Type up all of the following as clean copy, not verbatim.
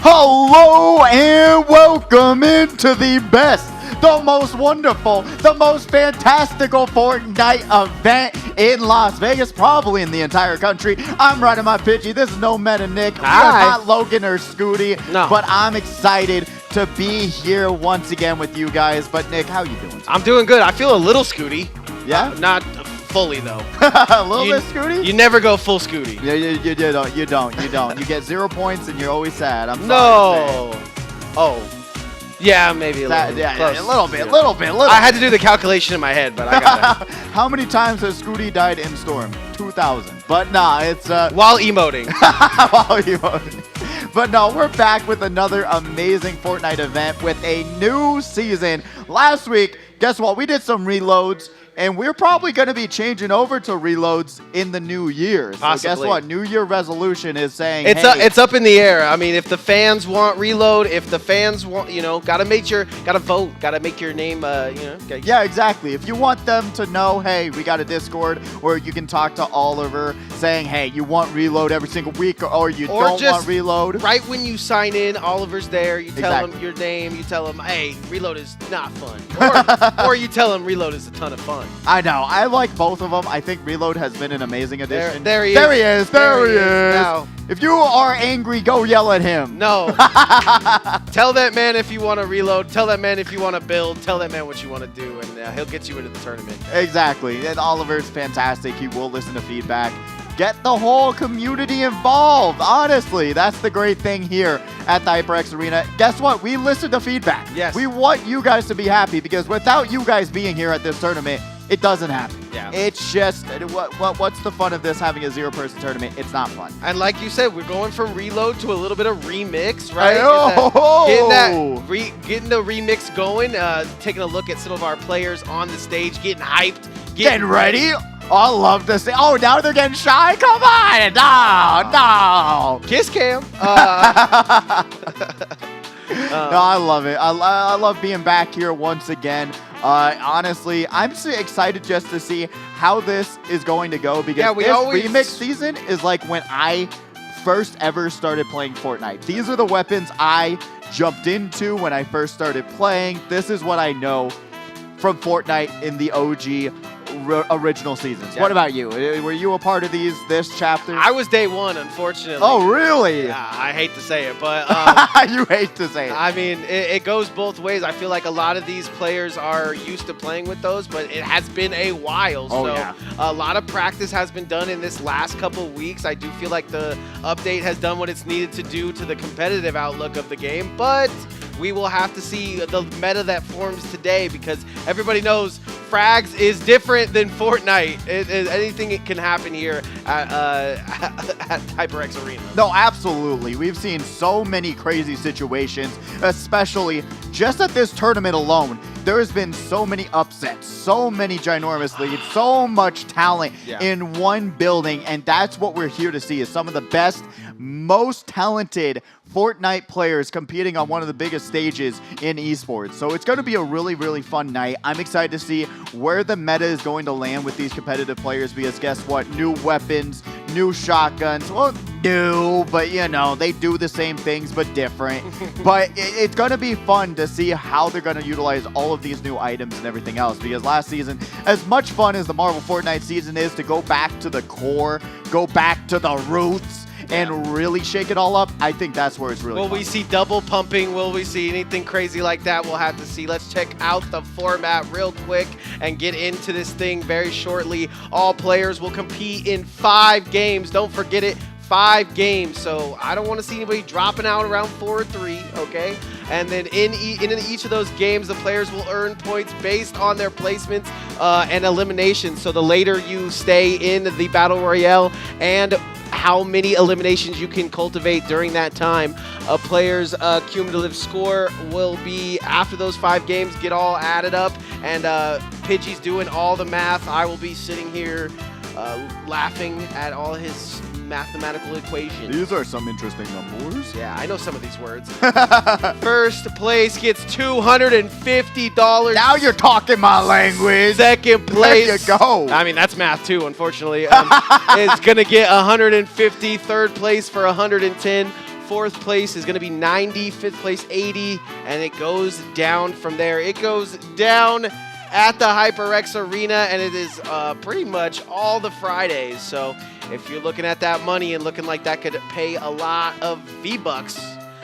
Hello and welcome into the best, the most wonderful, the most fantastical Fortnite event in Las Vegas, probably in the entire country. I'm riding my Pidgey. This is no Meta Nick. We are not Logan or Scooty, but I'm excited to be here once again with you guys. But Nick, how you doing today? I'm doing good. I feel a little Scooty. Yeah? Not fully, though. A little bit Scooty? You never go full Scooty. Yeah, you don't. You get 0 points and you're always sad. I'm sorry. No. Oh. Yeah, maybe a little. Yeah, a little bit. I had to do the calculation in my head, but I got it. How many times has Scooty died in Storm? 2,000. But nah, it's while emoting. While emoting. But no, we're back with another amazing Fortnite event with a new season. Last week, guess what? We did some reloads. And we're probably going to be changing over to reloads in the new year. So guess what? New Year resolution is saying, it's up in the air. I mean, if the fans want reload, if the fans want, gotta vote, gotta make your name, Yeah, exactly. If you want them to know, hey, we got a Discord where you can talk to Oliver saying, hey, you want reload every single week or you don't want reload. Right when you sign in, Oliver's there. You tell him your name. You tell him, hey, reload is not fun. Or you tell him reload is a ton of fun. I know. I like both of them. I think Reload has been an amazing addition. There he is. There he is. Now, if you are angry, go yell at him. No. Tell that man if you want to reload. Tell that man if you want to build. Tell that man what you want to do, and he'll get you into the tournament. Exactly. And Oliver's fantastic. He will listen to feedback. Get the whole community involved. Honestly, that's the great thing here at the HyperX Arena. Guess what? We listen to feedback. Yes. We want you guys to be happy because without you guys being here at this tournament, it doesn't happen. Yeah. It's just, what's the fun of this having a 0-person tournament? It's not fun. And like you said, we're going from reload to a little bit of remix, right? Getting the remix going, taking a look at some of our players on the stage, getting hyped, getting ready. Oh, I love this. Oh, now they're getting shy? Come on. No. Kiss cam. No, I love it. I love being back here once again. Honestly, I'm so excited just to see how this is going to go because this remix season is like when I first ever started playing Fortnite. These are the weapons I jumped into when I first started playing. This is what I know from Fortnite in the OG original seasons. Yeah. What about you? Were you a part of this chapter? I was day one, unfortunately. Oh, really? Yeah, I hate to say it, but you hate to say it. I mean, it goes both ways. I feel like a lot of these players are used to playing with those, but it has been a while. So a lot of practice has been done in this last couple weeks. I do feel like the update has done what it's needed to do to the competitive outlook of the game, but we will have to see the meta that forms today because everybody knows Frags is different than Fortnite. Anything can happen here at HyperX Arena. No, absolutely. We've seen so many crazy situations, especially just at this tournament alone. There has been so many upsets, so many ginormous leads, so much talent in one building, and that's what we're here to see is some of the best, most talented Fortnite players competing on one of the biggest stages in esports. So it's going to be a really, really fun night. I'm excited to see where the meta is going to land with these competitive players because guess what? New weapons, new shotguns. Well, new, but they do the same things but different. But it's going to be fun to see how they're going to utilize all of these new items and everything else because last season, as much fun as the Marvel Fortnite season is to go back to the core, go back to the roots, and really shake it all up, I think that's where it's really fun. Will we see double pumping? Will we see anything crazy like that? We'll have to see. Let's check out the format real quick and get into this thing very shortly. All players will compete in 5 games. Don't forget it. 5 games, so I don't want to see anybody dropping out around 4 or 3, okay? And then in each of those games, the players will earn points based on their placements and eliminations. So the later you stay in the Battle Royale and how many eliminations you can cultivate during that time. A player's cumulative score will be, after those 5 games, get all added up, and Pidgey's doing all the math. I will be sitting here laughing at all his mathematical equations. These are some interesting numbers. Yeah, I know some of these words. First place gets $250. Now you're talking my language. Second place. There you go. I mean, that's math too, unfortunately. It's going to get $150. Third place for $110. Fourth place is going to be 90, fifth place 80, and it goes down from there. It goes down at the HyperX Arena, and it is pretty much all the Fridays. So if you're looking at that money and looking like that could pay a lot of V-Bucks.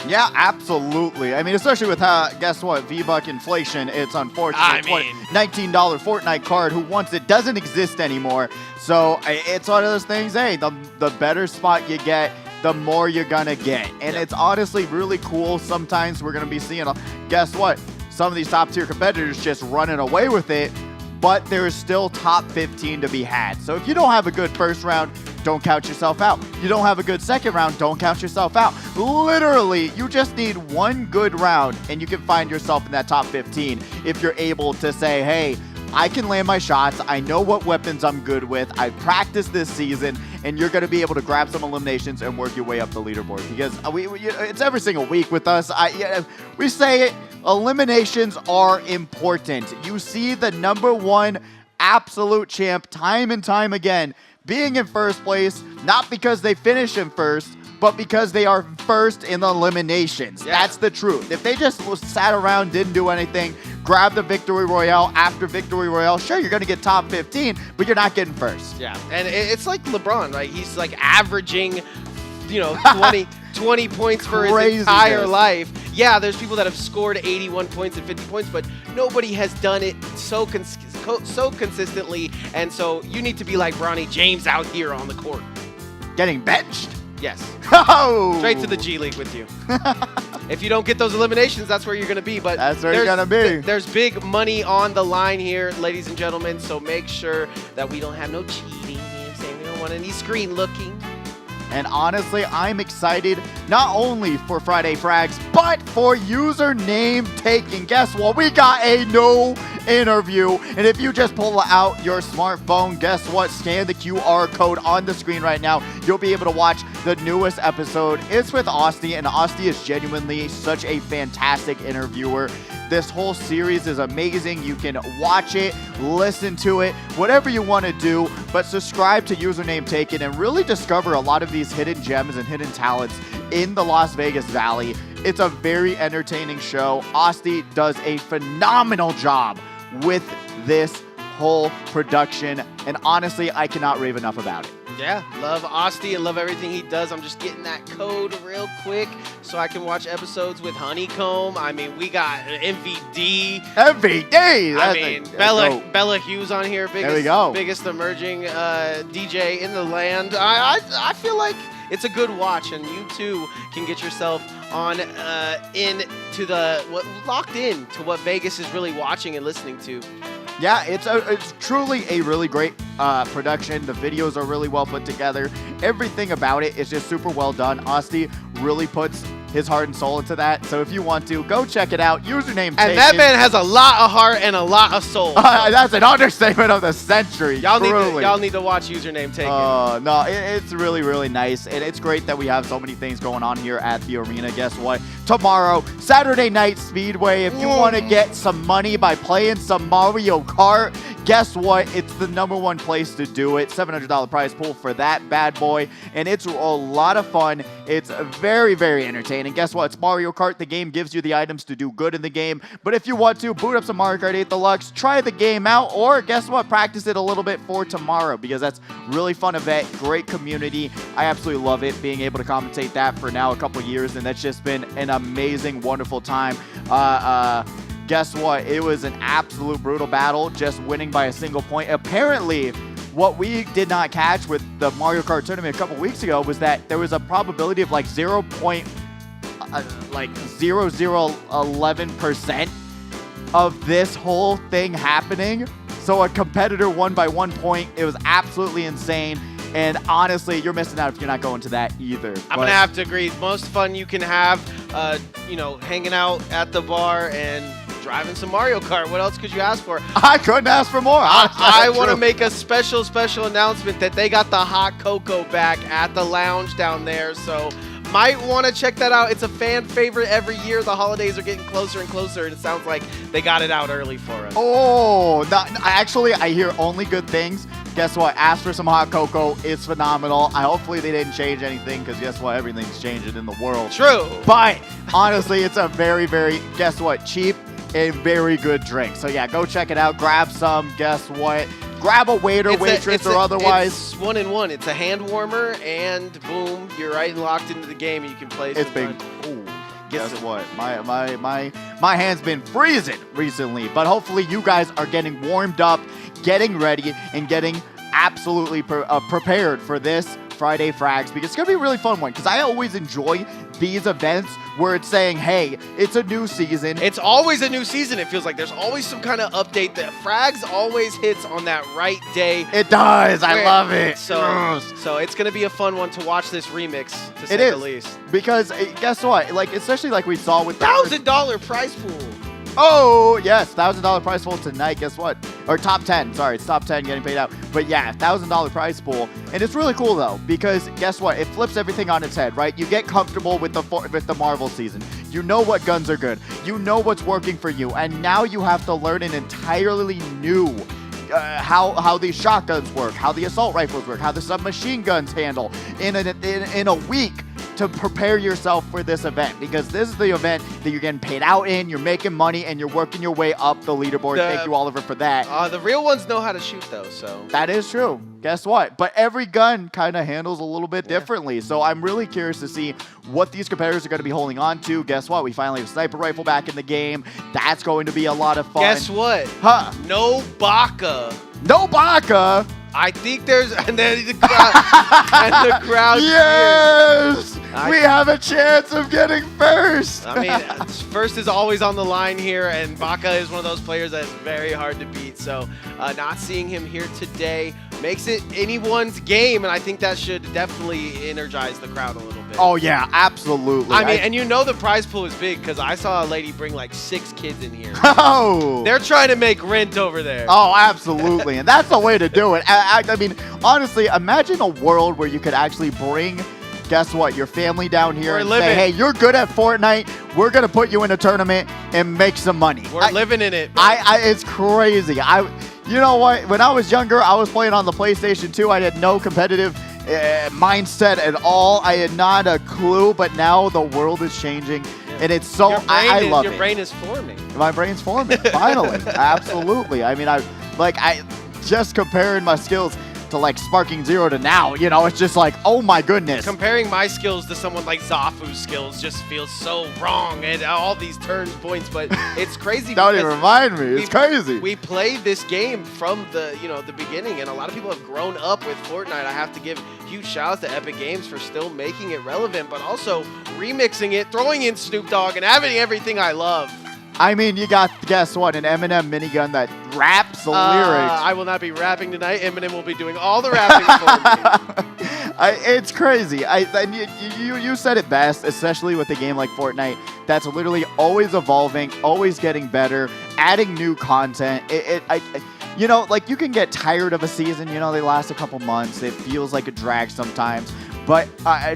Yeah, absolutely. I mean, especially with how, guess what, V-Buck inflation, it's unfortunate. I mean, $19 Fortnite card, who wants it, doesn't exist anymore. So it's one of those things, hey, the better spot you get, the more you're going to get. And it's honestly really cool. Sometimes we're going to be seeing, guess what, some of these top-tier competitors just running away with it, but there is still top 15 to be had. So if you don't have a good first round, don't count yourself out. You don't have a good second round, don't count yourself out. Literally, you just need one good round and you can find yourself in that top 15 if you're able to say, hey, I can land my shots. I know what weapons I'm good with. I practiced this season, and you're going to be able to grab some eliminations and work your way up the leaderboard, because it's every single week with us. We say it, eliminations are important. You see the #1 absolute champ time and time again being in first place, not because they finish in first, but because they are first in the eliminations. Yeah. That's the truth. If they just sat around, didn't do anything, grabbed the Victory Royale after Victory Royale, sure, you're going to get top 15, but you're not getting first. Yeah, and it's like LeBron, right? He's like averaging, 20 points for his entire life. Yeah, there's people that have scored 81 points and 50 points, but nobody has done it so consistently, and so you need to be like Bronny James out here on the court. Getting benched? Yes. Oh! Straight to the G League with you. If you don't get those eliminations, that's where you're going to be. But that's where you're going to be. There's big money on the line here, ladies and gentlemen, so make sure that we don't have no cheating. You know what I'm saying? We don't want any screen looking. And honestly, I'm excited not only for Friday Frags, but for username taking. Guess what? We got a new interview. And if you just pull out your smartphone, guess what? Scan the QR code on the screen right now. You'll be able to watch the newest episode. It's with Osti, and Osti is genuinely such a fantastic interviewer. This whole series is amazing. You can watch it, listen to it, whatever you want to do, but subscribe to Username Taken and really discover a lot of these hidden gems and hidden talents in the Las Vegas Valley. It's a very entertaining show. Osti does a phenomenal job with this whole production, and honestly, I cannot rave enough about it. Yeah, love Osti and love everything he does. I'm just getting that code real quick so I can watch episodes with Honeycomb. I mean, we got MVD. Bella Hughes on here. Biggest emerging DJ in the land. I feel like it's a good watch, and you too can get yourself on locked in to what Vegas is really watching and listening to. Yeah, it's truly a really great production. The videos are really well put together. Everything about it is just super well done. Osti really puts his heart and soul into that. So if you want to, go check it out. Username taken. And that man has a lot of heart and a lot of soul. That's an understatement of the century. Y'all need to watch Username Taken. No, it's really, really nice. And it's great that we have so many things going on here at the arena. Guess what? Tomorrow, Saturday Night Speedway. If you want to get some money by playing some Mario Kart, guess what? It's the #1 place to do it. $700 prize pool for that bad boy. And it's a lot of fun. It's very, very entertaining. Guess what? It's Mario Kart. The game gives you the items to do good in the game. But if you want to, boot up some Mario Kart 8 Deluxe, try the game out, or guess what? Practice it a little bit for tomorrow, because that's really fun event. Great community. I absolutely love it, being able to commentate that for now a couple years, and that's just been an amazing, wonderful time. Guess what? It was an absolute brutal battle, just winning by a single point. Apparently, what we did not catch with the Mario Kart tournament a couple weeks ago was that there was a probability of like 0.0011% of this whole thing happening. So a competitor won by 1 point. It was absolutely insane. And honestly, you're missing out if you're not going to that either. I'm going to have to agree. Most fun you can have, hanging out at the bar and driving some Mario Kart. What else could you ask for? I couldn't ask for more. I want to make a special announcement that they got the hot cocoa back at the lounge down there. So might want to check that out. It's a fan favorite every year. The holidays are getting closer and closer, and it sounds like they got it out early for us. Oh, actually, I hear only good things. guess what? Ask for some hot cocoa. It's phenomenal. Hopefully they didn't change anything because guess what? Everything's changing in the world. True. But honestly, it's a very, very, guess what? Cheap and very good drink. So yeah, go check it out. Grab some. Guess what? Grab a waiter, waitress, or otherwise. It's 1-in-1. It's a hand warmer, and boom, you're right and locked into the game, and you can play. It's been cool. Guess what? My hand's been freezing recently, but hopefully you guys are getting warmed up, getting ready, and getting absolutely prepared for this Friday Frags, because it's going to be a really fun one, because I always enjoy these events where it's saying, hey, it's a new season. It's always a new season, it feels like. There's always some kind of update. That Frags always hits on that right day. It does. I love it. So it's going to be a fun one to watch this remix, to say the least. Because guess what? Like, especially like we saw with $1,000 prize pool. Oh, yes, $1,000 prize pool tonight. Guess what? Or top 10. Sorry, it's top 10 getting paid out. But yeah, $1,000 prize pool. And it's really cool, though, because guess what? It flips everything on its head, right? You get comfortable with the Marvel season. You know what guns are good. You know what's working for you. And now you have to learn an entirely new how these shotguns work, how the assault rifles work, how the submachine guns handle in a week, to prepare yourself for this event, because this is the event that you're getting paid out in, you're making money, and you're working your way up the leaderboard. Thank you, Oliver, for that. The real ones know how to shoot, though, so. That is true. Guess what? But every gun kind of handles a little bit differently, so I'm really curious to see what these competitors are going to be holding on to. Guess what? We finally have a sniper rifle back in the game. That's going to be a lot of fun. Guess what? Huh? No Baka. No Baka? I think there's, and then the crowd, yes! We have a chance of getting first. I mean, first is always on the line here, and Baka is one of those players that's very hard to beat. So not seeing him here today makes it anyone's game, and I think that should definitely energize the crowd a little bit. Oh, yeah, absolutely. I mean, and you know the prize pool is big, because I saw a lady bring like 6 kids in here. Oh! They're trying to make rent over there. Oh, absolutely. And that's the way to do it. I mean, honestly, imagine a world where you could actually bring, guess what, your family down here and say, hey, you're good at Fortnite. We're going to put you in a tournament and make some money. We're living in it. It's crazy. You know what? When I was younger, I was playing on the PlayStation 2. I had no competitive mindset at all. I had not a clue, but now the world is changing. And it's so, I love it. Your brain is forming. My brain's forming, finally. Absolutely. I mean, I just comparing my skills to like Sparking Zero to now, you know, it's just like, oh my goodness. Comparing my skills to someone like Zafu's skills just feels so wrong, and all these turns points, but it's crazy. Don't even remind me. It's crazy. We played this game from the beginning, and a lot of people have grown up with Fortnite. I have to give huge shout outs to Epic Games for still making it relevant, but also remixing it, throwing in Snoop Dogg, and having everything I love. I mean, you got, guess what, an Eminem minigun that raps the lyrics. I will not be rapping tonight. Eminem will be doing all the rapping for me. It's crazy. You said it best, especially with a game like Fortnite that's literally always evolving, always getting better, adding new content. You know, like, you can get tired of a season. You know, they last a couple months. It feels like a drag sometimes. But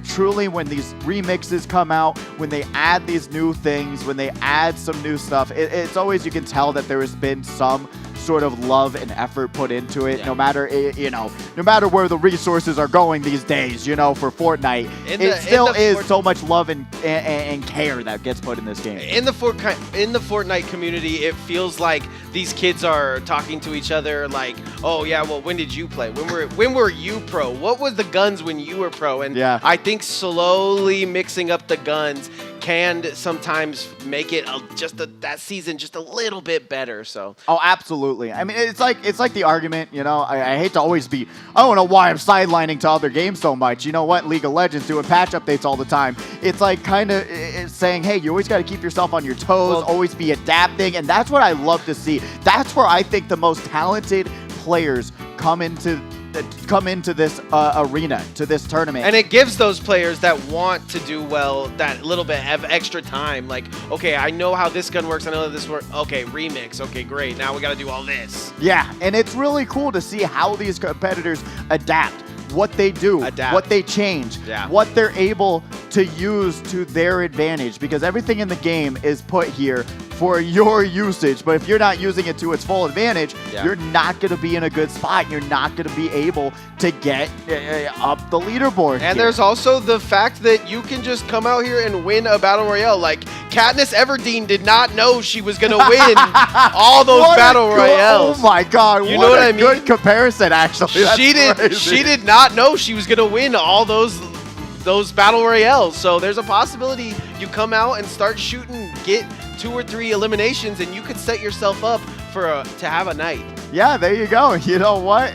truly, when these remixes come out, when they add these new things, when they add some new stuff, it's always, you can tell that there has been some sort of love and effort put into it, no matter where the resources are going these days, you know, for Fortnite. It still is so much love and care that gets put in this game. In the Fortnite community, it feels like these kids are talking to each other like, oh yeah, well, when did you play? When were you pro? What was the guns when you were pro? And yeah. I think slowly mixing up the guns can sometimes make it that season just a little bit better. So. Oh, absolutely. I mean, it's like the argument, you know, I hate to always be, I don't know why I'm sidelining to other games so much. You know what? League of Legends doing patch updates all the time. It's like kind of saying, hey, you always got to keep yourself on your toes, always be adapting. And that's what I love to see. That's where I think the most talented players come into this arena, to this tournament. And it gives those players that want to do well that little bit of extra time. Like, okay, I know how this gun works. I know that this works. Okay, remix. Okay, great. Now we got to do all this. Yeah, and it's really cool to see how these competitors adapt, what they do, what they change, what they're able to use to their advantage, because everything in the game is put here for your usage. But if you're not using it to its full advantage, Yeah. you're not going to be in a good spot. You're not going to be able to get up the leaderboard. And here. there's also the fact that you can just come out here and win a Battle Royale. Like, Katniss Everdeen did not know she was going to win all those Battle Royales. Oh my God. You know what I mean? Good comparison, actually. That's crazy. She did not know she was going to win all those Battle Royales. So there's a possibility you come out and start shooting, get 2 or 3 eliminations, and you could set yourself up for to have a night. Yeah, there you go. You know what?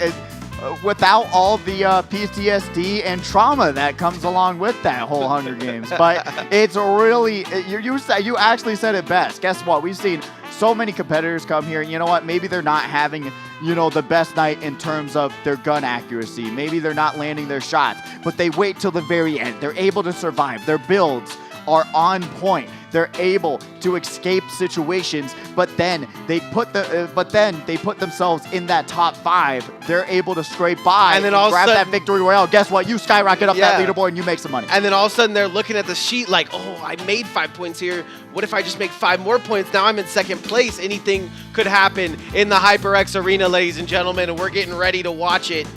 Without all the PTSD and trauma that comes along with that whole Hunger Games. But it's really, you actually said it best. Guess what? We've seen so many competitors come here, and you know what? Maybe they're not having, the best night in terms of their gun accuracy. Maybe they're not landing their shots, but they wait till the very end. They're able to survive. Their builds are on point. They're able to escape situations, but then they put themselves in that top 5. They're able to scrape by and then all grab of a that sudden, victory royale. Guess what? You skyrocket up that leaderboard and you make some money. And then all of a sudden they're looking at the sheet like, oh, I made 5 points here. What if I just make 5 more points? Now I'm in 2nd place. Anything could happen in the HyperX arena, ladies and gentlemen, and we're getting ready to watch it.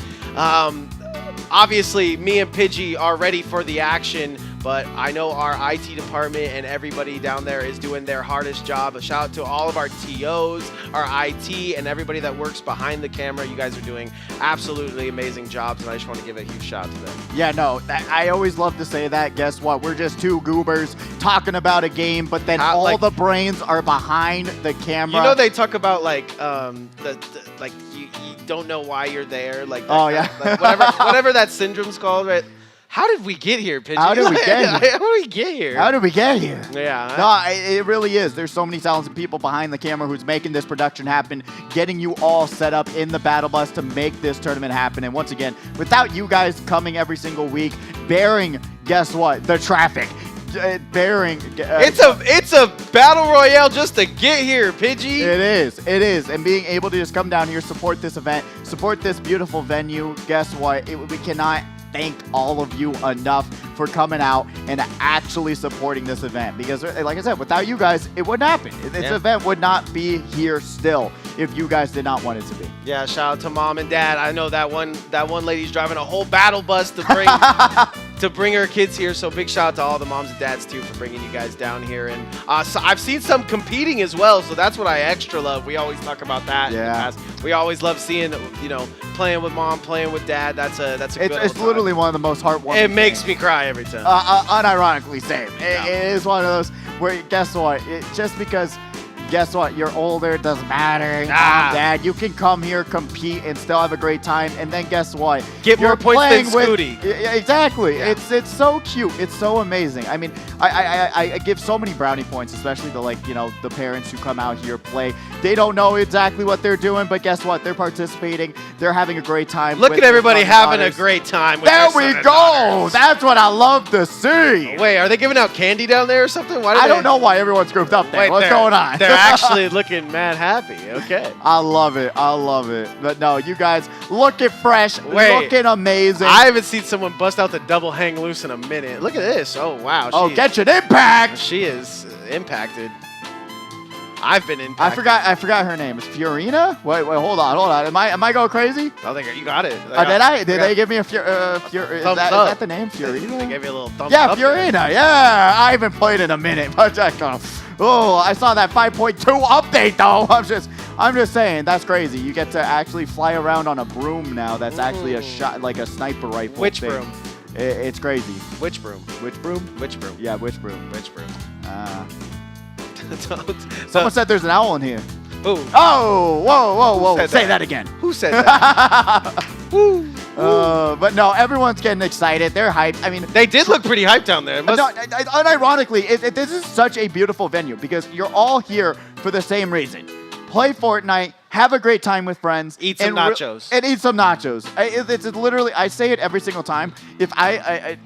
Obviously, me and Pidgey are ready for the action, but I know our IT department and everybody down there is doing their hardest job. A shout out to all of our TOs, our IT, and everybody that works behind the camera. You guys are doing absolutely amazing jobs, and I just want to give a huge shout out to them. Yeah, no, I always love to say that. Guess what? We're just 2 goobers talking about a game, but then all the brains are behind the camera. You know they talk about like you don't know why you're there, like that whatever that syndrome's called, right? How did we get here, Pidgey? How did we get here? How did we get here? How did we get here? Yeah. No, it really is. There's so many talented people behind the camera who's making this production happen, getting you all set up in the battle bus to make this tournament happen. And once again, without you guys coming every single week, bearing, guess what? The traffic. Bearing. It's a battle royale just to get here, Pidgey. It is. And being able to just come down here, support this event, support this beautiful venue. Guess what? We cannot thank all of you enough for coming out and actually supporting this event, because like I said, without you guys it wouldn't happen. This event would not be here still if you guys did not want it to be. Yeah, shout out to mom and dad. I know that one lady's driving a whole battle bus to bring to bring her kids here, so big shout out to all the moms and dads too for bringing you guys down here. And so I've seen some competing as well, so that's what I extra love. We always talk about that in the past. We always love seeing, playing with mom, playing with dad. That's a good It's literally one of the most heartwarming. It makes me cry every time. Unironically, same. It is one of those where, guess what? Just because, guess what? You're older, it doesn't matter. Dad, you can come here, compete, and still have a great time. And then guess what? Get more points than Scooty. Exactly. Yeah. It's so cute. It's so amazing. I mean, I give so many brownie points, especially to the parents who come out here play. They don't know exactly what they're doing, but guess what? They're participating. They're having a great time. Look at everybody having a great time. There we go. That's what I love to see. Wait, are they giving out candy down there or something? I don't know why everyone's grouped up there. What's going on? They're actually looking mad happy. Okay. I love it. But no, you guys looking fresh, looking amazing. I haven't seen someone bust out the double hang loose in a minute. Look at this. Oh, wow. Get your impact. She is impacted. I've been impacted. I forgot her name. It's Fiorina? Wait, hold on. Am I going crazy? I think you got it. Did they give me a is that the name? Fiorina? They gave you a little thumbs up. Yeah, Fiorina. Yeah. I haven't played in a minute, but I saw that 5.2 update though. I'm just saying, that's crazy. You get to actually fly around on a broom now. That's actually a shot, like a sniper rifle. Which broom? It's crazy. Which broom? Which broom? Which broom? Yeah, which broom? Which broom? Someone said there's an owl in here. Ooh. Oh, whoa. Say that again. Who said that? Woo. But no, everyone's getting excited. They're hyped. I mean, they did look pretty hyped down there. Unironically, this is such a beautiful venue because you're all here for the same reason. Play Fortnite, have a great time with friends. Eat some nachos. And eat some nachos. It's literally, I say it every single time. If I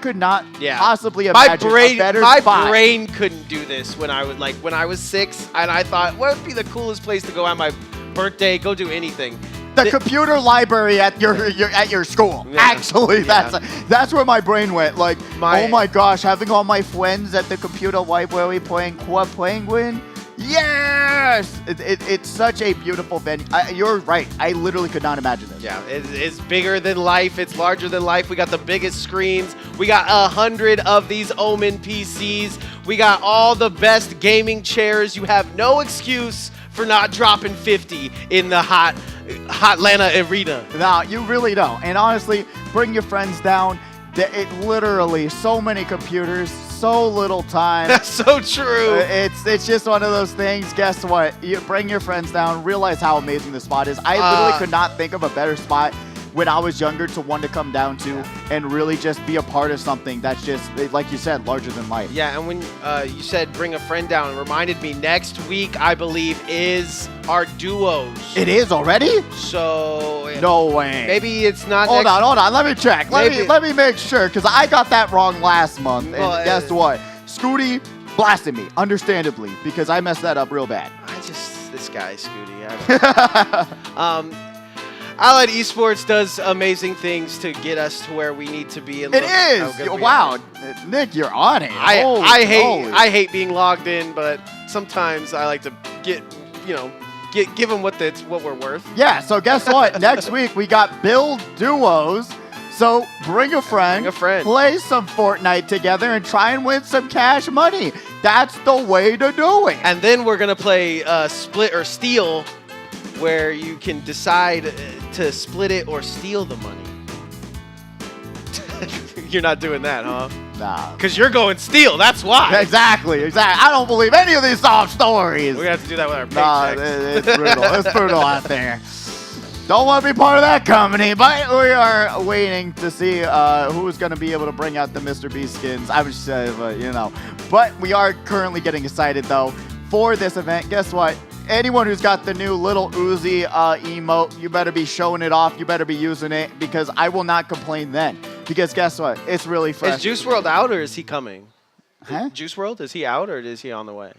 could not possibly imagine a better spot. My brain couldn't do this when I was 6, and I thought, what would be the coolest place to go on my birthday, go do anything? The computer library at your school. Yeah. Actually, that's where my brain went. Like, oh my gosh, having all my friends at the computer library playing Penguin. Yes! It's such a beautiful venue. You're right. I literally could not imagine this. Yeah, it's bigger than life. It's larger than life. We got the biggest screens. We got 100 of these Omen PCs. We got all the best gaming chairs. You have no excuse for not dropping 50 in the hot Atlanta arena. No, you really don't. And honestly, bring your friends down. It literally, so many computers, so little time. That's so true. It's just one of those things. Guess what? You bring your friends down, realize how amazing the spot is. I literally could not think of a better spot when I was younger to one to come down to and really just be a part of something that's just, like you said, larger than life. Yeah, and when you said bring a friend down, it reminded me next week, I believe, is our duos. It is already? So no way. Maybe it's not. Hold on. Let me check. Let me make sure, because I got that wrong last month. Well, and guess what? Scooty blasted me, understandably, because I messed that up real bad. This guy, Scooty. I don't know. Allied Esports does amazing things to get us to where we need to be. And it is. Wow, Nick, you're on it. I hate being logged in, but sometimes I like to give them what we're worth. Yeah. So guess what? Next week we got build duos. So bring a friend, play some Fortnite together, and try and win some cash money. That's the way to do it. And then we're gonna play split or steal, where you can decide to split it or steal the money. You're not doing that, huh? Nah. Because you're going steal, that's why. Exactly. I don't believe any of these soft stories. We're going to have to do that with our paychecks. Nah, it's brutal. It's brutal out there. Don't want to be part of that company, but we are waiting to see who's going to be able to bring out the Mr. Beast skins. I would say, But we are currently getting excited, though, for this event. Guess what? Anyone who's got the new Little Uzi emote, you better be showing it off. You better be using it, because I will not complain then. Because guess what? It's really fresh. Is Juice WRLD out, or is he coming? Huh? Juice WRLD, is he out, or is he on the way?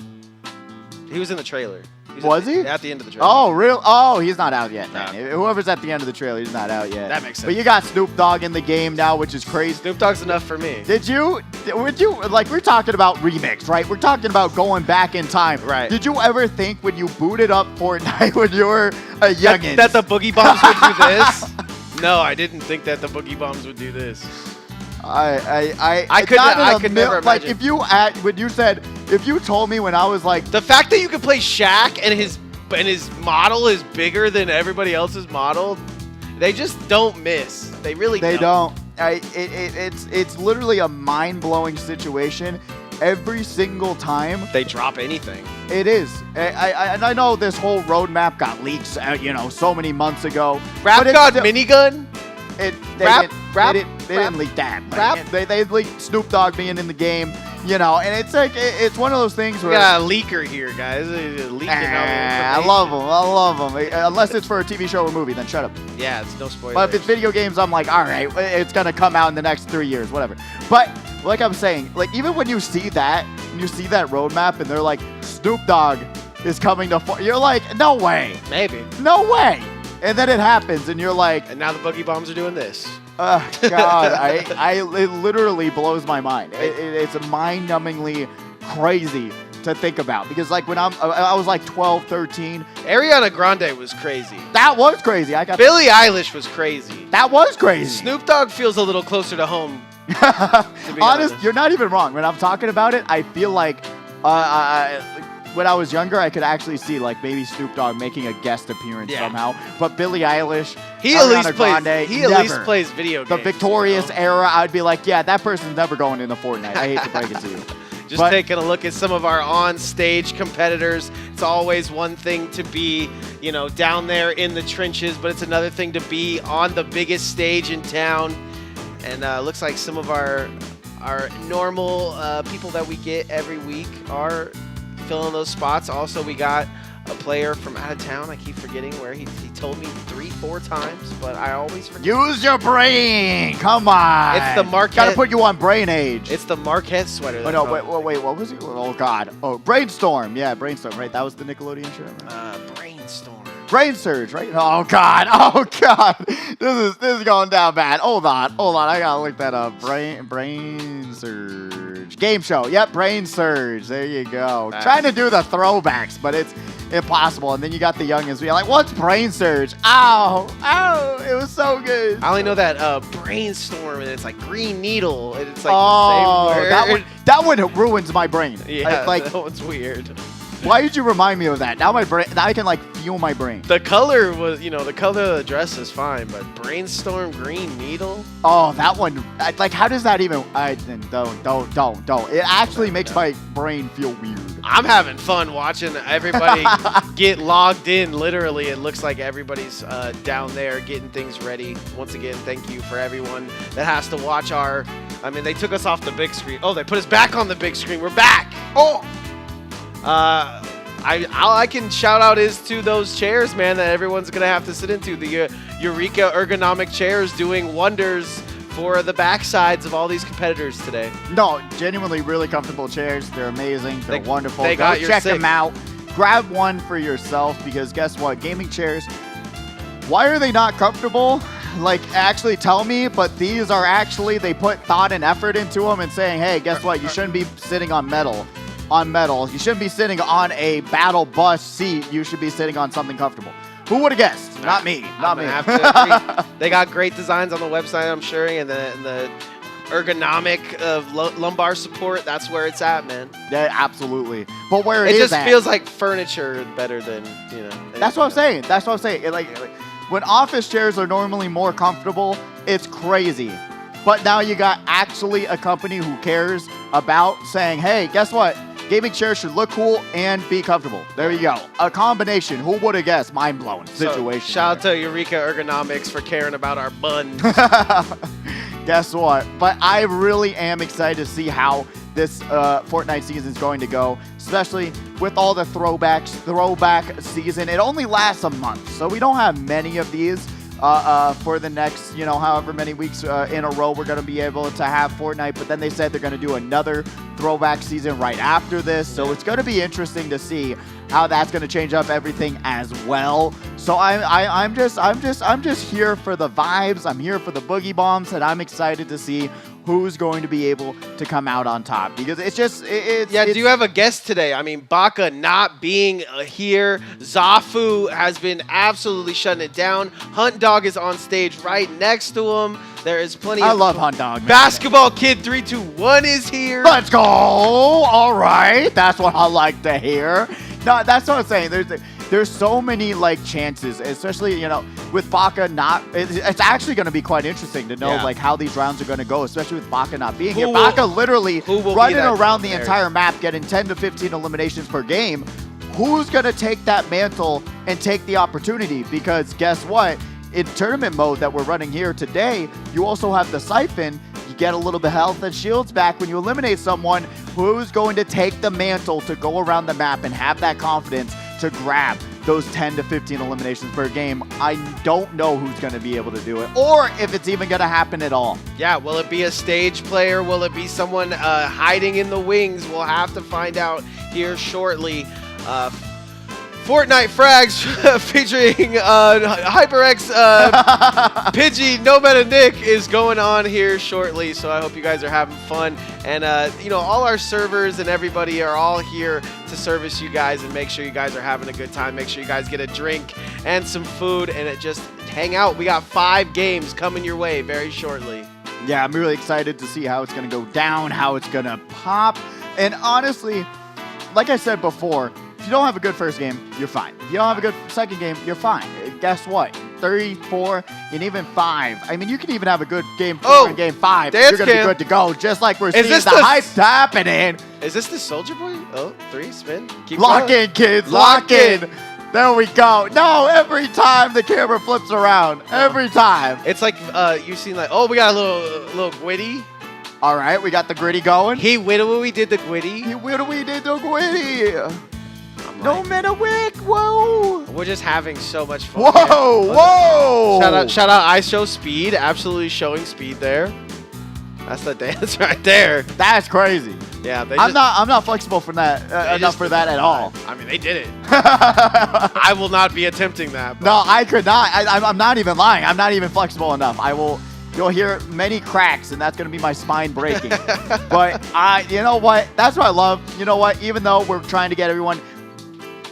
He was in the trailer. Was he? At the end of the trailer. Oh, real? Oh, he's not out yet. No. Whoever's at the end of the trailer, he's not out yet. That makes sense. But you got Snoop Dogg in the game now, which is crazy. Snoop Dogg's enough for me. Like, we're talking about remix, right? We're talking about going back in time. Right. Did you ever think when you booted up Fortnite when you were a youngin' that the Boogie Bombs would do this? No, I didn't think that the Boogie Bombs would do this. I could never imagine. Like, if you told me when I was like, the fact that you could play Shaq and his model is bigger than everybody else's model, they just don't miss. They really don't. It's literally a mind-blowing situation every single time they drop anything. It is. And I know this whole roadmap got leaked, so many months ago. Rap God minigun? They didn't leak that. They leaked Snoop Dogg being in the game, and it's like, it's one of those things where... We got a leaker here, guys. I love them. Unless it's for a TV show or movie, then shut up. Yeah, it's no spoilers. But if it's video games, I'm like, all right, it's going to come out in the next 3 years, whatever. But like I'm saying, like, even when you see that roadmap and they're like, Snoop Dogg is coming to... You're like, no way. Maybe. No way. And then it happens, and you're like... And now the Boogie Bombs are doing this. God, it literally blows my mind. It's mind-numbingly crazy to think about. Because, like, when I was like 12, 13... Ariana Grande was crazy. That was crazy. Billie Eilish was crazy. That was crazy. Snoop Dogg feels a little closer to home. To be honest, you're not even wrong. When I'm talking about it, I feel like... when I was younger, I could actually see, like, maybe Snoop Dogg making a guest appearance somehow. But Billie Eilish, he at least plays video games. The Victorious era, I'd be like, yeah, that person's never going into Fortnite. I hate to break it to you. Just taking a look at some of our on-stage competitors. It's always one thing to be, down there in the trenches, but it's another thing to be on the biggest stage in town. And looks like some of our normal people that we get every week are filling those spots. Also, we got a player from out of town. I keep forgetting where he told me 3-4 times, but I always forget. Use your brain. Come on. It's the Marquette. Gotta put you on brain age. It's the Marquette sweater. Oh, no, wait, what was it? Oh, God. Oh, Brainstorm. Yeah, Brainstorm, right? That was the Nickelodeon show, right? Brainstorm. Brain surge, right? Oh god, oh god. This is going down bad. Hold on. I gotta look that up. Brain surge. Game show. Yep, brain surge. There you go. Trying to do the throwbacks, but it's impossible. And then you got the youngins being like, what's brain surge? Ow, it was so good. I only know that brainstorm, and it's like green needle, and it's like the same word. that one ruins my brain. Yeah, like that one's weird. Why did you remind me of that? Now my brain, now I can like feel my brain. The color was, the color of the dress is fine, but brainstorm green needle. Oh, that one. Like, how does that even? Don't. It actually makes my brain feel weird. I'm having fun watching everybody get logged in. Literally, it looks like everybody's down there getting things ready. Once again, thank you for everyone that has to watch our. I mean, they took us off the big screen. Oh, they put us back on the big screen. We're back. Oh. All I can shout out is to those chairs, man, that everyone's gonna have to sit into. The Eureka ergonomic chairs doing wonders for the backsides of all these competitors today. No, genuinely really comfortable chairs. They're amazing. They're wonderful. They got your check six. them out. Grab one for yourself because guess what? Gaming chairs, why are they not comfortable? Like, actually tell me, but these are actually, they put thought and effort into them and saying, hey, guess what? You shouldn't be sitting on metal. You shouldn't be sitting on a battle bus seat. You should be sitting on something comfortable. Who would have guessed? Not me. Not me. They got great designs on the website, I'm sure, and the ergonomic of lumbar support. That's where it's at, man. Yeah, absolutely. But where it is just at, feels like furniture better than That's what I'm saying. That's what I'm saying. Like when office chairs are normally more comfortable, it's crazy. But now you got actually a company who cares about saying, hey, guess what? Gaming chairs should look cool and be comfortable. There you go. A combination. Who would have guessed? Mind-blowing situation. So, shout out to Eureka Ergonomics for caring about our buns. Guess what? But I really am excited to see how this Fortnite season is going to go, especially with all the throwback season. It only lasts a month, so we don't have many of these. For the next, however many weeks in a row we're going to be able to have Fortnite. But then they said they're going to do another throwback season right after this. So it's going to be interesting to see how that's going to change up everything as well. So I'm just here for the vibes. I'm here for the boogie bombs, and I'm excited to see who's going to be able to come out on top because it's just do you have a guest today? I mean, Baka not being here, Zafu has been absolutely shutting it down. Hunt Dog is on stage right next to him. There is plenty. I love Hunt Dog, man. Basketball Kid 321 is here. Let's go. All right, that's what I like to hear. No, that's what I'm saying. There's so many chances, especially with Baka not. It's actually going to be quite interesting to know how these rounds are going to go, especially with Baka not being here. Baka literally running around the entire map, getting 10 to 15 eliminations per game. Who's going to take that mantle and take the opportunity? Because guess what? In tournament mode that we're running here today, you also have the Siphon. You get a little bit of health and shields back when you eliminate someone. Who's going to take the mantle to go around the map and have that confidence to grab those 10 to 15 eliminations per game? I don't know who's going to be able to do it or if it's even going to happen at all. Yeah, will it be a stage player? Will it be someone hiding in the wings? We'll have to find out here shortly. Fortnite Frags featuring HyperX Pidgey, No Meta Nick is going on here shortly, so I hope you guys are having fun. And, all our servers and everybody are all here to service you guys and make sure you guys are having a good time. Make sure you guys get a drink and some food and just hang out. We got 5 games coming your way very shortly. Yeah, I'm really excited to see how it's going to go down, how it's going to pop. And honestly, like I said before, if you don't have a good first game, you're fine. If you don't have a good second game, you're fine. Guess what? 3, 4, and even 5. I mean, you can even have a good game 4 and game 5. You're going to be good to go, just like we're seeing the hype happening. Is this the Soldier Boy? Oh, 3, spin. Keep Lock going. in, kids. Lock in. There we go. No, every time the camera flips around. Every time. It's like you've seen we got a little Gwitty. All right, we got the gritty going. We did the Gwitty. No meta wick, whoa! We're just having so much fun. Whoa! Shout out I Show Speed, absolutely showing speed there. That's the dance right there. That's crazy. Yeah, I'm not flexible for that enough for that at all. I mean, they did it. I will not be attempting that. But. No, I could not. I'm not even lying. I'm not even flexible enough. You'll hear many cracks, and that's going to be my spine breaking. But you know what? That's what I love. You know what? Even though we're trying to get everyone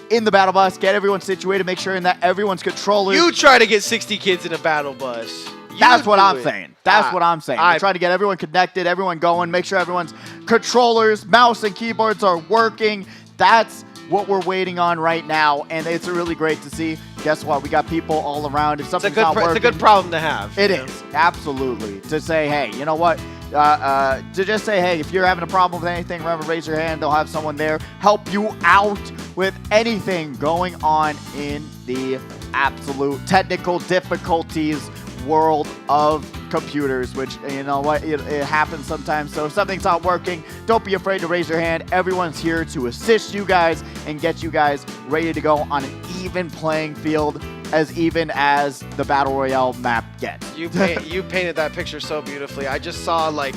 in the battle bus, get everyone situated, make sure that everyone's controllers. You try to get 60 kids in a battle bus. That's what I'm saying. That's what I'm saying. We're trying to get everyone connected, everyone going, make sure everyone's controllers, mouse, and keyboards are working. That's what we're waiting on right now, and it's really great to see. Guess what? We got people all around. If something's not working, it's a good problem to have. It is, absolutely. To say, hey, you know what? To just say, hey, if you're having a problem with anything, remember, raise your hand. They'll have someone there help you out with anything going on in the absolute technical difficulties world of computers, which, you know what, it happens sometimes. So if something's not working, don't be afraid to raise your hand. Everyone's here to assist you guys and get you guys ready to go on an even playing field, as even as the Battle Royale map gets. You painted that picture so beautifully. I just saw, like,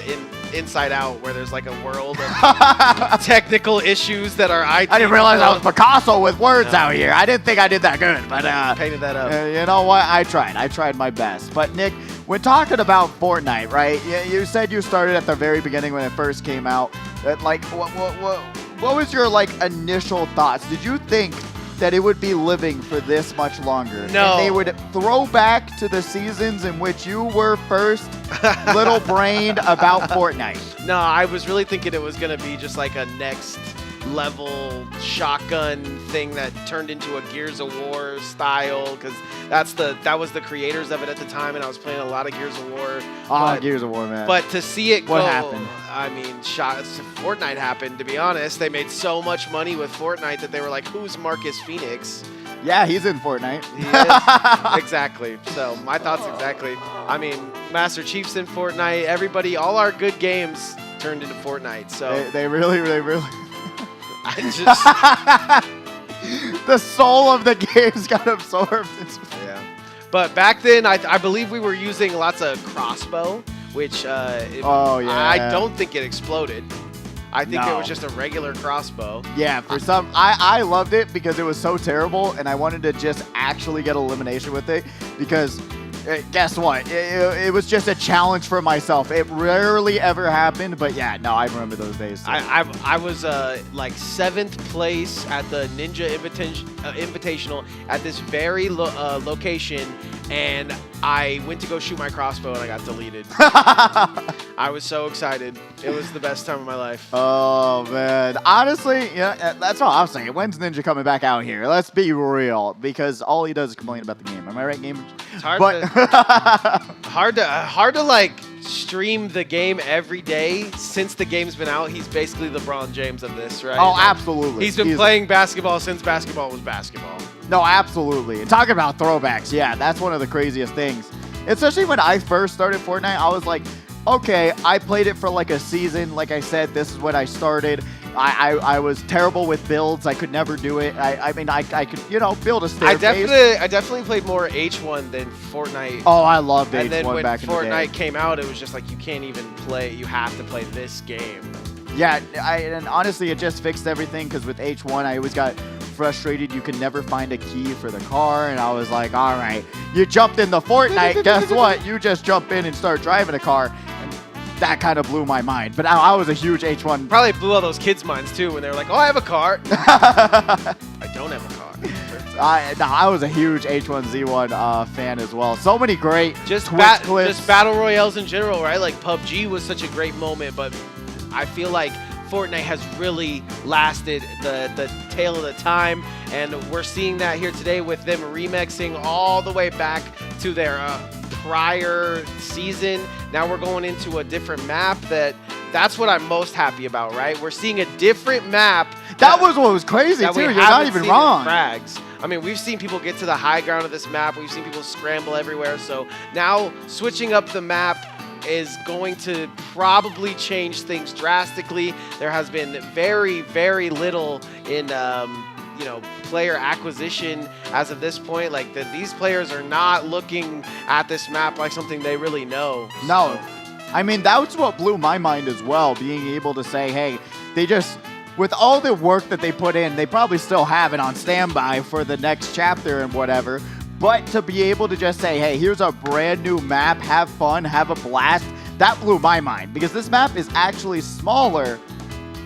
in Inside Out, where there's like a world of technical issues that are IT. I didn't realize I was Picasso with words out here. I didn't think I did that good, but painted that up. You know what? I tried my best. But Nick, when talking about Fortnite, right? You said you started at the very beginning when it first came out. Like, what was your like initial thoughts? Did you think that it would be living for this much longer? No. And they would throw back to the seasons in which you were first little brained about Fortnite? No, I was really thinking it was going to be just like a next level shotgun thing that turned into a Gears of War style, because that was the creators of it at the time, and I was playing a lot of Gears of War. Gears of War, man. But to see it What go, happened? I mean, Fortnite happened, to be honest. They made so much money with Fortnite that they were like, who's Marcus Phoenix? Yeah, he's in Fortnite. He is. Exactly. So my thoughts exactly. I mean, Master Chief's in Fortnite. Everybody, all our good games turned into Fortnite. So They really. I just The soul of the games got absorbed. yeah. But back then, I believe we were using lots of crossbow, which I don't think it exploded. I think it was just a regular crossbow. Yeah, for some, I loved it because it was so terrible, and I wanted to just actually get elimination with it because guess what? It was just a challenge for myself. It rarely ever happened, but yeah, no, I remember those days. So. I was like 7th place at the Ninja Invitational at this very location, and I went to go shoot my crossbow and I got deleted. I was so excited. It was the best time of my life. Oh, man. Honestly, yeah, that's all I'm saying. When's Ninja coming back out here? Let's be real, because all he does is complain about the game. Am I right, gamers? It's hard to like stream the game every day. Since the game's been out, he's basically LeBron James of this, right? Oh, absolutely. He's been playing basketball since basketball was basketball. No, absolutely. And talking about throwbacks, yeah, that's one of the craziest things. Especially when I first started Fortnite, I was like, okay, I played it for like a season. Like I said, this is when I started. I was terrible with builds. I could never do it. I mean, I could, build a staircase. I definitely played more H1 than Fortnite. Oh, I loved H1 and then when back in the day. Fortnite came out, it was just like, you can't even play. You have to play this game. Yeah, and honestly, it just fixed everything, because with H1, I always got frustrated. You could never find a key for the car, and I was like, all right, you jumped into Fortnite. Guess what? You just jump in and start driving a car. That kind of blew my mind. But I was a huge H1. Probably blew all those kids' minds too when they were like, oh, I have a car. I don't have a car. I was a huge H1Z1 fan as well. So many great just clips. Just battle royales in general, right? Like PUBG was such a great moment, but I feel like Fortnite has really lasted the tail of the time, and we're seeing that here today with them remixing all the way back to their prior season. Now we're going into a different map. That's what I'm most happy about, right? We're seeing a different map. That was what was crazy too. You're not even wrong. Frags. I mean, we've seen people get to the high ground of this map. We've seen people scramble everywhere. So now switching up the map is going to probably change things drastically. There has been very, very little in player acquisition as of this point. Like these players are not looking at this map like something they really know. No. I mean, that's what blew my mind as well, being able to say, hey, they just, with all the work that they put in, they probably still have it on standby for the next chapter and whatever, but to be able to just say, hey, here's a brand new map, have fun, have a blast, that blew my mind, because this map is actually smaller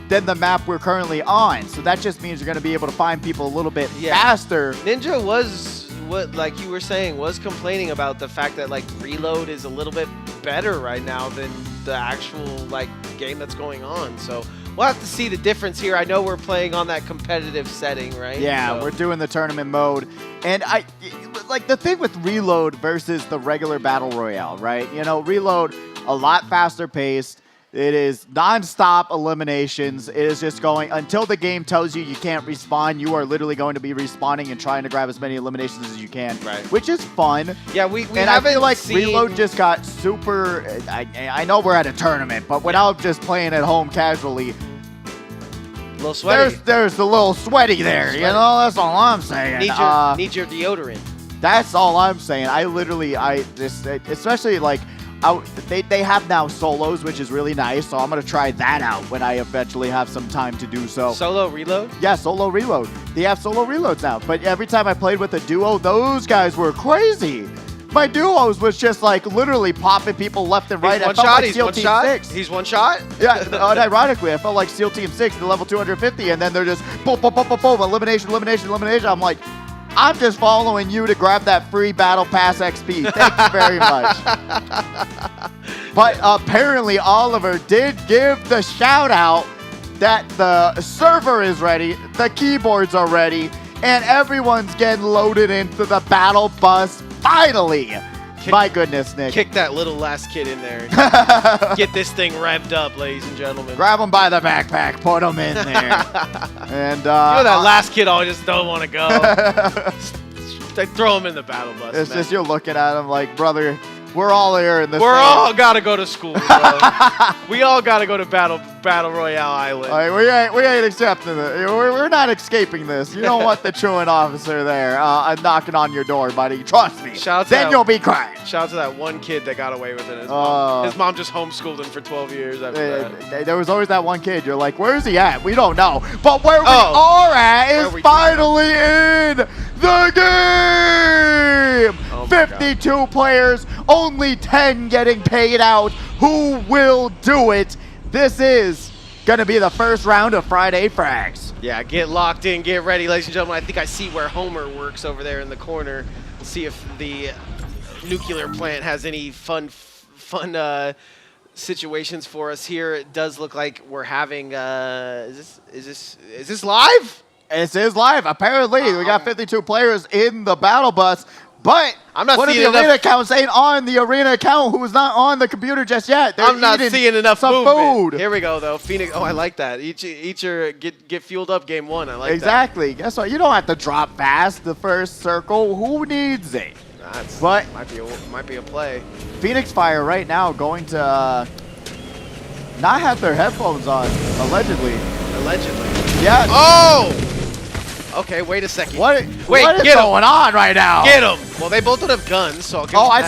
than the map we're currently on. So that just means you're going to be able to find people a little bit faster. Ninja was, what like you were saying, was complaining about the fact that like reload is a little bit better right now than the actual like game that's going on. So we'll have to see the difference here. I know we're playing on that competitive setting, right? Yeah, so we're doing the tournament mode. And I like the thing with reload versus the regular battle royale, right? You know, reload a lot faster paced. It is non-stop eliminations. It is just going until the game tells you you can't respawn. You are literally going to be respawning and trying to grab as many eliminations as you can, right? Which is fun. Yeah, we and I feel like reload just got super. I know we're at a tournament, but without just playing at home casually, a little sweaty. There's a little sweaty there. You know, that's all I'm saying. Need your deodorant. That's all I'm saying. Especially like. They have now solos, which is really nice, so I'm going to try that out when I eventually have some time to do so. Solo reload? Yeah, solo reload. They have solo reloads now, but every time I played with a duo, those guys were crazy. My duos was just like literally popping people left and right. He's one I felt shot, like SEAL Team 6. He's one shot? Yeah, unironically, I felt like SEAL Team 6, the level 250, and then they're just boom, boom, boom, boom, boom, elimination, elimination, elimination. I'm like, I'm just following you to grab that free Battle Pass XP. Thank you very much. But apparently Oliver did give the shout out that the server is ready, the keyboards are ready, and everyone's getting loaded into the battle bus finally. My goodness, Nick. Kick that little last kid in there. Get this thing revved up, ladies and gentlemen. Grab him by the backpack, put him in there. And you know that last kid always just don't want to go. They throw him in the battle bus. It's just you're looking at him like, brother, we're all here in this. We're all gotta go to school, bro. We all gotta go to Battle Royale Island. Like, we ain't accepting it. We're not escaping this. You don't want the truant officer there knocking on your door, buddy. Trust me. Then you'll be crying. Shout out to that one kid that got away with it. His mom just homeschooled him for 12 years after that. There was always that one kid. You're like, where's he at? We don't know. But where we are at is finally in the game. 52 players, only 10 getting paid out. Who will do it? This is going to be the first round of Friday Frags. Yeah, get locked in, get ready, ladies and gentlemen. I think I see where Homer works over there in the corner. Let's see if the nuclear plant has any fun situations for us here. It does look like we're having. Is this live? This is live. Apparently, we got 52 players in the battle bus. But I'm not one of the arena accounts ain't on the arena account who's not on the computer just yet. I'm not seeing enough food. Here we go, though. Phoenix. Oh, I like that. Each your get fueled up game one. I like that. Exactly. Guess what? You don't have to drop fast the first circle. Who needs it? But might be a play. Phoenix Fire right now going to not have their headphones on, allegedly. Allegedly. Yeah. Oh! Okay, wait a second. What is going on right now? Get them. Well, they both don't have guns, so I'll give them I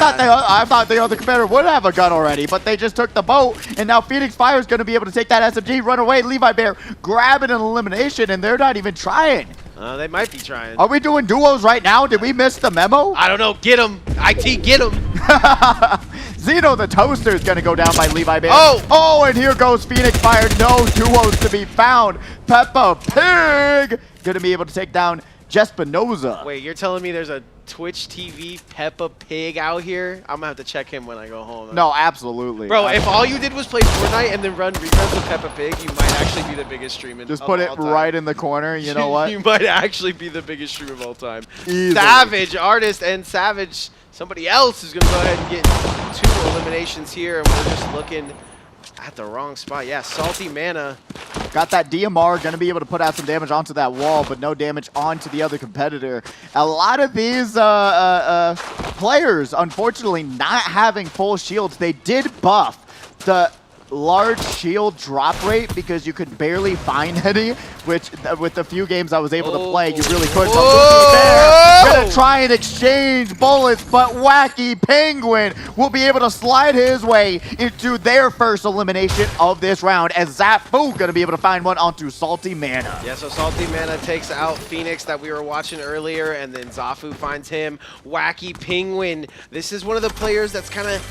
thought the other competitor would have a gun already, but they just took the boat, and now Phoenix Fire is going to be able to take that SMG, run away, Levi Bear, grab it in elimination, and they're not even trying. They might be trying. Are we doing duos right now? Did we miss the memo? I don't know. Get him. IT, get him. Zeno the Toaster is going to go down by Levi Bear. Oh, and here goes Phoenix Fire. No duos to be found. Peppa Pig going to be able to take down Jespinoza. Wait, you're telling me there's a Twitch TV Peppa Pig out here? I'm going to have to check him when I go home. No, absolutely. Bro, if all you did was play Fortnite and then run reruns of Peppa Pig, you might actually be the biggest streamer Just put it right in the corner. You know what? You might actually be the biggest streamer of all time. Easily. Savage, Artist, and Savage. Somebody else is going to go ahead and get 2 eliminations here, and we're just looking at the wrong spot. Yeah, Salty Mana. Got that DMR, going to be able to put out some damage onto that wall, but no damage onto the other competitor. A lot of these players, unfortunately, not having full shields. They did buff the large shield drop rate because you could barely find any, which with the few games I was able to play, you really couldn't. Gonna try and exchange bullets, but Wacky Penguin will be able to slide his way into their first elimination of this round as Zafu gonna be able to find one onto Salty Mana. Yeah, so Salty Mana takes out Phoenix that we were watching earlier, and then Zafu finds him. Wacky Penguin, this is one of the players that's kind of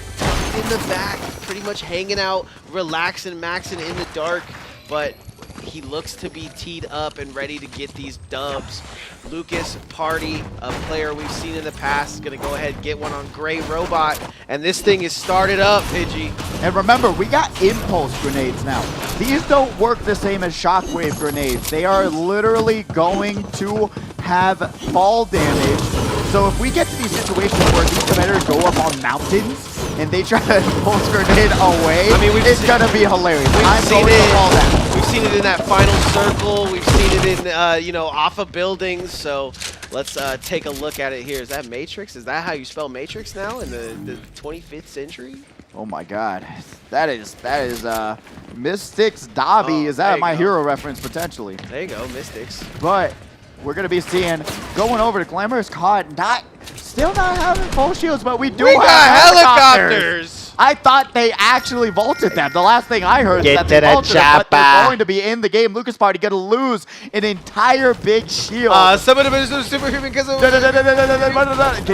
in the back, pretty much hanging out, relaxing, maxing in the dark, but he looks to be teed up and ready to get these dubs. Lucas Party, a player we've seen in the past, is going to go ahead and get one on Gray Robot, and this thing is started up, Pidgey. And remember, we got impulse grenades now. These don't work the same as shockwave grenades. They are literally going to have fall damage. So if we get to these situations where these competitors go up on mountains and they try to impulse grenade away, I mean, it's going to be hilarious. I'm going to call that. We've seen it in that final circle. We've seen it in, you know, off of buildings. So let's take a look at it here. Is that Matrix? Is that how you spell Matrix now in the 25th century? Oh my God, that is Mystics Dobby. Is that my hero reference potentially? There you go, Mystics. But we're gonna be seeing going over to Glamorous Cod, still not having full shields, but we have helicopters. I thought they actually vaulted them. The last thing I heard is that they vaulted them, but they're going to be in the game. Lucas Party gonna lose an entire big shield. Some of them are superhuman because of... Can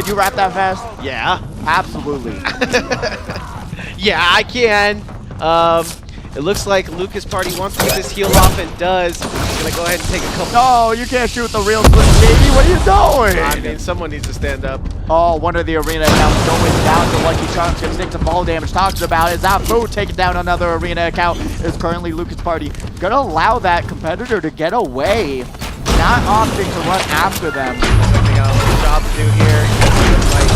you rap that fast? Yeah. Absolutely. Yeah, I can. It looks like Lucas Party wants to get this heal off and does. He's gonna go ahead and take a couple. No, you can't shoot the real Slim Shady. What are you doing? I mean, someone needs to stand up. Oh, one of the arena accounts going down to Lucky Charms. Gonna take some ball damage. Talks about it. Zafu taking down another arena account. Is currently Lucas Party gonna allow that competitor to get away, not opting to run after them. They got a little job to do here. Like,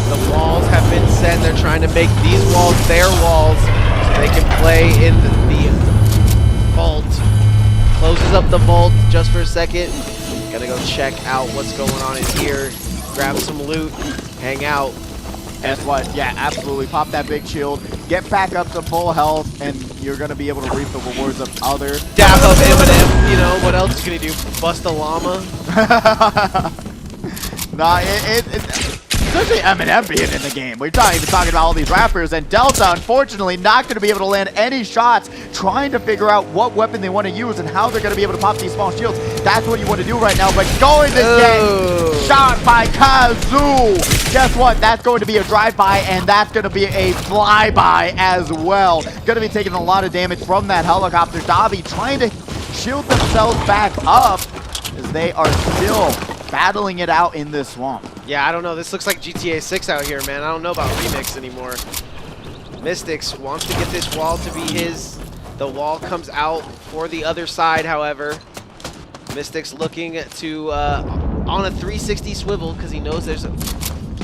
the walls have been set. They're trying to make these walls their walls. They can play in the vault. Closes up the vault just for a second. Gotta go check out what's going on in here. Grab some loot. Hang out. Guess what? Yeah, absolutely. Pop that big shield. Get back up to full health, and you're gonna be able to reap the rewards of other. Dap up Eminem. You know what else is gonna do? Bust a llama. Nah, especially Eminem being in the game. We're not even talking about all these rappers, and Delta, unfortunately, not going to be able to land any shots, trying to figure out what weapon they want to use and how they're going to be able to pop these small shields. That's what you want to do right now, but going to get shot by Kazoo. Guess what? That's going to be a drive-by, and that's going to be a flyby as well. Going to be taking a lot of damage from that helicopter. Dobby trying to shield themselves back up as they are still battling it out in this swamp. Yeah, I don't know. This looks like GTA 6 out here, man. I don't know about Remix anymore. Mystics wants to get this wall to be his. The wall comes out for the other side, however. Mystics looking to, on a 360 swivel, because he knows there's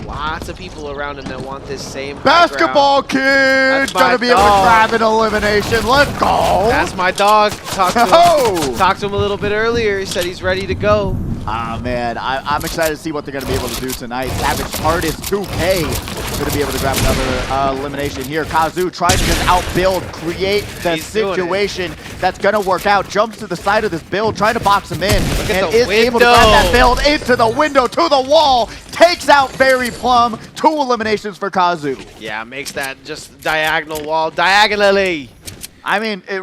lots of people around him that want this same basketball kid gonna be able to grab an elimination. Let's go. That's my dog. Talked to him a little bit earlier. He said he's ready to go. Ah, man, I'm excited to see what they're going to be able to do tonight. Savage Artist 2K is going to be able to grab another elimination here. Kazoo trying to just outbuild, create the situation that's going to work out. Jumps to the side of this build, trying to box him in, and is able to grab that build into the window, to the wall, takes out Fairy Plum. 2 eliminations for Kazoo. Yeah, makes that just diagonal wall diagonally. I mean, he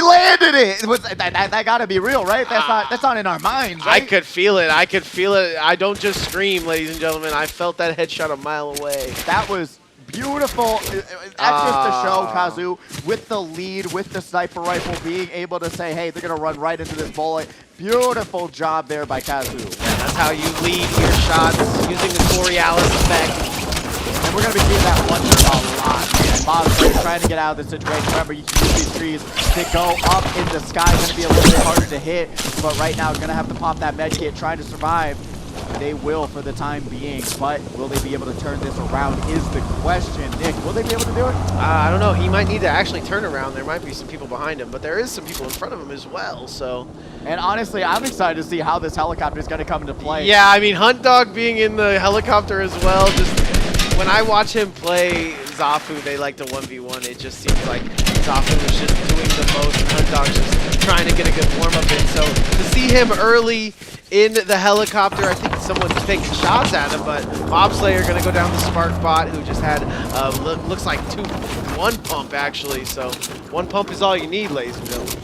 landed it! That gotta be real, right? That's not in our minds, right? I could feel it. I could feel it. I don't just scream, ladies and gentlemen. I felt that headshot a mile away. That was beautiful. That's just to show Kazoo with the lead, with the sniper rifle, being able to say, hey, they're gonna run right into this bullet. Beautiful job there by Kazoo. Yeah, that's how you lead your shots, using the Coriolis effect. And we're going to be seeing that one a lot. And Bob's trying to get out of this situation. Remember, you can use these trees to go up in the sky. Going to be a little bit harder to hit. But right now, going to have to pop that med kit, trying to survive. They will for the time being. But will they be able to turn this around is the question. Nick, will they be able to do it? I don't know. He might need to actually turn around. There might be some people behind him. But there is some people in front of him as well. So. And honestly, I'm excited to see how this helicopter is going to come into play. Yeah, I mean, Hunt Dog being in the helicopter as well, just when I watch him play, Zafu, they like to 1v1. It just seems like Zafu was just doing the most, and Huntdog's just trying to get a good warm-up in. So to see him early in the helicopter, I think someone's taking shots at him, but Bobslayer gonna go down to Sparkbot, who just had, looks like one pump actually. So one pump is all you need, ladies and gentlemen.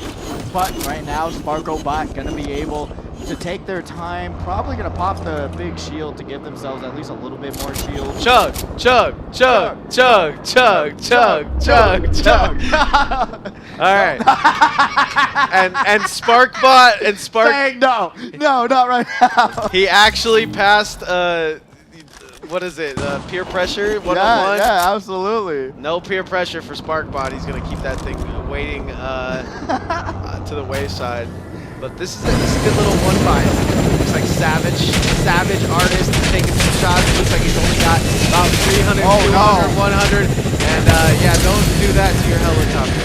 But right now, SparkoBot gonna be able to take their time, probably gonna pop the big shield to give themselves at least a little bit more shield. Chug, chug, chug, chug, chug, chug, chug, chug. All right. and Sparkbot and Dang, no, not right now. He actually passed. What is it? Peer pressure, one-on-one? Yeah, absolutely. No peer pressure for Sparkbot. He's gonna keep that thing waiting to the wayside. But this is a good little one by. Looks like Savage Artist is taking some shots. It looks like he's only got about 300, 200, 100. And yeah, don't do that to your helicopter.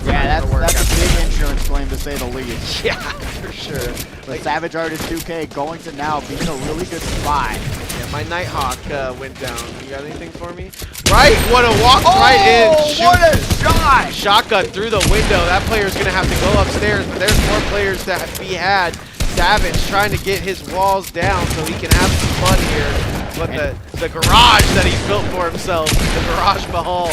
That's a big insurance claim to say the least. Yeah, for sure. But Savage Artist 2K going to now be in a really good spot. Yeah, my Nighthawk went down. You got anything for me? Right, what a walk right in. Shoot. What a shot! Shotgun through the window. That player's gonna have to go upstairs, but there's more players that be had. Savage trying to get his walls down so he can have some fun here. But the garage that he's built for himself, the garage mahal.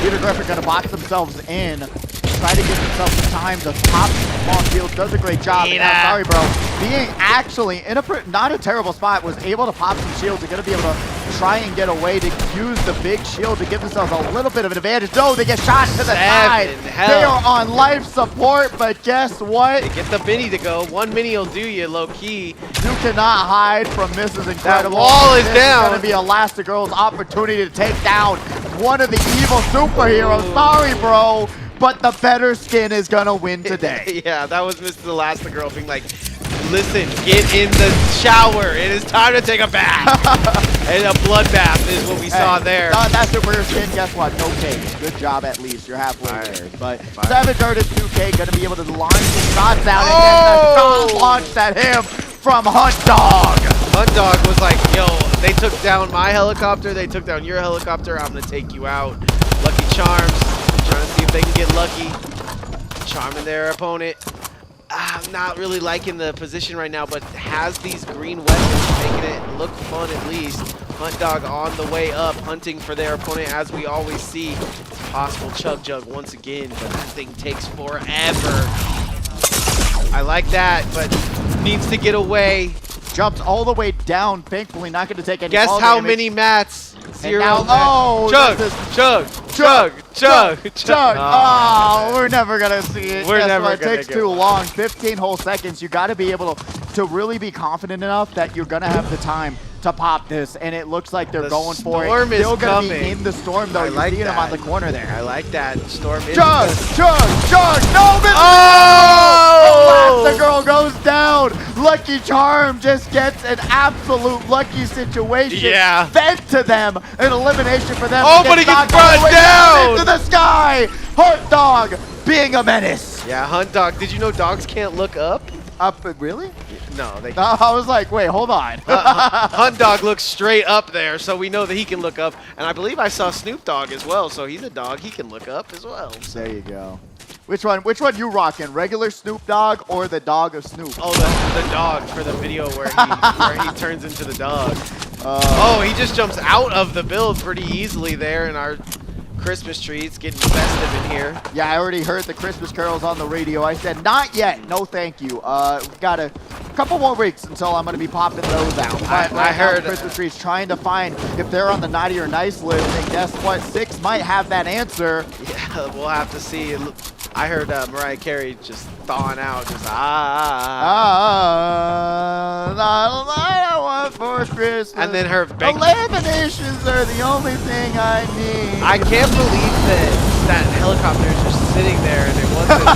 Peter Griffin gonna box themselves in, try to give themselves some time to pop some small shields. Does a great job. And now, sorry, bro. Being actually in a not a terrible spot, was able to pop some shields. They're gonna be able to try and get away to use the big shield to give themselves a little bit of an advantage. No, they get shot to the side. They are on life support, but guess what? They get the mini to go. One mini will do you, low key. You cannot hide from Mrs. Incredible. That wall is down. It's gonna be Elastigirl's opportunity to take down one of the evil superheroes. Sorry, bro, but the better skin is gonna win today. Yeah, that was Mr. Elastigirl being like, listen, get in the shower. It is time to take a bath. And a bloodbath is what we saw there. That's your rare skin. Guess what? No cake. Good job, at least. You're halfway there. But Savage Artist 2K gonna be able to launch some shots out and get the shot launched at him from Huntdog. Huntdog was like, yo, they took down my helicopter. They took down your helicopter. I'm gonna take you out. Lucky Charms. Trying to see if they can get lucky. Charming their opponent. I'm not really liking the position right now, but has these green weapons, making it look fun at least. Huntdog on the way up, hunting for their opponent, as we always see. It's possible Chug Jug once again, but that thing takes forever. I like that, but needs to get away. Jumps all the way down, thankfully not going to take any Guess fall how damage. many mats? Zero. Now, oh, Chug, chug, chug, chug, chug. Oh, we're never going to see it. We're never It takes too long. 15 whole seconds. You got to be able to really be confident enough that you're going to have the time to pop this, and it looks like they're going for it. Storm is Still gonna coming. be in the storm, though. You're seeing him on the corner there. I like that. Storm is Chug, chug, chug. No, miss. Oh! The girl goes down. Lucky Charm just gets an absolute lucky situation. Yeah. Fed to them. An elimination for them. Oh, but he gets brought down. Into the sky. Huntdog being a menace. Yeah, Huntdog. Did you know dogs can't look up? Up, really? No, they can't. I was like, wait, hold on. Huntdog looks straight up there, so we know that he can look up. And I believe I saw Snoop Dogg as well, so he's a dog. He can look up as well. There you go. Which one you rocking? Regular Snoop Dogg or the dog of Snoop? Oh, the dog for the video where he turns into the dog. Oh, he just jumps out of the build pretty easily there in our Christmas tree. It's getting festive in here. Yeah, I already heard the Christmas carols on the radio. I said, not yet. No, thank you. We've got a couple more weeks until I'm going to be popping those out. But I heard Christmas trees trying to find if they're on the naughty or nice list. And guess what? 6 might have that answer. Yeah, we'll have to see. I heard Mariah Carey just thawing out, just I want for Christmas. And then her eliminations are the only thing I need. I can't believe that helicopter is just sitting there and it wasn't.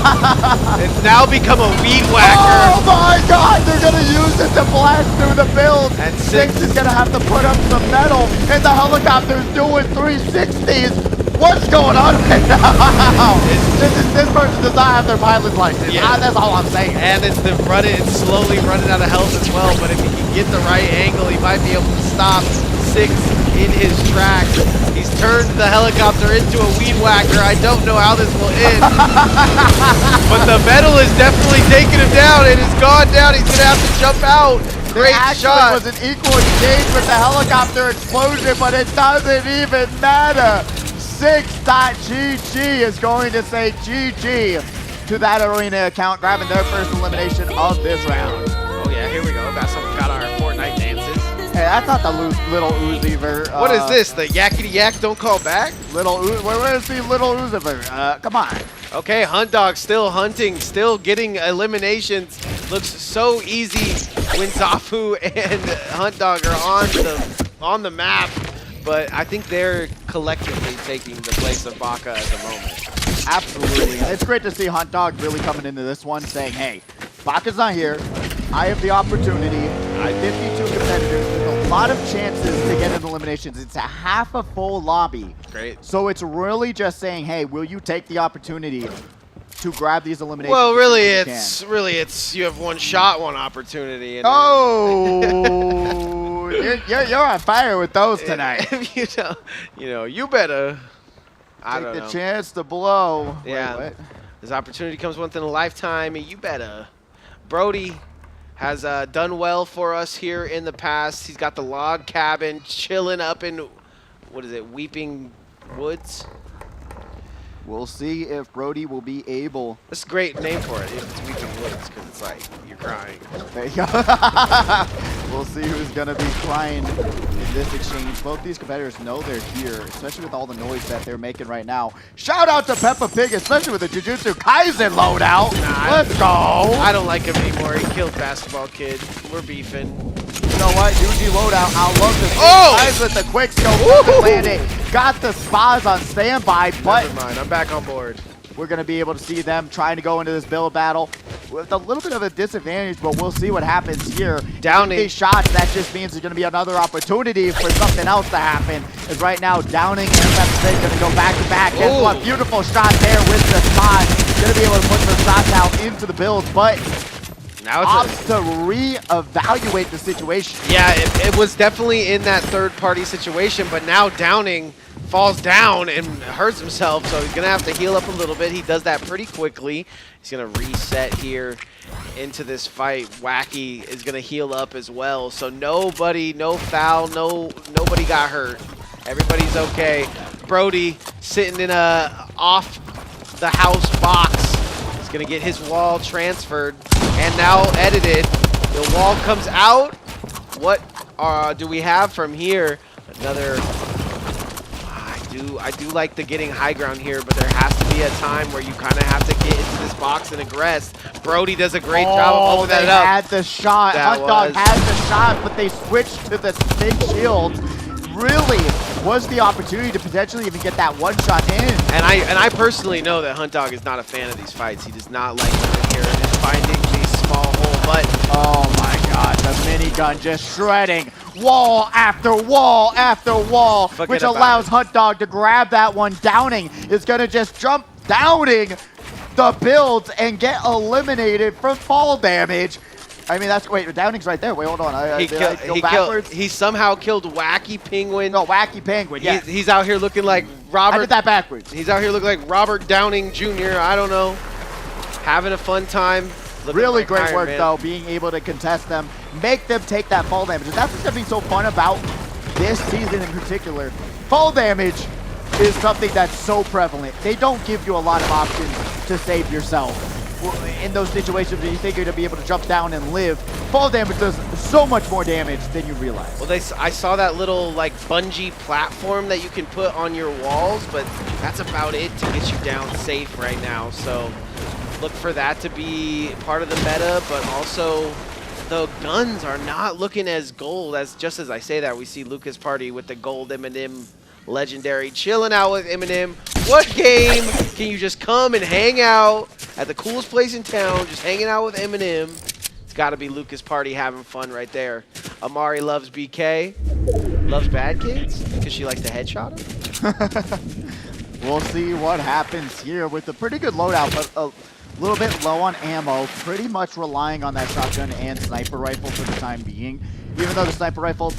It's now become a weed whacker. Oh my God! They're gonna use it to blast through the build. And Six is gonna have to put up some metal, and the helicopter's doing 360s. What's going on right now? This person does not have their pilot's license. Yeah. That's all I'm saying. And it's slowly running out of health as well. But if he can get the right angle, he might be able to stop Six in his tracks. He's turned the helicopter into a weed whacker. I don't know how this will end. But the metal is definitely taking him down. It has gone down. He's going to have to jump out. Great shot. It was an equal exchange with the helicopter explosion, but it doesn't even matter. 6.GG is going to say GG to that arena account, grabbing their first elimination of this round. Oh yeah, here we go. Got our Fortnite dances. Hey, that's not the little Uzi version. What is this? The yakety yak don't call back? Little Uzi, where's the little Uzi version? Come on. Okay, Hunt Dog still hunting, still getting eliminations. Looks so easy when Zafu and Hunt Dog are on the map, but I think they're collectively taking the place of Baka at the moment. Absolutely. It's great to see Hunt Dog really coming into this one saying, hey, Baka's not here. I have the opportunity. I have 52 competitors with a lot of chances to get in eliminations. It's a half a full lobby. Great. So it's really just saying, hey, will you take the opportunity to grab these eliminations? Well, really, it's you have one shot, one opportunity. And oh, you're on fire with those tonight. You better. Take the chance to blow. Yeah. Wait, this opportunity comes once in a lifetime, and you better. Brody has done well for us here in the past. He's got the log cabin, chilling up in, what is it, Weeping Woods? We'll see if Brody will be able. That's a great name for it, if it's Weeping Woods, because it's like, you're crying. There you go. We'll see who's going to be crying in this exchange. Both these competitors know they're here, especially with all the noise that they're making right now. Shout out to Peppa Pig, especially with the Jujutsu Kaisen loadout. Nah, Let's go. I don't like him anymore. He killed Basketball Kid. We're beefing. You know what? UG loadout. I love this. Oh! Guys with the quick scope landing. Got the spas on standby, but never mind. I'm back on board. we're going to be able to see them trying to go into this build battle with a little bit of a disadvantage, but we'll see what happens here. Downing. These shots, that just means there's going to be another opportunity for something else to happen. As right now, Downing and FFC going to go back to back. Guess what? Beautiful shot there with the spot. Going to be able to put the shots out into the build, but now opts to re-evaluate the situation. Yeah, it was definitely in that third-party situation, but now Downing falls down and hurts himself, so he's going to have to heal up a little bit. He does that pretty quickly. He's going to reset here into this fight. Wacky is going to heal up as well, so nobody, no foul, nobody got hurt. Everybody's okay. Brody sitting in a off-the-house box. He's going to get his wall transferred and now edited. The wall comes out. What do we have from here? Another... I do like the getting high ground here, but there has to be a time where you kind of have to get into this box and aggress. Brody does a great job of holding that up. They had the shot. Hunt Dog had the shot, but they switched to the big shield. Really was the opportunity to potentially even get that one shot in. And I personally know that Hunt Dog is not a fan of these fights. He does not like living here and is finding these small hole. But oh my God, the minigun just shredding wall after wall after wall, which allows Hunt Dog to grab that one. Downing is gonna just jump Downing the builds and get eliminated from fall damage. I mean, that's, wait, Downing's right there. Wait, hold on. He somehow killed Wacky Penguin. No, Wacky Penguin, yeah. He's out here looking like Robert. I did that backwards. He's out here looking like Robert Downing Jr. I don't know. Having a fun time. Really great work, though, being able to contest them, make them take that fall damage. And that's what's going to be so fun about this season in particular. Fall damage is something that's so prevalent. They don't give you a lot of options to save yourself. In those situations where you think you're going to be able to jump down and live, fall damage does so much more damage than you realize. Well, I saw that little like bungee platform that you can put on your walls, but that's about it to get you down safe right now. So look for that to be part of the meta, but also the guns are not looking as gold as, just as I say that, we see Lucas Party with the gold Eminem legendary chilling out with Eminem. What game can you just come and hang out at the coolest place in town, just hanging out with Eminem? It's got to be Lucas Party having fun right there. Amari loves BK, loves bad kids because she likes to headshot him. We'll see what happens here with a pretty good loadout, but a little bit low on ammo, pretty much relying on that shotgun and sniper rifle for the time being. even though the sniper rifle,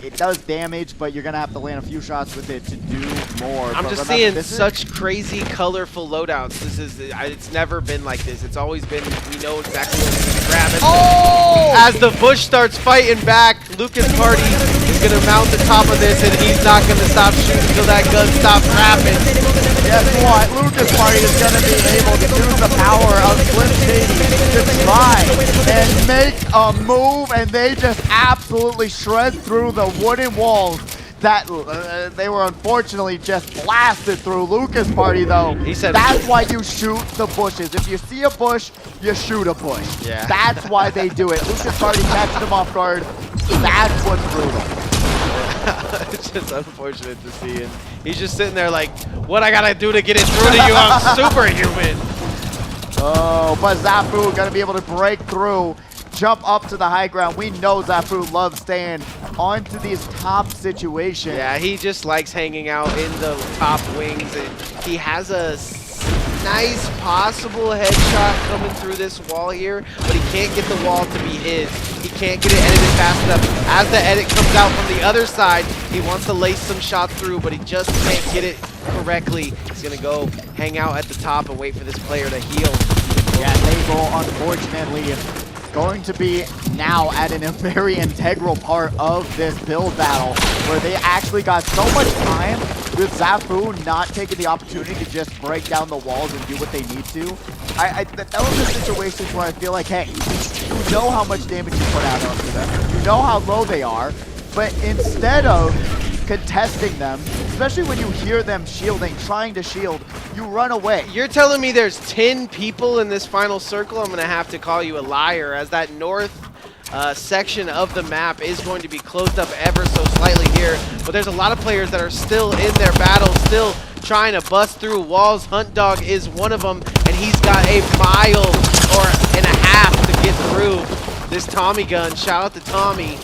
it does damage, but you're going to have to land a few shots with it to do more. I'm But just remember, seeing such crazy, colorful loadouts. It's never been like this. It's always been, we know exactly what we're going to grab. Oh! As the Bush starts fighting back, Lucas Party is going to mount the top of this, and he's not going to stop shooting until that gun stops rapping. Guess what? Lucas Party is going to be able to use the power of Slim Shady to try and make a move, and they just absolutely shred through the wooden walls that they were unfortunately just blasted through. Lucas Party, though, He said that's why you shoot the bushes. If you see a bush, you shoot a bush. Yeah. That's why they do it. Lucas Party catches them off guard. That's what's brutal. It's just unfortunate to see. And he's just sitting there like, what I gotta do to get it through to you? I'm superhuman. Oh, but Zafu gonna be able to break through, jump up to the high ground. We know Zafu loves staying onto these top situations. Yeah, he just likes hanging out in the top wings, and he has a nice possible headshot coming through this wall here, but he can't get the wall to be his. He can't get it edited fast enough. As the edit comes out from the other side, he wants to lace some shots through, but he just can't get it correctly. He's gonna go hang out at the top and wait for this player to heal. Yeah, Table, unfortunately, going to be now at a very integral part of this build battle, where they actually got so much time with Zafu not taking the opportunity to just break down the walls and do what they need to. That was the situations where I feel like, hey, you know how much damage you put out onto them, you know how low they are, but instead of contesting them, especially when you hear them shielding, trying to shield, you run away. You're telling me there's 10 people in this final circle? I'm going to have to call you a liar, as that north section of the map is going to be closed up ever so slightly here. But there's a lot of players that are still in their battle, still trying to bust through walls. Hunt Dog is one of them, and he's got a mile and a half to get through this Tommy gun. Shout out to Tommy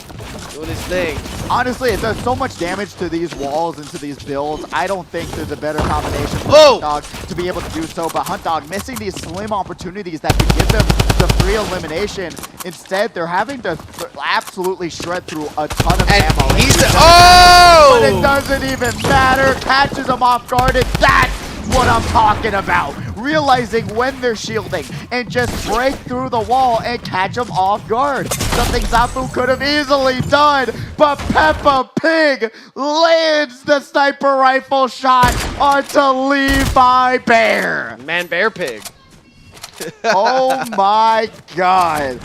doing his thing. Honestly, it does so much damage to these walls and to these builds. I don't think there's a better combination for Hunt Dog to be able to do so, but Hunt Dog missing these slim opportunities that could give them the free elimination. Instead, they're having to absolutely shred through a ton of ammo. But it doesn't even matter. Catches them off guard, and that's what I'm talking about. Realizing when they're shielding and just break through the wall and catch them off guard. Something Zafu could have easily done, but Peppa Pig lands the sniper rifle shot onto Levi Bear. Man, Bear Pig. Oh my God.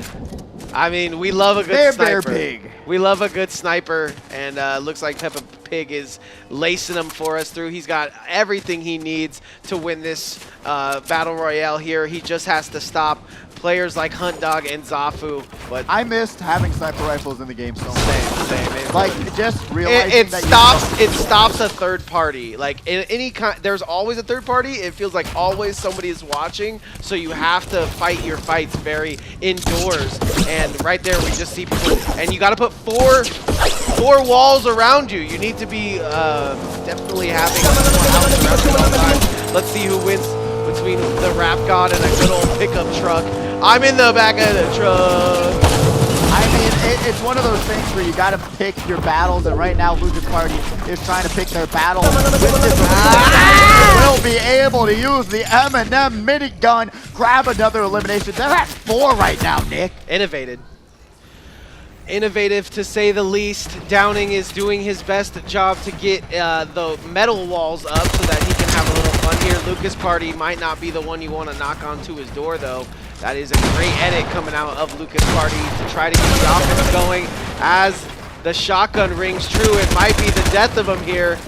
I mean, we love a good sniper. Bear Pig. We love a good sniper, and looks like Peppa Pig is lacing them for us through. He's got everything he needs to win this battle royale here. He just has to stop players like Hunt Dog and Zafu. But I missed having sniper rifles in the game so much. Same. Like, just realizing it stops a third party. Like, in any kind, there's always a third party. It feels like always somebody is watching, so you have to fight your fights very indoors. And right there, we just see people, and you got to put four walls around you. You need to be definitely having more houses around you at all times. Let's see who wins between the Rap God and a good old pickup truck. I'm in the back of the truck. I mean, it's one of those things where you got to pick your battles, and right now Lucas Party is trying to pick their battle. Will be able to use the M&M minigun, grab another elimination. They're at 4 right now, Nick. Innovative to say the least. Downing is doing his best job to get the metal walls up so that he can have a little fun here. Lucas Party might not be the one you want to knock onto his door, though. That is a great edit coming out of Lucas Party to try to keep the offense going. As the shotgun rings true, it might be the death of him here.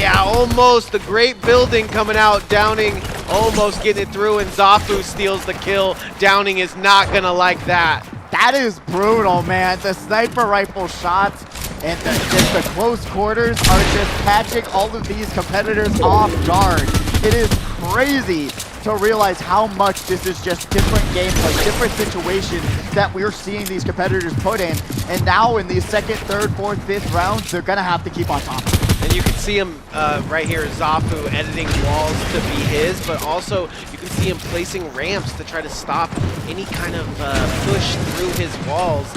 Yeah, almost. The great building coming out. Downing almost getting it through, and Zafu steals the kill. Downing is not going to like that. That is brutal, man. The sniper rifle shots and just the close quarters are just catching all of these competitors off guard. It is crazy to realize how much this is just different gameplay, different situations that we're seeing these competitors put in. And now in these second, third, fourth, fifth rounds, they're going to have to keep on top of it. And you can see him right here, Zafu editing walls to be his, but also you can see him placing ramps to try to stop any kind of push through his walls.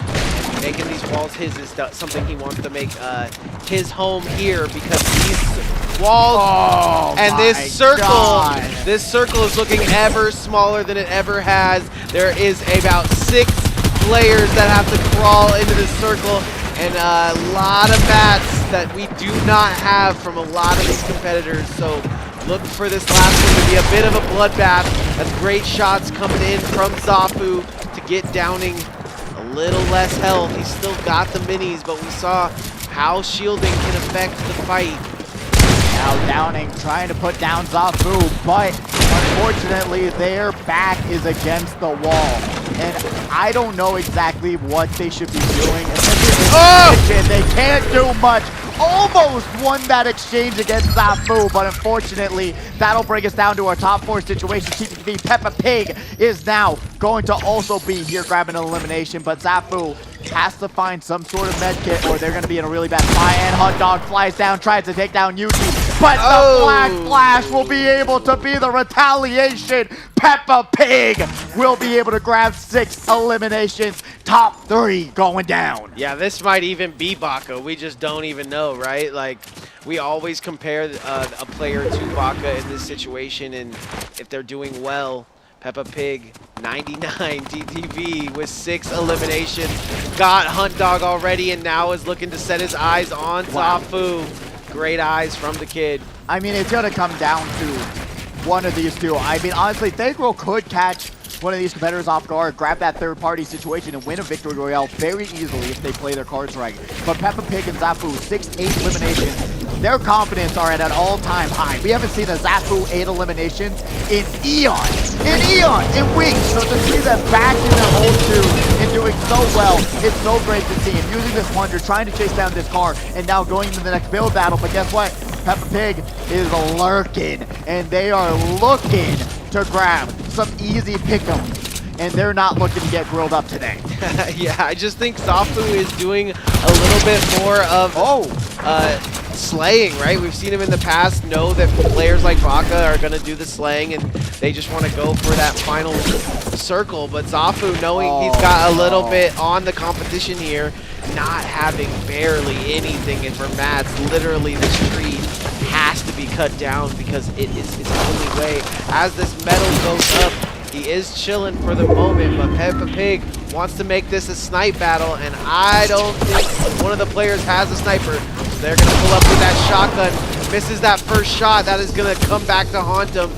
And making these walls his is something he wants to make his home here, because these walls and this circle is looking ever smaller than it ever has. There is about 6 players that have to crawl into this circle, and a lot of mats that we do not have from a lot of these competitors. So look for this last one to be a bit of a bloodbath, as great shots coming in from Zafu to get Downing a little less health. He's still got the minis, but we saw how shielding can affect the fight. Now Downing trying to put down Zafu, but unfortunately their back is against the wall. And I don't know exactly what they should be doing. They can't do much. Almost won that exchange against Zafu, but unfortunately, that'll bring us down to our top 4 situation. TTV Peppa Pig is now going to also be here grabbing an elimination, but Zafu has to find some sort of med kit or they're going to be in a really bad spot. And Hunt Dog flies down, tries to take down Yuki, but the Black Flash will be able to be the retaliation. Peppa Pig will be able to grab 6 eliminations. Top 3 going down. Yeah, this might even be Baka. We just don't even know, right? Like, we always compare a player to Baka in this situation, and if they're doing well, Peppa Pig, 99 DTV with 6 eliminations. Got Hunt Dog already, and now is looking to set his eyes on Zafu. Great eyes from the kid. I mean, it's going to come down to one of these two. I mean, honestly, Thagrel could catch one of these competitors off guard, grab that third-party situation, and win a victory royale very easily if they play their cards right. But Peppa Pig and Zafu, 6-8 eliminations. Their confidence are at an all-time high. We haven't seen a Zafu 8 eliminations in eons. In weeks. So to see them back in their old shoes and doing so well, it's so great to see. And using this wonder, trying to chase down this car, and now going into the next build battle. But guess what? Peppa Pig is lurking, and they are looking to grab some easy pick'ems, and they're not looking to get grilled up today. Yeah, I just think Zafu is doing a little bit more of slaying, right? We've seen him in the past know that players like Baka are going to do the slaying, and they just want to go for that final circle. But Zafu, knowing he's got a little bit on the competition here, not having barely anything, and for mats, literally this tree has to be cut down because it is his only way. As this metal goes up, he is chilling for the moment, but Peppa Pig wants to make this a snipe battle, and I don't think one of the players has a sniper. So they're going to pull up with that shotgun. Misses that first shot. That is going to come back to haunt him.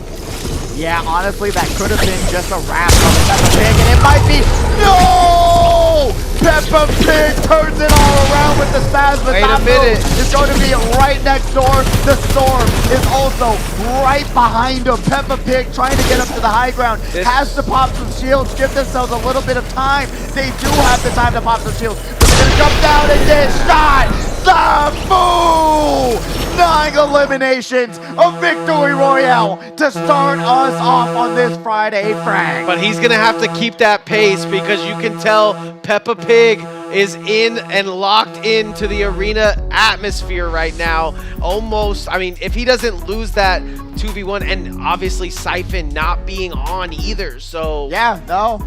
Yeah, honestly, that could have been just a wrap on Peppa Pig, and it might be... No! Peppa Pig turns it all around with the spaz, but Wait a minute. It's going to be right next door. The Storm is also right behind him. Peppa Pig trying to get up to the high ground. Has to pop some shields, give themselves a little bit of time. They do have the time to pop some shields. But they're going to jump down and get shot. Zafu! 9 eliminations, a victory royale to start us off on this Friday, Frag. But he's going to have to keep that pace, because you can tell Peppa Pig is in and locked into the arena atmosphere right now. Almost, I mean, if he doesn't lose that 2v1, and obviously Siphon not being on either, so... Yeah, no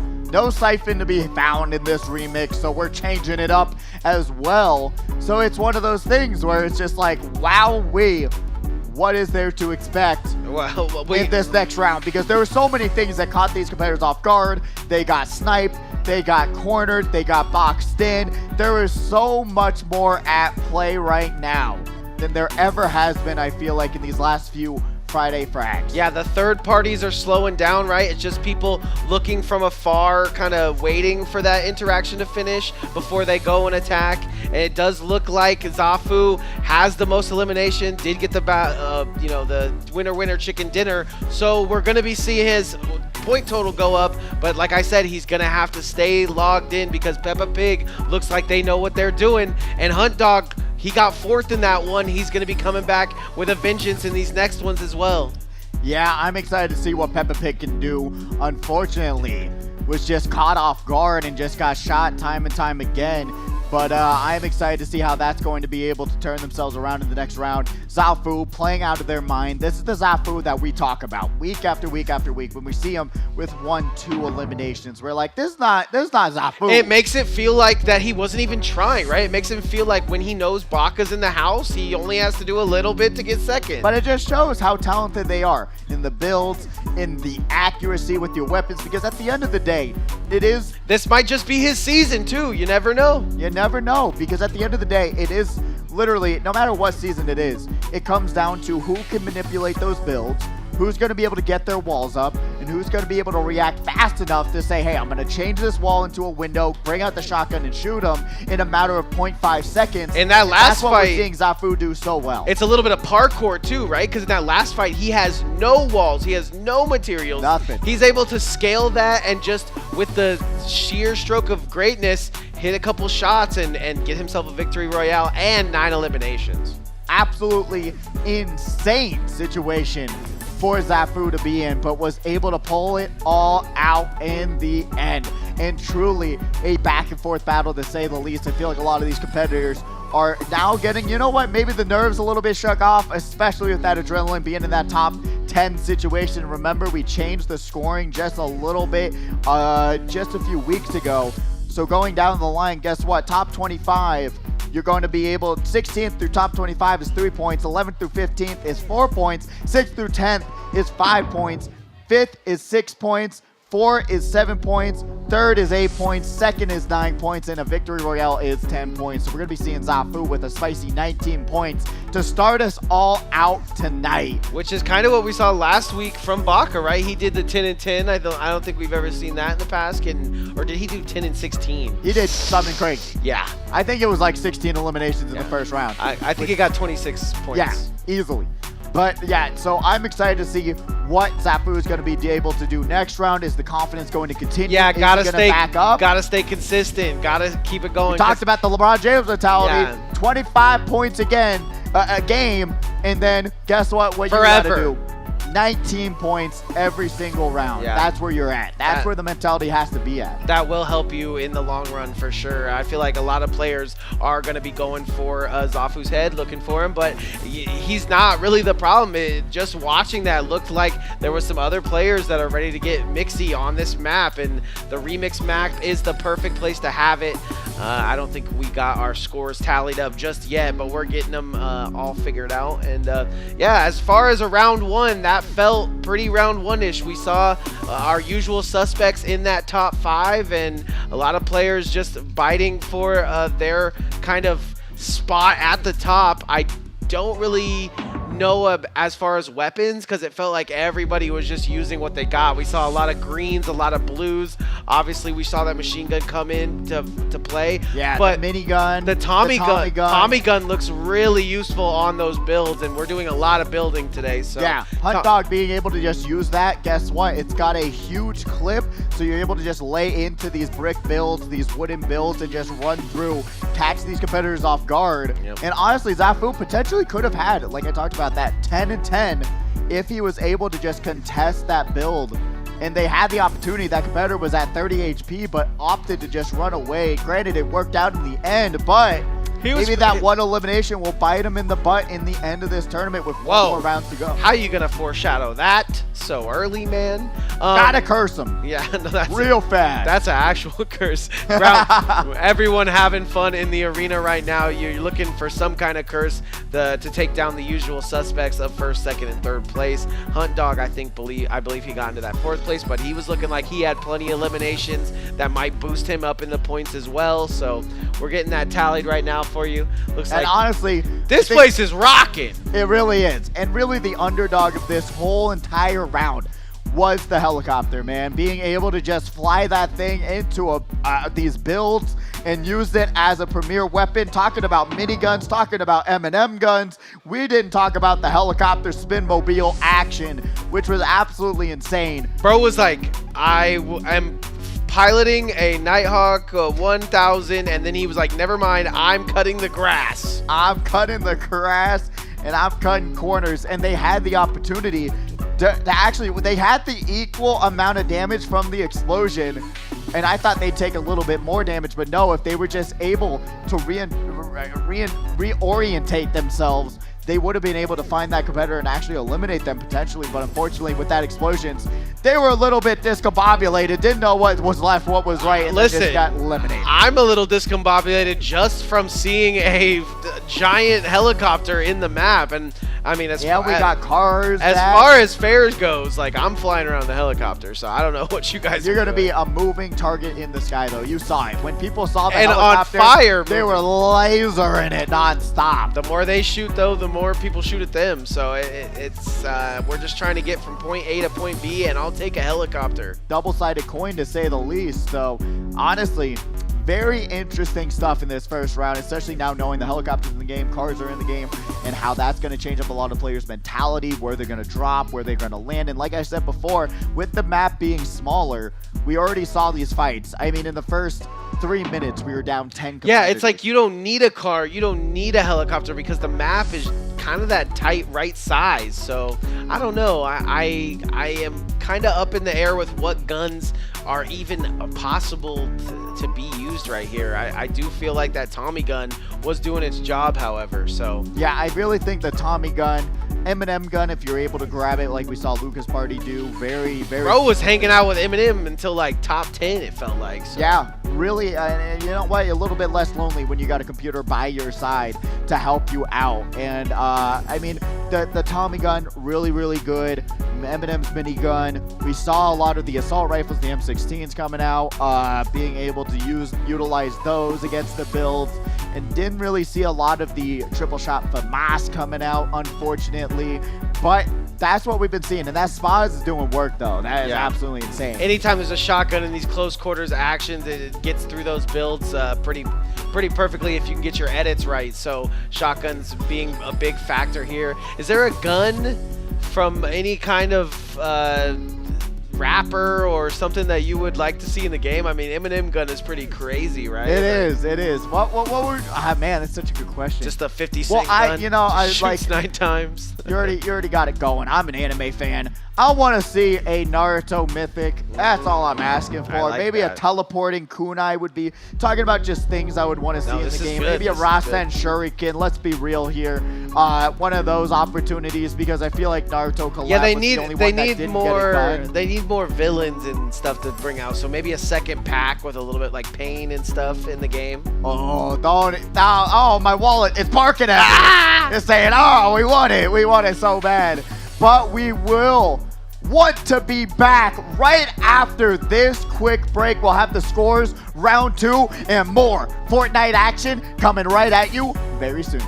Siphon to be found in this remix, so we're changing it up as well. So it's one of those things where it's just like, wowee, what is there to expect in this next round? Because there were so many things that caught these competitors off guard. They got sniped, they got cornered, they got boxed in. There is so much more at play right now than there ever has been, I feel like, in these last few Friday Frags. Yeah, the third parties are slowing down, right? It's just people looking from afar, kind of waiting for that interaction to finish before they go and attack. And it does look like Zafu has the most elimination, did get the the winner chicken dinner. So we're going to be seeing his point total go up, but like I said, he's going to have to stay logged in, because Peppa Pig looks like they know what they're doing. And Hunt Dog, he got 4th in that one. He's going to be coming back with a vengeance in these next ones as well. Yeah, I'm excited to see what Peppa Pig can do. Unfortunately, was just caught off guard and just got shot time and time again. But I am excited to see how that's going to be able to turn themselves around in the next round. Zafu playing out of their mind. This is the Zafu that we talk about week after week after week. When we see him with 1-2 eliminations, we're like, this is not Zafu. It makes it feel like that he wasn't even trying, right? It makes him feel like when he knows Baka's in the house, he only has to do a little bit to get second. But it just shows how talented they are in the builds, in the accuracy with your weapons, because at the end of the day, this might just be his season too. You never know. You never know, because at the end of the day, it is literally, no matter what season it is, it comes down to who can manipulate those builds, who's going to be able to get their walls up, and who's going to be able to react fast enough to say, hey, I'm going to change this wall into a window, bring out the shotgun, and shoot them in a matter of 0.5 seconds. In that last that's what fight, we're seeing Zafu do so well. It's a little bit of parkour too, right? Because in that last fight, he has no walls, he has no materials. Nothing. He's able to scale that and just with the sheer stroke of greatness, hit a couple shots and get himself a victory royale and 9 eliminations. Absolutely insane situation for Zafu to be in, but was able to pull it all out in the end. And truly a back and forth battle, to say the least. I feel like a lot of these competitors are now getting, you know what, maybe the nerves a little bit shook off, especially with that adrenaline being in that top 10 situation. Remember, we changed the scoring just a little bit just a few weeks ago. So going down the line, guess what? Top 25, you're going to be able, 16th through top 25 is 3 points, 11th through 15th is 4 points, 6th through 10th is 5 points, 5th is 6 points, 4 is 7 points, 3rd is 8 points, 2nd is 9 points, and a victory royale is 10 points. So we're going to be seeing Zafu with a spicy 19 points to start us all out tonight. Which is kind of what we saw last week from Baka, right? He did the 10 and 10. I don't think we've ever seen that in the past. Or did he do 10 and 16? He did something crazy. Yeah. I think it was like 16 eliminations in the first round. I think he got 26 points. Yeah, easily. But yeah, so I'm excited to see what Zafu is going to be able to do next round. Is the confidence going to continue? Yeah, gotta stay back up? Gotta stay consistent. Gotta keep it going. We talked about the LeBron James mentality. Yeah. 25 points again a game, and then guess what? What Forever. you got to do? 19 points every single round. Yeah. That's where you're at. That's where the mentality has to be at. That will help you in the long run for sure. I feel like a lot of players are going to be going for Zafu's head, looking for him, but he's not really the problem. Just watching that looked like there was some other players that are ready to get mixy on this map, and the remix map is the perfect place to have it. I don't think we got our scores tallied up just yet, but we're getting them all figured out. And yeah, as far as a round one, that felt pretty round one-ish. We saw our usual suspects in that top 5, and a lot of players just biting for their kind of spot at the top. I don't really know as far as weapons, because it felt like everybody was just using what they got. We saw a lot of greens, a lot of blues. Obviously, we saw that machine gun come in to play. Yeah, but the minigun, the Tommy gun looks really useful on those builds, and we're doing a lot of building today. So yeah, Hunt Dog being able to just use that, guess what? It's got a huge clip, so you're able to just lay into these brick builds, these wooden builds, and just run through, catch these competitors off guard. Yep. And honestly, Zafu potentially could have had, like I talked about, that 10 and 10 if he was able to just contest that build. And they had the opportunity. That competitor was at 30 HP, but opted to just run away. Granted, it worked out in the end, but maybe that one elimination will bite him in the butt in the end of this tournament with one more round to go. How you gonna foreshadow that so early, man? Gotta curse him. Yeah, no, that's real fast. That's an actual curse. Everyone having fun in the arena right now. You're looking for some kind of curse to take down the usual suspects of 1st, 2nd, and 3rd place. Hunt Dog, I believe he got into that 4th place, but he was looking like he had plenty of eliminations that might boost him up in the points as well. So we're getting that tallied right now for you. Looks and like honestly, this place is rocking. It really is. And really the underdog of this whole entire round was the helicopter, man. Being able to just fly that thing into these builds and use it as a premier weapon. Talking about miniguns, talking about M&M guns. We didn't talk about the helicopter spin mobile action, which was absolutely insane. Bro was like, I'm piloting a Nighthawk 1000, and then he was like, never mind, I'm cutting the grass. I'm cutting the grass, and I'm cutting corners. And they had the opportunity to actually, they had the equal amount of damage from the explosion, and I thought they'd take a little bit more damage, but no, if they were just able to reorientate themselves, they would have been able to find that competitor and actually eliminate them potentially. But unfortunately, with that explosions, they were a little bit discombobulated, didn't know what was left, what was right, and Listen, they just got eliminated. I'm a little discombobulated just from seeing a giant helicopter in the map. And I mean, we got cars. As far as fares goes, like, I'm flying around the helicopter, so I don't know what you guys. You're going to be a moving target in the sky, though. You saw it. When people saw the and helicopter, on fire, they were lasering it nonstop. The more they shoot, though, the more people shoot at them. So it's we're just trying to get from point A to point B, and I'll take a helicopter. Double-sided coin, to say the least. So honestly, very interesting stuff in this first round, especially now knowing the helicopters in the game, cars are in the game, and how that's going to change up a lot of players' mentality, where they're going to drop, where they're going to land. And like I said before, with the map being smaller, we already saw these fights. I mean, in the first 3 minutes, we were down 10 competitors. Yeah, it's like you don't need a car, you don't need a helicopter, because the map is kind of that tight right size. So I don't know. I am kind of up in the air with what guns are even possible to be used right here. I do feel like that Tommy gun was doing its job, however. So yeah, I really think the Tommy gun, Eminem gun, if you're able to grab it like we saw Lucas Party do, very, very... Bro was hanging out with Eminem until like top 10, it felt like. So. Yeah, really, and you know what? A little bit less lonely when you got a computer by your side to help you out. And I mean, the Tommy gun, really, really good. Eminem's minigun. We saw a lot of the assault rifles, the M16s coming out, being able to utilize those against the builds, and didn't really see a lot of the triple shot FAMAS coming out, unfortunately. But that's what we've been seeing, and that Spaz is doing work, though. That is absolutely insane. Anytime there's a shotgun in these close quarters actions, it gets through those builds pretty perfectly if you can get your edits right. So shotguns being a big factor here. Is there a gun from any kind of rapper or something that you would like to see in the game? I mean, Eminem gun is pretty crazy, right? It is. What were? Man, that's such a good question. Just a 50 cent gun. I shoots like 9 times. you already got it going. I'm an anime fan. I want to see a Naruto mythic. That's all I'm asking for. Like maybe that. a teleporting kunai would be talking about just things I would want to see in the game. Good. Maybe a Rasen Shuriken. Let's be real here. One of those opportunities, because I feel like Naruto collab Yeah, was the only one that didn't get it done. They need more villains and stuff to bring out. So maybe a second pack with a little bit like pain and stuff in the game. Oh, my wallet is barking at me. It's saying, oh, we want it so bad. But we will want to be back right after this quick break. We'll have the scores, round 2, and more Fortnite action coming right at you very soon.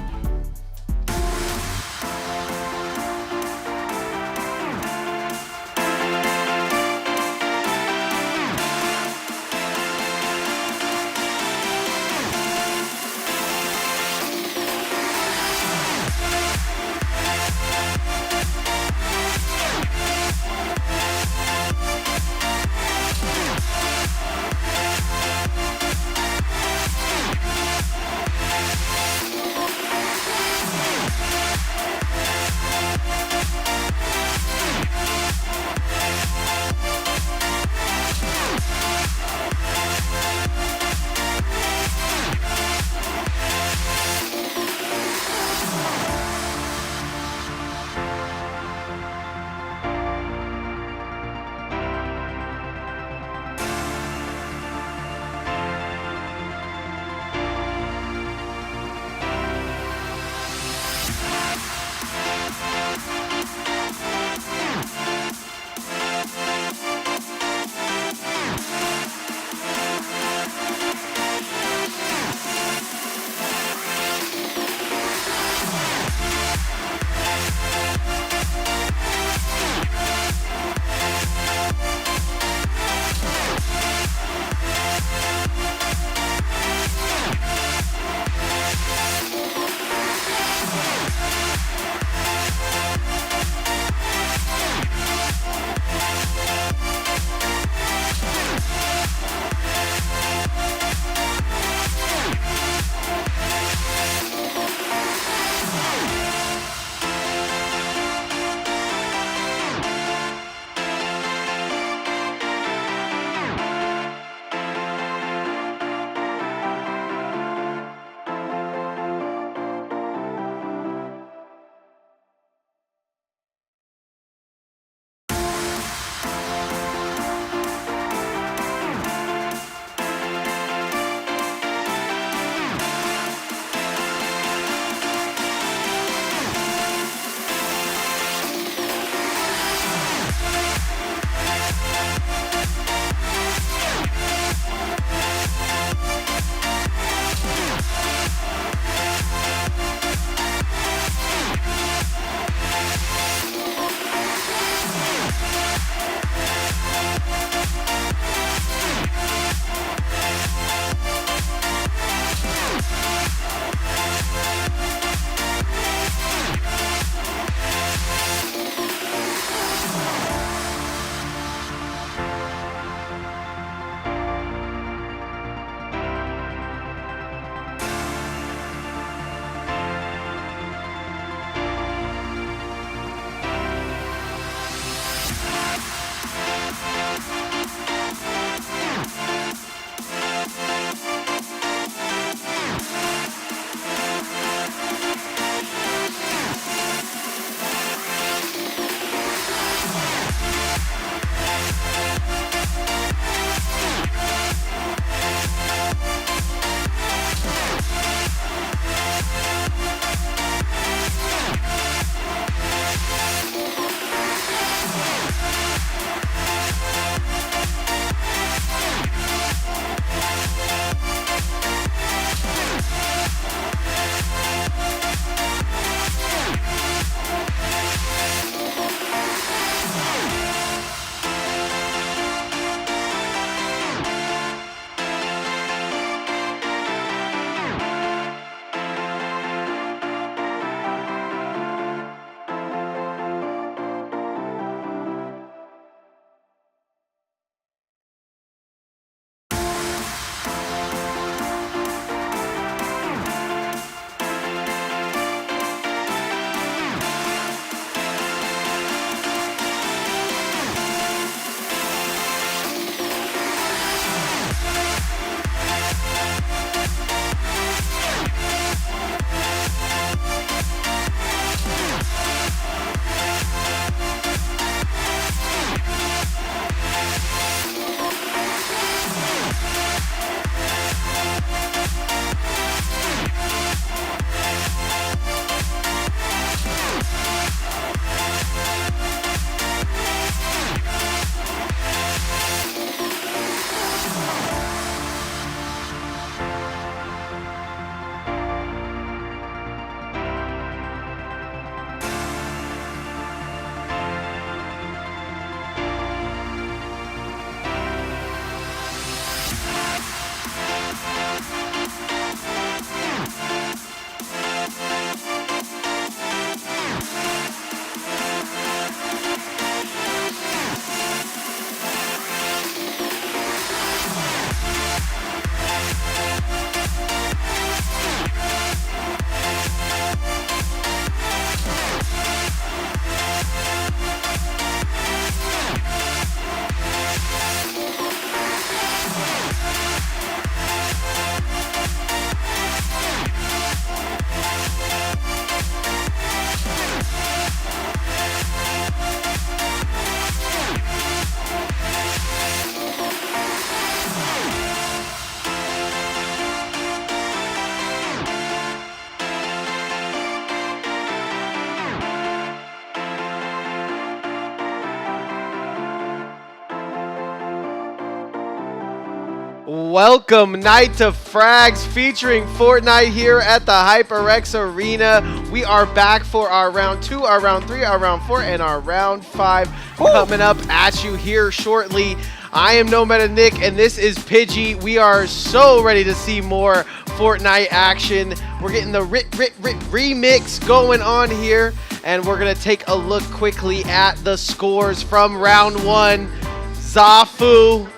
Welcome night to Frags featuring Fortnite here at the HyperX Arena. We are back for our round 2, our round 3, our round 4, and our round 5 coming up at you here shortly. I am Nomad Nick, and this is Pidgey. We are so ready to see more Fortnite action. We're getting the remix going on here, and we're going to take a look quickly at the scores from round 1. Zafu,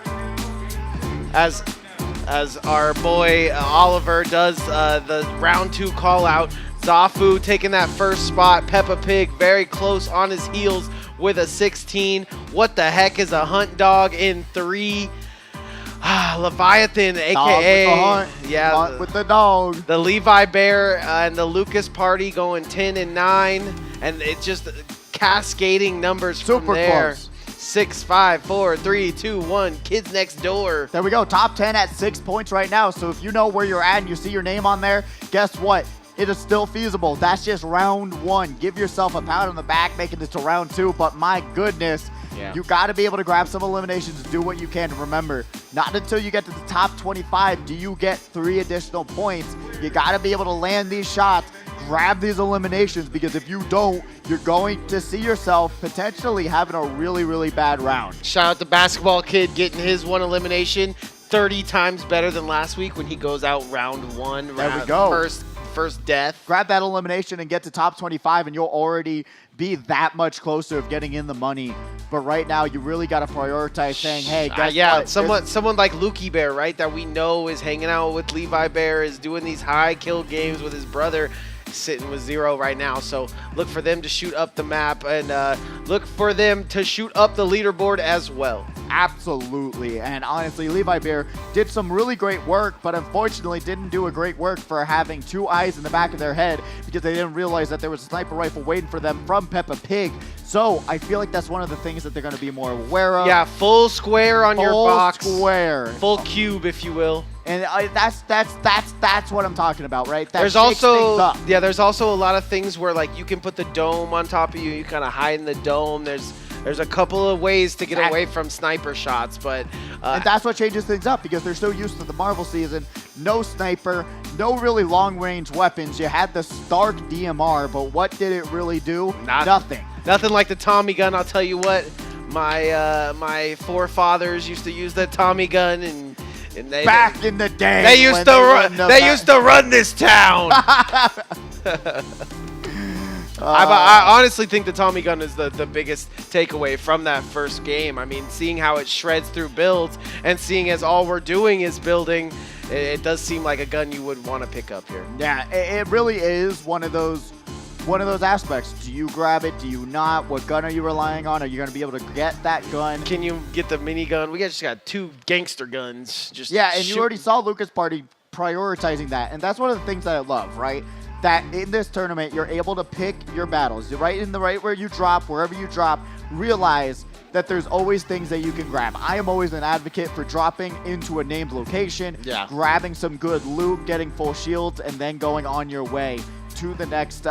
as our boy Oliver does the round 2 call out. Zafu taking that first spot. Peppa Pig very close on his heels with a 16. What the heck is a hunt dog in 3? Leviathan, aka hunt with the dog. The Levi Bear and the Lucas Party going 10 and 9, and it just cascading numbers from Super there. close. 6, 5, 4, 3, 2, 1. Kids next door. There we go. Top 10 at 6 points right now. So if you know where you're at and you see your name on there, guess what? It is still feasible. That's just round 1. Give yourself a pat on the back making this to round 2. But my goodness, you got to be able to grab some eliminations, do what you can. Remember, not until you get to the top 25 do you get 3 additional points. You got to be able to land these shots, grab these eliminations, because if you don't, you're going to see yourself potentially having a really, really bad round. Shout out to Basketball Kid getting his 1 elimination 30 times better than last week when he goes out round 1. There we go. First death. Grab that elimination and get to top 25 and you'll already be that much closer of getting in the money. But right now, you really got to prioritize saying, hey, guys, someone like Lukey Bear, right, that we know is hanging out with Levi Bear, is doing these high kill games with his brother, sitting with 0 right now. So look for them to shoot up the map, and look for them to shoot up the leaderboard as well. Absolutely. And honestly, Levi Bear did some really great work, but unfortunately didn't do a great work for having 2 eyes in the back of their head because they didn't realize that there was a sniper rifle waiting for them from Peppa Pig. So I feel like that's one of the things that they're going to be more aware of. Yeah, full square on your box. Full square. Full cube, if you will. And that's what I'm talking about, right? That there's also there's also a lot of things where like you can put the dome on top of you. You kind of hide in the dome. There's a couple of ways to get away from sniper shots, but and that's what changes things up because they're so used to the Marvel season. No sniper, no really long-range weapons. You had the Stark DMR, but what did it really do? Nothing. Nothing like the Tommy gun. I'll tell you what. My forefathers used to use the Tommy gun, and they back in the day they used to run this town. I honestly think the Tommy gun is the biggest takeaway from that first game. I mean, seeing how it shreds through builds and seeing as all we're doing is building, it does seem like a gun you would want to pick up here. Yeah, it really is one of those aspects. Do you grab it? Do you not? What gun are you relying on? Are you going to be able to get that gun? Can you get the minigun? We just got 2 gangster guns. You already saw Lucas Party prioritizing that, and that's one of the things that I love, right? That in this tournament, you're able to pick your battles. You're right where you drop, wherever you drop, realize that there's always things that you can grab. I am always an advocate for dropping into a named location, grabbing some good loot, getting full shields, and then going on your way to the next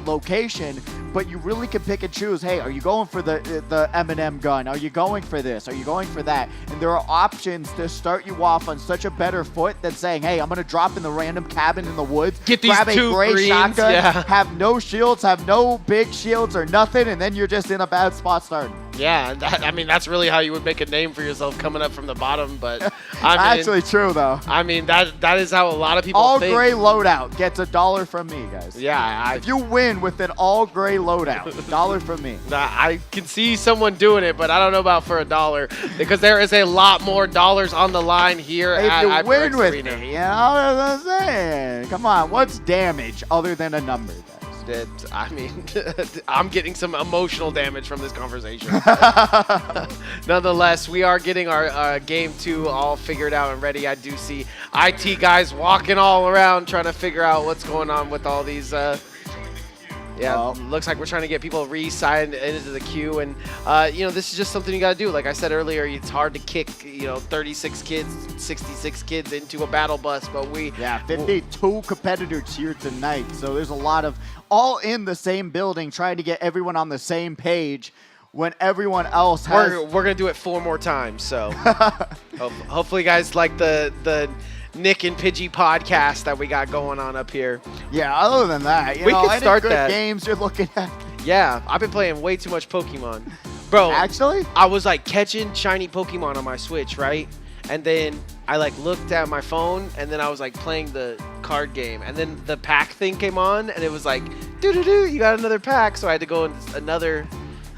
location. But you really can pick and choose. Hey, are you going for the M&M gun? Are you going for this? Are you going for that? And there are options to start you off on such a better foot than saying, hey, I'm going to drop in the random cabin in the woods, get these grab a 2 gray greens, shotgun, have no shields, have no big shields or nothing, and then you're just in a bad spot starting. Yeah, I mean, that's really how you would make a name for yourself coming up from the bottom, but actually true, though. I mean, that is how a lot of people think. All gray loadout gets $1 from me, guys. Yeah. If you win with an all gray loadout, $1 from me. I can see someone doing it, but I don't know about for $1 because there is a lot more dollars on the line here at HyperX If you win with Arena. me, you know what I'm saying? Come on, what's damage other than a number, guys? I mean, I'm getting some emotional damage from this conversation. Nonetheless, we are getting our game 2 all figured out and ready. I do see IT guys walking all around trying to figure out what's going on with all these. Looks like we're trying to get people re-signed into the queue, and this is just something you got to do. Like I said earlier, it's hard to kick 36 kids, 66 kids into a battle bus, but 52 competitors here tonight, so there's a lot of all in the same building trying to get everyone on the same page. when everyone else has. We're gonna do it 4 more times. So hopefully, you guys like the Nick and Pidgey podcast that we got going on up here. Yeah. Other than that, We could start good that. games you're looking at. Yeah, I've been playing way too much Pokemon, bro. Actually, I was like catching shiny Pokemon on my Switch, right? And then I like looked at my phone, and then I was like playing the card game, and then the pack thing came on, and it was like, doo, you got another pack, so I had to go in another.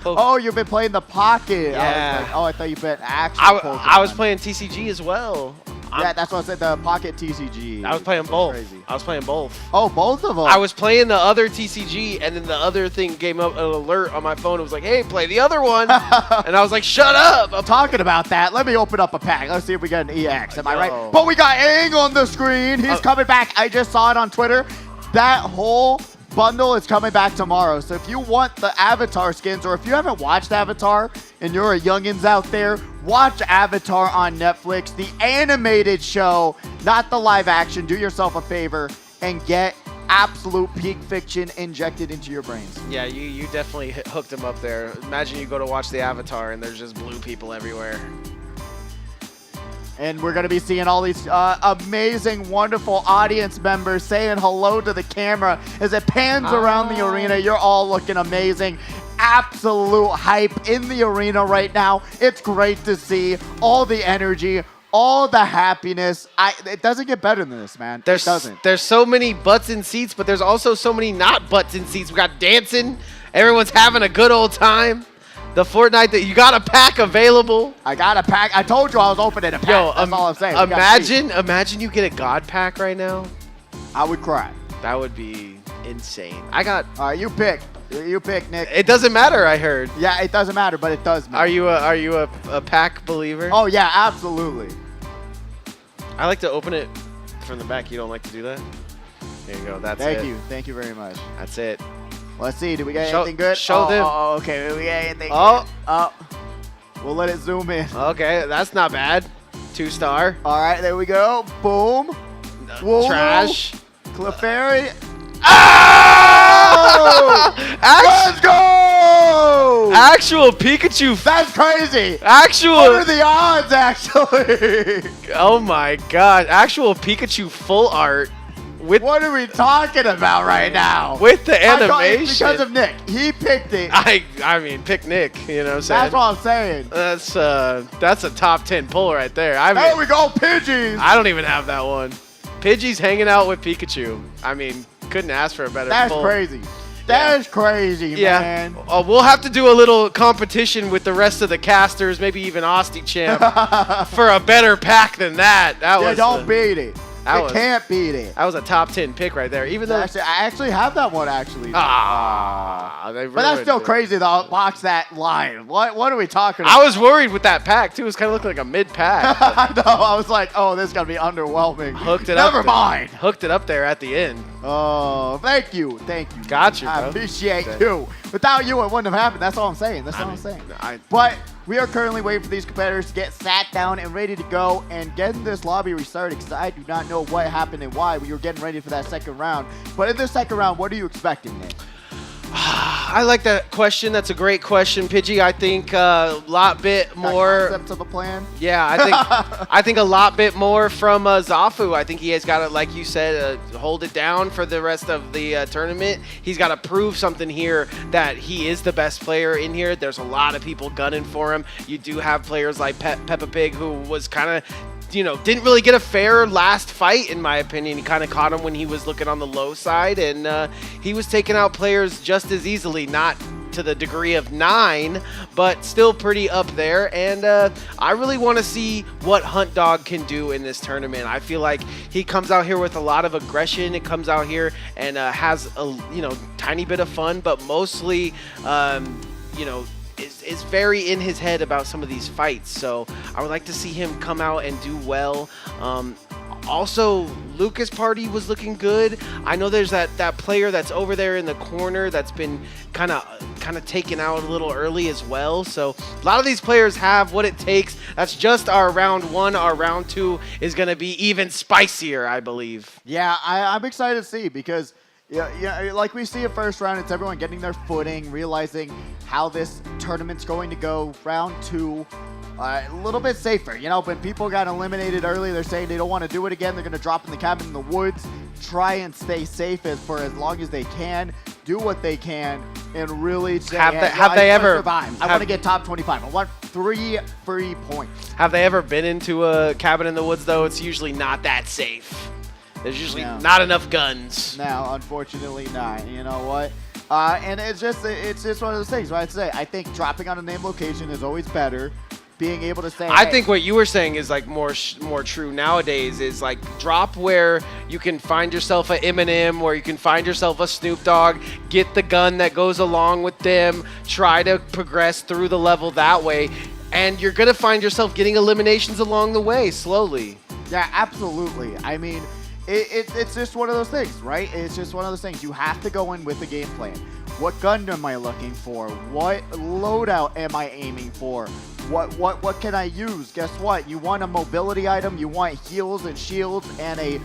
Oh, you've been playing the Pocket. Yeah. I thought you meant actual Pokemon. I was playing TCG as well. Yeah, that's what I said, the Pocket TCG. I was playing both. Crazy. I was playing both. Oh, both of them? I was playing the other TCG, and then the other thing came up an alert on my phone. It was like, hey, play the other one. And I was like, shut up. I'm talking about that. Let me open up a pack. Let's see if we get an EX. Am I Yo. right? But we got Aang on the screen. He's coming back. I just saw it on Twitter. That whole bundle is coming back tomorrow. So if you want the Avatar skins, or if you haven't watched Avatar and you're a youngins out there, watch Avatar on Netflix, the animated show, not the live action. Do yourself a favor and get absolute peak fiction injected into your brains. Yeah, you definitely hooked him up there. Imagine you go to watch the Avatar, and there's just blue people everywhere. And we're going to be seeing all these amazing, wonderful audience members saying hello to the camera as it pans around the arena. You're all looking amazing. Absolute hype in the arena right now. It's great to see all the energy, all the happiness. It doesn't get better than this, man. It doesn't. There's so many butts in seats, but there's also so many not butts in seats. We got dancing. Everyone's having a good old time. The FORTNITE, that you got a pack available. I got a pack. I told you I was opening a pack. Yo, That's all I'm saying. Imagine you get a God pack right now. I would cry. That would be insane. I got. All right, you pick. You pick, Nick. It doesn't matter. I heard. Yeah, it doesn't matter, but it does matter. Are you a pack believer? Oh yeah, absolutely. I like to open it from the back. You don't like to do that? There you go. That's it. Thank you. Thank you very much. That's it. Let's see. Do we get anything good? Show them. Oh, okay. Do we get anything Oh. good? Oh. We'll let it zoom in. Okay, that's not bad. 2-star. All right, there we go. Boom. Whoa. Trash. Clefairy. Oh! Let's go! Actual Pikachu. That's crazy. What Actual. are the odds, actually? Oh my god. Actual Pikachu full art with What are we talking about right now? with the I thought animation. it's because of Nick. He picked it. I mean, pick Nick. You know what I'm saying? That's what I'm saying. That's a top 10 pull right there. I There mean, we go, Pidgeys. I don't even have that one. Pidgey's hanging out with Pikachu. I mean, couldn't ask for a better That's pull. crazy. That's crazy, Yeah. man. We'll have to do a little competition with the rest of the casters, maybe even Austin Champ, for a better pack than that. That Yeah, was don't beat it. that You was- can't beat it. that was a top 10 pick right there. Even though I actually have that one, actually. they But that's still ruined it. crazy, though. Watch that live. What are we talking about? I was worried with that pack too. It was kind of looking like a mid pack. I know. I was like, oh, this is going to be underwhelming. Hooked it up. Never mind. Hooked it up there at the end. Oh, thank you. Thank you. Got you, I bro. appreciate Okay. you. Without you, it wouldn't have happened. That's all I'm saying. That's all I'm saying. But we are currently waiting for these competitors to get sat down and ready to go and getting this lobby restarted, because I do not know what happened and why. We were getting ready for that second round. But in the second round, what are you expecting, Nick? I like that question. That's a great question, Pidgey. I think a lot bit more. Concepts of a plan? Yeah, I think a lot bit more from Zafu. I think he has got to, like you said, hold it down for the rest of the tournament. He's got to prove something here that he is the best player in here. There's a lot of people gunning for him. You do have players like Peppa Pig, who was kind of, didn't really get a fair last fight, in my opinion. He kind of caught him when he was looking on the low side, and he was taking out players just as easily, not to the degree of 9, but still pretty up there. And I really want to see what Hunt Dog can do in this tournament. I feel like he comes out here with a lot of aggression. It comes out here and has a tiny bit of fun, but mostly is very in his head about some of these fights. So I would like to see him come out and do well. Also, Lucas Party was looking good. I know there's that player that's over there in the corner that's been kind of taken out a little early as well. So a lot of these players have what it takes. That's just our round 1. Our round 2 is going to be even spicier, I believe. Yeah, I'm excited to see, because Yeah, like we see at first round, it's everyone getting their footing, realizing how this tournament's going to go. Round 2, a little bit safer. You know, when people got eliminated early, they're saying they don't want to do it again. They're going to drop in the cabin in the woods, try and stay safe for as long as they can, do what they can, and really say, have they ever survive. I want to get top 25. I want 3 free points. Have they ever been into a cabin in the woods, though? It's usually not that safe. There's usually No. not enough guns. No, unfortunately not. You know what? And it's just one of those things, right? I think dropping on a named location is always better. Being able to say, I hey, think what you were saying is like more true nowadays is like drop where you can find yourself a Eminem or you can find yourself a Snoop Dogg, get the gun that goes along with them, try to progress through the level that way, and you're going to find yourself getting eliminations along the way slowly. Yeah, absolutely. I mean, it's just one of those things, right? It's just one of those things. You have to go in with the game plan. What gun am I looking for? What loadout am I aiming for? What can I use? Guess what? You want a mobility item, you want heals and shields, and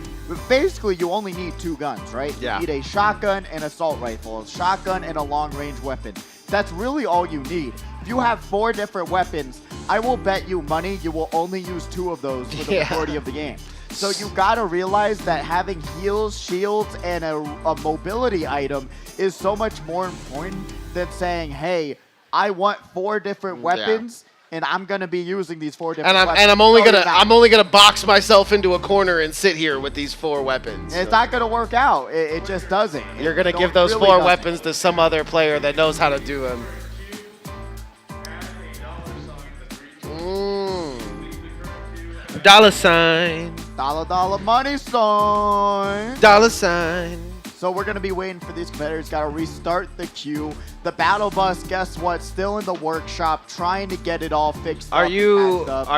basically you only need 2 guns, right? Yeah. You need a shotgun and assault rifle, a shotgun and a long range weapon. That's really all you need. If you have 4 different weapons, I will bet you money you will only use 2 of those for the majority of the game. So you gotta realize that having heals, shields, and a mobility item is so much more important than saying, hey, I want 4 different weapons, and I'm gonna be using these 4 different weapons. And I'm only gonna box myself into a corner and sit here with these 4 weapons. It's not gonna work out. It just doesn't. You're gonna give those really 4 doesn't. weapons to some other player that knows how to do them. Dollar sign. Dollar money sign. Dollar sign. So we're going to be waiting for these competitors. Got to restart the queue. The battle bus, guess what? Still in the workshop, trying to get it all fixed Are up.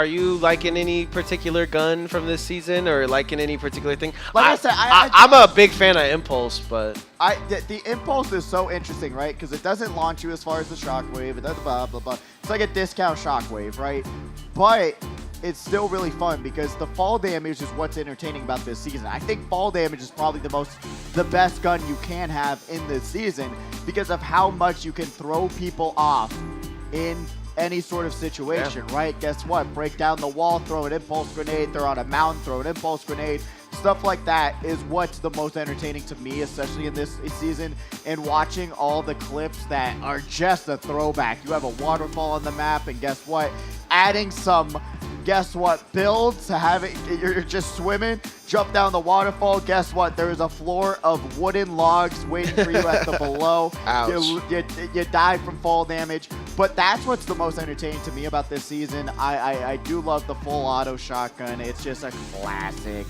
you liking any particular gun from this season or liking any particular thing? Like I said, I'm a big fan of Impulse, but the Impulse is so interesting, right? Because it doesn't launch you as far as the Shockwave. It does blah, blah, blah. It's like a discount Shockwave, right? But it's still really fun because the fall damage is what's entertaining about this season. I think fall damage is probably the best gun you can have in this season because of how much you can throw people off in any sort of situation, right? Guess what? Break down the wall, throw an impulse grenade, throw on a mountain, throw an impulse grenade. Stuff like that is what's the most entertaining to me, especially in this season, and watching all the clips that are just a throwback. You have a waterfall on the map, and guess what? Adding some, guess what, builds to have it, you're just swimming, jump down the waterfall, guess what? There is a floor of wooden logs waiting for you at the below. Ouch. You die from fall damage, but that's what's the most entertaining to me about this season. I do love the full auto shotgun. It's just a classic.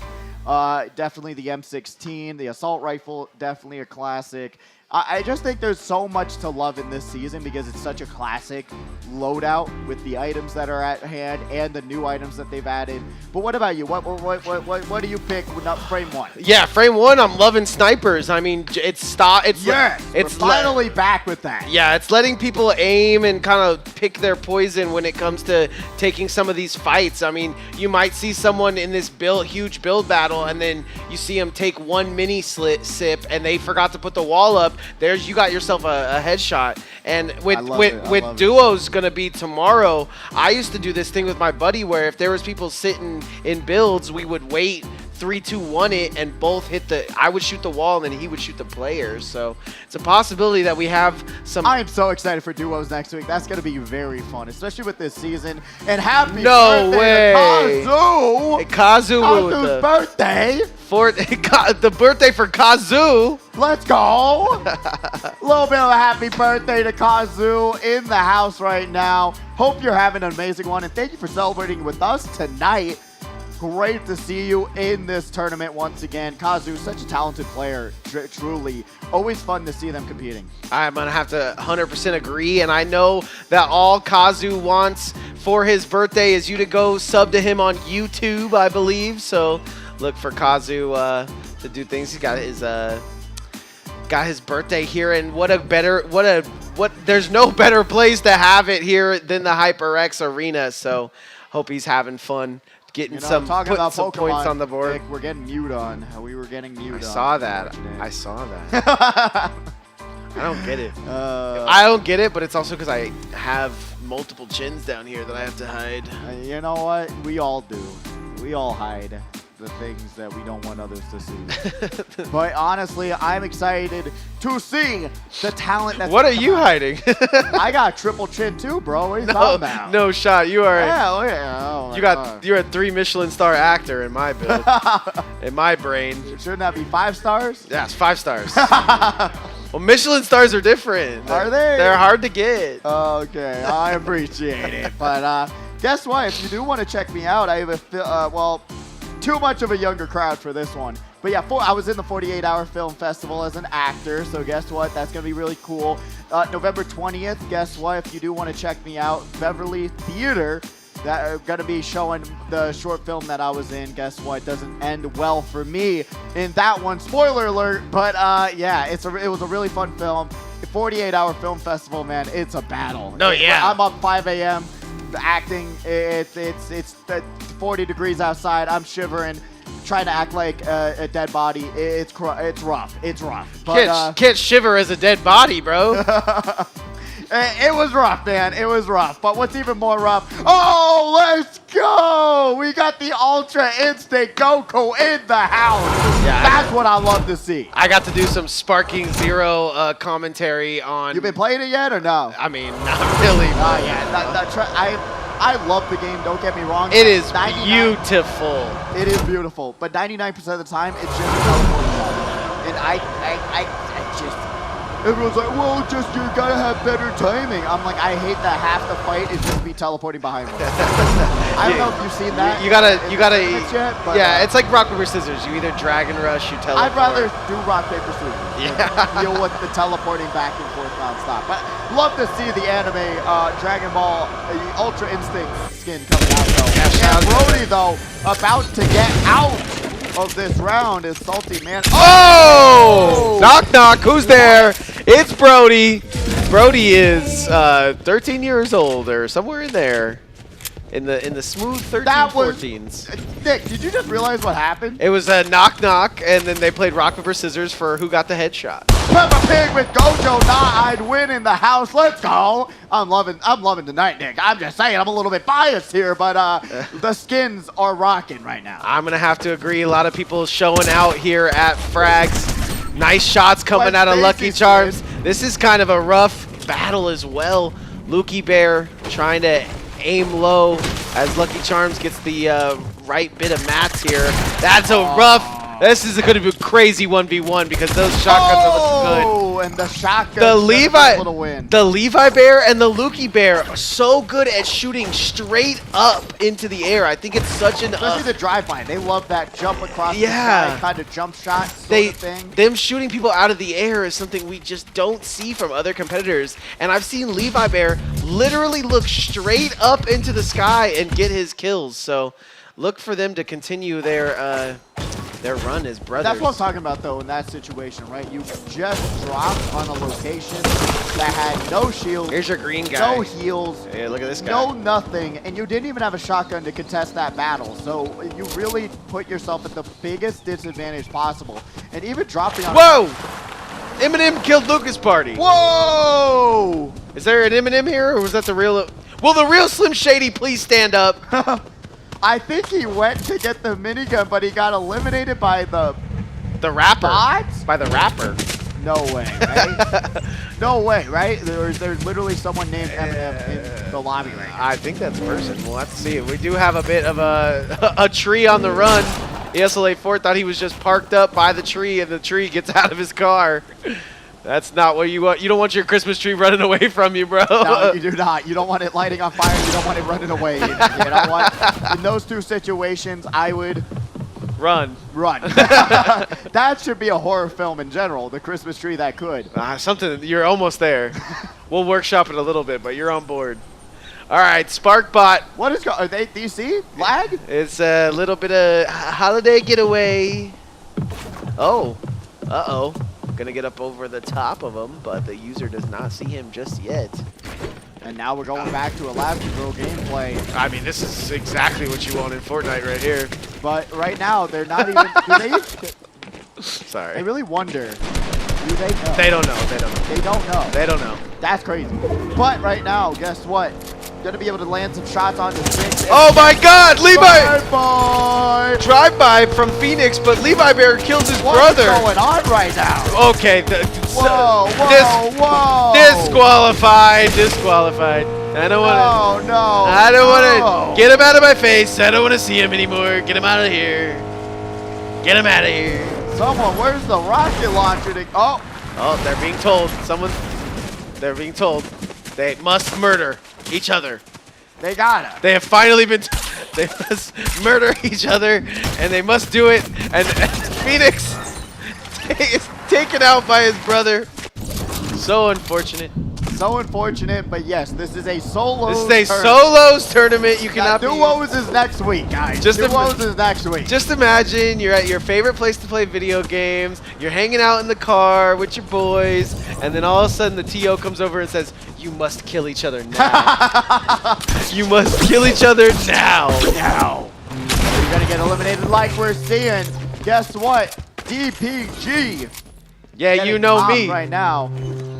Definitely the M16, the assault rifle, definitely a classic. I just think there's so much to love in this season because it's such a classic loadout with the items that are at hand and the new items that they've added. But what about you? What do you pick with frame 1? yeah, frame 1, I'm loving snipers. I mean, it's We're finally back with that. Yeah, it's letting people aim and kind of pick their poison when it comes to taking some of these fights. I mean, you might see someone in this huge build battle, and then you see them take one mini sip, and they forgot to put the wall up. You got yourself a headshot. And with duos gonna be tomorrow, I used to do this thing with my buddy where if there was people sitting in builds, we would wait 3, 2, 1 it and both hit I would shoot the wall and then he would shoot the players. So it's a possibility that we have some. I am so excited for duos next week. That's going to be very fun, especially with this season. And happy birthday to Kazu! Hey, Kazu's birthday! The birthday for Kazu. Let's go! A little bit of a happy birthday to Kazu in the house right now. Hope you're having an amazing one, and thank you for celebrating with us tonight. Great to see you in this tournament once again. Kazu, such a talented player, truly. Always fun to see them competing. I'm going to have to 100% agree, and I know that all Kazu wants for his birthday is you to go sub to him on YouTube, I believe. So look for Kazu to do things. He's got his birthday here, and there's no better place to have it here than the HyperX Arena. So hope he's having fun. getting You know, some, talking putting about some Pokemon, points on the board. Nick, we're getting mute on. We were getting mute I on. saw that. Nick. I saw that. I don't get it. Uh, I don't get it, but it's also because I have multiple chins down here that I have to hide. You know what? We all do. We all hide the things that we don't want others to see. But honestly, I'm excited to see the talent that's... What are you hiding? I got triple chin too, bro. What are you talking about? No shot. You are. Yeah, look at oh my God. You're a 3 Michelin star actor in my build. In my brain. Shouldn't that be 5 stars? Yeah, it's 5 stars. Well, Michelin stars are different. Are they? They're hard to get. Okay, I appreciate it. But guess what? If you do want to check me out, I have a well, too much of a younger crowd for this one. But yeah, I was in the 48-hour film festival as an actor, so guess what? That's going to be really cool. November 20th, guess what? If you do want to check me out, Beverly Theater, that are going to be showing the short film that I was in. Guess what? Doesn't end well for me in that one. Spoiler alert. But yeah, it was a really fun film. 48-hour film festival, man. It's a battle. No, yeah. I'm up 5 a.m. acting. It's 40 degrees outside. I'm shivering, trying to act like a dead body. It's rough. It's rough. But, Can't shiver as a dead body, bro. It was rough, man. It was rough. But what's even more rough? Oh, let's go! We got the Ultra Instinct Goku in the house. Yeah, that's what I love to see. I got to do some Sparking Zero commentary on. You been playing it yet or no? I mean, not really. Oh yeah, I love the game. Don't get me wrong. It is beautiful. It is beautiful, but 99% of the time it's just a teleporting ball. And I just. Everyone's like, well, just you gotta have better timing. I'm like, I hate that half the fight is just me teleporting behind me. I don't know if you've seen that. You gotta. Yet, but, yeah, it's like rock paper scissors. You either drag and rush, you teleport. I'd rather do rock paper scissors. Yeah. Deal with the teleporting back and forth nonstop. But love to see the anime Dragon Ball Ultra Instinct skin coming out though. Yeah, and Brody though about to get out of this round is Salty Man. Oh! Knock knock. Who's there? It's Brody. Brody is 13 years old or somewhere in there. In the smooth 13, That was 14s. Nick, did you just realize what happened? It was a knock knock, and then they played rock paper scissors for who got the headshot. Peppa Pig with Gojo, nah, I'd win in the house. Let's go. I'm loving tonight, Nick. I'm just saying, I'm a little bit biased here, but the skins are rocking right now. I'm gonna have to agree. A lot of people showing out here at Frags. Nice shots coming out of Lucky Charms. This is kind of a rough battle as well. Lukey Bear trying to aim low as Lucky Charms gets the right bit of mats here. That's a rough. This is going to be a crazy 1v1 because those shotguns are looking good. Oh, and the shotgun. The Levi Bear and the Lukey Bear are so good at shooting straight up into the air. I think it's such an especially the drive-by. They love that jump across the sky kind of jump shot sort of thing. Them shooting people out of the air is something we just don't see from other competitors. And I've seen Levi Bear literally look straight up into the sky and get his kills. So look for them to continue their run as brothers. That's what I'm talking about, though, in that situation, right? You just dropped on a location that had no shield. Here's your green guy. No heals. Yeah, look at this guy. No nothing. And you didn't even have a shotgun to contest that battle. So you really put yourself at the biggest disadvantage possible. And even dropping on... Whoa! Eminem killed Lucas Party. Whoa! Is there an Eminem here, or was that the real... Will the real Slim Shady please stand up? I think he went to get the minigun, but he got eliminated by the rapper. bots? By the rapper. No way, right? No way, right? There's literally someone named Eminem in the lobby right now. I think that's a person. We'll have to see. We do have a bit of a tree on the run. ESLA4 thought he was just parked up by the tree, and the tree gets out of his car. That's not what you want. You don't want your Christmas tree running away from you, bro. No, you do not. You don't want it lighting on fire. You don't want it running away. You know what? In those two situations, I would run. That should be a horror film in general. The Christmas tree that could. Something. You're almost there. We'll workshop it a little bit, but you're on board. All right, Sparkbot. What is going? Do you see lag? It's a little bit of holiday getaway. Oh. Uh-oh. Gonna get up over the top of him, but the user does not see him just yet. And now we're going back to Elastigirl gameplay. I mean, this is exactly what you want in Fortnite right here. But right now, they're not even... Sorry. I really wonder. Do they know? They don't know. They don't know. They don't know. They don't know. That's crazy. But right now, guess what? Gonna be able to land some shots on the 6. Oh my God, Levi! Bye-bye! Drive-by from Phoenix, but Levi Bear kills his brother. What's going on right now? Okay. Whoa, whoa. Disqualified. Disqualified. I don't want to. No. I don't want to. Get him out of my face. I don't want to see him anymore. Get him out of here. Get him out of here. Someone, where's the rocket launcher? Oh, they're being told. They're being told they must murder each other. They gotta. They have finally been. They must murder each other, and they must do it. And Phoenix is taken out by his brother. So unfortunate. So unfortunate, but yes, this is a solos. This is a solos tournament. You cannot be. Duos is next week, guys. Duos is next week. Just imagine you're at your favorite place to play video games. You're hanging out in the car with your boys, and then all of a sudden the TO comes over and says, "You must kill each other now. You must kill each other now." Now. You're gonna get eliminated like we're seeing. Guess what? DPG. Yeah, you know me. Right now.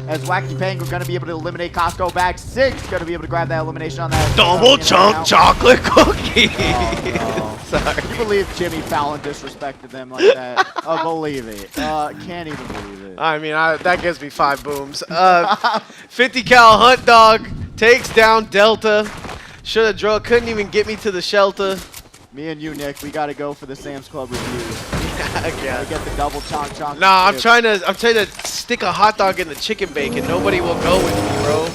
As Wacky Penguin going to be able to eliminate Costco back 6, going to be able to grab that elimination on that. Double chunk chocolate cookie. Oh, no. Sorry. Can you believe Jimmy Fallon disrespected them like that? I believe it. Can't even believe it. I mean, that gives me 5 booms. 50 cal Hunt Dog takes down Delta. Should have drove. Couldn't even get me to the shelter. Me and you, Nick, we got to go for the Sam's Club review. Yeah. Get the double chonk. Nah, I'm trying to stick a hot dog in the chicken bacon. Nobody will go with me, bro.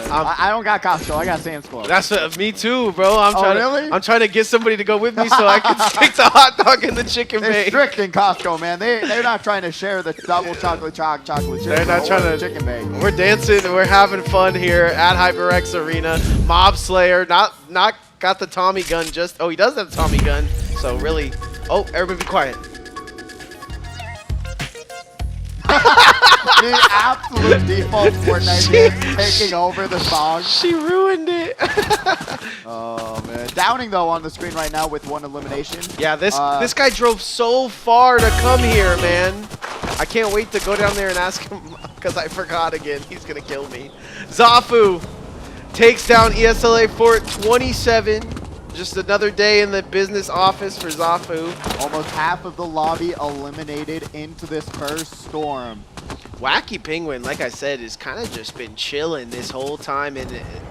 I don't got Costco. I got Sam's Club. That's me too, bro. Really? I'm trying to get somebody to go with me so I can stick the hot dog in the chicken They're bacon. strict in Costco, man. They're not trying to share the double chocolate chicken. They're not trying to chicken bacon. We're dancing and we're having fun here at HyperX Arena. Mob Slayer, not got the Tommy gun. Oh, he does have the Tommy gun. So really, oh, everybody be quiet. The absolute default Fortnite dance taking over the song. She ruined it. Oh man, Downing though on the screen right now with 1 elimination. Yeah, this guy drove so far to come here, man. I can't wait to go down there and ask him because I forgot again. He's gonna kill me. Zafu takes down ESLA Fort 27. Just another day in the business office for Zafu. Almost half of the lobby eliminated into this first storm. Wacky Penguin, like I said, has kind of just been chilling this whole time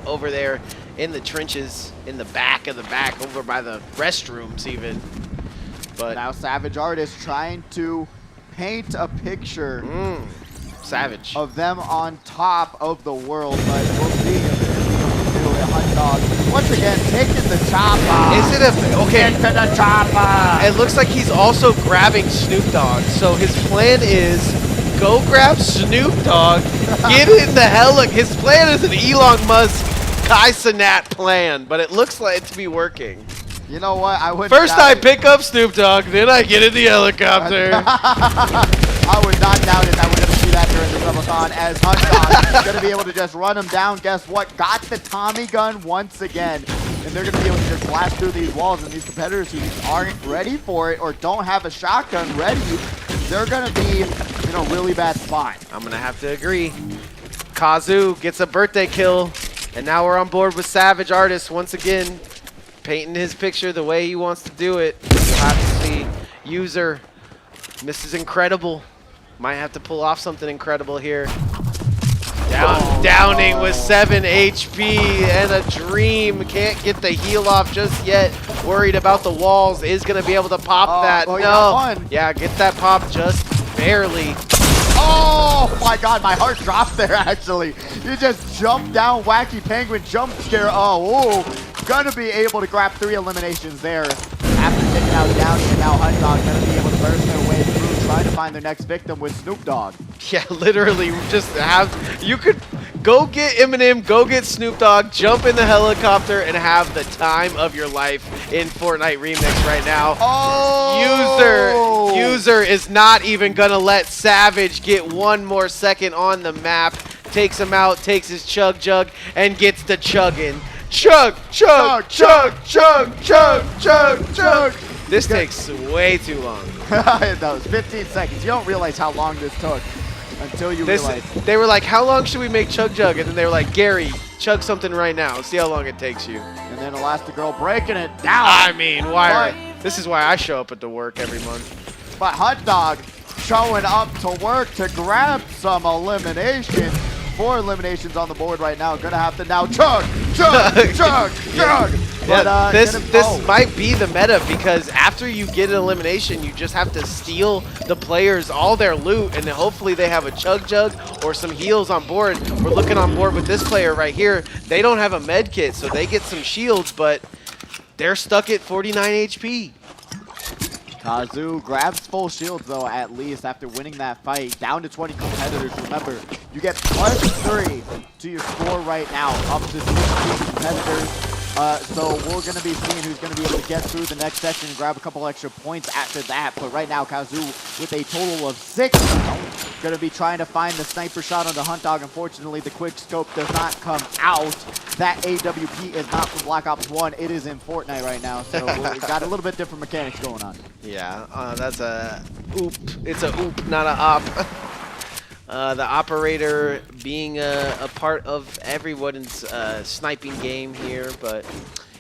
over there in the trenches, in the back, over by the restrooms even. But now Savage Artist trying to paint a picture Savage of them on top of the world, but we'll see if a Hunt Dog once again taking the chopper. Is it okay? Into the chopper. It looks like he's also grabbing Snoop Dogg. So his plan is go grab Snoop Dogg, get in the heli. His plan is an Elon Musk, Kai Cenat plan, but it looks like it to be working. You know what? I would. First I pick up Snoop Dogg, then I get in the helicopter. I would not doubt it that we're going to see that during the subathon as Hunt Dog is going to be able to just run him down. Guess what? Got the Tommy gun once again. And they're going to be able to just blast through these walls. And these competitors who aren't ready for it or don't have a shotgun ready, they're going to be in a really bad spot. I'm going to have to agree. Kazu gets a birthday kill. And now we're on board with Savage Artist once again. Painting his picture the way he wants to do it. We'll have to see. User. Mrs. Incredible. Might have to pull off something incredible here. Downing with 7 HP and a dream. Can't get the heal off just yet. Worried about the walls. Is going to be able to pop that. No. Yeah, get that pop just barely. Oh my god, my heart dropped there actually. You just jumped down, Wacky Penguin jump scare. Oh, whoa. Gonna be able to grab 3 eliminations there. After taking out Downing, and now Hunt Dog gonna be able to burst their way through, trying to find their next victim with Snoop Dogg. Yeah, literally just you could go get Eminem, go get Snoop Dogg, jump in the helicopter, and have the time of your life in Fortnite Remix right now. Oh! User is not even gonna let Savage get 1 more second on the map. takes him out, takes his chug jug, and gets the chugging. Chug, chug, chug, chug, chug, chug, chug. This takes way too long. It does. 15 seconds. You don't realize how long this took until you realize. They were like, how long should we make chug jug? And then they were like, Gary, chug something right now. See how long it takes you. And then Elastigirl breaking it down. I mean, this is why I show up at the work every month. But Hot Dog showing up to work to grab some eliminations. 4 eliminations on the board right now. Gonna have to now chug, chug, chug, chug. But, this might be the meta, because after you get an elimination, you just have to steal the players all their loot, and then hopefully they have a chug jug or some heals on board. We're looking on board with this player right here. They don't have a med kit, so they get some shields, but they're stuck at 49 HP. Kazu grabs full shields, though, at least after winning that fight. Down to 20 competitors. Remember, you get +3 to your score right now, up to 16 competitors. So we're going to be seeing who's going to be able to get through the next section and grab a couple extra points after that. But right now, Kazu with a total of 6. Going to be trying to find the sniper shot on the Hunt Dog. Unfortunately, the quick scope does not come out. That AWP is not from Black Ops 1. It is in Fortnite right now. So we've got a little bit different mechanics going on. Yeah, that's a oop. It's a oop, not a op. The operator being a part of everyone's sniping game here, but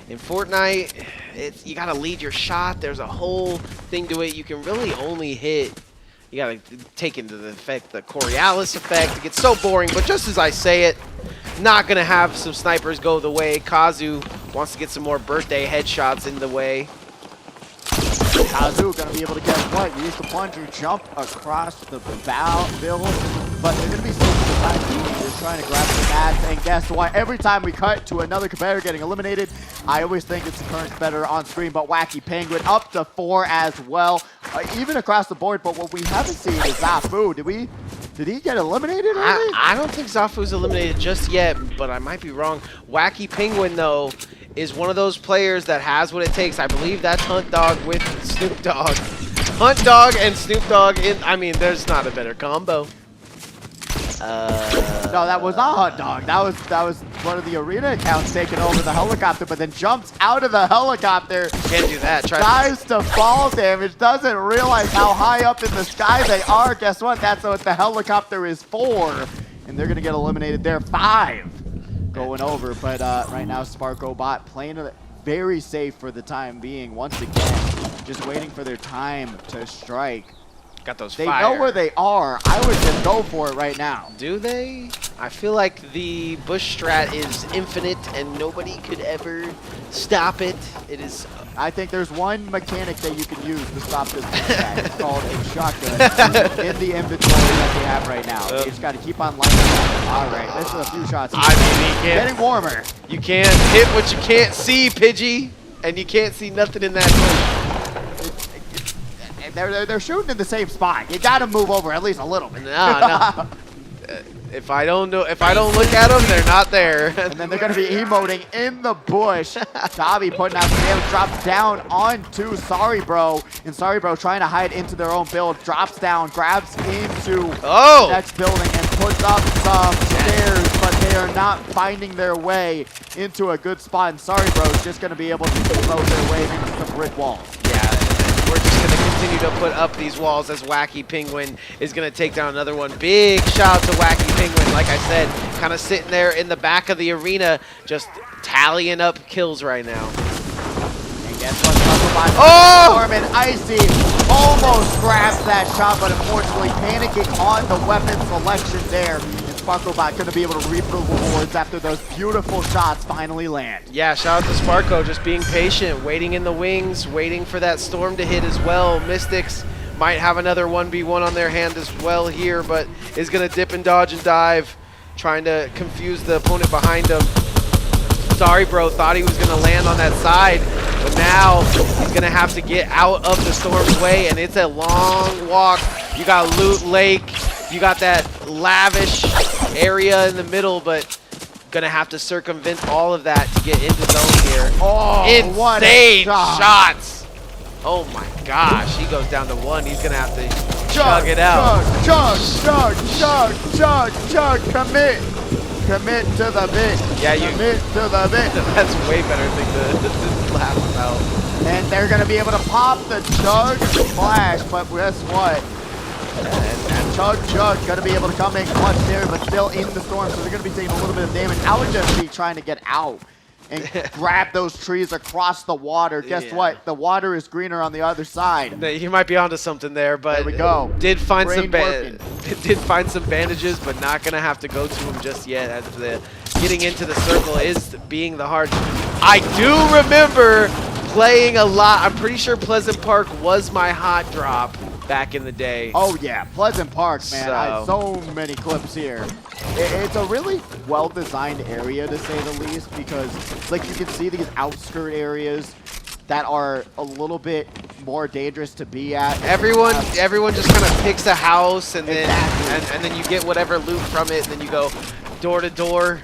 in Fortnite, you gotta lead your shot. There's a whole thing to it. You can really only hit. You gotta take into the effect the Coriolis effect. It gets so boring, but just as I say it, not gonna have some snipers go the way. Kazu wants to get some more birthday headshots in the way. Kazu gonna be able to get what? Use the plunger, jump across the build, but they're gonna be safe for the time being. They're trying to grab the mats, and guess what? Every time we cut to another competitor getting eliminated, I always think it's the current competitor on screen, but Wacky Penguin up to 4 as well, even across the board. But what we haven't seen is Zafu. Did he get eliminated already? I don't think Zafu's eliminated just yet, but I might be wrong. Wacky Penguin, though, is one of those players that has what it takes. I believe that's Hunt Dog with Snoop Dogg. Hunt Dog and Snoop Dogg I mean, there's not a better combo. No, that was not Hunt Dog. That was one of the arena accounts taking over the helicopter, but then jumps out of the helicopter. Can't do that. Dives to fall damage. Doesn't realize how high up in the sky they are. Guess what? That's what the helicopter is for. And they're gonna get eliminated there. 5 going over, but right now SparkoBot playing it very safe for the time being. Once again, just waiting for their time to strike. Got those They know where they are. I would just go for it right now. Do they? I feel like the bush strat is infinite and nobody could ever stop it. It is. I think there's one mechanic that you can use to stop this bush strat. It's called a shotgun in the inventory that we have right now. You just got to keep on lighting up. All right, this is a few shots. I mean, getting warmer. You can't hit what you can't see, Pidgey, and you can't see nothing in that bush. They're shooting in the same spot. You got to move over at least a little bit. No. If I don't look at them, they're not there. And then they're going to be emoting in the bush. Tavi putting out the damage, drops down onto Sorry Bro. And Sorry Bro trying to hide into their own build. Drops down, grabs into the next building and puts up some stairs, but they are not finding their way into a good spot. And Sorry Bro is just going to be able to emote their way into some brick walls. We're just going to continue to put up these walls as Wacky Penguin is going to take down another one. Big shout out to Wacky Penguin. Like I said, kind of sitting there in the back of the arena, just tallying up kills right now. And guess what? Storm and Icy almost grabs that shot, but unfortunately panicking on the weapon selection there. SparkoBot going to be able to reap the rewards after those beautiful shots finally land. Yeah, shout out to Sparko, just being patient, waiting in the wings, waiting for that storm to hit as well. Mystics might have another 1v1 on their hand as well here, but is going to dip and dodge and dive, trying to confuse the opponent behind him. Sorry, bro, thought he was going to land on that side, but now he's going to have to get out of the storm's way, and it's a long walk. You got Loot Lake. You got that lavish area in the middle, but gonna have to circumvent all of that to get into zone here. Oh, insane shots! Oh my gosh, he goes down to 1. He's gonna have to chug it out. Chug. chug, commit. Commit to the bit. Yeah, commit to the bit. That's a way better thing to laugh about. And they're going to be able to pop the chug flash, but guess what? And chug going to be able to come in clutch there, but still in the storm, so they're going to be taking a little bit of damage. I would just be trying to get out and grab those trees across the water. Guess what? The water is greener on the other side. You might be onto something there, but there we go. Did find Brain some bandages, but not gonna have to go to him just yet. As the getting into the circle is being the hard. I do remember playing a lot. I'm pretty sure Pleasant Park was my hot drop back in the day. Oh yeah, Pleasant Park, man. I have so many clips here. It's a really well-designed area, to say the least, because like you can see these outskirt areas that are a little bit more dangerous to be at. Everyone just kind of picks a house, and then Exactly. and then you get whatever loot from it, and then you go door to door,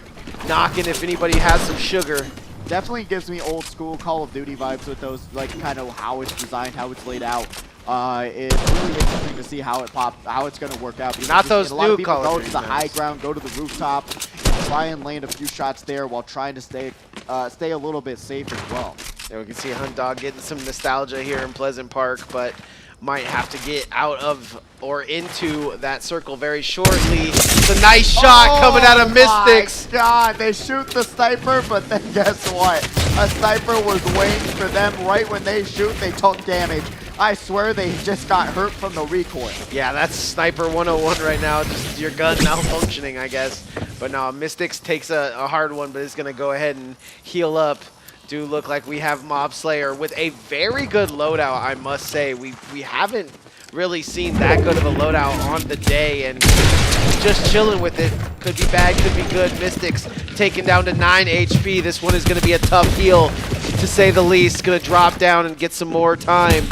knocking if anybody has some sugar. Definitely gives me old school Call of Duty vibes with those, like kind of how it's designed, how it's laid out. It's really interesting to see how it's going to work out. Because Not those a lot of new people Call of go Duty to the high maps. ground, go to the rooftop, try and land a few shots there while trying to stay a little bit safe as well. There we can see Hunt Dog getting some nostalgia here in Pleasant Park, but might have to get out of or into that circle very shortly. It's a nice shot coming out of Mystics. Oh my God, they shoot the sniper, but then guess what? A sniper was waiting for them right when they shoot, they took damage. I swear they just got hurt from the recoil. Yeah, that's Sniper 101 right now, just your gun malfunctioning, I guess. But no, Mystics takes a hard one, but it's going to go ahead and heal up. Do look like we have Mob Slayer with a very good loadout, I must say. We haven't really seen that good of a loadout on the day, and just chilling with it. Could be bad, could be good. Mystics taken down to 9 HP. This one is going to be a tough heal, to say the least. Going to drop down and get some more time.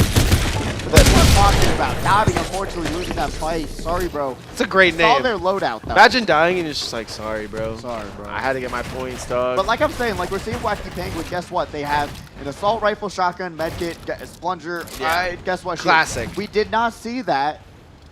That's what I'm talking about. Dobby, unfortunately, losing that fight. Sorry, bro. It's a great Saw name. their loadout, though. Imagine dying and it's just like, sorry, bro. Sorry, bro. I had to get my points, dog. But like I'm saying, like we're seeing Wacky Penguin, guess what? They have an assault rifle, shotgun, medkit, Splunger. Yeah. Guess what? Classic. We did not see that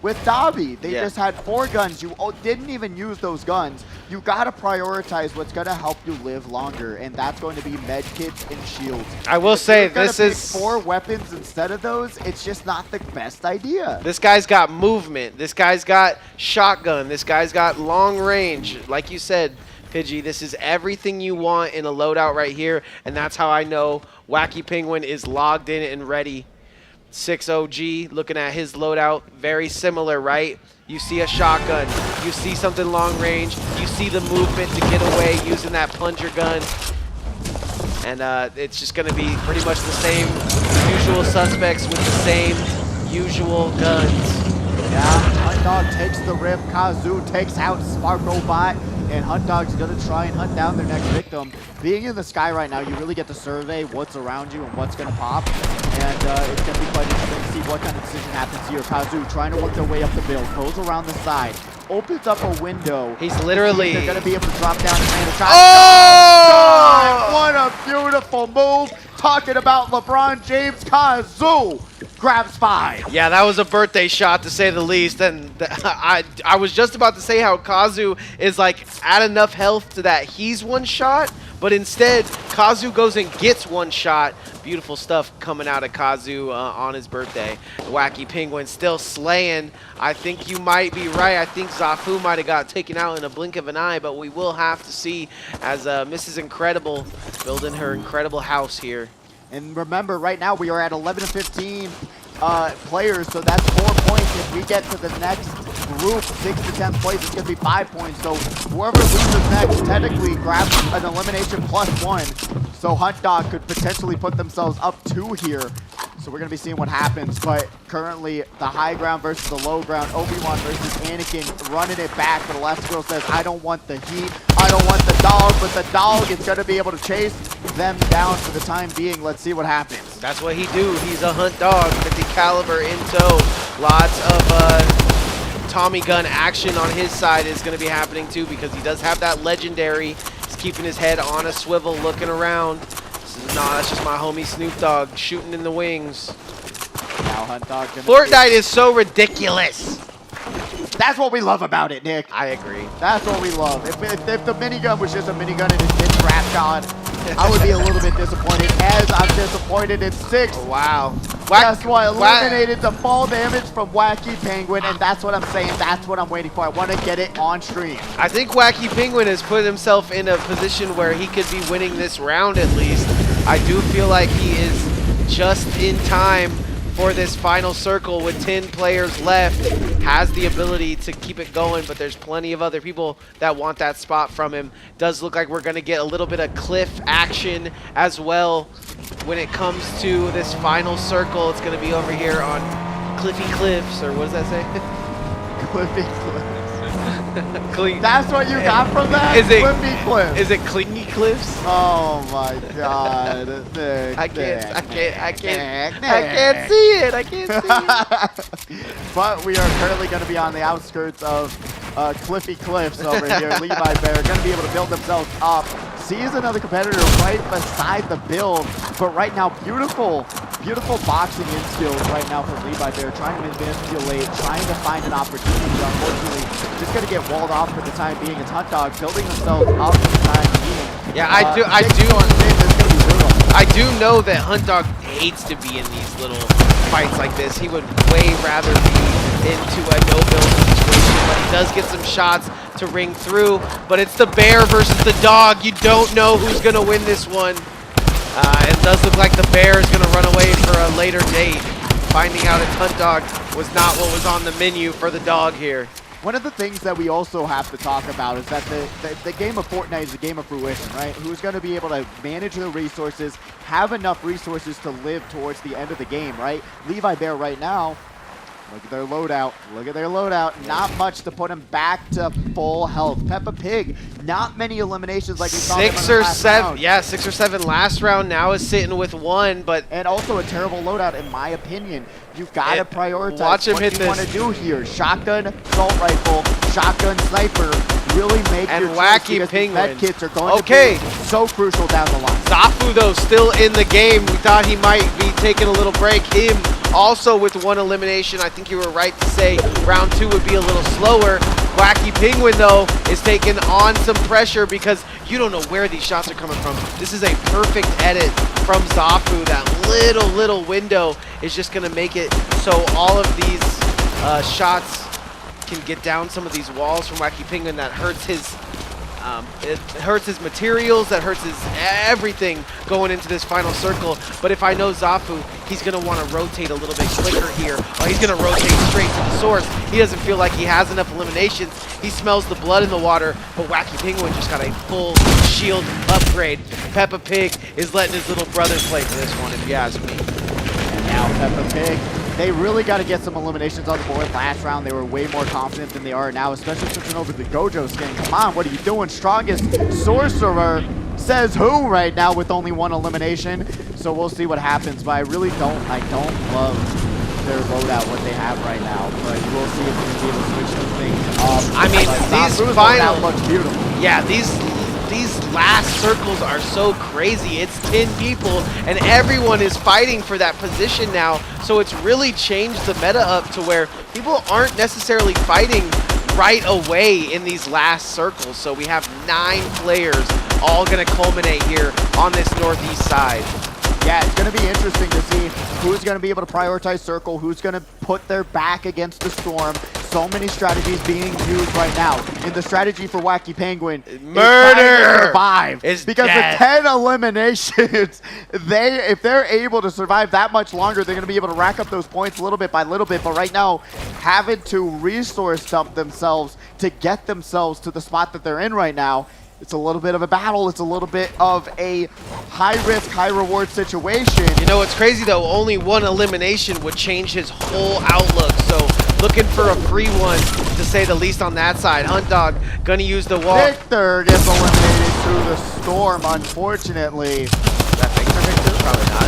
with Dobby. They Yeah. just had 4 guns. You didn't even use those guns. You got to prioritize what's going to help you live longer, and that's going to be medkits and shields. I will say, If you're this gonna is... pick 4 weapons instead of those, it's just not the best idea. This guy's got movement. This guy's got shotgun. This guy's got long range. Like you said, Pidgey, this is everything you want in a loadout right here, and that's how I know Wacky Penguin is logged in and ready. 6OG, looking at his loadout, very similar, right? You see a shotgun, you see something long range, you see the movement to get away using that plunger gun. And it's just going to be pretty much the same usual suspects with the same usual guns. Yeah, Hunt Dog takes the rip, Kazoo takes out Sparkobot, and Hunt Dog's gonna try and hunt down their next victim. Being in the sky right now, you really get to survey what's around you and what's gonna pop, and it's gonna be quite interesting to see what kind of decision happens here. Kazoo trying to work their way up the build, goes around the side, opens up a window. He's literally... They're gonna be able to drop down and land a shot. Oh! God, what a beautiful move! Talking about LeBron James, Kazoo grabs 5. Yeah, that was a birthday shot, to say the least. And I was just about to say how Kazu is like at enough health to that he's one shot, but instead Kazu goes and gets one shot. Beautiful stuff coming out of Kazu on his birthday. Wacky Penguin still slaying. I think you might be right. I think Zafu might have got taken out in a blink of an eye, but we will have to see as Mrs. Incredible building her incredible house here. And remember, right now we are at 11 to 15 players, so that's 4 points. If we get to the next group, 6 to 10th place, it's going to be 5 points. So whoever loses next technically grabs an elimination +1. So Hunt Dog could potentially put themselves up 2 here. So we're going to be seeing what happens. But currently, the high ground versus the low ground, Obi-Wan versus Anakin running it back. But Elastigirl says, I don't want the heat. I don't want the dog. But the dog is going to be able to chase them down for the time being. Let's see what happens. That's what he do. He's a hunt dog, 50 caliber in tow. Lots of Tommy gun action on his side is going to be happening too, because he does have that legendary. He's keeping his head on a swivel, looking around. Nah, that's just my homie Snoop Dogg shooting in the wings. Now Hunt Dog. Fortnite is so ridiculous. That's what we love about it, Nick. I agree. That's what we love. If the minigun was just a minigun and it didn't crash on, I would be a little bit disappointed, as I'm disappointed in 6. Oh, wow. Guess what? Eliminated the fall damage from Wacky Penguin, and that's what I'm saying. That's what I'm waiting for. I want to get it on stream. I think Wacky Penguin has put himself in a position where he could be winning this round at least. I do feel like he is just in time for this final circle with 10 players left. Has the ability to keep it going, but there's plenty of other people that want that spot from him. Does look like we're going to get a little bit of cliff action as well when it comes to this final circle. It's going to be over here on Cliffy Cliffs, or what does that say? Cliffy Cliffs. Clean. That's what you got from that? Is it Cliffy Cliffs. Is it Clingy Cliffs? Oh my God. Nick, I can't Nick. see it. I can't see it. But we are currently going to be on the outskirts of Cliffy Cliffs over here. Levi Bear going to be able to build themselves up. Sees another competitor right beside the build, but right now, beautiful boxing in skills right now from Levi Bear, trying to manipulate, trying to find an opportunity. Unfortunately, just going to get walled off for the time being. It's Hunt Dog building themselves up for the time being. Yeah, I do know that Hunt Dog hates to be in these little fights like this. He would way rather be into a no-build situation, but he does get some shots to ring through. But it's the bear versus the dog. You don't know who's going to win this one. It does look like the bear is going to run away for a later date, finding out if Hunt Dog was not what was on the menu for the dog here. One of the things that we also have to talk about is that the game of Fortnite is a game of fruition, right? Who's going to be able to manage the resources, have enough resources to live towards the end of the game, right? Levi Bear right now, look at their loadout. Look at their loadout. Not much to put him back to full health. Peppa Pig, not many eliminations like we saw. 6 or 7. Yeah, 6 or 7 last round. Now is sitting with 1, but and also a terrible loadout in my opinion. You've got to prioritize watch him what hit you this. want to do here. Shotgun, assault rifle, shotgun, sniper. Really make And your Wacky choice, Penguin. med kits are going to be so crucial down the line. Zafu, though, still in the game. We thought he might be taking a little break. Him also with 1 elimination. I think you were right to say round 2 would be a little slower. Wacky Penguin, though, is taking on some pressure because you don't know where these shots are coming from. This is a perfect edit from Zafu. That little window is just going to make it so all of these shots can get down some of these walls from Wacky Penguin. That hurts his it hurts his materials, that hurts his everything going into this final circle. But if I know Zafu, he's going to want to rotate a little bit quicker here. Or he's going to rotate straight to the source. He doesn't feel like he has enough eliminations. He smells the blood in the water, but Wacky Penguin just got a full shield upgrade. Peppa Pig is letting his little brother play for this one, if you ask me. And now Peppa Pig, they really got to get some eliminations on the board. Last round, they were way more confident than they are now, especially switching over the Gojo skin. Come on, what are you doing? Strongest sorcerer, says who right now with only 1 elimination. So we'll see what happens, but I don't love their loadout, what they have right now. But we'll see if they're going to be able to switch some things up. I mean, these final looks beautiful. Yeah, these last circles are so crazy. It's 10 people, and everyone is fighting for that position now. So it's really changed the meta up to where people aren't necessarily fighting right away in these last circles. So we have 9 players all going to culminate here on this northeast side. Yeah, it's going to be interesting to see who's going to be able to prioritize circle, who's going to put their back against the storm. So many strategies being used right now. In the strategy for Wacky Penguin, murder survive is because death. of 10 eliminations, if they're able to survive that much longer, they're going to be able to rack up those points little bit by little bit. But right now, having to resource dump themselves to get themselves to the spot that they're in right now, it's a little bit of a battle. It's a little bit of a high-risk, high-reward situation. You know what's crazy, though? Only 1 elimination would change his whole outlook. So looking for a free one, to say the least, on that side. Hunt Dog going to use the wall. Victor gets eliminated through the storm, unfortunately. Is that Victor? Probably not.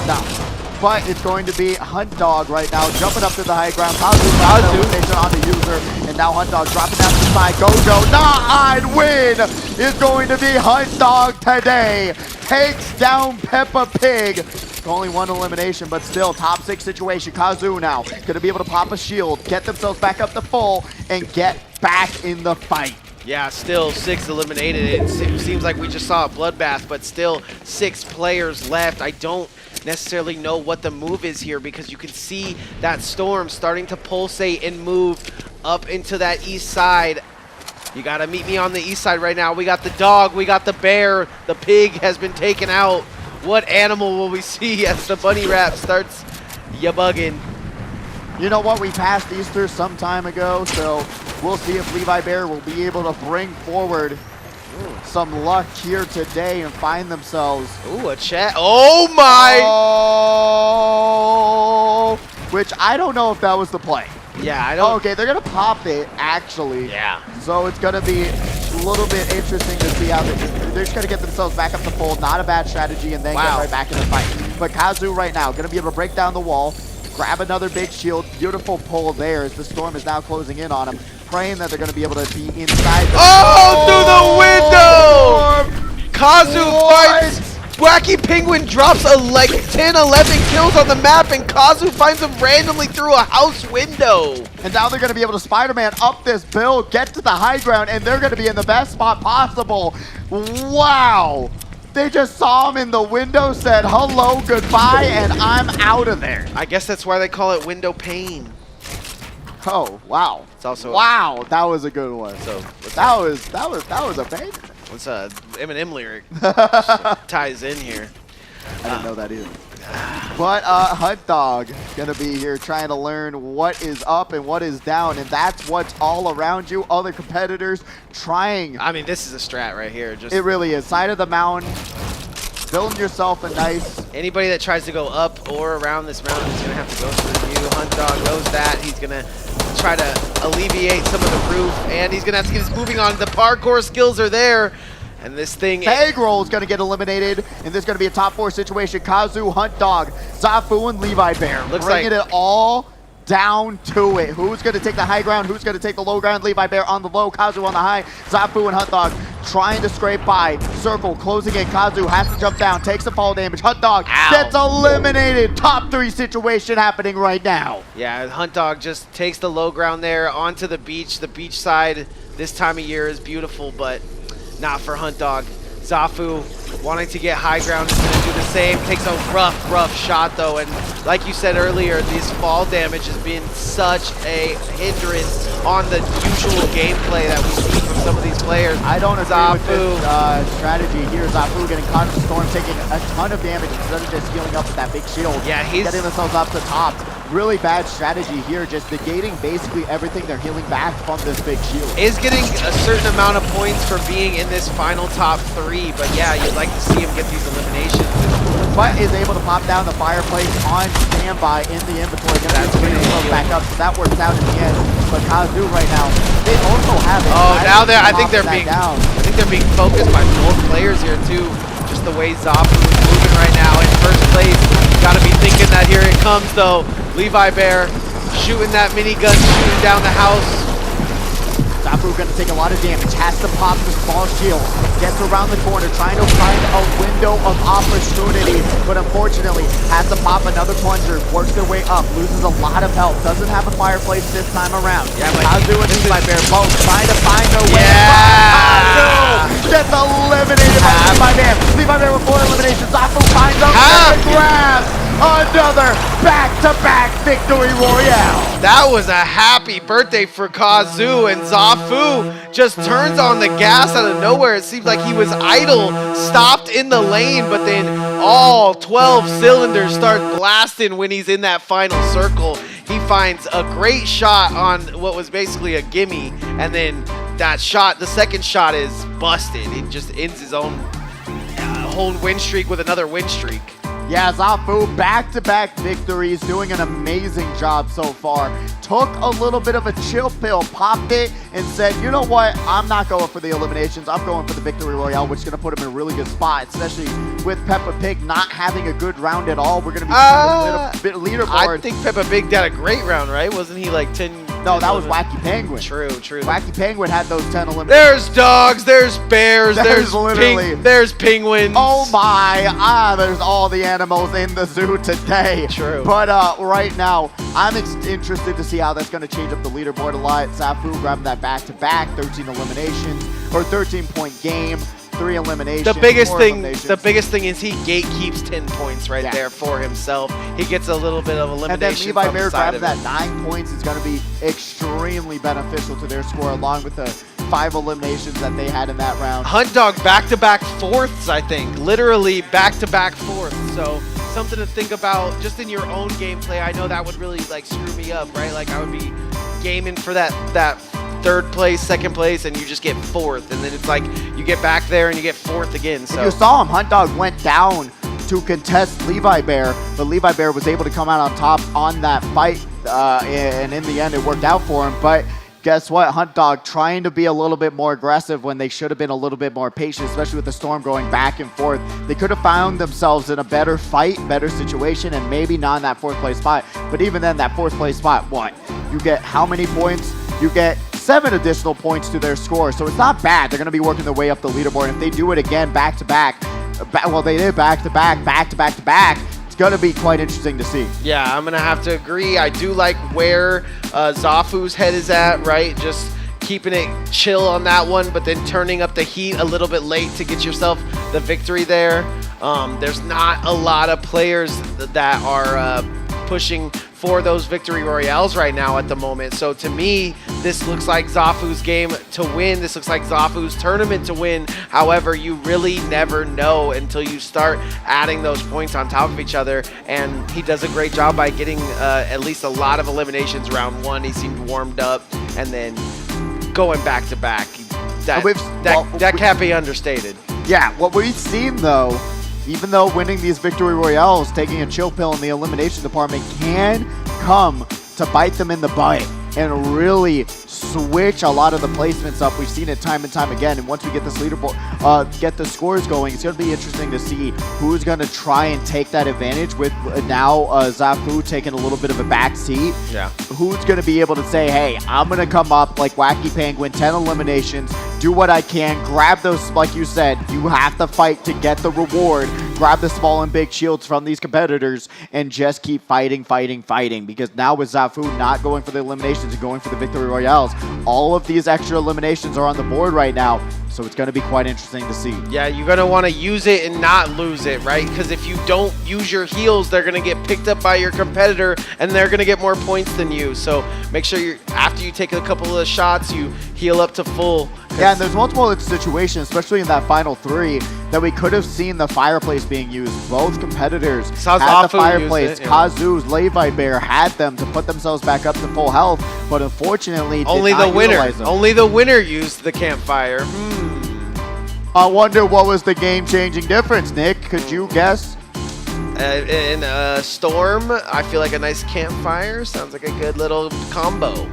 No. But it's going to be Hunt Dog right now, jumping up to the high ground. Pazu elimination on the user, and now Hunt Dog dropping down to the side. Gojo, not win is going to be Hunt Dog today. Takes down Peppa Pig. Only one elimination, but still, top 6 situation. Kazu now going to be able to pop a shield, get themselves back up to full, and get back in the fight. Yeah, still 6 eliminated. It seems like we just saw a bloodbath, but still 6 players left. I don't necessarily know what the move is here because you can see that storm starting to pulsate and move up into that east side. You gotta meet me on the east side right now. We got the dog, we got the bear, the pig has been taken out. What animal will we see as the bunny rap starts bugging? You know what? We passed Easter some time ago, so we'll see if Levi Bear will be able to bring forward some luck here today and find themselves. Ooh, a chat. Oh my! Oh, which I don't know if that was the play. Yeah, I don't. Okay, they're gonna pop it actually. Yeah. So it's gonna be a little bit interesting to see how they're just gonna get themselves back up the fold. Not a bad strategy, and then get right back in the fight. But Kazu right now gonna be able to break down the wall, grab another big shield. Beautiful pull there as the storm is now closing in on him. Praying that they're gonna be able to be inside. Through the window! Kazu fights. Wacky Penguin drops like 10, 11 kills on the map, and Kazu finds him randomly through a house window. And now they're going to be able to Spider-Man up this build, get to the high ground, and they're going to be in the best spot possible. Wow. They just saw him in the window, said hello, goodbye, and I'm out of there. I guess that's why they call it window pane. Oh, wow. It's also wow, that was a good one. So that was a pain. What's a Eminem lyric ties in here? I didn't know that either. But Hunt Dog gonna be here trying to learn what is up and what is down, and that's what's all around you. Other competitors trying. I mean, this is a strat right here. Just it really is. Side of the mountain, building yourself a nice. Anybody that tries to go up or around this mountain is gonna have to go through the view. Hunt Dog knows that. He's gonna try to alleviate some of the roof, and he's gonna have to get his moving on. The parkour skills are there, and this thing. Egg Roll is gonna get eliminated, and this is gonna be a top 4 situation. Kazu, Hunt Dog, Zafu, and Levi Bear. Looks bringing like it all down to it. Who's gonna take the high ground? Who's gonna take the low ground? Levi Bear on the low, Kazu on the high. Zafu and Hunt Dog trying to scrape by. Circle closing in. Kazu has to jump down, takes the fall damage. Hunt Dog gets eliminated. Top 3 situation happening right now. Yeah, Hunt Dog just takes the low ground there onto the beach. The beach side this time of year is beautiful, but not for Hunt Dog. Zafu wanting to get high ground is going to do the same. Takes a rough shot though, and like you said earlier, this fall damage has been such a hindrance on the usual gameplay that we see from some of these players. I don't agree with this strategy here. Zafu getting caught in the storm, taking a ton of damage instead of just healing up with that big shield. Yeah, he's getting themselves up to top. Really bad strategy here, just negating basically everything they're healing back from this big shield. Is getting a certain amount of points for being in this final top 3, but yeah, you'd like to see him get these eliminations. But is able to pop down the fireplace on standby in the inventory. That's bringing himself back up, so that works out in the end. But Kazu right now, they also have it. Oh, now I think they're being focused by both players here too. Just the way Zafu is moving right now in first place. Got to be thinking that here it comes though. Levi Bear shooting that minigun, shooting down the house. Zafu gonna take a lot of damage, has to pop the small shield, gets around the corner, trying to find a window of opportunity, but unfortunately has to pop another plunger, works their way up, loses a lot of health, doesn't have a fireplace this time around. Yeah, but Kazu and Levi Bear both trying to find their way. Kazu gets eliminated by Levi Bear. Levi Bear with 4 eliminations. Zafu finds a grab. Another back-to-back victory royale. That was a happy birthday for Kazu, and Zafu just turns on the gas out of nowhere. It seems like he was idle, stopped in the lane, but then all 12 cylinders start blasting when he's in that final circle. He finds a great shot on what was basically a gimme, and then that shot, the second shot is busted. It just ends his own whole win streak with another win streak. Yeah, Zafu, back-to-back victories, doing an amazing job so far. Took a little bit of a chill pill, popped it, and said, you know what, I'm not going for the eliminations, I'm going for the victory royale, which is going to put him in a really good spot, especially with Peppa Pig not having a good round at all. We're going to be seeing a little bit leaderboard. I think Peppa Pig had a great round, right? Wasn't he like 10 No, that was Wacky Penguin. True. Wacky Penguin had those 10 eliminations. There's dogs, there's bears, there's literally there's penguins. Oh my, there's all the animals in the zoo today. True. But right now, I'm interested to see how that's going to change up the leaderboard a lot. Zafu grabbing that back-to-back, 13 eliminations, or 13-point game, 3 eliminations. The biggest thing is he gatekeeps 10 points there for himself. He gets a little bit of elimination. And then Levi Bear grabbing that 9 points is going to be extremely beneficial to their score, along with the 5 eliminations that they had in that round. Hunt Dog back-to-back fourths, I think. Literally back-to-back fourths. So something to think about just in your own gameplay. I know that would really like screw me up, right? Like I would be gaming for that third place, second place, and you just get fourth. And then it's like you get back there and you get fourth again. So you saw him. Hunt Dog went down to contest Levi Bear, but Levi Bear was able to come out on top on that fight, and in the end it worked out for him. But guess what? Hunt Dog trying to be a little bit more aggressive when they should have been a little bit more patient, especially with the storm going back and forth. They could have found themselves in a better fight, better situation, and maybe not in that 4th place spot. But even then, that 4th place spot, what? You get how many points? You get 7 additional points to their score. So it's not bad. They're going to be working their way up the leaderboard. If they do it again back-to-back, well, they did back-to-back, back-to-back-to-back, it's going to be quite interesting to see. Yeah, I'm going to have to agree. I do like where Zafu's head is at, right? Just keeping it chill on that one, but then turning up the heat a little bit late to get yourself the victory there. There's not a lot of players that are pushing for those victory royales right now at the moment. So to me, this looks like Zafu's game to win. This looks like Zafu's tournament to win. However, you really never know until you start adding those points on top of each other. And he does a great job by getting at least a lot of eliminations round 1. He seemed warmed up, and then going back to back. That can't be understated. Yeah, what we've seen though, even though winning these victory royales, taking a chill pill in the elimination department can come to bite them in the butt and really switch a lot of the placements up. We've seen it time and time again. And once we get this leaderboard, get the scores going, it's going to be interesting to see who's going to try and take that advantage with now Zafu taking a little bit of a back seat. Yeah. Who's going to be able to say, hey, I'm going to come up like Wacky Penguin, 10 eliminations, do what I can, grab those, like you said, you have to fight to get the reward, grab the small and big shields from these competitors, and just keep fighting, because now with Zafu not going for the eliminations and going for the victory royales, all of these extra eliminations are on the board right now, so it's going to be quite interesting to see. Yeah, you're going to want to use it and not lose it, right? Because if you don't use your heals, they're going to get picked up by your competitor, and they're going to get more points than you. So make sure after you take a couple of shots, you heal up to full. Yeah, and there's multiple situations, especially in that final 3, that we could have seen the fireplace being used. Both competitors had the fireplace. Kazu's Levi Bear had them to put themselves back up to full health, but unfortunately only the winner used the campfire. I wonder what was the game-changing difference, Nick? Could you guess? In a storm, I feel like a nice campfire sounds like a good little combo.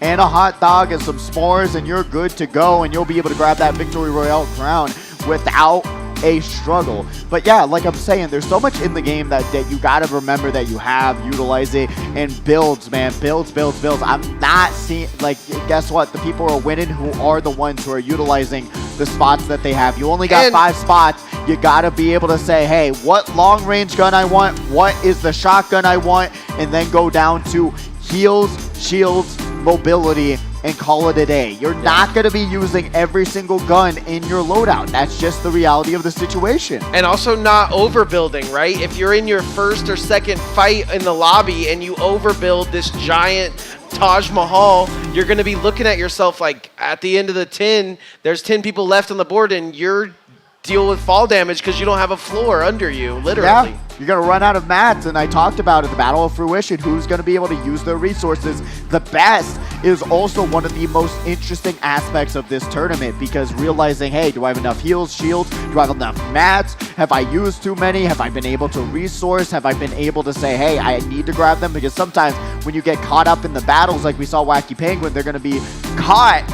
And a hot dog and some s'mores, and you're good to go, and you'll be able to grab that Victory Royale crown without a struggle. But yeah, like I'm saying, there's so much in the game that you got to remember that you have, utilize it, and builds, man. Builds. I'm not seeing, like, guess what? The people are winning who are the ones who are utilizing the spots that they have. You only got 5 spots. You got to be able to say, hey, what long range gun I want? What is the shotgun I want? And then go down to heals, shields, mobility, and call it a day. You're not going to be using every single gun in your loadout. That's just the reality of the situation. And also not overbuilding, right? If you're in your first or second fight in the lobby and you overbuild this giant Taj Mahal, you're going to be looking at yourself like at the end of the 10, there's 10 people left on the board and you're deal with fall damage because you don't have a floor under you, literally. Yeah, you're going to run out of mats, and I talked about it, the Battle of Fruition, who's going to be able to use their resources the best is also one of the most interesting aspects of this tournament, because realizing, hey, do I have enough heals, shields? Do I have enough mats? Have I used too many? Have I been able to resource? Have I been able to say, hey, I need to grab them? Because sometimes when you get caught up in the battles, like we saw Wacky Penguin, they're going to be caught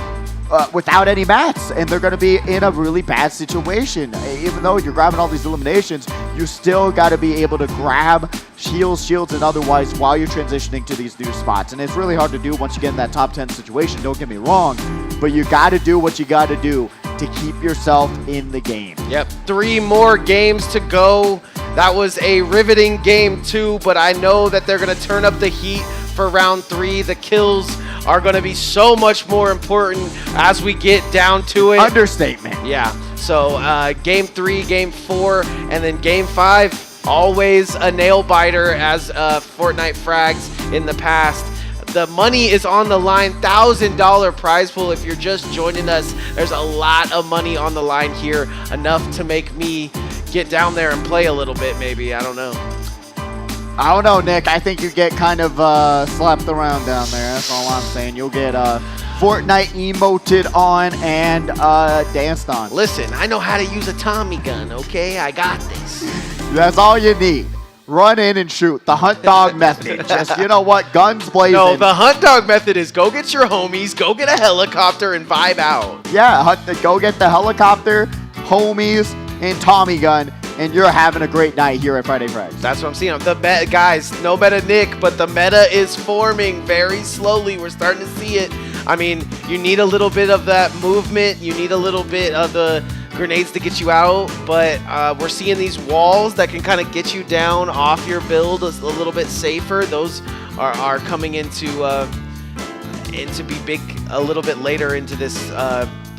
without any mats, and they're going to be in a really bad situation. Even though you're grabbing all these eliminations, you still got to be able to grab shields, and otherwise while you're transitioning to these new spots. And it's really hard to do once you get in that top 10 situation, don't get me wrong, but you got to do what you got to do to keep yourself in the game. Yep, 3 more games to go. That was a riveting game 2, but I know that they're going to turn up the heat for round 3. The kills are going to be so much more important as we get down to it. Understatement. Yeah, so game 3, game 4, and then game 5, always a nail biter as Fortnite Frags in the past. The money is on the line, $1,000 prize pool. If you're just joining us, there's a lot of money on the line here, enough to make me get down there and play a little bit maybe. I don't know. I don't know, Nick. I think you get kind of slapped around down there. That's all I'm saying. You'll get Fortnite emoted on and danced on. Listen, I know how to use a Tommy gun, okay? I got this. That's all you need. Run in and shoot. The hunt dog method. Just, you know what? Guns blazing. No, the hunt dog method is go get your homies, go get a helicopter, and vibe out. Yeah, go get the helicopter, homies, and Tommy gun, and you're having a great night here at Friday Frags. That's what I'm seeing. Guys, no meta Nick, but the meta is forming very slowly. We're starting to see it. I mean, you need a little bit of that movement. You need a little bit of the grenades to get you out, but we're seeing these walls that can kind of get you down off your build a little bit safer. Those are coming into be big a little bit later into this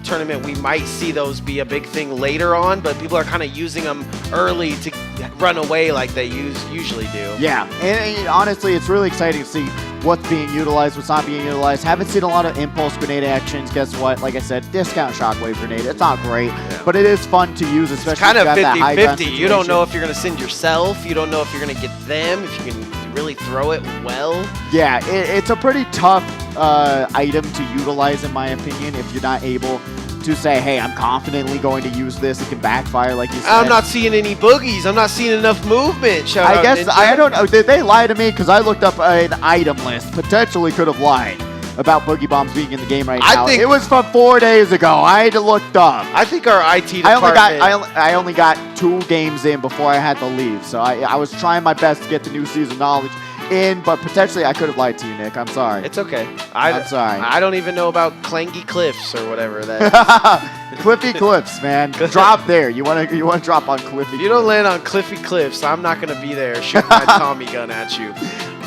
tournament. We might see those be a big thing later on, but people are kind of using them early to run away like they usually do. Yeah, and honestly, it's really exciting to see what's being utilized, what's not being utilized. Haven't seen a lot of impulse grenade actions. Guess what? Like I said, discount shockwave grenade. It's not great, but it is fun to use, especially it's kind if of you got that high ground 50-50. You situation. don't know if you're going to send yourself. You don't know if you're going to get them, if you can really throw it well. Yeah, it's a pretty tough item to utilize, in my opinion, if you're not able to say, hey, I'm confidently going to use this. It can backfire, like you said. I'm not seeing any boogies. I'm not seeing enough movement. I guess, I don't know. Did they lie to me? Because I looked up an item list. Potentially could have lied about boogie bombs being in the game right now. It was from 4 days ago. I had to look up. I think our IT department... I only got 2 games in before I had to leave. So I was trying my best to get the new season knowledge in, but potentially I could have lied to you, Nick. I'm sorry. It's okay. I'm sorry. I don't even know about Clangy Cliffs or whatever that is. Cliffy Cliffs, man. Drop there. You want to drop on Cliffy. If you don't land on Cliffy Cliffs, I'm not going to be there shooting my Tommy gun at you.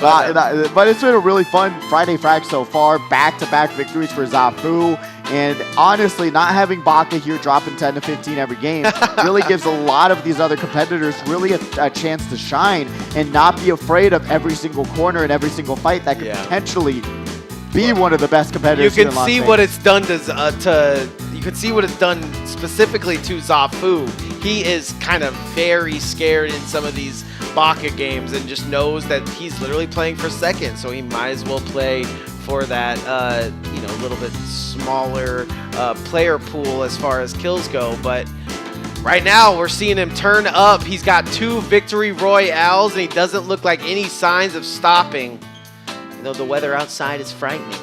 But it's been a really fun Friday Frag so far. Back-to-back victories for Zafu. And honestly, not having Baka here dropping 10 to 15 every game really gives a lot of these other competitors really a chance to shine and not be afraid of every single corner and every single fight that could potentially be one of the best competitors. You can see what it's done you can see what it's done specifically to Zafu. He is kind of very scared in some of these Baka games and just knows that he's literally playing for second, so he might as well play for that little bit smaller player pool as far as kills go. But right now we're seeing him turn up. He's got 2 victory royales and he doesn't look like any signs of stopping, though the weather outside is frightening.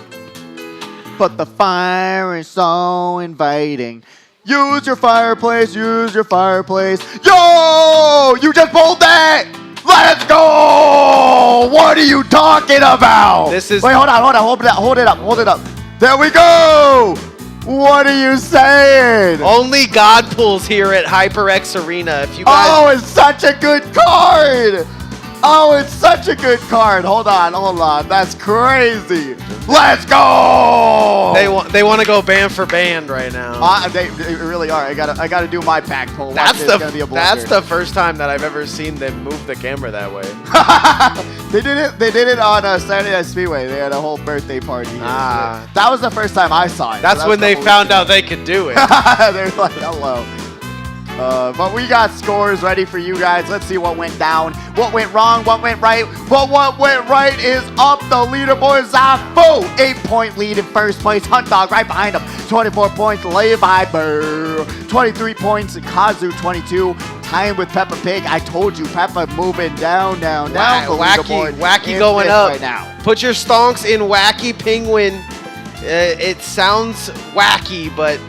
But the fire is so inviting. Use your fireplace, use your fireplace. Yo! You just pulled that! Let's go! What are you talking about? This is... Wait, hold on. Hold it up. There we go! What are you saying? Only God pulls here at HyperX Arena. If you guys... Oh, it's such a good card! Oh, it's such a good card. Hold on. That's crazy. Let's go! They want to go band for band right now. They really are. I gotta do my pack pull. That's the first time that I've ever seen them move the camera that way. They did it on Saturday Night Speedway. They had a whole birthday party. That was the first time I saw it. That's when they found out they could do it. They're like, hello. But we got scores ready for you guys. Let's see what went down, what went wrong, what went right. But what went right is up the leaderboard. Zafu, 8-point lead in first place. Hunt Dog right behind him, 24 points. Levi Burr, 23 points. Kazu, 22. Tying with Peppa Pig. I told you, Peppa moving down the leaderboard. Wacky going up right now. Put your stonks in Wacky Penguin. It sounds wacky, but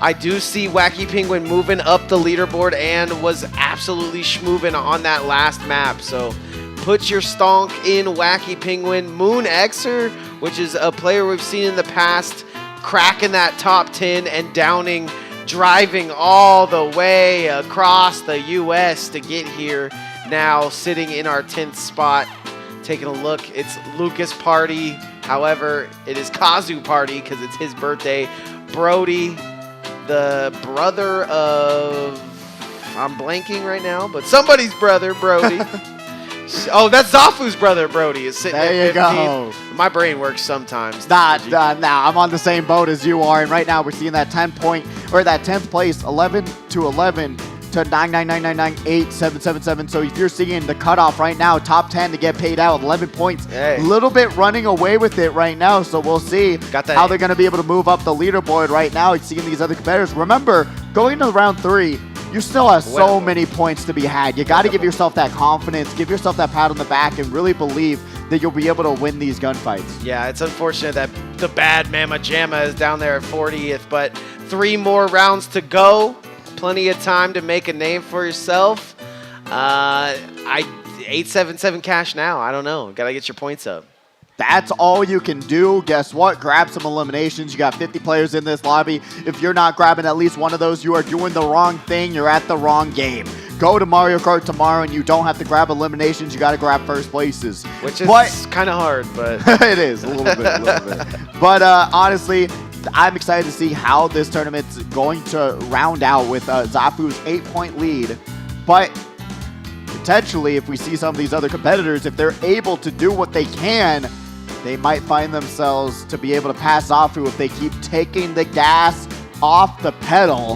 I do see Wacky Penguin moving up the leaderboard and was absolutely schmoving on that last map. So put your stonk in Wacky Penguin. Moon Xer, which is a player we've seen in the past, cracking that top 10 and downing, driving all the way across the U.S. to get here. Now sitting in our 10th spot. Taking a look, it's Lucas Party. However, it is Kazu Party because it's his birthday. Brody, the brother of, I'm blanking right now, but somebody's brother, Brody. Oh, that's Zafu's brother, Brody, is sitting there at 15. You go. My brain works sometimes. Nah, I'm on the same boat as you are, and right now we're seeing that 10th place, 11 to 11 to 999998777. So if you're seeing the cutoff right now, top 10 to get paid out, 11 points, a little bit running away with it right now. So we'll see how they're going to be able to move up the leaderboard right now. Seeing these other competitors. Remember, going into round 3, you still have so many points to be had. You got to give yourself that confidence, give yourself that pat on the back, and really believe that you'll be able to win these gunfights. Yeah, it's unfortunate that the bad Mama Jamma is down there at 40th, but 3 more rounds to go. Plenty of time to make a name for yourself. 877 cash now. I don't know. Got to get your points up. That's all you can do. Guess what? Grab some eliminations. You got 50 players in this lobby. If you're not grabbing at least one of those, you are doing the wrong thing. You're at the wrong game. Go to Mario Kart tomorrow and you don't have to grab eliminations. You got to grab first places. Which is kind of hard, but... it is, a little bit. But honestly, I'm excited to see how this tournament's going to round out with Zafu's 8-point lead. But potentially, if we see some of these other competitors, if they're able to do what they can, they might find themselves to be able to pass Zafu if they keep taking the gas off the pedal,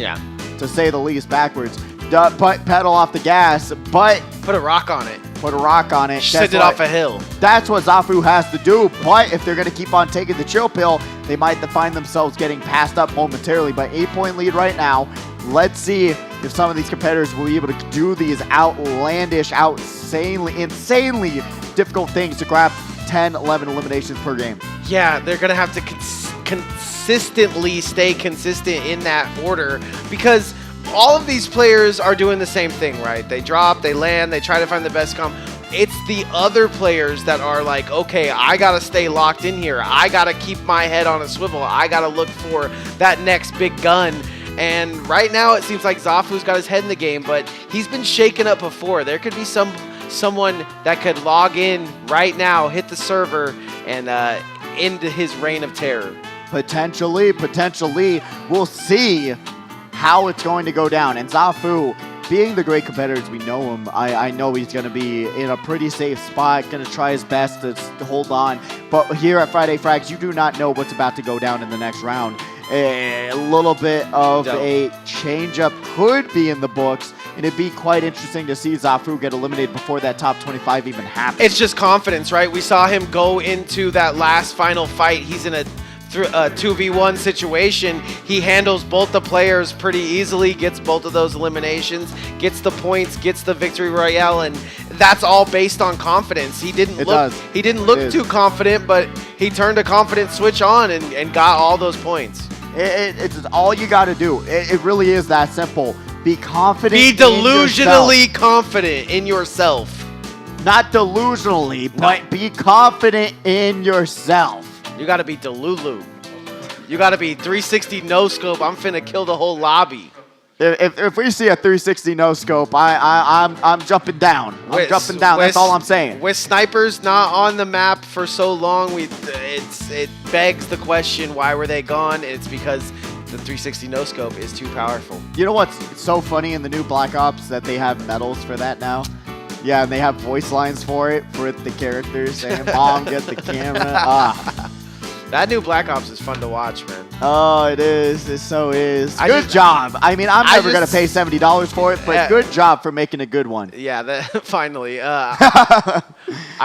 to say the least, backwards. But pedal off the gas, but... Put a rock on it. Put a rock on it. Send it off a hill. That's what Zafu has to do. But if they're going to keep on taking the chill pill, they might find themselves getting passed up momentarily. But 8-point lead right now. Let's see if some of these competitors will be able to do these outlandish, insanely difficult things to grab 10, 11 eliminations per game. Yeah, they're going to have to consistently stay consistent in that order because all of these players are doing the same thing, right? They drop, they land, they try to find the best comp. It's the other players that are like, okay, I got to stay locked in here. I got to keep my head on a swivel. I got to look for that next big gun. And right now it seems like Zafu's got his head in the game, but he's been shaken up before. There could be someone that could log in right now, hit the server, and end his reign of terror. Potentially. We'll see how it's going to go down. And Zafu, being the great competitors we know him, I know he's going to be in a pretty safe spot, going to try his best to hold on. But here at Friday Frags, you do not know what's about to go down in the next round. A little bit of a change-up could be in the books, and it'd be quite interesting to see Zafu get eliminated before that top 25 even happens. It's just confidence, right? We saw him go into that last final fight. He's in a 2v1 situation. He handles both the players pretty easily, gets both of those eliminations, gets the points, gets the victory royale, and that's all based on confidence. He didn't look too confident, but he turned a confident switch on and got all those points. It's all you got to do. It really is that simple. Be confident. Be delusionally confident in yourself. Not delusionally, but be confident in yourself. You got to be Delulu. You got to be 360 no scope. I'm finna kill the whole lobby. If we see a 360 no scope, I'm jumping down. I'm jumping down. That's all I'm saying. With snipers not on the map for so long, it begs the question: why were they gone? It's because the 360 no scope is too powerful. You know what's so funny in the new Black Ops that they have medals for that now? Yeah, and they have voice lines for it, for the characters saying, "Mom, get the camera." That new Black Ops is fun to watch, man. Oh, it is. It so is. Good job. I mean, I'm never going to pay $70 for it, but good job for making a good one. Yeah, finally. I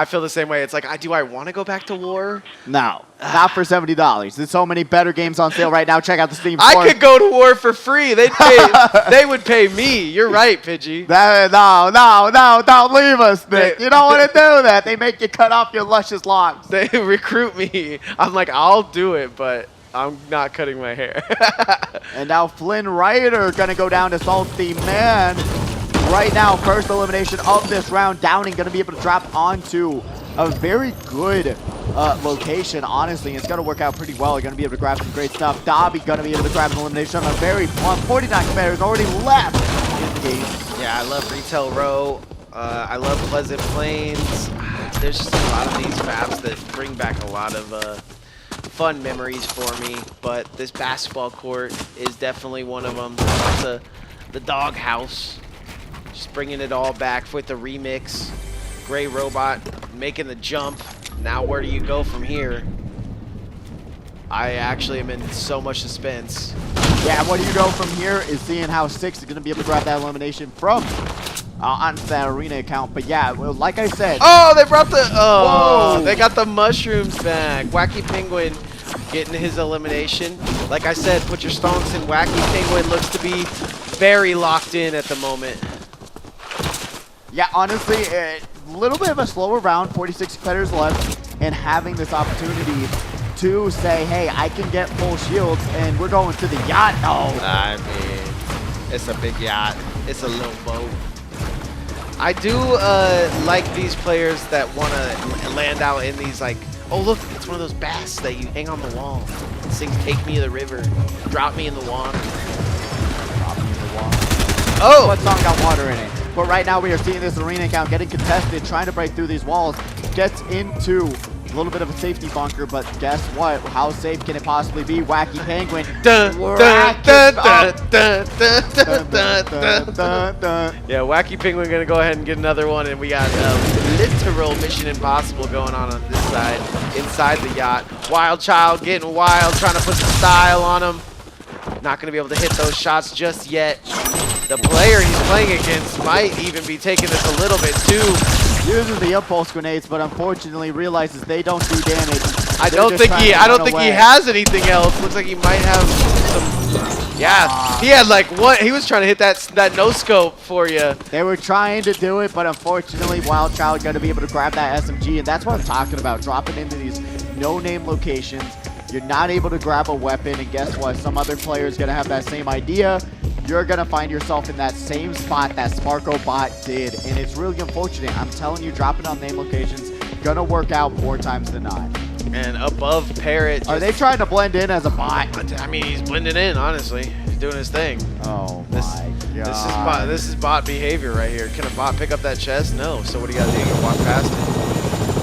feel the same way. It's like, do I want to go back to war? No, not for $70. There's so many better games on sale right now. Check out the Steam store. I could go to war for free. They would pay me. You're right, Pidgey. No, don't leave us, Nick. You don't want to do that. They make you cut off your luscious locks. They recruit me. I'm like, I'll do it, but I'm not cutting my hair. And now Flynn Ryder gonna go down to Salty Man. Right now, first elimination of this round. Downing gonna be able to drop onto a very good location, honestly. It's gonna work out pretty well. You're gonna be able to grab some great stuff. Dobby gonna be able to grab an elimination on a very plump 49 competitors already left in the game. Yeah, I love Retail Row. I love Pleasant Plains. There's just a lot of these maps that bring back a lot of fun memories for me, but this basketball court is definitely one of them. The dog house, just bringing it all back with the remix. Gray Robot making the jump. Now where do you go from here? I actually am in so much suspense. Yeah, what do you go from here is seeing how Six is going to be able to grab that elimination from onto that arena account. But yeah, well, like I said. Oh, they brought the, Whoa. They got the mushrooms back. Wacky Penguin getting his elimination. Like I said, put your stonks in. Wacky Penguin looks to be very locked in at the moment. Yeah, honestly, a little bit of a slower round, 46 competitors left, and having this opportunity to say, hey, I can get full shields, and we're going to the yacht. No. I mean, it's a big yacht. It's a little boat. I do like these players that want to land out in these, like, oh, look, it's one of those bass that you hang on the wall. It sings, take me to the river, drop me in the water. Drop me in the water. Oh! What song got water in it? But right now we are seeing this arena account getting contested, trying to break through these walls, gets into a little bit of a safety bunker, but guess what? How safe can it possibly be? Wacky Penguin. Yeah, Wacky Penguin gonna go ahead and get another one, and we got literal Mission Impossible going on this side, inside the yacht. Wild Child getting wild, trying to put some style on him. Not gonna be able to hit those shots just yet. The player he's playing against might even be taking this a little bit too. Uses the impulse grenades, but unfortunately realizes they don't do damage. I don't think he has anything else. Looks like he might have some. Yeah, he had like what? He was trying to hit that no scope for you. They were trying to do it, but unfortunately, Wild Child got to be able to grab that SMG, and that's what I'm talking about. Dropping into these no-name locations, you're not able to grab a weapon, and guess what? Some other player is gonna have that same idea. You're gonna find yourself in that same spot that Sparko Bot did, and it's really unfortunate. I'm telling you, dropping on name locations gonna work out more times than not. And above Parrot, are they trying to blend in as a bot? I mean, he's blending in, honestly. He's doing his thing. Oh my god. This is bot behavior right here. Can a bot pick up that chest? No. So what do you gotta do? You gotta walk past it.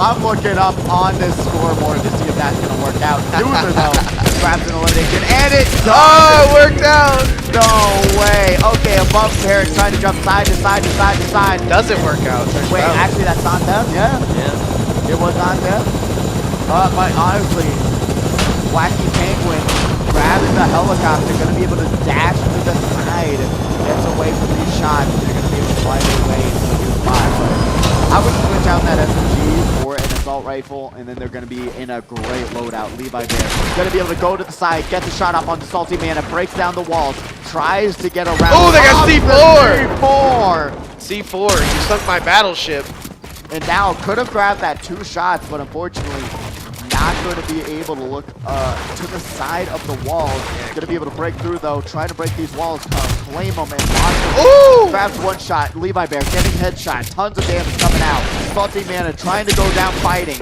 I'm looking up on this scoreboard to see if that's gonna work out. Loser though, grabs an elimination, and it does! Oh, it worked out! No way. Okay, above Parrot trying to jump side to side to side to side. Doesn't work out. Wait, actually that's on them, yeah? Yeah. It was on them? But honestly, Wacky Penguin grabbing the helicopter, gonna be able to dash to the side, gets away from these shots. They're gonna be able to fly their way into the new spot. I would switch out that SMG for an assault rifle, and then they're going to be in a great loadout. Levi Bear going to be able to go to the side, get the shot up onto Salty Man, and breaks down the walls, tries to get around. Oh, they got C4! C4! C4, you sunk my battleship. And now could have grabbed that 2 shots, but unfortunately not going to be able to look to the side of the walls. Going to be able to break through though, trying to break these walls, claim them and launch them. Ooh! Grabs 1 shot, Levi Bear getting headshot, tons of damage coming out. Salty Mana trying to go down fighting.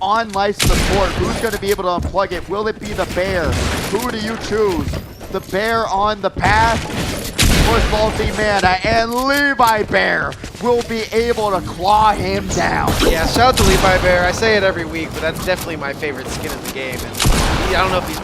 On life support, who's going to be able to unplug it? Will it be the Bear? Who do you choose? The Bear on the path for Salty Mana, and Levi Bear will be able to claw him down. Yeah, shout out to Levi Bear. I say it every week, but that's definitely my favorite skin in the game. And I don't know if he's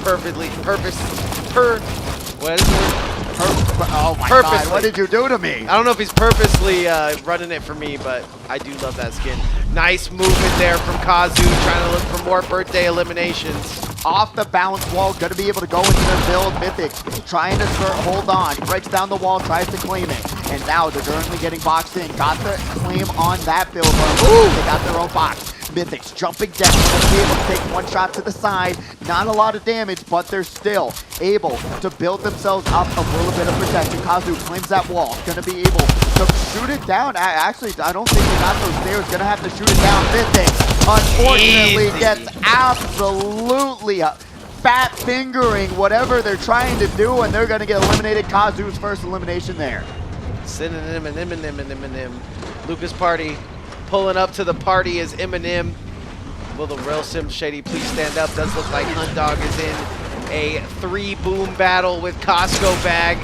oh my god, what did you do to me? I don't know if he's purposely running it for me, but I do love that skin. Nice movement there from Kazu, trying to look for more birthday eliminations. Off the balance wall, gonna be able to go into the build. Mythic trying to hold on, breaks down the wall, tries to claim it, and now they're currently getting boxed in. Got the claim on that build, but ooh, they got their own box. Mythics jumping down, gonna be able to take 1 shot to the side. Not a lot of damage, but they're still able to build themselves up a little bit of protection. Kazu claims that wall, gonna be able to shoot it down. Actually, I don't think they got those stairs, gonna have to shoot it down. Mythics, unfortunately, gets absolutely fat fingering whatever they're trying to do, and they're gonna get eliminated. Kazu's first elimination there. Synonym and Eminem. Lucas Party pulling up to the party is Eminem. Will the real Sim Shady please stand up? Does look like Hunt Dog is in a 3-boom battle with Costco Bag,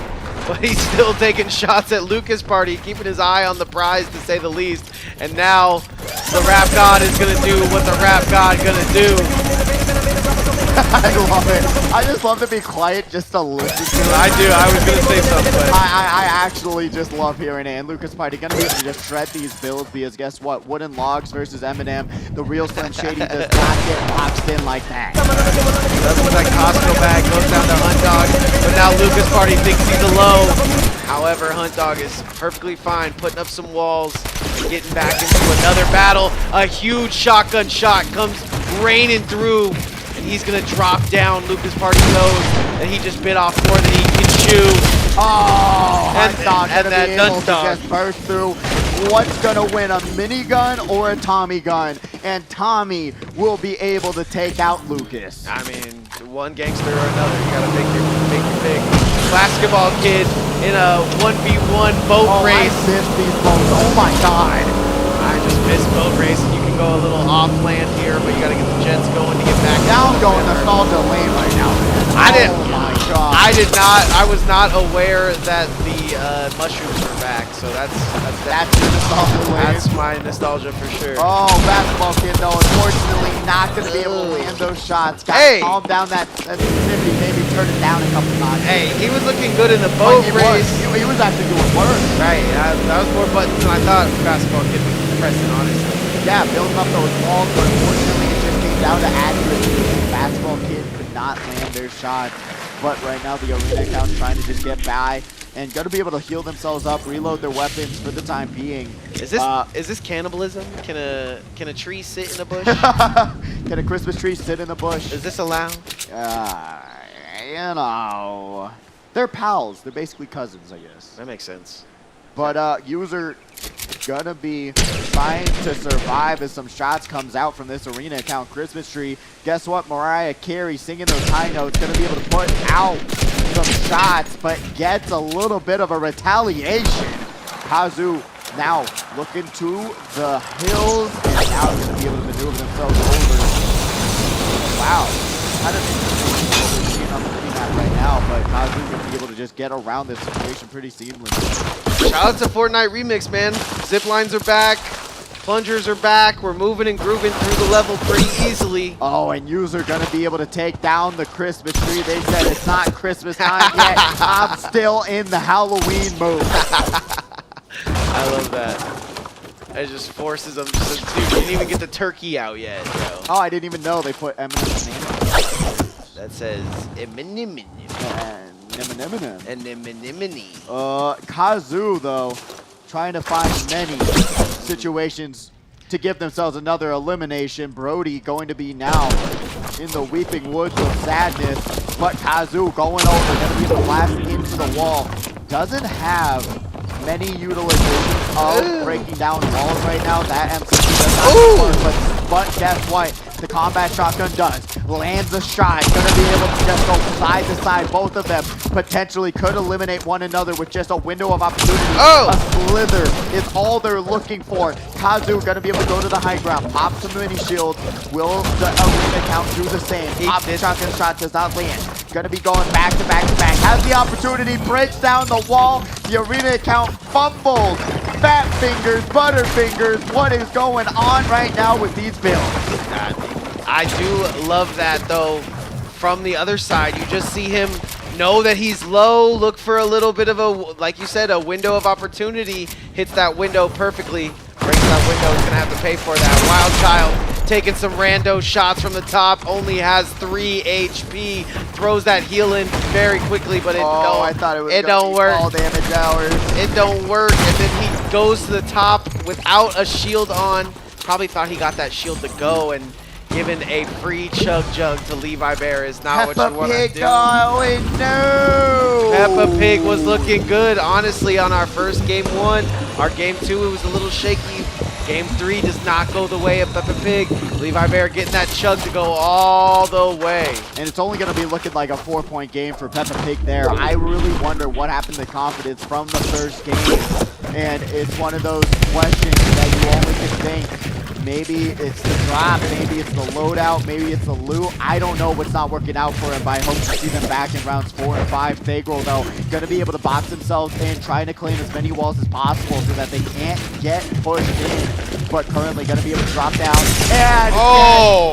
but he's still taking shots at Lucas Party, keeping his eye on the prize to say the least. And now the Rap God is gonna do what the Rap God gonna do. I love it. I just love to be quiet just to listen to it. I do. I was going to say something, but I actually just love hearing it. And Lucas Party going to be able to just shred these builds because guess what? Wooden Logs versus Eminem. The real Slim Shady does not get boxed in like that. Doesn't look like Costco Bag goes down to Hunt Dog, but now Lucas Party thinks he's alone. However, Hunt Dog is perfectly fine, putting up some walls, getting back into another battle. A huge shotgun shot comes raining through. And he's gonna drop down. Lucas Party knows that he just bit off more than he can chew. Oh, and Hunt Dog gonna be able to dog. just burst through. What's gonna win, a minigun or a Tommy gun? And Tommy will be able to take out Lucas. I mean, one gangster or another. You gotta make your pick. Basketball Kid in a 1v1 boat race. I missed these boats. Oh my God. I just missed boat race. You can go a little off land here, but you gotta get the jets going to get back. Now I'm going nostalgia lane right now. Oh my God. I was not aware that the mushrooms were back, so that's your nostalgia lane. That's my nostalgia for sure. Oh, Basketball Kid though, unfortunately not gonna be able to land those shots. Got to calm down that sensitivity, maybe turn it down a couple times. Hey, he was looking good in the boat race. He was actually doing work. Right, that was more buttons than I thought Basketball Kid was pressing, honestly. Yeah, building up those walls, but unfortunately it just came down to accuracy. Basketball Kid could not land their shot. But right now the arena account trying to just get by and going to be able to heal themselves up, reload their weapons for the time being. Is this cannibalism? Can a tree sit in a bush? Can a Christmas tree sit in a bush? Is this allowed? You know, they're pals. They're basically cousins, I guess. That makes sense. But User gonna be trying to survive as some shots comes out from this arena account. Christmas Tree, guess what? Mariah Carey singing those high notes, gonna be able to put out some shots, but gets a little bit of a retaliation. Kazu now looking to the hills, and now gonna be able to maneuver themselves over. Wow, I don't think we're seeing on the map right now, but Kazu gonna be able to just get around this situation pretty seamlessly. Shout out to FORTNITE Remix, man. Zip lines are back. Plungers are back. We're moving and grooving through the level pretty easily. Oh, and User gonna be able to take down the Christmas tree. They said it's not Christmas time yet. I'm still in the Halloween mood. I love that. It just forces them. Dude, you didn't even get the turkey out yet, bro. Oh, I didn't even know they put Eminem's name on it. That says Eminem. Kazu, though, trying to find many situations to give themselves another elimination. Brody going to be now in the Weeping Woods of Sadness, but Kazu going over, going to be the last into the wall. Doesn't have many utilizations of breaking down walls right now. That MCC does not work, but guess what? The combat shotgun does. Lands a shot. Gonna be able to just go side to side. Both of them potentially could eliminate one another with just a window of opportunity. A slither is all they're looking for. Kazu gonna be able to go to the high ground. Pop some mini shield. Will the arena count do the same? Pop the shotgun shot does not land. Gonna be going back to back to back. Has the opportunity. Breaks down the wall. The arena account fumbles. Fat fingers, butter fingers. What is going on right now with these builds? I do love that, though. From the other side, you just see him know that he's low, look for a little bit of a, like you said, a window of opportunity. Hits that window perfectly. Breaks that window, he's going to have to pay for that. Wild Child taking some rando shots from the top, only has 3 HP. Throws that heal in very quickly, but I thought it don't work. All damage hours. It don't work, and then he goes to the top without a shield on. Probably thought he got that shield to go, and giving a free chug jug to Levi Bear is not what you want to do. Oh no! Peppa Pig was looking good, honestly, on our first game 1. Our game 2, it was a little shaky. Game 3 does not go the way of Peppa Pig. Levi Bear getting that chug to go all the way. And it's only going to be looking like a 4-point game for Peppa Pig there. I really wonder what happened to confidence from the first game. And it's one of those questions that you only can think. Maybe it's the drop, maybe it's the loadout, maybe it's the loot. I don't know what's not working out for him, but I hope to see them back in rounds 4 and 5. Thagral, though, going to be able to box themselves in, trying to claim as many walls as possible so that they can't get pushed in. But currently going to be able to drop down. And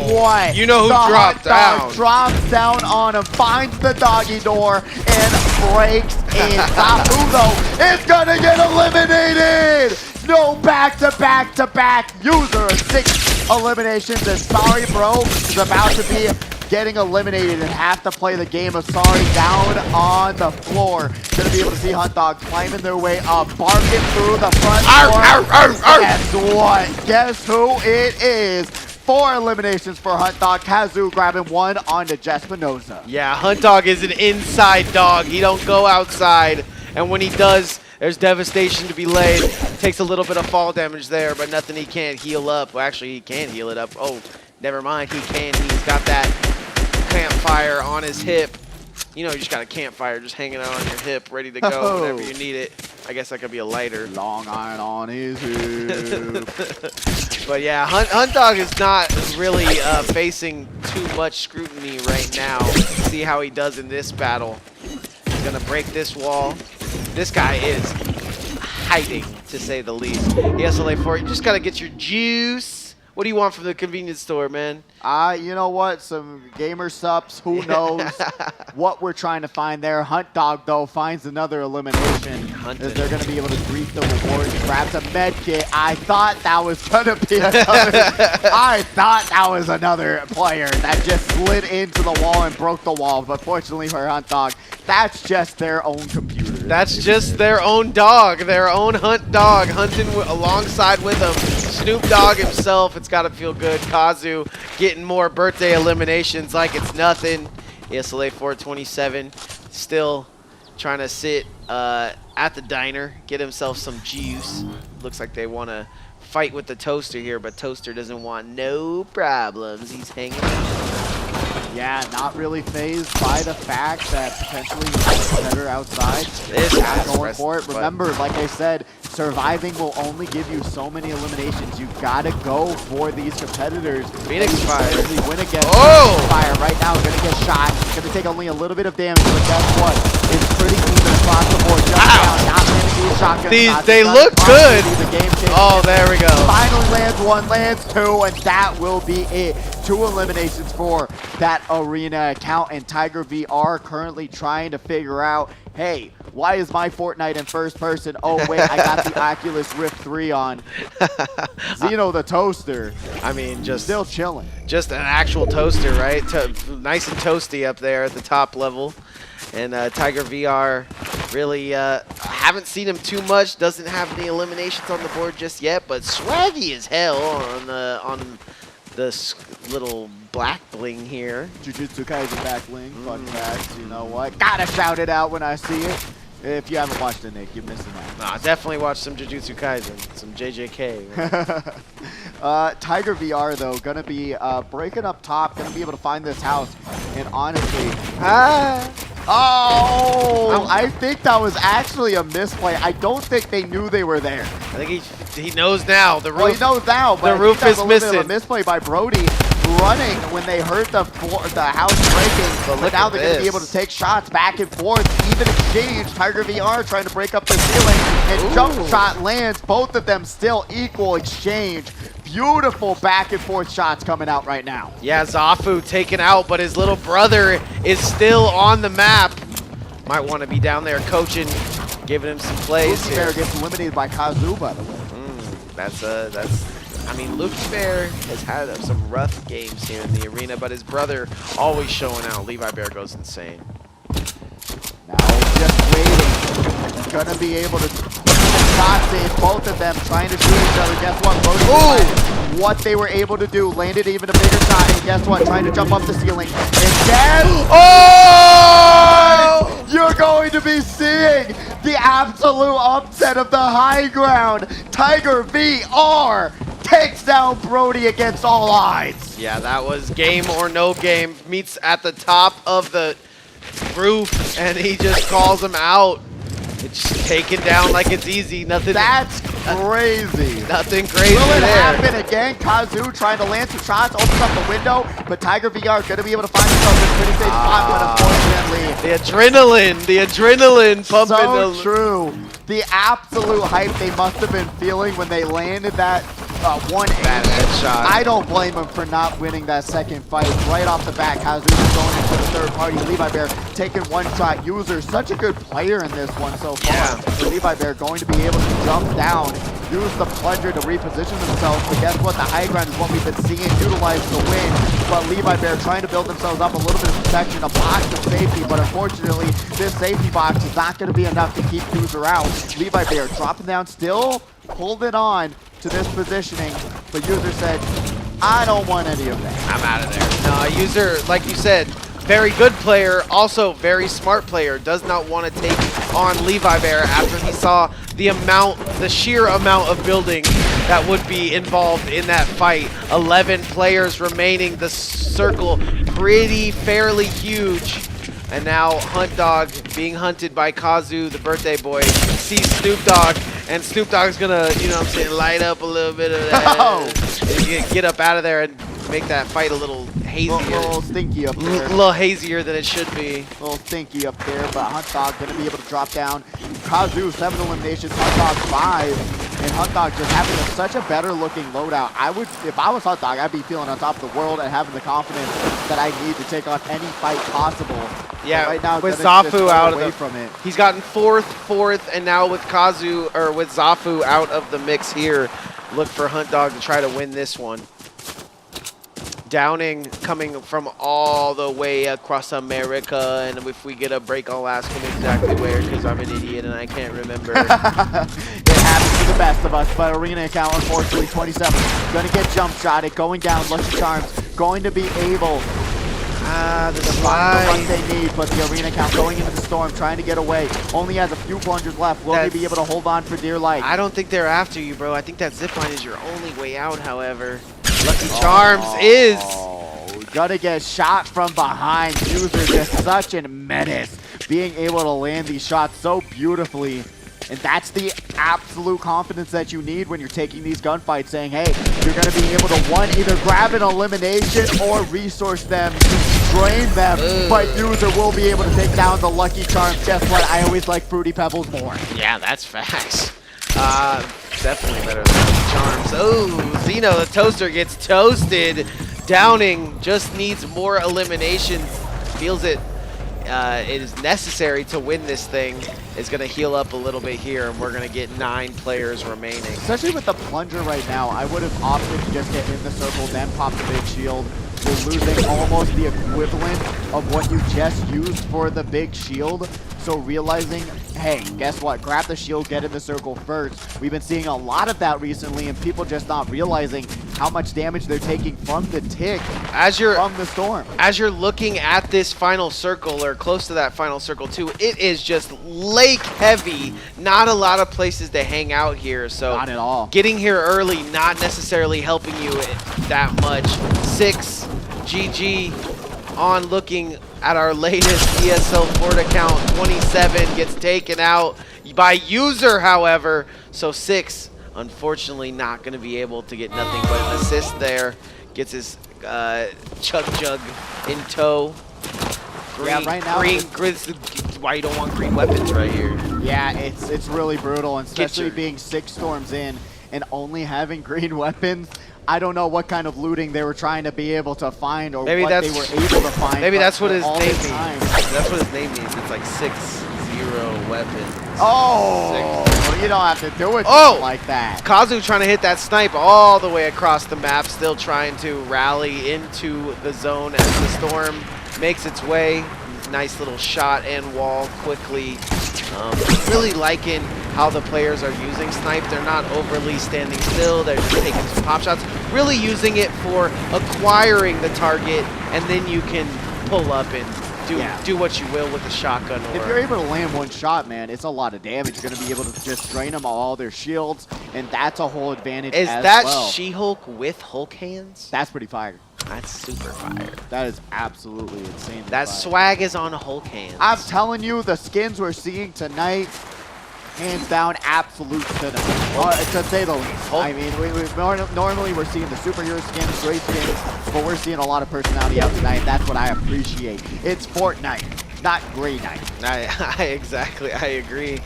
what? You know who dropped down. Drops down on him, finds the doggy door, and breaks in. Zafu, though, is going to get eliminated! No back-to-back-to-back user. 6 eliminations, and Sorry Bro is about to be getting eliminated and have to play the game of Sorry down on the floor. Gonna be able to see Hunt Dog climbing their way up, barking through the front door. Guess what? Guess who it is? 4 eliminations for Hunt Dog. Kazoo grabbing 1 onto Jespinoza. Yeah, Hunt Dog is an inside dog. He don't go outside, and when he does, there's devastation to be laid. Takes a little bit of fall damage there, but nothing he can't heal up. Well, actually, he can heal it up. Oh, never mind. He can. He's got that campfire on his hip. You know, you just got a campfire just hanging out on your hip, ready to go whenever you need it. I guess that could be a lighter. Long iron on his hip. But yeah, Hunt Dog is not really facing too much scrutiny right now. See how he does in this battle. He's going to break this wall. This guy is hiding, to say the least. ESLA4, you just got to get your juice. What do you want from the convenience store, man? You know what? Some gamer subs. Who knows what we're trying to find there. Hunt Dog, though, finds another elimination. As they're going to be able to greet the rewards. Grabs a med kit. I thought that was going to be another. I thought that was another player that just slid into the wall and broke the wall. But fortunately for Hunt Dog, that's just their own computer. That's just their own dog, their own Hunt Dog, hunting alongside with them. Snoop Dogg himself, it's got to feel good. Kazu getting more birthday eliminations like it's nothing. ESLA 427 still trying to sit at the diner, get himself some juice. Looks like they want to fight with the Toaster here, but Toaster doesn't want no problems. He's hanging out. Yeah, not really fazed by the fact that potentially he's better outside. This going for it. Remember, like I said, surviving will only give you so many eliminations. You gotta go for these competitors. Phoenix Fire. Win against Fire right now. Gonna get shot. Gonna take only a little bit of damage, but guess what? It's pretty even across the board. Jump down, not landing these shotgun shots. They look good. Oh, there we go. Finally lands 1, lands 2, and that will be it. 2 eliminations for that arena account, and Tiger VR currently trying to figure out, hey, why is my Fortnite in first person? Oh wait, I got the Oculus Rift 3 on. Xeno the Toaster. I mean, just still chilling. Just an actual toaster, right? Nice and toasty up there at the top level. And Tiger VR really haven't seen him too much. Doesn't have any eliminations on the board just yet, but swaggy as hell on this little black bling here. Jujutsu Kaisen back bling, fun fact. You know what? Gotta shout it out when I see it. If you haven't watched it, Nick, you're missing out. Nah, definitely watch some Jujutsu Kaisen, some JJK. Tiger VR, though, gonna be breaking up top, gonna be able to find this house, and honestly, I think that was actually a misplay. I don't think they knew they were there. I think he knows now. The roof. Well, he knows now, but the roof is missing. A misplay by Brody, running when they heard the house breaking. But now they're going to be able to take shots back and forth, even exchange. Tiger VR trying to break up the ceiling, and jump shot lands. Both of them still equal exchange. Beautiful back and forth shots coming out right now. Yeah, Zafu taken out, but his little brother is still on the map. Might want to be down there coaching, giving him some plays Luke Bear gets eliminated by Kazu, by the way. I mean, Luke Bear has had some rough games here in the arena, but his brother always showing out. Levi Bear goes insane. Now just waiting. He's gonna be able to put some shots in. Both of them trying to shoot each other. Guess what? Brody, what they were able to do, landed even a bigger shot, and guess what? Trying to jump up the ceiling. And then, you're going to be seeing the absolute upset of the high ground. Tiger VR takes down Brody against all odds. Yeah, that was game or no game. Meets at the top of the roof, and he just calls him out. It's taken down like it's easy. Nothing. That's crazy. Nothing crazy Will it there. happen again? Kazu trying to land some shots, opens up the window, but Tiger VR going to be able to find himself in a pretty safe spot, but unfortunately. The adrenaline pumping. So true. The absolute hype they must have been feeling when they landed that one Bad headshot. I don't blame him for not winning that second fight. Right off the bat, Kazu is going into the third party. Levi Bear taking one shot. User, such a good player in this one so far. Yeah. Levi Bear going to be able to jump down, use the plunger to reposition themselves. But guess what? The high ground is what we've been seeing utilized to win. But Levi Bear trying to build themselves up a little bit of protection, a box of safety. But unfortunately, this safety box is not going to be enough to keep User out. Levi Bear dropping down, still holding on to this positioning, but User said, I don't want any of that. I'm out of there. No, User, like you said, very good player, also very smart player, does not want to take on Levi Bear after he saw the sheer amount of building that would be involved in that fight. 11 players remaining, the circle fairly huge. And now Hunt Dog being hunted by Kazu, the birthday boy, sees Snoop Dogg, and Snoop Dogg's gonna, you know what I'm saying, light up a little bit of that. Get up out of there and make that fight a little hazier. A little stinky up there. A little hazier than it should be. A little stinky up there, but Hunt Dog gonna be able to drop down. Kazu, 7 eliminations, Hunt Dog 5. And Hunt Dog just having such a better looking loadout. If I was Hunt Dog, I'd be feeling on top of the world and having the confidence that I need to take on any fight possible. Yeah, right now, with Zafu out away from it. He's gotten fourth, and now with Kazu, or with Zafu out of the mix here, look for Hunt Dog to try to win this one. Downing coming from all the way across America, and if we get a break, I'll ask him exactly where, because I'm an idiot and I can't remember. It happens to the best of us, but Arena account, unfortunately, 27. Gonna get jump shotted, going down, Lucky Charms, going to be able The to find the run they need, but the Arena account going into the storm, trying to get away. Only has a few plungers left. Will they be able to hold on for dear life? I don't think they're after you, bro. I think that zipline is your only way out, however. Lucky Charms is gonna get shot from behind. User just such a menace, being able to land these shots so beautifully. And that's the absolute confidence that you need when you're taking these gunfights, saying, hey, you're going to be able to, one, either grab an elimination or resource them, drain them, but User will be able to take down the Lucky Charms. Guess what? I always like Fruity Pebbles more. Yeah, that's facts. Definitely better than Lucky Charms. Oh, Zeno, the toaster, gets toasted. Downing just needs more eliminations. Feels it is necessary to win this thing. Is going to heal up a little bit here, and we're going to get 9 players remaining. Especially with the plunger right now, I would have opted to just get in the circle, then pop the big shield. We're losing almost the equivalent of what you just used for the big shield. So realizing, hey, guess what? Grab the shield, get in the circle first. We've been seeing a lot of that recently, and people just not realizing how much damage they're taking from the tick, from the storm. As you're looking at this final circle, or close to that final circle too, it is just lake heavy. Not a lot of places to hang out here. So not at all. Getting here early, not necessarily helping you that much. 6 GG on looking at our latest ESL Fort account. 27 gets taken out by User, however. So 6, unfortunately, not going to be able to get nothing but an assist there. Gets his chug jug in tow. Green, yeah, right now. Why you don't want green weapons right here? Yeah, it's really brutal, and especially being 6 storms in and only having green weapons. I don't know what kind of looting they were trying to be able to find, or maybe what they were able to find. Maybe that's what his name means. That's what his name means. It's like 6-0 weapons. Oh, you don't have to do it like that. Kazu trying to hit that snipe all the way across the map, still trying to rally into the zone as the storm makes its way. Nice little shot and wall quickly. Really liking how the players are using snipe. They're not overly standing still. They're just taking some pop shots. Really using it for acquiring the target, and then you can pull up and do what you will with the shotgun. If you're able to land one shot, man, it's a lot of damage. You're going to be able to just drain them all their shields, and that's a whole advantage Is as that well. She-Hulk with Hulk hands? That's pretty fire. That's super fire. That is absolutely insane. That swag is on Hulk hands. I'm telling you, the skins we're seeing tonight, hands down, absolute cinema, to say the least. I mean, normally we're seeing the superhero skins, great skins, but we're seeing a lot of personality out tonight. That's what I appreciate. It's Fortnite, not Grey Knight. Exactly, I agree.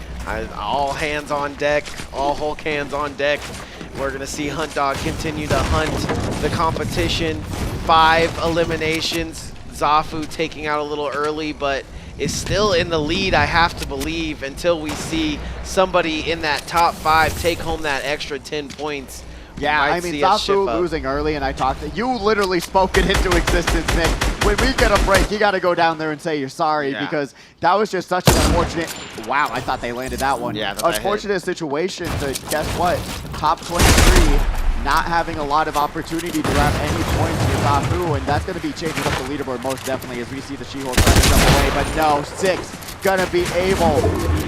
All hands on deck, all Hulk hands on deck. We're going to see Hunt Dog continue to hunt the competition. 5 eliminations. Zafu taking out a little early, but is still in the lead, I have to believe, until we see somebody in that top 5 take home that extra 10 points. Yeah, I mean, Zafu losing early, and I talked to you, literally spoke it into existence, Nick. When we get a break, you got to go down there and say you're sorry, because that was just such an unfortunate, wow, I thought they landed that one. Yeah, unfortunate situation to, guess what, top 23, not having a lot of opportunity to grab any points for Zafu, and that's going to be changing up the leaderboard most definitely as we see the She-Hulk trying to jump away, but no, 6 gonna be able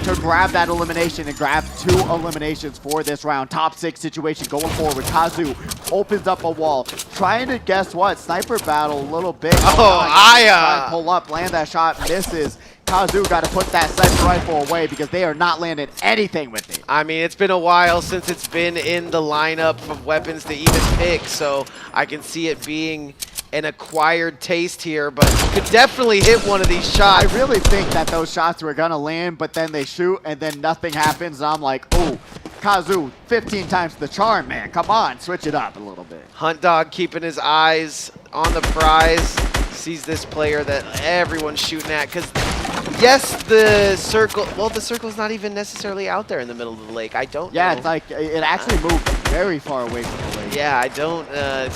to grab that elimination and grab 2 eliminations for this round. Top 6 situation going forward. Kazu opens up a wall, trying to, guess what, sniper battle a little bit. Aya! Pull up, land that shot, misses. Kazu got to put that sniper rifle away because they are not landing anything with it. I mean, it's been a while since it's been in the lineup of weapons to even pick, so I can see it being an acquired taste here, but could definitely hit one of these shots. I really think that those shots were gonna land, but then they shoot and then nothing happens. And I'm like, oh, Kazu, 15 times the charm, man. Come on, switch it up a little bit. Hunt Dog keeping his eyes on the prize. Sees this player that everyone's shooting at, because yes, the circle, well, the circle's not even necessarily out there in the middle of the lake. I don't know. Yeah, it's like, it actually moved very far away from the lake. Yeah, I don't,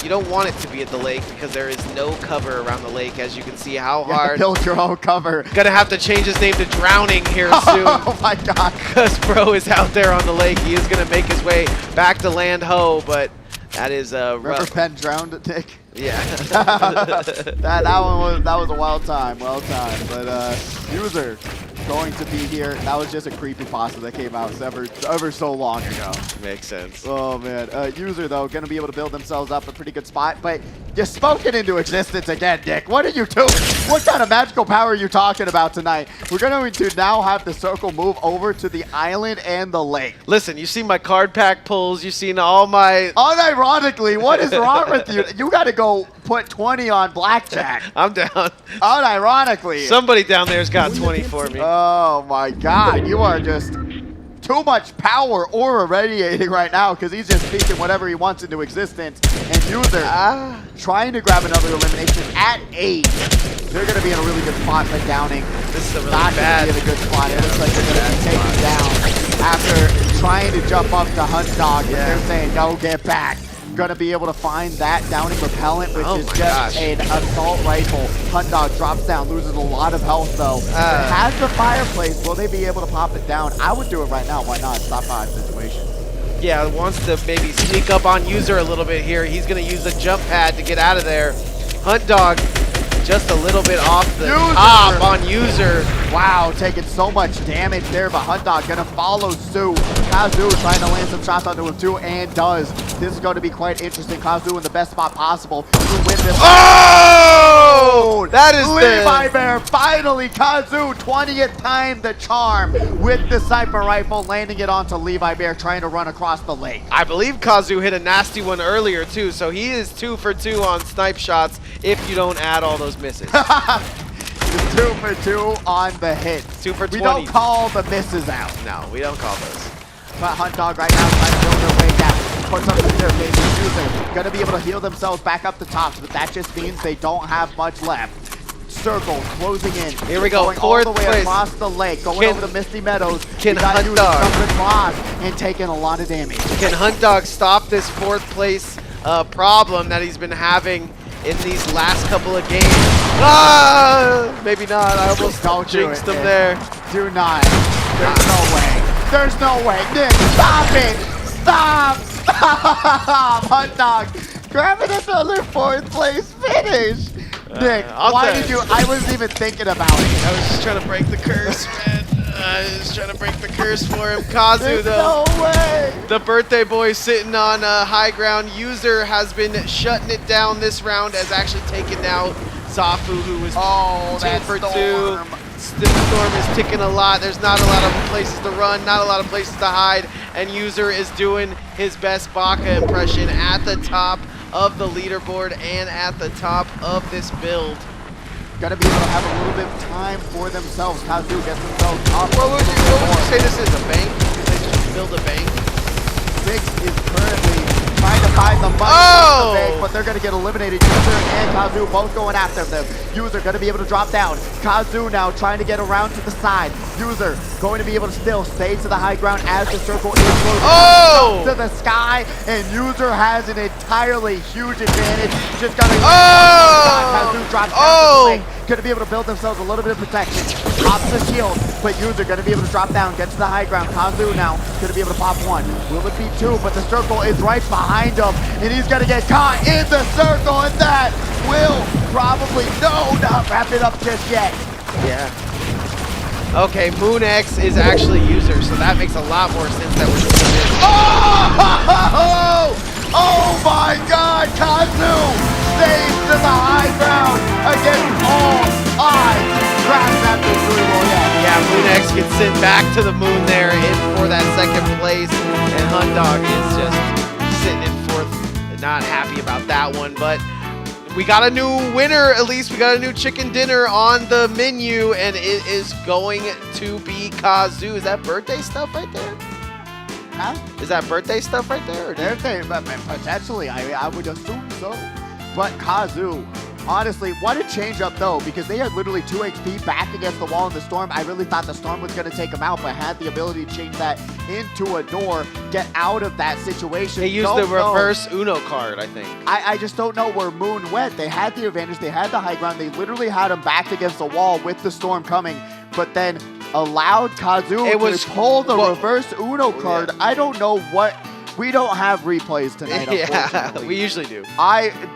you don't want it to be at the lake because there is no cover around the lake, as you can see how hard. Build your own cover. Gonna have to change his name to Drowning here soon. Oh my God. Because bro is out there on the lake. He is gonna make his way back to land ho, but that is Remember Penn drowned it, Nick? Yeah. that was a wild time, but User going to be here. That was just a creepypasta that came out ever so long ago. Makes sense. Oh man, User though gonna be able to build themselves up a pretty good spot, but you spoke it into existence again, Nick. What are you doing? What kind of magical power are you talking about tonight? We're going to now have the circle move over to the island and the lake. Listen, you've seen my card pack pulls. You've seen all my. Unironically, what is wrong with you? You got to go put 20 on blackjack. I'm down. Unironically. Somebody down there's got 20 for me. Oh my God, you are just too much power aura radiating right now because he's just speaking whatever he wants into existence. And User trying to grab another elimination at 8. They're going to be in a really good spot for Downing. This is a really Not bad. going to be in a good spot. It looks like they're going to be taken down after trying to jump up to Hunt Dog. And they're saying, no, get back. Going to be able to find that Downing repellent, which is just an assault rifle. Hunt Dog drops down, loses a lot of health though. Has the fireplace. Will they be able to pop it down? I would do it right now. Why not? Stop 5 situation. Yeah, wants to maybe sneak up on User a little bit here. He's going to use a jump pad to get out of there. Hunt Dog just a little bit off the top on User. Wow, taking so much damage there, but Hunt Dog gonna follow suit. Kazu trying to land some shots onto him too, and does. This is going to be quite interesting. Kazu in the best spot possible to win this. Oh! That is Levi Bear, finally, Kazu, 20th time the charm with the sniper rifle, landing it onto Levi Bear, trying to run across the lake. I believe Kazu hit a nasty one earlier too, so he is 2 for 2 on snipe shots if you don't add all those misses. 2 for 2 on the hit. 2 for 20. We don't call the misses out. No, we don't call those. But Hunt Dog right now trying to build their way down. Puts up the staircase. User gonna be able to heal themselves back up the top, but that just means they don't have much left. Circle closing in. Here we go. Going Fourth all the way place. across the lake, going over the Misty Meadows. Can Hunt User Dog coming across and taking a lot of damage? Can Hunt Dog stop this 4th place problem that he's been having in these last couple of games? Maybe not. I almost jinxed him there. Do not. There's no way. There's no way. Nick, stop it. Stop. Stop. Hunt Dog grabbing another 4th place finish. Nick, why did you? I wasn't even thinking about it. I was just trying to break the curse, man. I was just trying to break the curse for him. Kazu, There's though. no way. The birthday boy sitting on high ground. User has been shutting it down this round, has actually taken out Zafu, who was 2 for 2. The storm is ticking a lot. There's not a lot of places to run, not a lot of places to hide, and User is doing his best Baka impression at the top of the leaderboard and at the top of this build. Gotta be able to have a little bit of time for themselves. Kazu gets themselves up. What would you say this is, a bank? Did they just build a bank? Six is currently trying to find the money from the bank, but they're gonna get eliminated. User and Kazu both going after them. User gonna be able to drop down. Kazu now trying to get around to the side. User going to be able to still stay to the high ground as the circle is closing to the sky, and User has an entirely huge advantage. Just gotta Kazu drops down to the lane. Gonna be able to build themselves a little bit of protection. Pops the shield, but User gonna be able to drop down, get to the high ground. Kazu now gonna be able to pop 1. Will it be 2? But the circle is right behind him, and he's gonna get caught in the circle, and that will probably not wrap it up just yet. Yeah. Okay, MoonX is actually User, so that makes a lot more sense that we're doing this. Oh my God, Kazu stays to the high ground against all odds. Grabs that victory royale. Yeah, MoonX gets sent back to the moon there in for that second place, and Hundog is just sitting in 4th, not happy about that one, but we got a new winner, at least we got a new chicken dinner on the menu, and it is going to be Kazu. Is that birthday stuff right there? Huh? Is that birthday stuff right there? Birthday, potentially, I would assume so. But Kazu, honestly, what a change up though, because they had literally 2 HP back against the wall in the storm. I really thought the storm was going to take them out, but had the ability to change that into a door, get out of that situation. They used the reverse Uno card, I think. I just don't know where Moon went. They had the advantage, they had the high ground, they literally had him back against the wall with the storm coming, but then allowed Kazu to pull the reverse Uno card. I don't know what. We don't have replays tonight, unfortunately. Yeah, we usually do.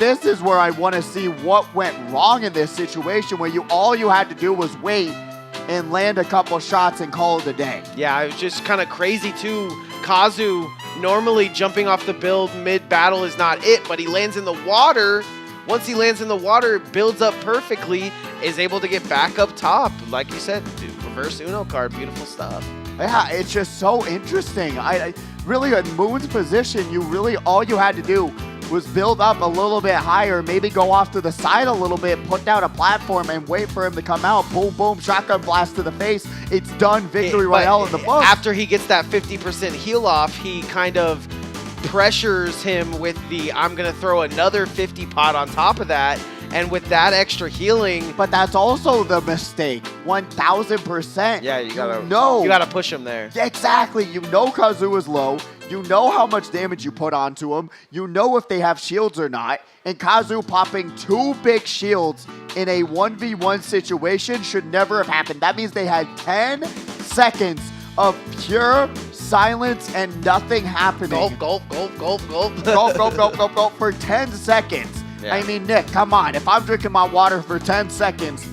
This is where I want to see what went wrong in this situation, where all you had to do was wait and land a couple shots and call it a day. Yeah, it was just kind of crazy too. Kazu normally jumping off the build mid-battle is not it, but he lands in the water. Once he lands in the water, builds up perfectly, is able to get back up top. Like you said, reverse Uno card, beautiful stuff. Yeah, it's just so interesting. I really, in Moon's position, all you had to do was build up a little bit higher, maybe go off to the side a little bit, put down a platform, and wait for him to come out. Boom, boom, shotgun blast to the face. It's done. Victory royale in the book. After he gets that 50% heal off, he kind of pressures him with the, I'm going to throw another 50 pot on top of that. And with that extra healing, but that's also the mistake. 1000%. Yeah, you gotta push him there. Exactly. You know Kazu is low. You know how much damage you put onto him. You know if they have shields or not. And Kazu popping 2 big shields in a 1v1 situation should never have happened. That means they had 10 seconds of pure silence and nothing happening. Gulp, gulp, gulp, gulp, gulp. Gulp, gulp, gulp, gulp, gulp for 10 seconds. Yeah. I mean, Nick, come on. If I'm drinking my water for 10 seconds.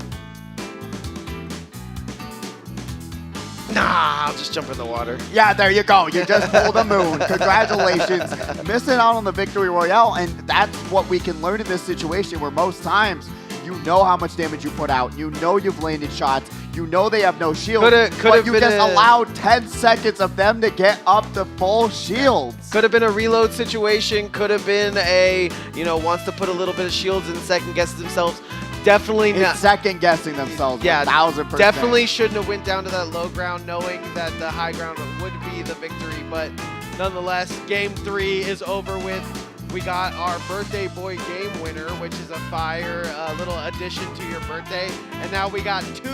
Nah, I'll just jump in the water. Yeah, there you go. You just pulled a moon. Congratulations. Missing out on the victory royale, and that's what we can learn in this situation where most times you know how much damage you put out. You know you've landed shots. You know they have no shield. But you just allowed 10 seconds of them to get up to full shields. Could have been a reload situation. Could have been a, wants to put a little bit of shields and second guess themselves. Definitely not. Second guessing themselves. Yeah, 1000%. Definitely shouldn't have went down to that low ground knowing that the high ground would be the victory. But nonetheless, game 3 is over with. We got our birthday boy game winner, which is a fire little addition to your birthday. And now we got 2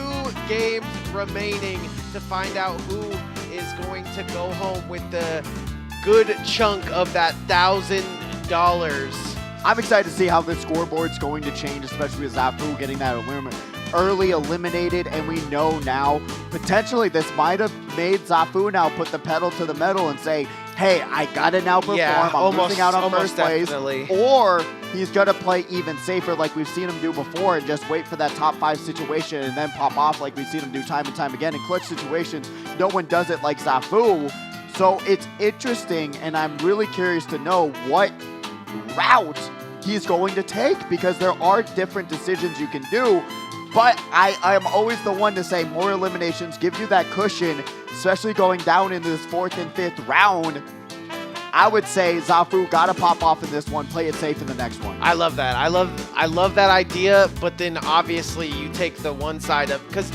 games remaining to find out who is going to go home with the good chunk of that $1,000. I'm excited to see how the scoreboard's going to change, especially with Zafu getting that early eliminated. And we know now, potentially this might have made Zafu now put the pedal to the metal and say, hey, I gotta now perform. I'm losing out on first place. Definitely. Or he's going to play even safer like we've seen him do before and just wait for that top 5 situation and then pop off like we've seen him do time and time again. In clutch situations, no one does it like Zafu. So it's interesting, and I'm really curious to know what route he's going to take, because there are different decisions you can do. But I'm always the one to say more eliminations give you that cushion, especially going down into this 4th and 5th round. I would say Zafu got to pop off in this one, play it safe in the next one. I love that. I love that idea, but then obviously you take the one side of, because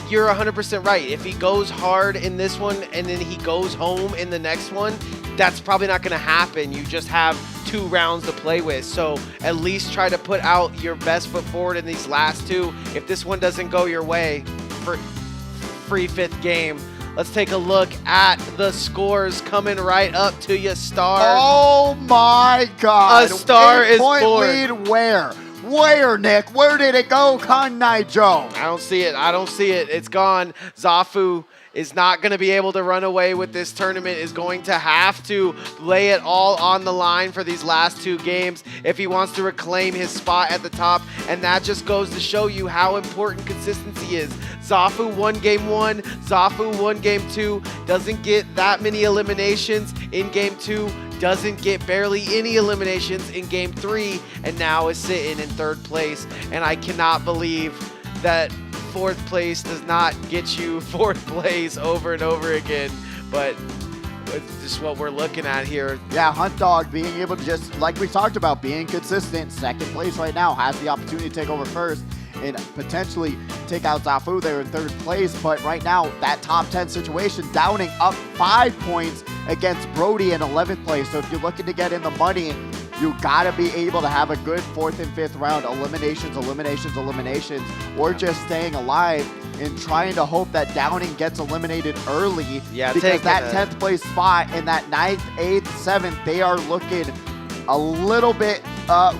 you're 100% right. If he goes hard in this one and then he goes home in the next one, that's probably not going to happen. You just have 2 rounds to play with. So at least try to put out your best foot forward in these last 2. If this one doesn't go your way, for free 5th game. Let's take a look at the scores coming right up to you, Star. Oh my God. A star is born. Lead where? Where, Nick? Where did it go, Kanai Joe? I don't see it. I don't see it. It's gone. Zafu is not going to be able to run away with this tournament, is going to have to lay it all on the line for these last 2 games if he wants to reclaim his spot at the top, and that just goes to show you how important consistency is. Zafu won game 1, Zafu won game 2, doesn't get that many eliminations in game 2, doesn't get barely any eliminations in game 3, and now is sitting in 3rd place, and I cannot believe that 4th place does not get you 4th place over and over again, but it's just what we're looking at here. Yeah, Hunt Dog being able to just, like we talked about, being consistent. 2nd place right now, has the opportunity to take over 1st and potentially take out Zafu there in 3rd place. But right now, that top 10 situation, Downing up 5 points against Brody in 11th place. So if you're looking to get in the money, you gotta be able to have a good 4th and 5th round, eliminations, or just staying alive and trying to hope that Downing gets eliminated early. Yeah, because that 10th place spot and that 9th, 8th, 7th, they are looking a little bit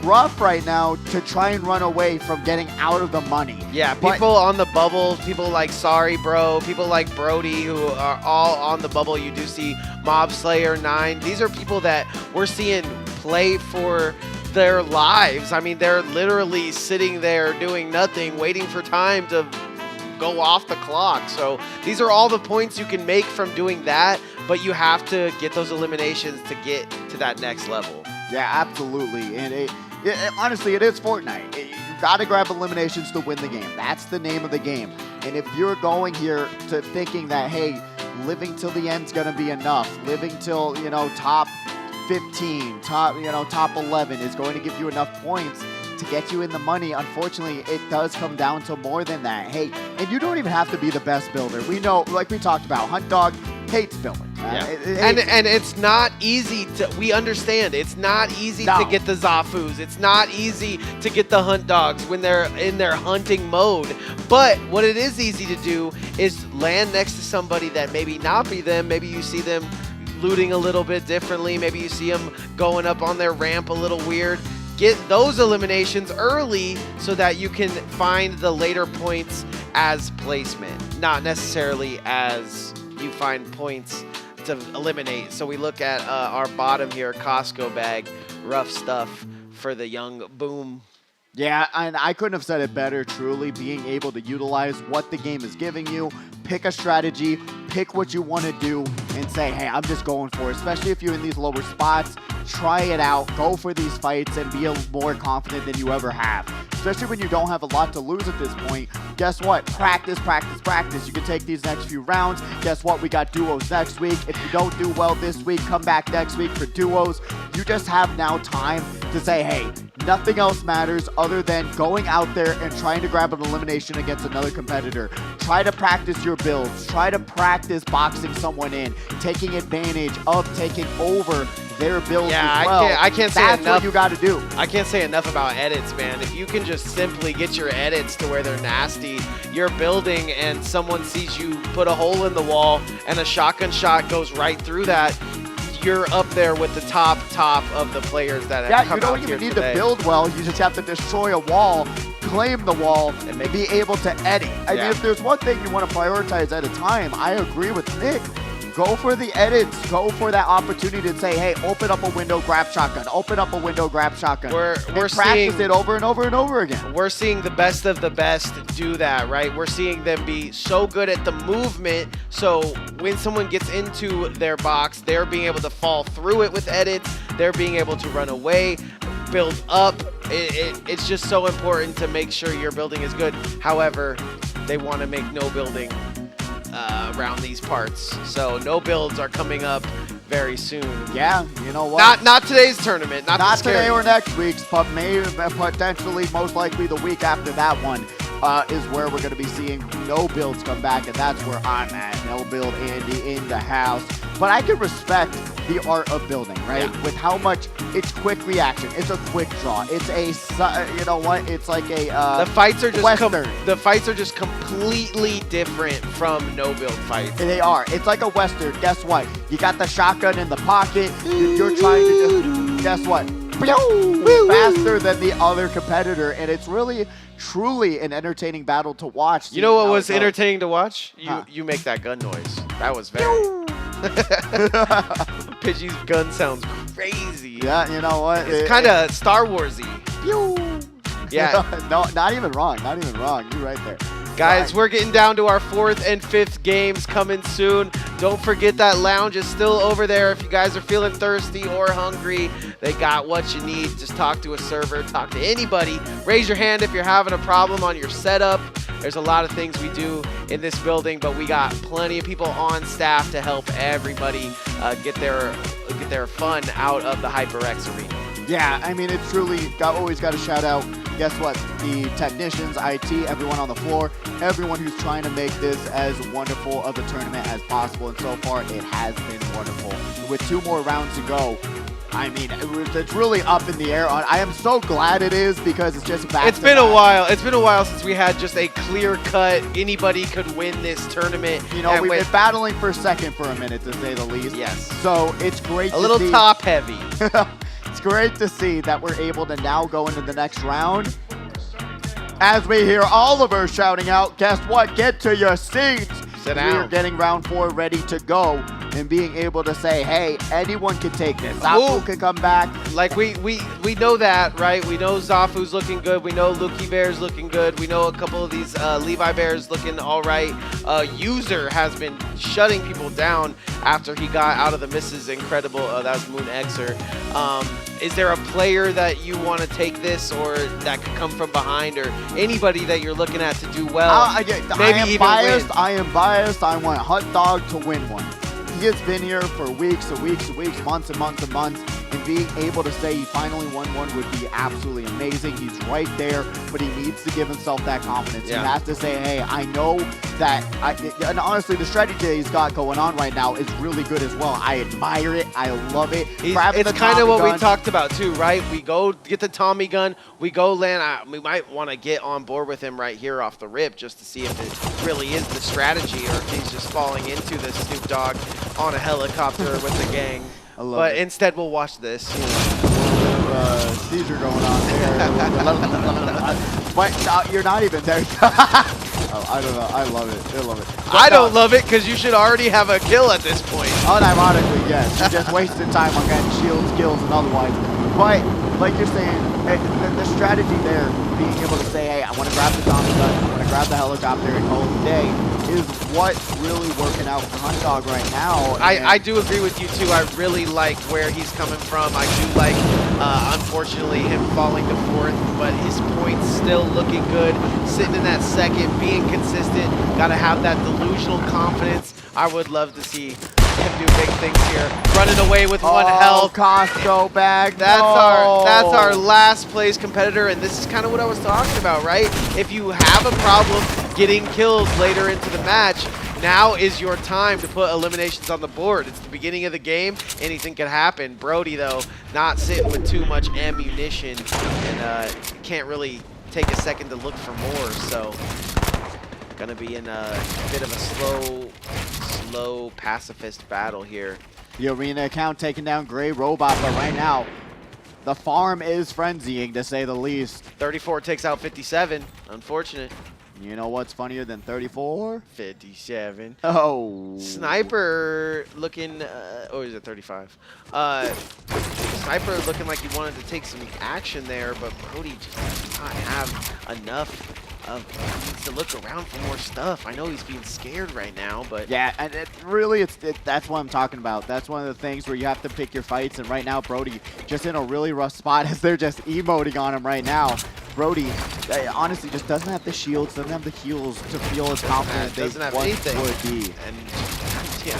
rough right now to try and run away from getting out of the money. Yeah, people on the bubble, people like Sorry Bro, people like Brody, who are all on the bubble. You do see Mob Slayer 9. These are people that we're seeing play for their lives. I mean, they're literally sitting there doing nothing, waiting for time to go off the clock. So these are all the points you can make from doing that, but you have to get those eliminations to get to that next level. Yeah, absolutely. And honestly, it is Fortnite. You got to grab eliminations to win the game. That's the name of the game. And if you're going here to thinking that, hey, living till the end's going to be enough, living till, top 15, top 11 is going to give you enough points to get you in the money, unfortunately, it does come down to more than that. Hey, and you don't even have to be the best builder. We know, like we talked about, Hunt Dog hates building. Yeah. And it's not easy to, we understand, it's not easy to get the Zafus. It's not easy to get the Hunt Dogs when they're in their hunting mode. But what it is easy to do is land next to somebody that maybe not be them. Maybe you see them looting a little bit differently. Maybe you see them going up on their ramp a little weird. Get those eliminations early so that you can find the later points as placement, not necessarily as you find points to eliminate. So we look at our bottom here, Costco bag, rough stuff for the young Boom. Yeah, and I couldn't have said it better, truly, being able to utilize what the game is giving you, pick a strategy, pick what you want to do, and say, hey, I'm just going for it, especially if you're in these lower spots. Try it out, go for these fights, and be more confident than you ever have. Especially when you don't have a lot to lose at this point. Guess what? Practice, practice, practice. You can take these next few rounds. Guess what? We got duos next week. If you don't do well this week, come back next week for duos. You just have now time to say, hey, nothing else matters other than going out there and trying to grab an elimination against another competitor. Try to practice your builds. Try to practice boxing someone in, taking advantage of taking over their builds as well. I can't say That's enough. what you got to do. I can't say enough about edits, man. If you can just simply get your edits to where they're nasty, you're building and someone sees you put a hole in the wall and a shotgun shot goes right through that, you're up there with the top of the players that have come you don't out here even need today. to build well. You just have to destroy a wall, claim the wall, and be able to edit. I mean, if there's one thing you want to prioritize at a time, I agree with Nick. go for the edits. Go for that opportunity to say, hey, open up a window, grab shotgun. Open up a window, grab shotgun. We're practice seeing it over and over and over again. We're seeing the best of the best do that, right? We're seeing them be so good at the movement, so when someone gets into their box, they're being able to fall through it with edits. They're being able to run away, build up. It's just so important to make sure your building is good. However, they want to make no building around these parts. So no builds are coming up very soon. Yeah, you know what? Not today's tournament. Not today or next week's, but maybe potentially, most likely the week after that one is where we're going to be seeing no builds come back, and that's where I'm at. No build Andy in the house. But I can respect the art of building, right? Yeah. With how much it's quick reaction, it's a quick draw, it's a you know what? It's like a the fights are just Western. the fights are just completely different from no build fights. They are. It's like a Western. Guess what? You got the shotgun in the pocket. You're trying to just, guess what? Faster than the other competitor, and it's really, truly an entertaining battle to watch. You know what was entertaining to watch? You make that gun noise. That was very. Pidgey's gun sounds crazy. Yeah, you know what? It's kind of Star Warsy. Yeah. No, not even wrong. Not even wrong. You're right there. Guys, we're getting down to our 4th and 5th games coming soon. Don't forget that lounge is still over there. If you guys are feeling thirsty or hungry, they got what you need. Just talk to a server, talk to anybody. Raise your hand if you're having a problem on your setup. There's a lot of things we do in this building, but we got plenty of people on staff to help everybody get their fun out of the HyperX arena. Yeah, I mean, it's truly always got to shout out, guess what, the technicians, IT, everyone on the floor, everyone who's trying to make this as wonderful of a tournament as possible, and so far it has been wonderful. With 2 more rounds to go, I mean, it's really up in the air. I am so glad it is, because it's just back. It's been a while. It's been a while since we had just a clear cut. Anybody could win this tournament. You know, we've been battling for second for a minute, to say the least. Yes. So it's great. A little top heavy. It's great to see that we're able to now go into the next round. As we hear Oliver shouting out, guess what? Get to your seats. Sit down. We're getting round 4 ready to go, and being able to say, hey, anyone can take this. Zafu can come back. Like, we know that, right? We know Zafu's looking good. We know Luki Bear's looking good. We know a couple of these Levi Bears looking all right. User has been shutting people down after he got out of the Mrs. Incredible. That was Moon Xer. Is there a player that you want to take this, or that could come from behind, or anybody that you're looking at to do well? Maybe even win? I am biased. I want Hot Dog to win one. He has been here for weeks and weeks and weeks, months and months and months, and being able to say he finally won one would be absolutely amazing. He's right there, but he needs to give himself that confidence. Yeah. He has to say, hey, I know that, and honestly, the strategy he's got going on right now is really good as well. I admire it. I love it. It's kind of what we talked about too, right? We go get the Tommy gun, we go land. We might want to get on board with him right here off the rip, just to see if it really is the strategy, or if he's just falling into the Snoop Dogg on a helicopter with the gang. But instead, we'll watch this. Seizure going on there. But you're not even there. Oh, I don't know. I love it. I love it. I don't love it, because you should already have a kill at this point. Unironically, yes. You're just wasting time on getting shields, kills, and otherwise. But, like you're saying, the strategy there, being able to say, hey, I want to grab the Tommy gun, I want to grab the helicopter and call it a day, is what's really working out for Hunt Dog right now. I do agree with you, too. I really like where he's coming from. I do like, unfortunately, him falling to 4th, but his points still looking good. Sitting in that 2nd, being consistent, got to have that delusional confidence. I would love to see him do big things here. Running away with 1 health. Costco bag. That's our last place competitor, and this is kind of what I was talking about, right? If you have a problem getting kills later into the match, now is your time to put eliminations on the board. It's the beginning of the game. Anything can happen. Brody, though, not sitting with too much ammunition, and can't really take a second to look for more, so gonna be in a bit of a slow pacifist battle here. The arena account taking down Gray Robot, but right now, the farm is frenzying, to say the least. 34 takes out 57. Unfortunate. You know what's funnier than 34? 57. Oh. Sniper looking, or is it 35? Sniper looking like he wanted to take some action there, but Brody just does not have enough of, he needs to look around for more stuff. I know he's being scared right now, but. Yeah, and that's what I'm talking about. That's one of the things where you have to pick your fights, and right now Brody just in a really rough spot as they're just emoting on him right now. Brody honestly just doesn't have the shields, doesn't have the heals to feel as confident they once would be. And yeah,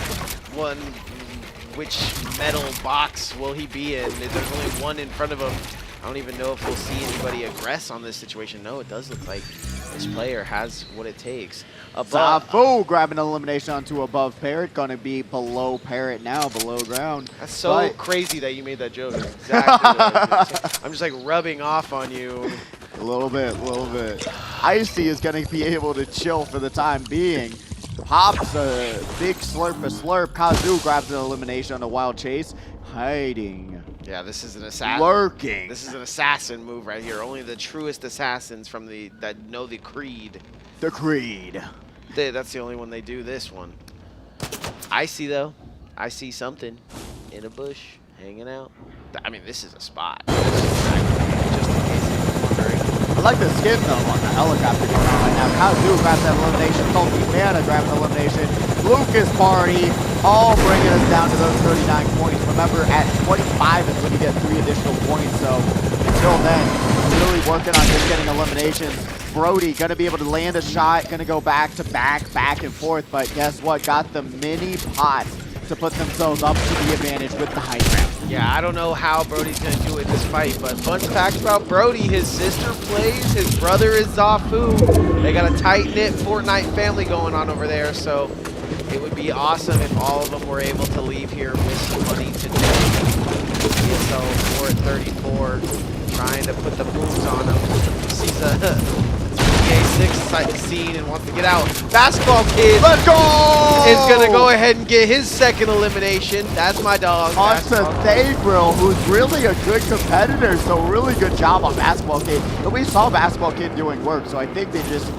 which metal box will he be in? There's only one in front of him. I don't even know if we'll see anybody aggress on this situation. No, it does look like this player has what it takes. Zafu grabbing an elimination onto above Parrot. Gonna be below Parrot now, below ground. That's so crazy that you made that joke. Exactly. I'm just like rubbing off on you. A little bit, a little bit. Icy is gonna be able to chill for the time being. Pops a big slurp, Kazu grabs an elimination on the wild chase. Hiding. Yeah, this is an assassin. Lurking. This is an assassin move right here. Only the truest assassins from that know the creed. The creed. That's the only one they do this one. I see though. I see something in a bush hanging out. I mean, this is a spot. Just in case you're wondering. I like the skin though on the helicopter going on right now. Kazu grabs that elimination. Salty Mana grabs an elimination. Lucas Party all bringing us down to those 39 points. Remember, at 25 is when you get 3 additional points. So until then, really working on just getting eliminations. Brody gonna be able to land a shot, gonna go back to back and forth. But guess what? Got the mini pots to put themselves up to the advantage with the high ground. Yeah, I don't know how Brody's going to do it in this fight, but fun fact about Brody, his sister plays, his brother is Zafu. They got a tight-knit Fortnite family going on over there, so it would be awesome if all of them were able to leave here with some money today. CSL 4 at 34, trying to put the moves on him. Sees a 3A6 scene and wants to get out. Basketball Kid, let's go! Is going to go ahead and get his second elimination. That's my dog. On to Thagril, who's really a good competitor, so really good job on Basketball Kid. And we saw Basketball Kid doing work, so I think they've just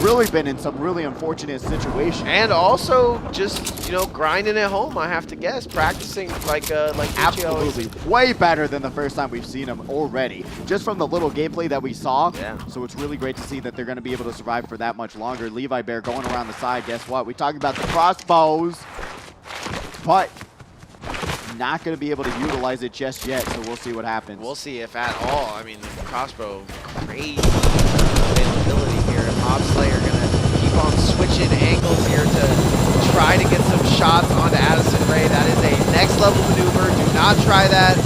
really been in some really unfortunate situations. And also just, you know, grinding at home, I have to guess. Practicing like absolutely way better than the first time we've seen him already. Just from the little gameplay that we saw. Yeah. So it's really great to see that they're going to be able to survive for that much longer. Levi Bear going around the side. Guess what? We talked about the crossbows, but not going to be able to utilize it just yet, so we'll see what happens. We'll see if at all. I mean, the crossbow, crazy availability here. Mob Slayer going to keep on switching angles here to try to get some shots onto Addison Rae. That is a next level maneuver. Do not try that.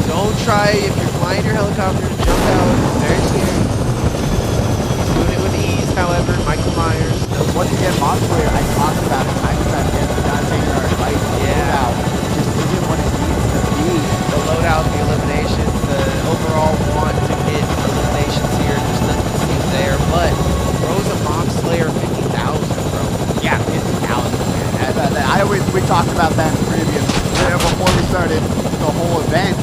Don't try if you're flying your helicopter to jump out. It's very scary. He's doing it with ease, however. Michael Myers. Once again, Mob Slayer, I talked about it time and time again. Not taking our advice. Yeah. Just isn't what it needs to be. The loadout, the eliminations, the overall want to get eliminations here just doesn't seem there. But throws a Mob Slayer 50,000, bro. Yeah, 50,000. We talked about that in the previous before we started the whole event.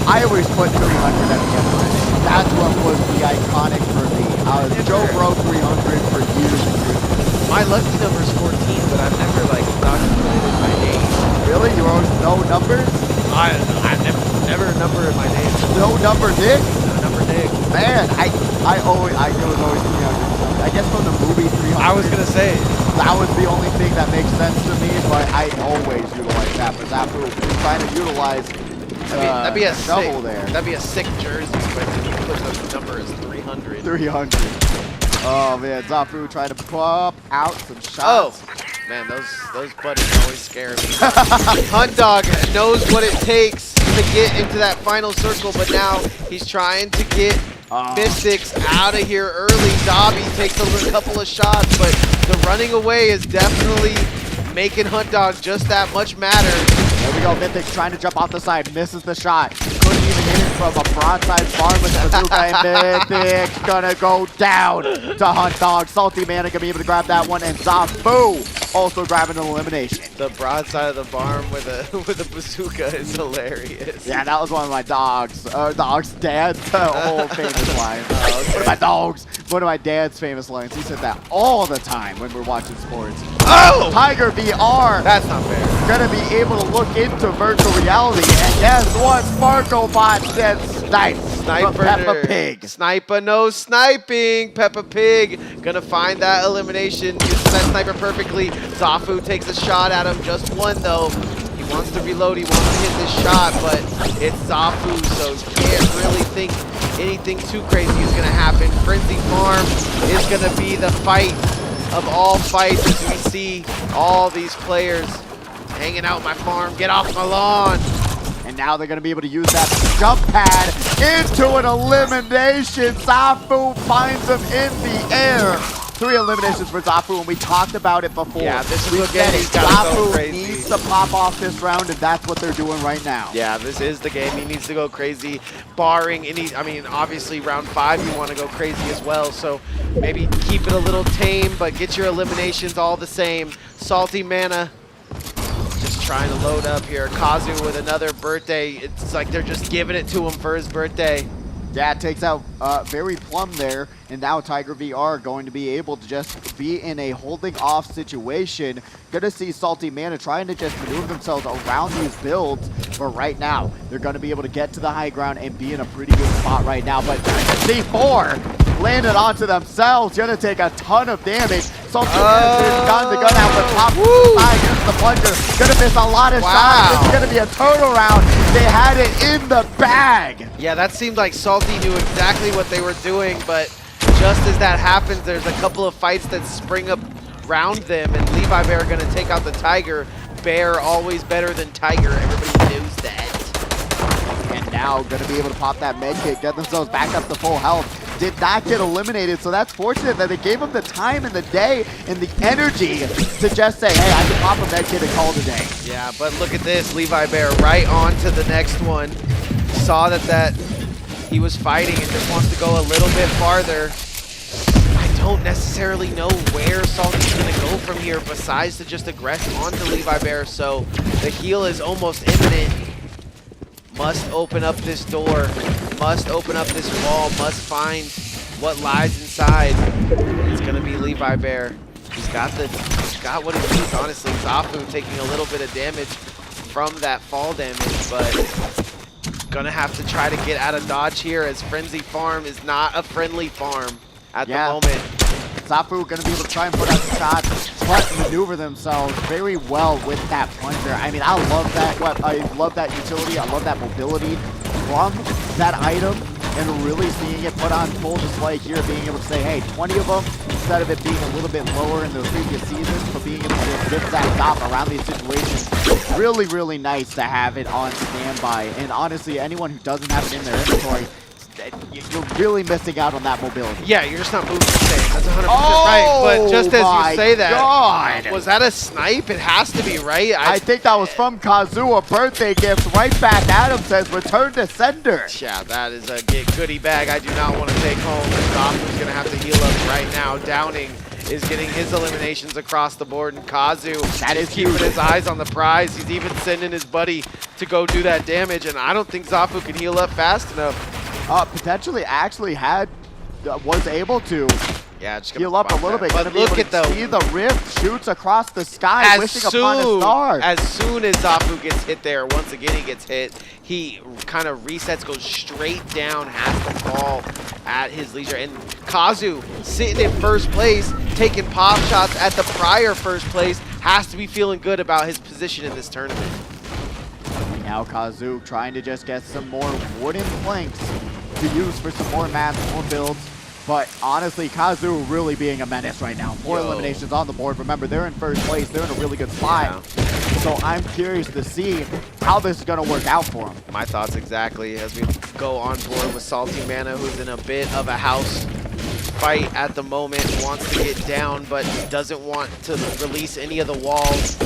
I always put 300 at the end of it. That's what was the iconic for me. Joe Bro 300 for years and years. My lucky number is 14, but I've never like documented my name. Really? You always know numbers? I've never a number in my name. No number Nick? No number Nick. Man, I was always 300. I guess from the movie 300. I was gonna say that was the only thing that makes sense to me, but I always utilize that. But Zafu is trying to utilize that'd be a double sick, there. That'd be a sick jersey, but if you put the number as 300. 300. Oh man, Zafu trying to pop out some shots. Oh man, those buttons always scare me. Hunt Dog knows what it takes to get into that final circle, but now he's trying to get Mystics out of here early. Dobby takes a couple of shots, but the running away is definitely making Hunt Dog just that much matter. There we go, Mythic trying to jump off the side, misses the shot. Couldn't even hit it from a broadside farm with the bazooka, and Mythic's gonna go down to Hunt Dog. Salty Mana gonna be able to grab that one, and Zafu also grabbing an elimination. The broadside of the barn with a bazooka is hilarious. Yeah, that was one of my dad's whole famous lines. Okay. One of my dogs, one of my dad's famous lines. He said that all the time when we're watching sports. Oh! Tiger VR. That's not fair. Gonna be able to look into virtual reality, and guess what? Sparklebot said snipe. Sniper. Peppa Pig. Sniper, no sniping. Peppa Pig gonna find that elimination. Uses that sniper perfectly. Zafu takes a shot at him. Just one though. He wants to reload. He wants to hit this shot, but it's Zafu, so he can't really think anything too crazy is gonna happen. Frenzy Farm is gonna be the fight of all fights as we see all these players hanging out my farm. Get off my lawn. And now they're going to be able to use that jump pad into an elimination. Zafu finds him in the air. 3 eliminations for Zafu, and we talked about it before. Yeah, this is we the said game. it. He's gotta go Zafu crazy. needs to pop off this round, and that's what they're doing right now. Yeah, this is the game. He needs to go crazy, barring any, I mean, obviously round 5 you want to go crazy as well, so maybe keep it a little tame, but get your eliminations all the same. Salty Mana just trying to load up here. Kazu with another birthday. It's like they're just giving it to him for his birthday. Yeah, it takes out Very Plum there, and now Tiger VR going to be able to just be in a holding off situation. Gonna see Salty Mana trying to just maneuver themselves around these builds, but right now, they're gonna be able to get to the high ground and be in a pretty good spot right now, but C4 landed onto themselves, gonna take a ton of damage. Salty Mana is done, they're gonna have the top side, here's the plunger, gonna miss a lot of shots, this is gonna be a turnaround. They had it in the bag. Yeah, that seemed like Salty knew exactly what they were doing, but just as that happens, there's a couple of fights that spring up around them, and Levi Bear going to take out the Tiger. Bear always better than Tiger. Everybody knows that. And now going to be able to pop that med kit, get themselves back up to full health. Did not get eliminated, so that's fortunate that they gave him the time in the day and the energy to just say, hey, I can pop a med kit and call it a day. Yeah, but look at this. Levi Bear right on to the next one. Saw that he was fighting and just wants to go a little bit farther. I don't necessarily know where Salty's going to go from here besides to just aggress onto Levi Bear, so the heal is almost imminent. Must open up this door, must open up this wall, must find what lies inside. It's going to be Levi Bear. He's got what he needs, honestly. Zafu taking a little bit of damage from that fall damage, but gonna have to try to get out of dodge here as Frenzy Farm is not a friendly farm at the moment. Zafu gonna be able to try and put out the shots, but maneuver themselves very well with that plunger. I mean, I love that. I love that utility. I love that mobility from that item, and really seeing it put on full display here, being able to say, hey, 20 of them, instead of it being a little bit lower in the previous seasons, but being able to just rip that stop around these situations. Really, really nice to have it on standby. And honestly, anyone who doesn't have it in their inventory, you're really missing out on that mobility. Yeah, you're just not moving the same. That's 100% right. But just as you say that, was that a snipe? It has to be, right? I think that was from Kazu, a birthday gift. Right back at him, says return to sender. Yeah, that is a goodie bag I do not want to take home. Zafu's going to have to heal up right now. Downing is getting his eliminations across the board, and Kazu is keeping his eyes on the prize. He's even sending his buddy to go do that damage, and I don't think Zafu can heal up fast enough. Potentially actually was able to just heal up a little bit. But look at see the rift shoots across the sky, wishing upon a star. As soon as Zafu gets hit there, once again he gets hit, he kind of resets, goes straight down, has to fall at his leisure. And Kazu, sitting in first place, taking pop shots at the prior first place, has to be feeling good about his position in this tournament. Now Kazu trying to just get some more wooden planks to use for some more maps, more builds. But honestly, Kazu really being a menace right now. 4 eliminations on the board. Remember, they're in first place. They're in a really good spot. So I'm curious to see how this is going to work out for them. My thoughts exactly as we go on board with Salty Mana, who's in a bit of a house fight at the moment, wants to get down, but doesn't want to release any of the walls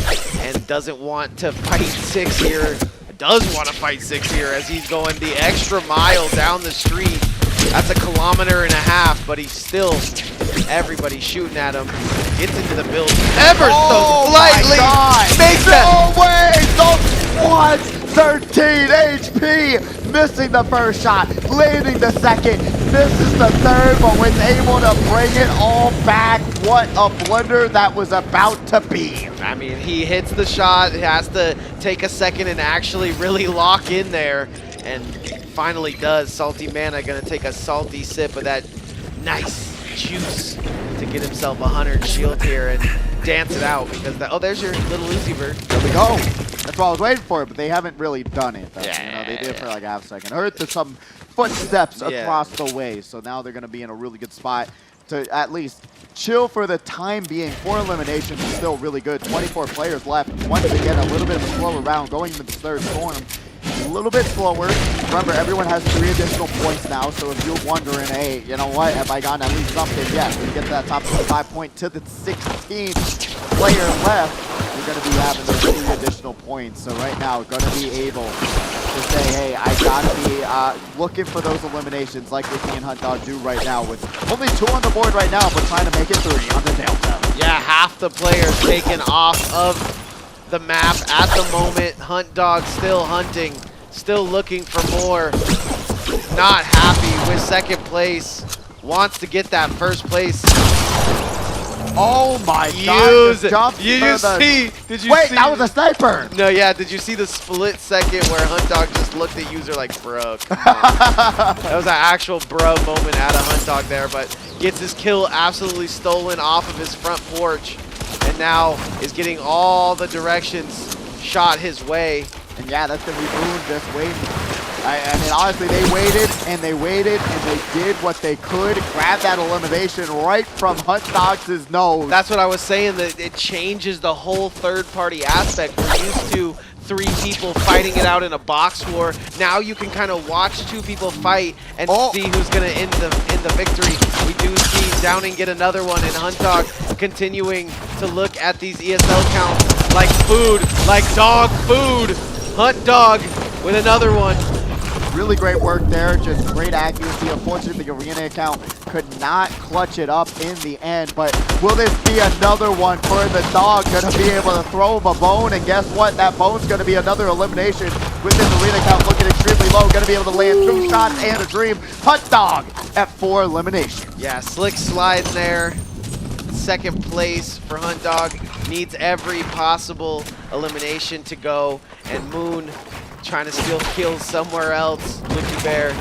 and doesn't want to fight 6 here. Does want to fight 6 here as he's going the extra mile down the street. That's 1.5 kilometers, but he's still, everybody's shooting at him. Gets into the build ever Oh so my slightly. God. Makes No way! So what? 13 HP, missing the first shot, landing the second, misses the third, but was able to bring it all back. What a blunder that was about to be. I mean, he hits the shot, has to take a second and actually really lock in there, and finally does. Salty Mana gonna take a salty sip of that nice juice to get himself 100 shield here and dance it out, because oh, there's your little Uzi bird. There we go. That's what I was waiting for, but they haven't really done it. Though. Yeah, You know, they did it for like half a second. Heard there's some footsteps Yeah. across the way, so now they're going to be in a really good spot to at least chill for the time being. 4 eliminations is still really good. 24 players left. Once again, a little bit of a slower round going into the third storm. A little bit slower. Remember, everyone has 3 additional points now, so if you're wondering, hey, you know what, have I gotten at least something? Yes, when you get to that top 25 point to the 16th player left, you're going to be having those 3 additional points. So right now, going to be able to say, hey, I got to be looking for those eliminations like we're seeing Hunt Dog do right now with only 2 on the board right now, but trying to make it 3 on the Delta. Yeah, half the players taken off of the map at the moment. Hunt Dog still hunting, still looking for more. Not happy with second place. Wants to get that first place. Oh my Use God. it. Did you Wait, see? that was a sniper. No, yeah, did you see the split second where Hunt Dog just looked at User like, bro, come on. That was an actual bro moment out of Hunt Dog there, but gets his kill absolutely stolen off of his front porch, and now is getting all the directions shot his way. And yeah, that's going to be Boone just waiting. I mean, honestly, they waited and they waited and they did what they could. Grab that elimination right from Hunt Dog's nose. That's what I was saying, that it changes the whole third-party aspect. We're used to 3 people fighting it out in a box war. Now you can kind of watch 2 people fight and see who's going to end the victory. We do see Downing get another one, and Hunt Dog continuing to look at these ESL counts like food, like dog food. Hunt Dog with another one. Really great work there, just great accuracy. Unfortunately, the arena account could not clutch it up in the end, but will this be another one for the Dog? Gonna be able to throw him a bone, and guess what? That bone's gonna be another elimination with this arena account looking extremely low. Gonna be able to land 2 shots and a dream. Hunt Dog at 4 eliminations. Yeah, slick slide there. Second place for Hunt Dog. Needs every possible elimination to go, and Moon trying to steal kills somewhere else. Lucky Bear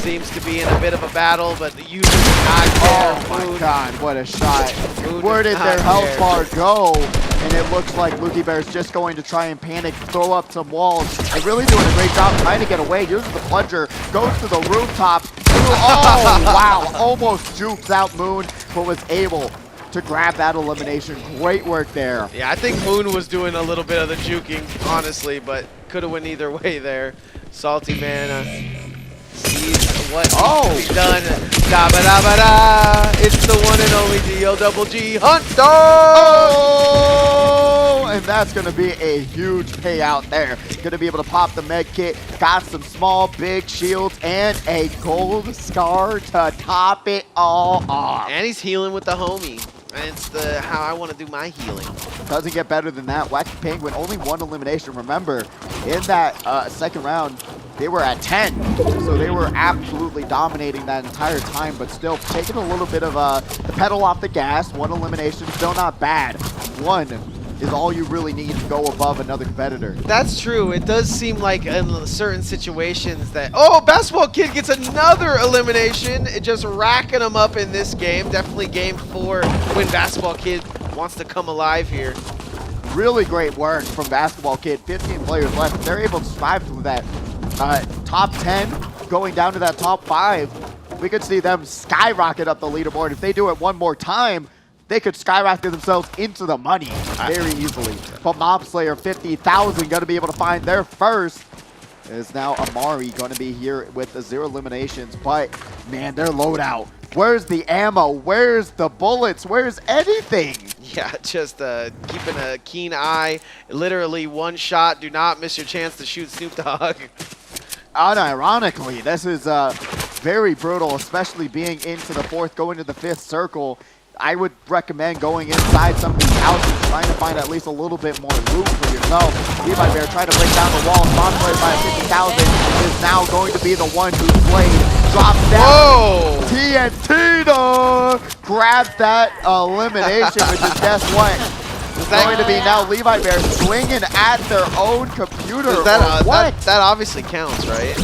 seems to be in a bit of a battle, but the user is not there. Oh my God, what a shot. Moon Where is did not their health there. bar go? And it looks like Lukey Bear's just going to try and panic, throw up some walls. They're really doing a great job trying to get away. Uses the plunger, goes to the rooftop. Oh, wow, almost jukes out Moon, but was able to grab that elimination. Great work there. Yeah, I think Moon was doing a little bit of the juking, honestly, but could have went either way there. Salty Mana sees what needs to be done. Da ba da ba da. It's the one and only D-O-double-G Hunt Dog! Oh, and that's going to be a huge payout there. Going to be able to pop the med kit. Got some small, big shields and a gold scar to top it all off. And he's healing with the homie. And it's how I want to do my healing. Doesn't get better than that. Wacky Penguin, only 1 elimination. Remember, in that second round, they were at 10. So they were absolutely dominating that entire time, but still taking a little bit of the pedal off the gas. 1 elimination, still not bad. 1 is all you really need to go above another competitor. That's true. It does seem like in certain situations that, oh, Basketball Kid gets another elimination. It just racking them up in this game. Definitely game 4 when Basketball Kid wants to come alive here. Really great work from Basketball Kid. 15 players left. They're able to survive through that top 10, going down to that top 5. We could see them skyrocket up the leaderboard. If they do it one more time, they could skyrocket themselves into the money very easily. But Mob Slayer 50,000 going to be able to find their first. Is now Amari going to be here with the 0 eliminations. But man, their loadout. Where's the ammo? Where's the bullets? Where's anything? Yeah, just keeping a keen eye. Literally 1 shot. Do not miss your chance to shoot Snoop Dogg. Unironically, this is very brutal, especially being into the 4th, going to the 5th circle. I would recommend going inside some of these houses, trying to find at least a little bit more loot for yourself. Levi Bear trying to break down the wall. Spawn played by 50,000 is now going to be the one who's played. Drops down. Whoa! TNT grabs that elimination, which is guess what? It's going to be now Levi Bear swinging at their own computer. That obviously counts, right?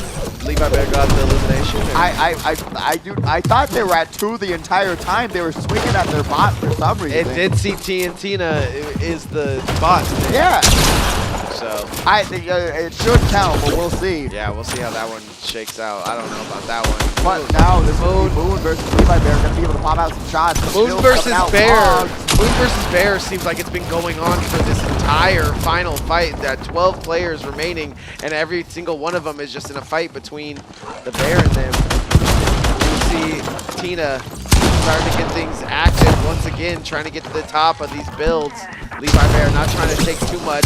Levi Bear got the elimination. I thought they were at 2 the entire time. They were swinging at their bot for some reason. It did see Tina is the bot. Yeah. So I think it should count, but we'll see. Yeah, we'll see how that one shakes out. I don't know about that one. But now this Moon versus Levi Bear gonna be able to pop out some shots. Moon versus Bear. Moon versus Bear seems like it's been going on for this entire final fight. That 12 players remaining, and every single one of them is just in a fight between the Bear and them. We see Tina starting to get things active once again, trying to get to the top of these builds. Levi Bear not trying to take too much.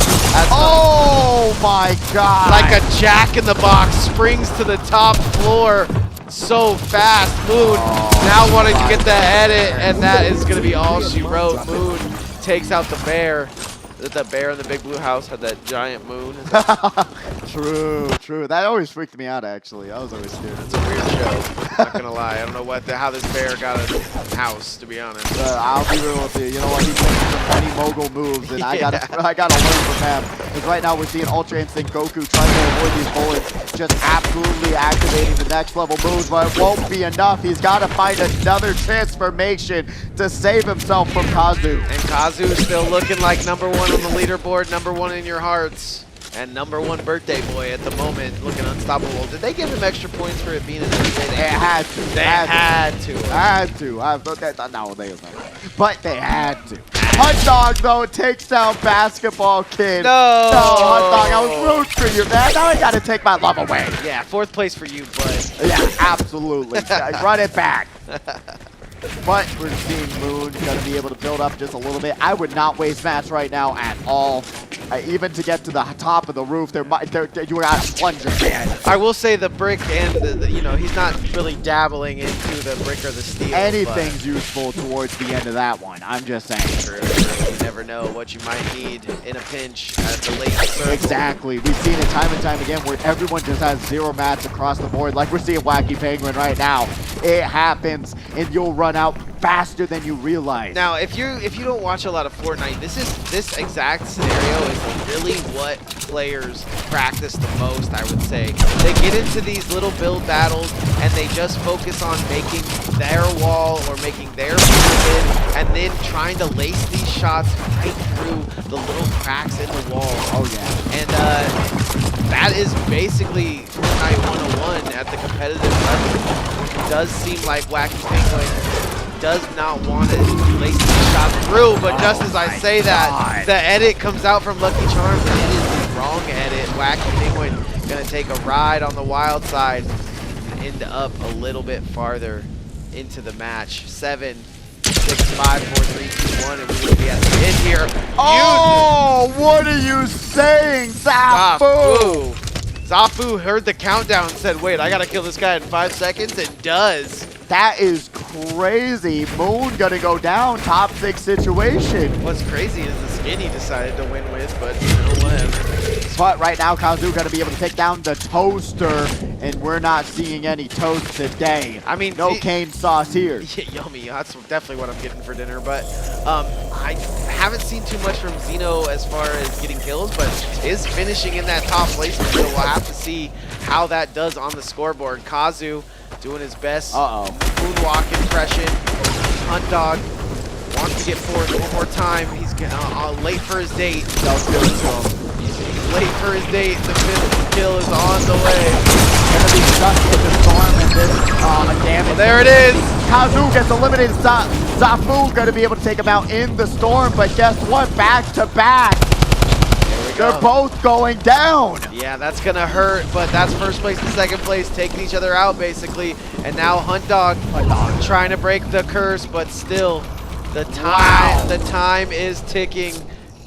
Oh my god! Like a jack in the box, springs to the top floor so fast. Moon now wanting to get the edit, and that is going to be all she wrote. Moon takes out the Bear. The Bear in the big blue house had that giant moon. True. That always freaked me out, actually. I was always scared. It's a weird show. Not gonna lie. I don't know how this Bear got a house, to be honest. I'll be real with you. You know what? He's making some funny mogul moves, and I gotta learn from him. Because right now we're seeing Ultra Instinct Goku trying to avoid these bullets, just absolutely activating the next level moves, but it won't be enough. He's got to find another transformation to save himself from Kazu. And Kazu still looking like #1 on the leaderboard, #1 in your hearts, and #1 birthday boy at the moment, looking unstoppable. Did they give him extra points for it being his birthday? They had to. They had to. No, they don't. But they had to. Hot Dog, though, takes down Basketball Kid. No, Hot Dog, I was rooting for you, man. Now I got to take my love away. Yeah, 4th place for you, bud. Yeah, absolutely. Run it back. But we're seeing Moon going to be able to build up just a little bit. I would not waste mats right now at all. Even to get to the top of the roof, you were out of plunger, man. I will say the brick and he's not really dabbling into the brick or the steel. Anything's useful towards the end of that one. I'm just saying. True. You never know what you might need in a pinch at the late circle. Exactly. We've seen it time and time again where everyone just has 0 mats across the board. Like we're seeing Wacky Penguin right now. It happens, and you'll run out faster than you realize. Now, if you don't watch a lot of Fortnite, this exact scenario is really what players practice the most, I would say. They get into these little build battles, and they just focus on making their wall or making their pyramid, and then trying to lace these shots right through the little cracks in the wall. Oh, yeah. And that is basically Fortnite 101 at the competitive level. It does seem like Wacky Penguin does not want to lace these shots through, but just as I say that, the edit comes out from Lucky Charms, and it is the wrong edit. Wacky Penguin gonna take a ride on the wild side and end up a little bit farther into the match. 7, 6, 5, 4, 3, 2, 1, and we will be at the end here. Oh, what are you saying, Zafu? Zafu heard the countdown and said, wait, I gotta kill this guy in 5 seconds, and does. That is crazy. Moon gonna go down, top 6 situation. What's crazy is the skin he decided to win with, but you know, whatever. But right now, Kazu gonna be able to take down the toaster, and we're not seeing any toast today. I mean, no cane sauce here. Yeah, yummy. That's definitely what I'm getting for dinner. But I haven't seen too much from Zeno as far as getting kills, but is finishing in that top place. So we'll have to see how that does on the scoreboard. Kazu doing his best moonwalk impression. Hunt Dog wants to get forward one more time. He's late for his date. Don't give it to him. He's late for his date. The 5th kill is on the way. Gonna be stuck with the storm and this damage. Well, there it is. Kazu gets eliminated. Zafu gonna be able to take him out in the storm, but guess what? Back to back. They're both going down. Yeah, that's going to hurt, but that's 1st place and 2nd place taking each other out, basically. And now Hunt Dog trying to break the curse, but still, the time is ticking.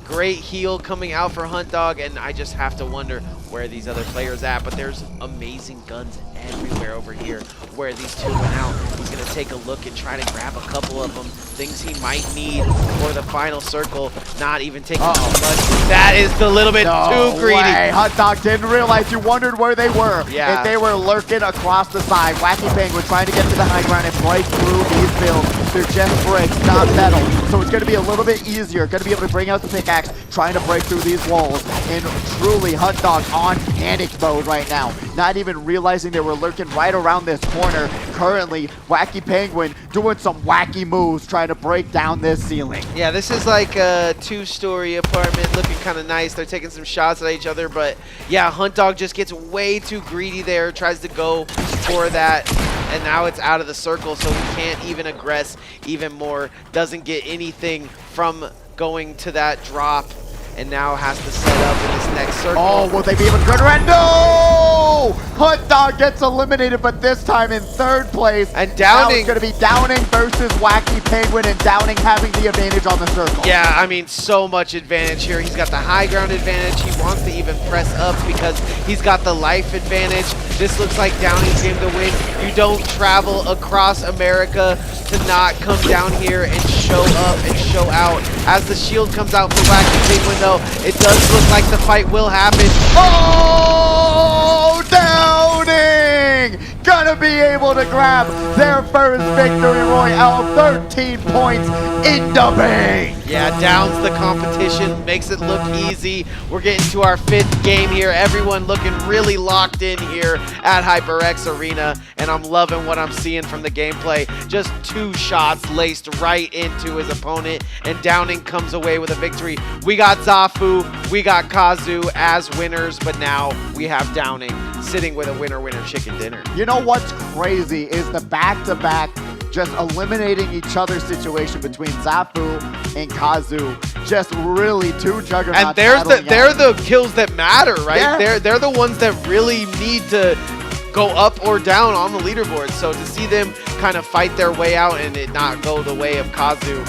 Great heal coming out for Hunt Dog, and I just have to wonder where these other players at. But there's amazing guns everywhere over here where these two went out. he's going to take a look and try to grab a couple of them. Things he might need for the final circle. Not even taking too much. That is a little bit too greedy. Way. Hot Dog didn't realize. You wondered where they were. Yeah. If they were lurking across the side. Wacky Penguin trying to get to the high ground and break through these builds. They're just bricks, not metal. So it's going to be a little bit easier. Going to be able to bring out the pickaxe, trying to break through these walls. And truly, Hot Dog on panic mode right now. Not even realizing they were lurking right around this corner. Currently, Wacky Penguin doing some wacky moves, trying to break down this ceiling. Yeah, this is like a two-story apartment, looking kind of nice. They're taking some shots at each other, but yeah, Hunt Dog just gets way too greedy there, tries to go for that, and now it's out of the circle, so he can't even aggress even more. Doesn't get anything from going to that drop, and now has to set up in this next circle. Oh, will they be able to turn around? No! Hunt Dog gets eliminated, but this time in third place. And Downing. Now it's going to be Downing versus Wacky Penguin, and Downing having the advantage on the circle. Yeah, I mean, so much advantage here. He's got the high ground advantage. He wants to even press up because he's got the life advantage. This looks like Downing's game to win. You don't travel across America to not come down here and show up and show out. As the shield comes out for Wacky Penguin, though, it does look like the fight will happen. Oh, Downing! Gonna be able to grab their first victory royale, 13 points in the bank. Yeah, downs the competition, makes it look easy. We're getting to our 5th game here. Everyone looking really locked in here at HyperX Arena, and I'm loving what I'm seeing from the gameplay. Just 2 shots laced right into his opponent, and Downing comes away with a victory. We got Zafu, we got Kazu as winners, but now we have Downing sitting with a winner-winner chicken dinner. You know what's crazy is the back-to-back just eliminating each other's situation between Zafu and Kazu. Just really 2 juggernauts. And they're the kills that matter, right? Yeah. They're the ones that really need to go up or down on the leaderboard. So to see them kind of fight their way out and it not go the way of Kazu,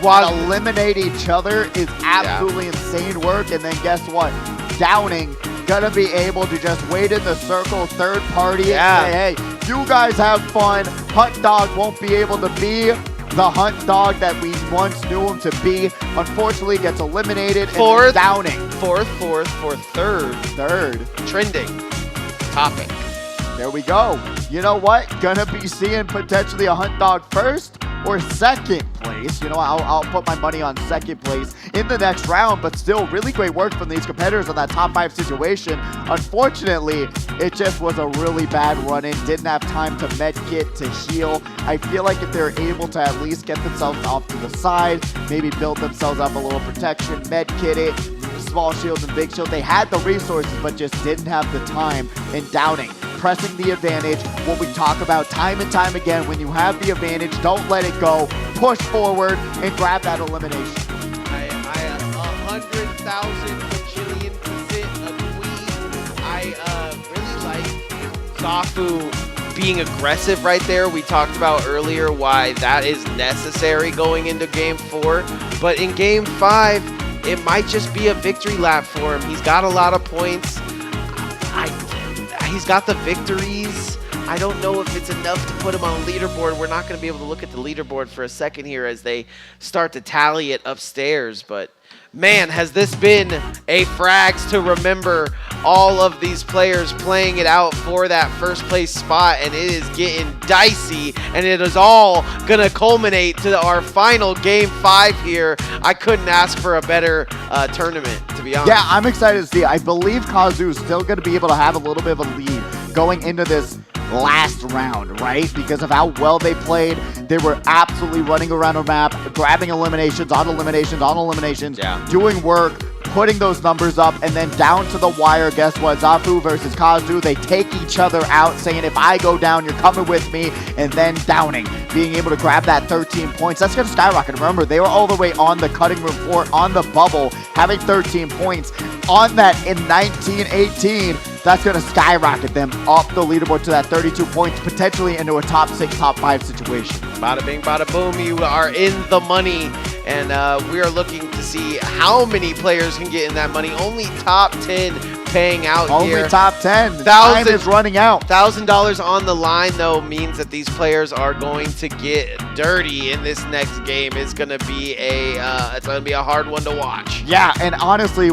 while eliminate each other is absolutely insane work. And then guess what? Downing gonna be able to just wait in the circle, third party, and say, hey, you guys have fun. Hunt Dog won't be able to be the Hunt Dog that we once knew him to be. Unfortunately, gets eliminated. Fourth, and Downing. Fourth, third. Third. Trending topic. There we go. You know what? Gonna be seeing potentially a Hunt Dog first or second place. You know, I'll put my money on second place in the next round, but still really great work from these competitors on that top 5 situation. Unfortunately, it just was a really bad run-in. Didn't have time to med kit, to heal. I feel like if they're able to at least get themselves off to the side, maybe build themselves up a little protection, med kit it, small shield and big shield. They had the resources, but just didn't have the time. And Downing pressing the advantage, what we talk about time and time again. When you have the advantage, don't let it go. Push forward and grab that elimination. I 100,000 bajillion% agree. I really like Zafu being aggressive right there. We talked about earlier why that is necessary going into game 4. But in game 5, it might just be a victory lap for him. He's got a lot of points. He's got the victories. I don't know if it's enough to put him on leaderboard. We're not going to be able to look at the leaderboard for a second here as they start to tally it upstairs. But man, has this been a Frags to remember. All of these players playing it out for that first place spot, and it is getting dicey, and it is all gonna culminate to our final game 5 here. I couldn't ask for a better tournament, to be honest. Yeah, I'm excited to see. I believe Kazu is still gonna be able to have a little bit of a lead going into this last round, right? Because of how well they played. They were absolutely running around a map, grabbing eliminations on eliminations on eliminations, doing work, putting those numbers up, and then down to the wire. Guess what? Zafu versus Kazu, they take each other out, saying, if I go down, you're coming with me. And then Downing being able to grab that 13 points. That's going to skyrocket. Remember, they were all the way on the cutting room floor, on the bubble, having 13 points. On that in 1918, that's going to skyrocket them up the leaderboard to that 32 points, potentially into a top 6, top 5 situation. Bada bing, bada boom. You are in the money And we are looking to see how many players can get in that money. Only top 10 paying out here. Only top 10. The time is running out. $1,000 on the line, though, means that these players are going to get dirty in this next game. It's going to be a hard one to watch. Yeah, and honestly,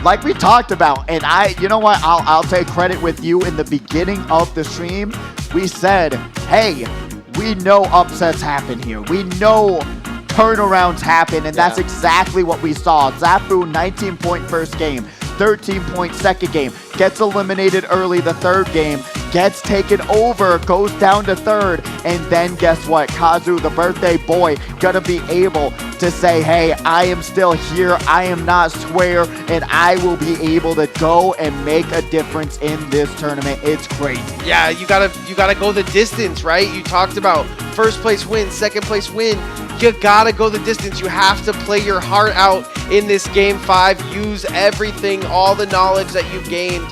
like we talked about, and you know what? I'll take credit with you in the beginning of the stream. We said, hey, we know upsets happen here. We know turnarounds happen, and that's exactly what we saw. Zafu, 19-point first game, 13-point second game, gets eliminated early the third game, gets taken over, goes down to third, and then guess what? Kazu, the birthday boy, gonna be able to say, hey, I am still here, I am not square, and I will be able to go and make a difference in this tournament. It's crazy. Yeah, you gotta go the distance, right? You talked about first place win, second place win. You gotta go the distance. You have to play your heart out in this game 5. Use everything, all the knowledge that you've gained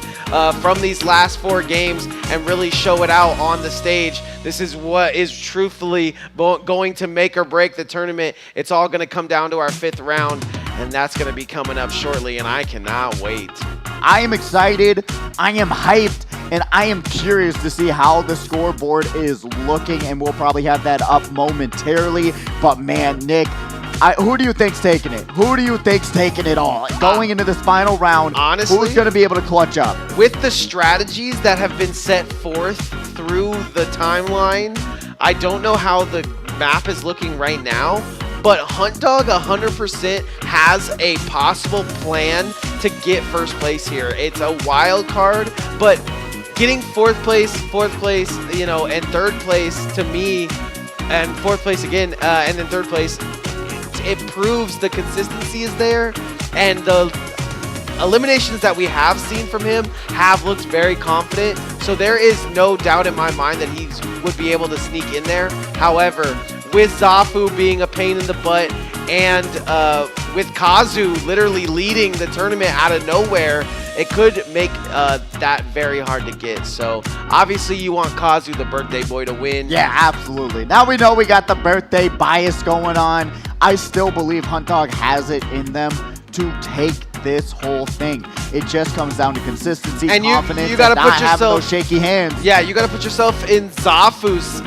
from these last 4 games and really show it out on the stage. This is what is truthfully going to make or break the tournament. It's all going to come down to our 5th round, and that's going to be coming up shortly, and I cannot wait. I am excited, I am hyped, and I am curious to see how the scoreboard is looking, and we'll probably have that up momentarily. But man, Nick, who do you think's taking it? Who do you think's taking it all? Going into this final round, honestly, who's going to be able to clutch up? With the strategies that have been set forth through the timeline, I don't know how the map is looking right now, but HuntDog 100% has a possible plan to get first place here. It's a wild card, but getting fourth place, you know, and third place to me, and fourth place again, and then third place, it proves the consistency is there, and the eliminations that we have seen from him have looked very confident. So there is no doubt in my mind that he would be able to sneak in there. However, with Zafu being a pain in the butt, and with Kazu literally leading the tournament out of nowhere, it could make that very hard to get. So obviously you want Kazu, the birthday boy, to win. Yeah, absolutely. Now we know we got the birthday bias going on. I still believe HuntDog has it in them to take this whole thing. It just comes down to consistency, and confidence, you gotta and not having those shaky hands. Yeah, you got to put yourself in Zafu's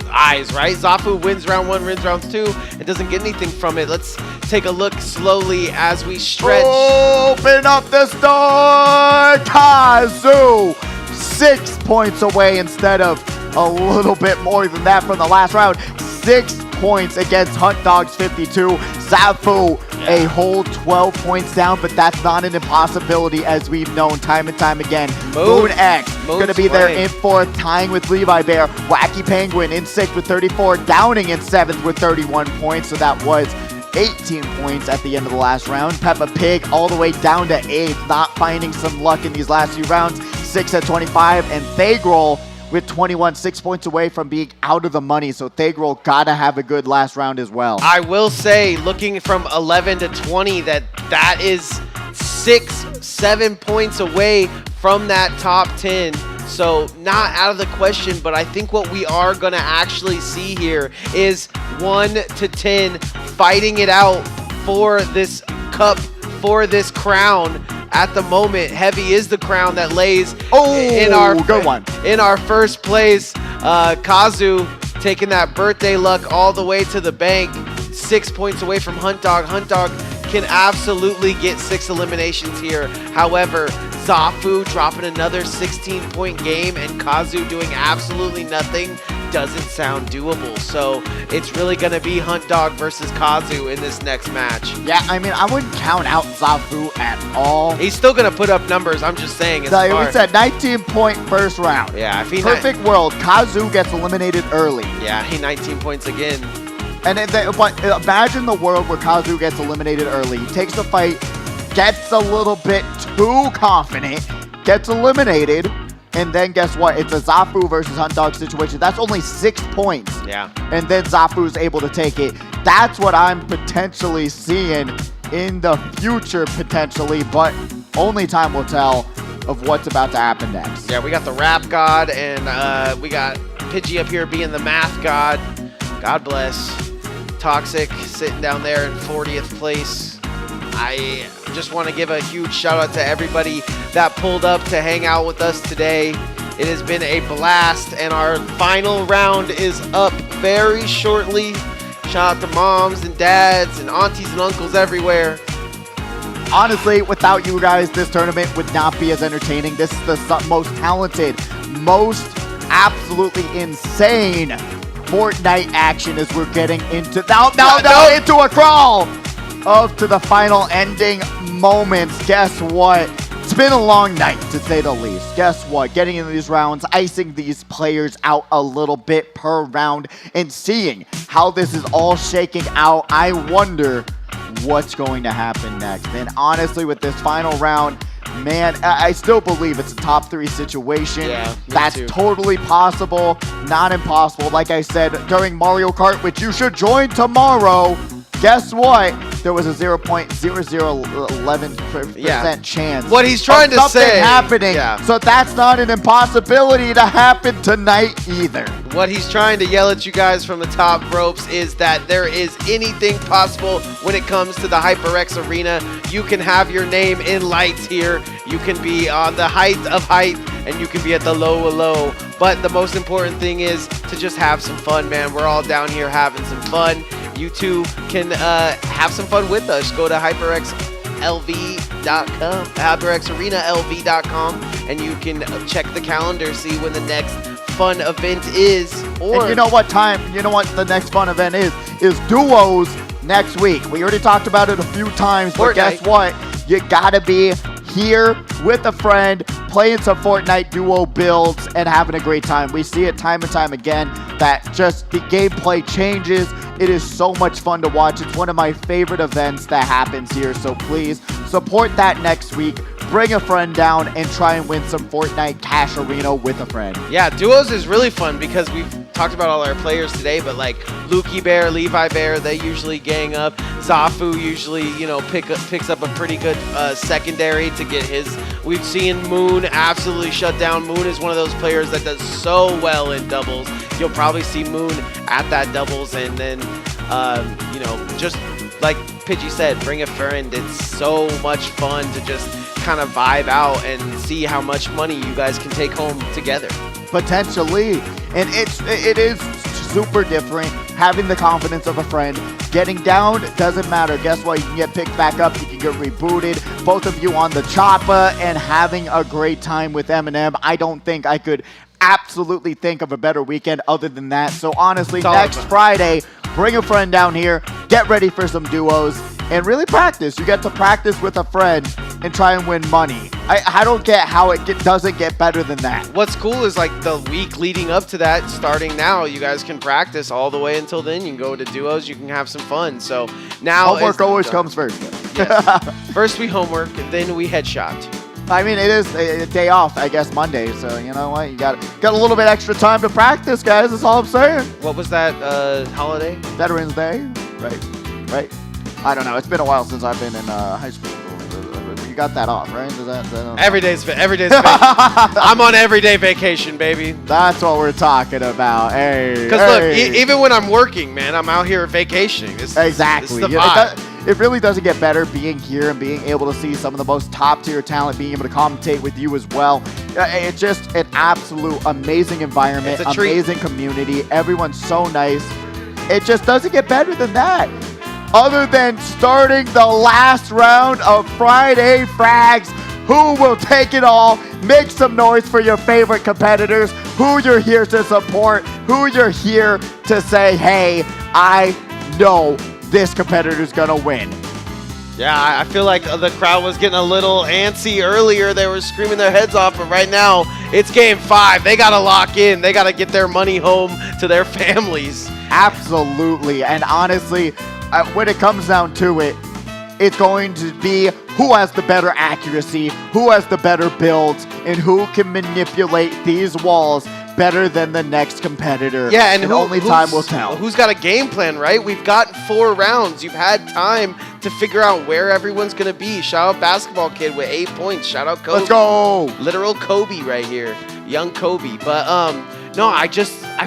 eyes, right? Zafu wins round 1, wins round 2, and doesn't get anything from it. Let's take a look slowly as we stretch. Open up the store! Kazu! 6 points away instead of a little bit more than that from the last round. 6 points against HuntDog's 52. Zafu, a whole 12 points down, but that's not an impossibility, as we've known time and time again. Moon X going to be there in 4th, tying with Levi Bear. Wacky Penguin in 6th with 34, Downing in 7th with 31 points, so that was 18 points at the end of the last round. Peppa Pig all the way down to 8th, not finding some luck in these last few rounds. 6 at 25, and Thagrol with 21, 6 points away from being out of the money. So Thagrol gotta have a good last round as well. I will say, looking from 11 to 20, that is 6-7 points away from that top 10. So not out of the question, but I think what we are gonna actually see here is 1 to 10 fighting it out for this cup, for this crown. At the moment, Heavy is the crown that lays in our first place. Kazu taking that birthday luck all the way to the bank, 6 points away from HuntDog. HuntDog can absolutely get 6 eliminations here. However, Zafu dropping another 16-point game and Kazu doing absolutely nothing doesn't sound doable. So it's really going to be HuntDog versus Kazu in this next match. Yeah, I mean, I wouldn't count out Zafu at all. He's still going to put up numbers. I'm just saying. It's so we said 19-point first round. Yeah, if he perfect world. Kazu gets eliminated early. Yeah, he 19 points again. And imagine the world where Kazu gets eliminated early. He takes the fight, gets a little bit too confident, gets eliminated, and then guess what? It's a Zafu versus HuntDog situation. That's only 6 points. Yeah. And then Zafu's able to take it. That's what I'm potentially seeing in the future, potentially, but only time will tell of what's about to happen next. Yeah, we got the rap god, and we got Pidgey up here being the math god. God bless. Toxic sitting down there in 40th place. I just want to give a huge shout out to everybody that pulled up to hang out with us today. It has been a blast, and our final round is up very shortly. Shout out to moms and dads and aunties and uncles everywhere. Honestly, without you guys, this tournament would not be as entertaining. This is the most talented, most absolutely insane FORTNITE action as we're getting into into a crawl up to the final ending moments. Guess what? It's been a long night, to say the least. Guess what? Getting into these rounds, icing these players out a little bit per round, and seeing how this is all shaking out. I wonder what's going to happen next. And honestly, with this final round, man, I still believe it's a top 3 situation. Yeah, that's too. Totally possible, not impossible. Like I said during Mario Kart, which you should join tomorrow, guess what? There was a 0.0011% chance. What he's trying to something say happening. Yeah. So that's not an impossibility to happen tonight either. What he's trying to yell at you guys from the top ropes is that there is anything possible when it comes to the HyperX arena. You can have your name in lights here. You can be on the height of height, and you can be at the low of low. But the most important thing is to just have some fun, man. We're all down here having some fun. You too can have some fun with us. Go to HyperXLV.com, HyperXArenaLV.com, and you can check the calendar, see when the next fun event is. Or and you know what the next fun event is duos next week. We already talked about it a few times, but guess what? You gotta be here with a friend, playing some FORTNITE duo builds and having a great time. We see it time and time again that just the gameplay changes. It is so much fun to watch. It's one of my favorite events that happens here. So please support that next week. Bring a friend down and try and win some FORTNITE Cash Arena with a friend. Yeah, duos is really fun because we've talked about all our players today, but like Lukey Bear, Levi Bear, they usually gang up. Zafu usually, picks up a pretty good secondary to get his. We've seen Moon absolutely shut down. Moon is one of those players that does so well in doubles. You'll probably see Moon at that doubles, and then, just like Pidgey said, bring a friend. It's so much fun to just kind of vibe out and see how much money you guys can take home together. Potentially, and it is super different having the confidence of a friend. Getting down doesn't matter. Guess what? You can get picked back up. You can get rebooted. Both of you on the choppa and having a great time with Eminem. I don't think I could absolutely think of a better weekend other than that. So honestly, next Friday, bring a friend down here, get ready for some duos, and really practice. You get to practice with a friend and try and win money. I don't get how it doesn't get better than that. What's cool is like the week leading up to that, starting now, you guys can practice all the way until then. You can go to duos, you can have some fun. So now homework always comes first. Yes. First we homework, and then we headshot. I mean, it is a day off, I guess, Monday. So you know what? You got a little bit extra time to practice, guys. That's all I'm saying. What was that holiday? Veterans Day, right? I don't know. It's been a while since I've been in high school. You got that off, right? Every day's I'm on everyday vacation, baby. That's what we're talking about. Hey. Because look, even when I'm working, man, I'm out here vacationing. Exactly. It really doesn't get better being here and being able to see some of the most top-tier talent, being able to commentate with you as well. It's just an absolute amazing environment, amazing community. Everyone's so nice. It just doesn't get better than that. Other than starting the last round of Friday Frags, who will take it all? Make some noise for your favorite competitors, who you're here to support, who you're here to say, hey, I know this competitor's gonna win. Yeah, I feel like the crowd was getting a little antsy earlier. They were screaming their heads off, but right now it's game 5. They gotta lock in. They gotta get their money home to their families. Absolutely, and honestly, when it comes down to it, it's going to be who has the better accuracy, who has the better builds, and who can manipulate these walls better than the next competitor. Yeah, and only time will tell. Who's got a game plan, right? We've got 4 rounds. You've had time to figure out where everyone's going to be. Shout out Basketball Kid with 8 points. Shout out Kobe. Let's go. Literal Kobe right here. Young Kobe. But No, I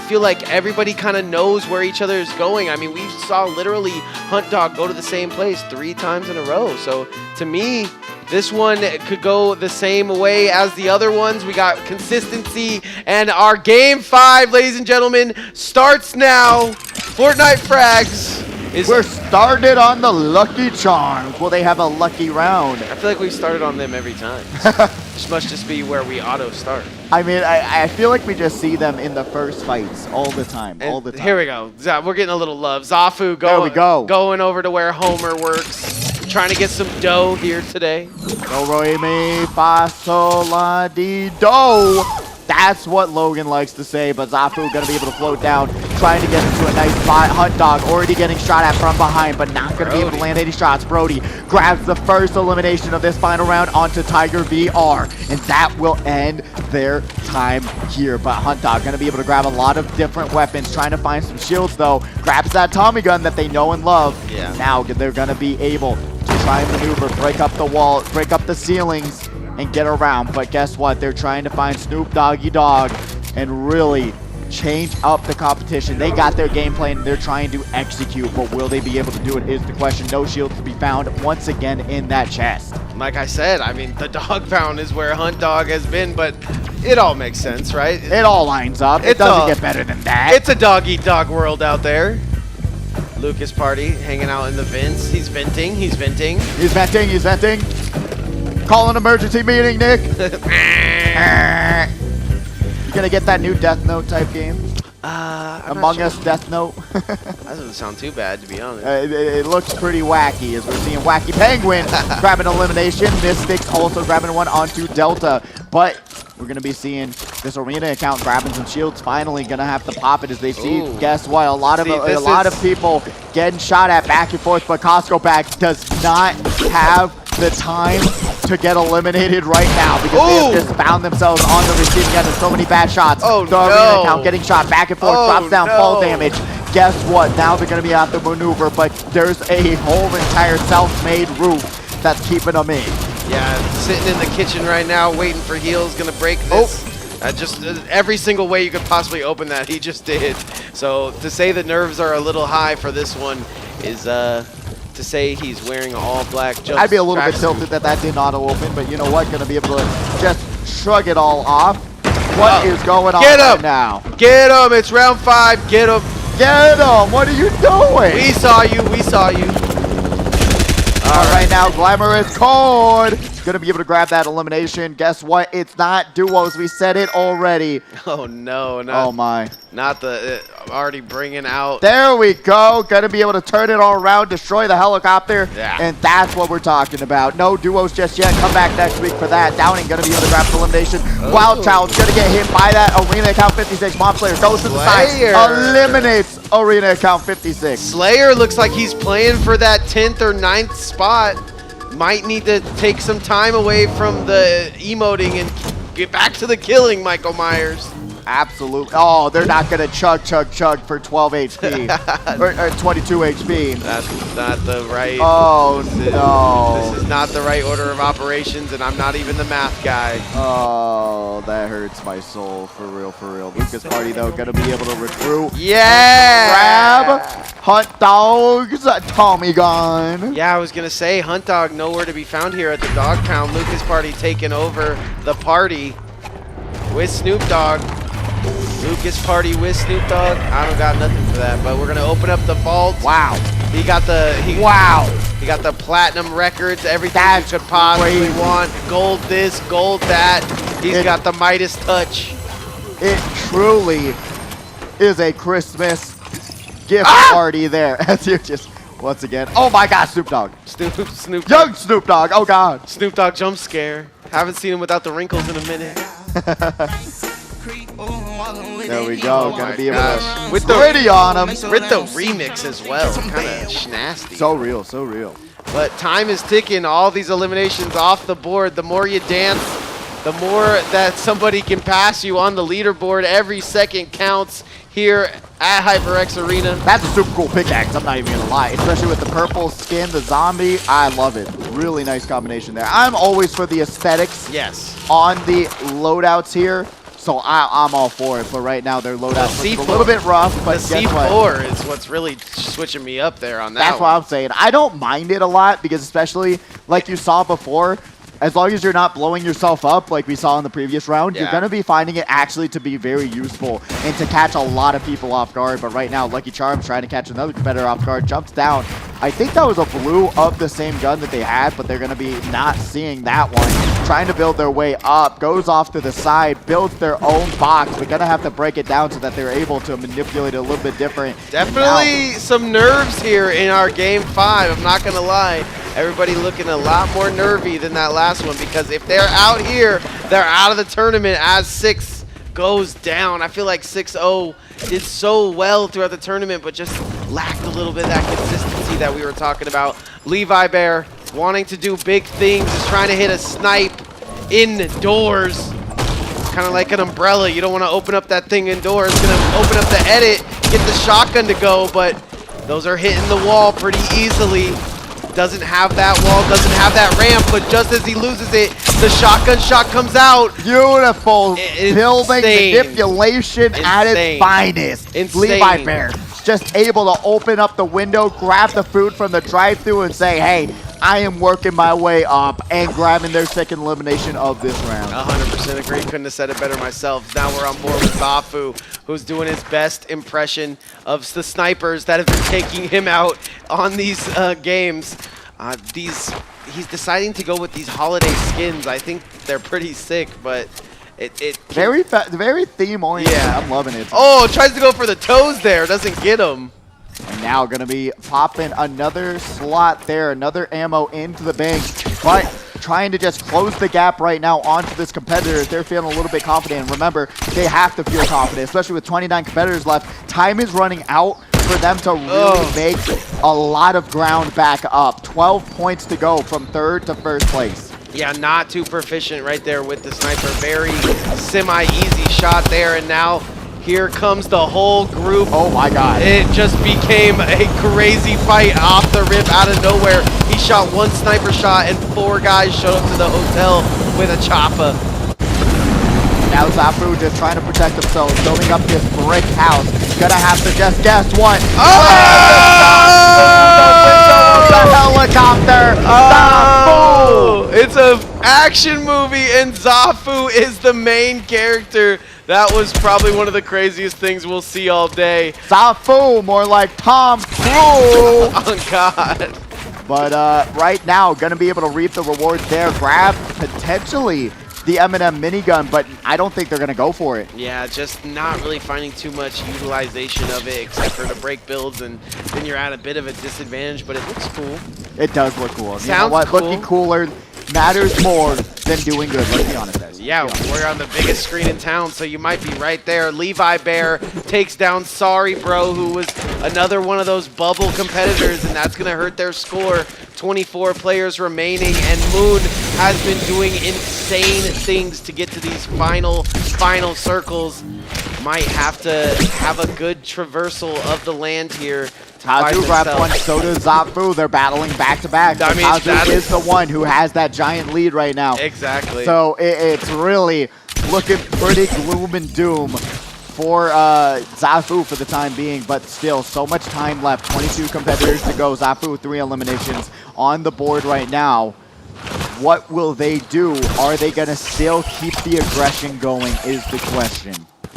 feel like everybody kind of knows where each other is going. I mean, we saw literally Hunt Dog go to the same place 3 times in a row. So to me, this one could go the same way as the other ones. We got consistency, and our game 5, ladies and gentlemen, starts now. Fortnite Frags. We're started on the Lucky Charms. Will they have a lucky round? I feel like we've started on them every time. This must just be where we auto start. I mean, I feel like we just see them in the first fights all the time, Here we go. We're getting a little love. Zafu going over to where Homer works. Trying to get some dough here today. Do, re, mi, fa, sol, la, di, do. That's what Logan likes to say, but Zafu gonna be able to float down, trying to get into a nice spot. Hunt Dog already getting shot at from behind, but not gonna be able to land any shots. Brody grabs the first elimination of this final round onto Tiger VR, and that will end their time here. But Hunt Dog gonna be able to grab a lot of different weapons, trying to find some shields though. Grabs that Tommy gun that they know and love. Yeah. Now they're gonna be able to try and maneuver, break up the wall, break up the ceilings, and get around. But guess what? They're trying to find Snoop Doggy Dogg and really change up the competition. They got their game plan and they're trying to execute, but will they be able to do it is the question. No shields to be found once again in that chest. Like I said, I mean, the dog pound is where Hunt Dog has been, but it all makes sense, right? It all lines up. It doesn't get better than that. It's a dog-eat-dog world out there. Lucas Party hanging out in the vents. He's venting. He's venting. He's venting. He's venting. Call an emergency meeting, Nick. You gonna get that new Death Note type game? Among Us Death Note. That doesn't sound too bad, to be honest. It looks pretty wacky as we're seeing Wacky Penguin grabbing elimination. Mystics also grabbing one onto Delta. But we're going to be seeing this arena account grabbing some shields. Finally going to have to pop it as they see, guess what, a lot of people getting shot at back and forth. But Costco Bag does not have the time to get eliminated right now because they have just found themselves on the receiving end of so many bad shots. The arena account getting shot back and forth, drops down fall damage. Guess what? Now they're going to be out to maneuver, but there's a whole entire self-made roof that's keeping them in. Yeah, sitting in the kitchen right now, waiting for Heels, going to break this. Just every single way you could possibly open that, he just did. So to say the nerves are a little high for this one is to say he's wearing all black jumps. I'd be a little bit tilted that didn't auto-open, but you know what? Going to be able to just shrug it all off. What is going on right now? Get him! It's round 5. Get him! Get him! What are you doing? We saw you. We saw you. All right, now Glamorous Code gonna be able to grab that elimination. Guess what? It's not duos. We said it already. Oh no! Oh my! Not the already bringing out. There we go. Gonna be able to turn it all around, destroy the helicopter, yeah. And that's what we're talking about. No duos just yet. Come back next week for that. Downing gonna be able to grab the elimination. Wild Child's gonna get hit by that arena account 56. Mob Slayer goes to the side, eliminates arena account 56. Slayer looks like he's playing for that 10th or 9th spot. Might need to take some time away from the emoting and get back to the killing, Michael Myers. Absolutely. Oh, they're not going to chug for 12 HP. or 22 HP. That's not the right... Oh, no. This is not the right order of operations, and I'm not even the math guy. Oh, that hurts my soul. For real, for real. Lucas Party, though, going to be able to recruit. Yeah! Grab Hunt Dog's Tommy gun. Yeah, I was going to say, Hunt Dog nowhere to be found here at the Dog Pound. Lucas Party taking over the party with Snoop Dogg. Lucas Party with Snoop Dogg. I don't got nothing for that, but we're gonna open up the vault. Wow. He got the he got the platinum records, everything you could possibly want. Gold this, gold that. He's got the Midas touch. It truly is a Christmas gift party there. As you just once again. Oh my God, Snoop Dogg. Snoop Dogg. Young Snoop Dogg. Oh God. Snoop Dogg jump scare. Haven't seen him without the wrinkles in a minute. There we go. Gonna be able to with the gritty on him. With the remix as well. Kind of nasty. So real, so real. But time is ticking. All these eliminations off the board. The more you dance, the more that somebody can pass you on the leaderboard. Every second counts here at HyperX Arena. That's a super cool pickaxe, I'm not even gonna lie. Especially with the purple skin, the zombie. I love it. Really nice combination there. I'm always for the aesthetics. Yes. On the loadouts here. So I'm all for it. But right now their loadout is a C4 little bit rough. But the guess what? C4 is what's really switching me up there on that. That's what I'm saying. I don't mind it a lot because especially like you saw before, as long as you're not blowing yourself up like we saw in the previous round, you're going to be finding it actually to be very useful and to catch a lot of people off guard. But right now, Lucky Charms trying to catch another competitor off guard, jumps down. I think that was a blue of the same gun that they had, but they're going to be not seeing that one. Trying to build their way up, goes off to the side, builds their own box. We're going to have to break it down so that they're able to manipulate it a little bit different. Definitely some nerves here in our game 5, I'm not going to lie. Everybody looking a lot more nervy than that last one, because if they're out here, they're out of the tournament as 6 goes down. I feel like 6-0 did so well throughout the tournament, but just lacked a little bit of that consistency that we were talking about. Levi Bear wanting to do big things, is trying to hit a snipe indoors. Kind of like an umbrella. You don't want to open up that thing indoors. It's going to open up the edit, get the shotgun to go, but those are hitting the wall pretty easily. Doesn't have that wall, doesn't have that ramp, but just as he loses it, the shotgun shot comes out. Beautiful building manipulation at its Insane. finest. Insane. Levi Bear just able to open up the window, grab the food from the drive-thru and say, hey, I am working my way up, and grabbing their second elimination of this round. 100% agree. Couldn't have said it better myself. Now we're on board with Zafu, who's doing his best impression of the snipers that have been taking him out on these games. He's deciding to go with these holiday skins. I think they're pretty sick, but very theme oriented. Yeah, I'm loving it. Oh, tries to go for the toes there, doesn't get him. And now going to be popping another slot there, another ammo into the bank, but trying to just close the gap right now onto this competitor. They're feeling a little bit confident. And remember, they have to feel confident, especially with 29 competitors left. Time is running out for them to really make a lot of ground back up. 12 points to go from 3rd to 1st place. Yeah, not too proficient right there with the sniper. Very semi-easy shot there, and now here comes the whole group. Oh my god. It just became a crazy fight off the rip out of nowhere. He shot 1 sniper shot and 4 guys showed up to the hotel with a choppa. Now Zafu just trying to protect himself, building up this brick house. Gonna have to just guess what? The helicopter! Oh! It's an action movie and Zafu is the main character. That was probably one of the craziest things we'll see all day. Zafu, more like Tom Cruise. Oh, God. But right now, going to be able to reap the rewards there. Grab potentially the M&M minigun, but I don't think they're going to go for it. Yeah, just not really finding too much utilization of it except for the break builds, and then you're at a bit of a disadvantage, but it looks cool. It does look cool. Sounds you know what? cool. Looking cooler matters more than doing good, let's be honest, guys. Yeah, we're on the biggest screen in town, so you might be right there. Levi Bear takes down Sorry Bro, who was another one of those bubble competitors, and that's going to hurt their score. 24 players remaining, and Moon has been doing insane things to get to these final circles. Might have to have a good traversal of the land here. Tazu grabbed one, so does Zafu. They're battling back-to-back. I mean, Tazu is the one who has that giant lead right now. Exactly. So it's really looking pretty gloom and doom for Zafu for the time being, but still, so much time left. 22 competitors to go. Zafu, 3 eliminations on the board right now. What will they do? Are they going to still keep the aggression going is the question.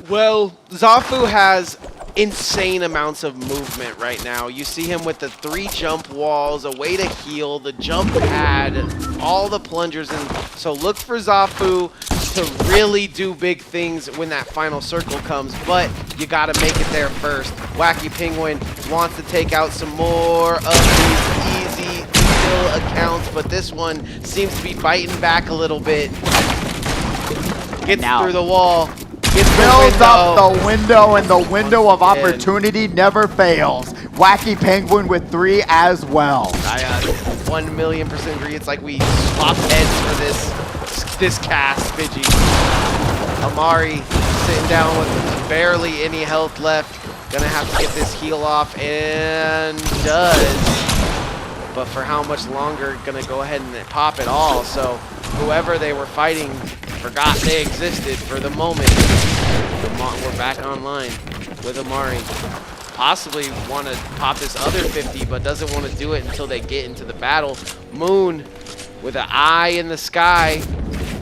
Well, Zafu has insane amounts of movement right now. You see him with the 3 jump walls, a way to heal, the jump pad, all the plungers, and so look for Zafu to really do big things when that final circle comes, but you gotta make it there first. Wacky Penguin wants to take out some more of these easy kill accounts, but this one seems to be biting back a little bit. Gets through the wall. Builds up the window, and the window of opportunity never fails. Wacky Penguin with 3 as well. I 1,000,000% agree. It's like we swapped heads for this cast, Pidgey. Amari sitting down with barely any health left. Gonna have to get this heal off, and does. But for how much longer? Gonna go ahead and pop it all. So whoever they were fighting forgot they existed for the moment. We're back online with Amari. Possibly want to pop this other 50, but doesn't want to do it until they get into the battle. Moon with an eye in the sky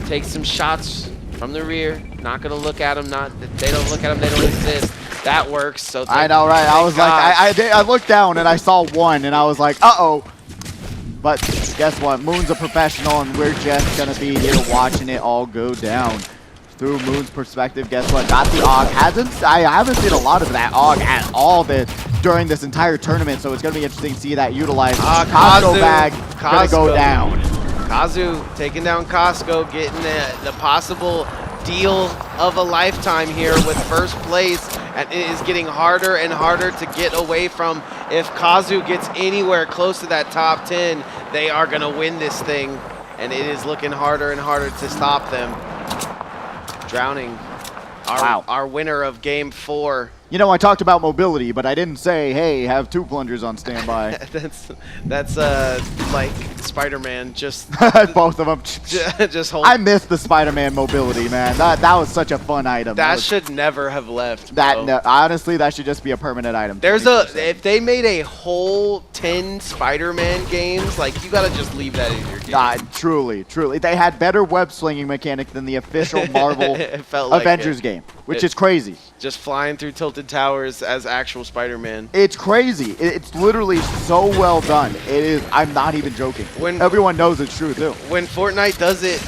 takes some shots from the rear. Not gonna look at him. They don't look at him. They don't exist. That works. So I know, right? I was like, I looked down and I saw one, and I was like, uh-oh. But guess what? Moon's a professional, and we're just gonna be here watching it all go down. Through Moon's perspective, guess what? Got the AUG. I haven't seen a lot of that AUG at all during this entire tournament, so it's gonna be interesting to see that utilized. Costco bag gonna go down. Kazu taking down Costco, getting the possible deal of a lifetime here with first place, and it is getting harder and harder to get away from. If Kazu gets anywhere close to that top 10, they are gonna win this thing, and it is looking harder and harder to stop them. Drowning, our winner of game 4. You know, I talked about mobility, but I didn't say, hey, have 2 plungers on standby. that's like Spider-Man, just both of them. just hold. I missed the Spider-Man mobility, man. That was such a fun item. That should never have left. Bro. No, honestly, that should just be a permanent item. If they made a whole 10 Spider-Man games, like, you gotta just leave that in your game. Truly, they had better web slinging mechanic than the official Marvel Avengers game, which is crazy. Just flying through tilted towers as actual Spider-Man. It's crazy. It's literally so well done. It is. I'm not even joking. Everyone knows it's true too. When Fortnite does it,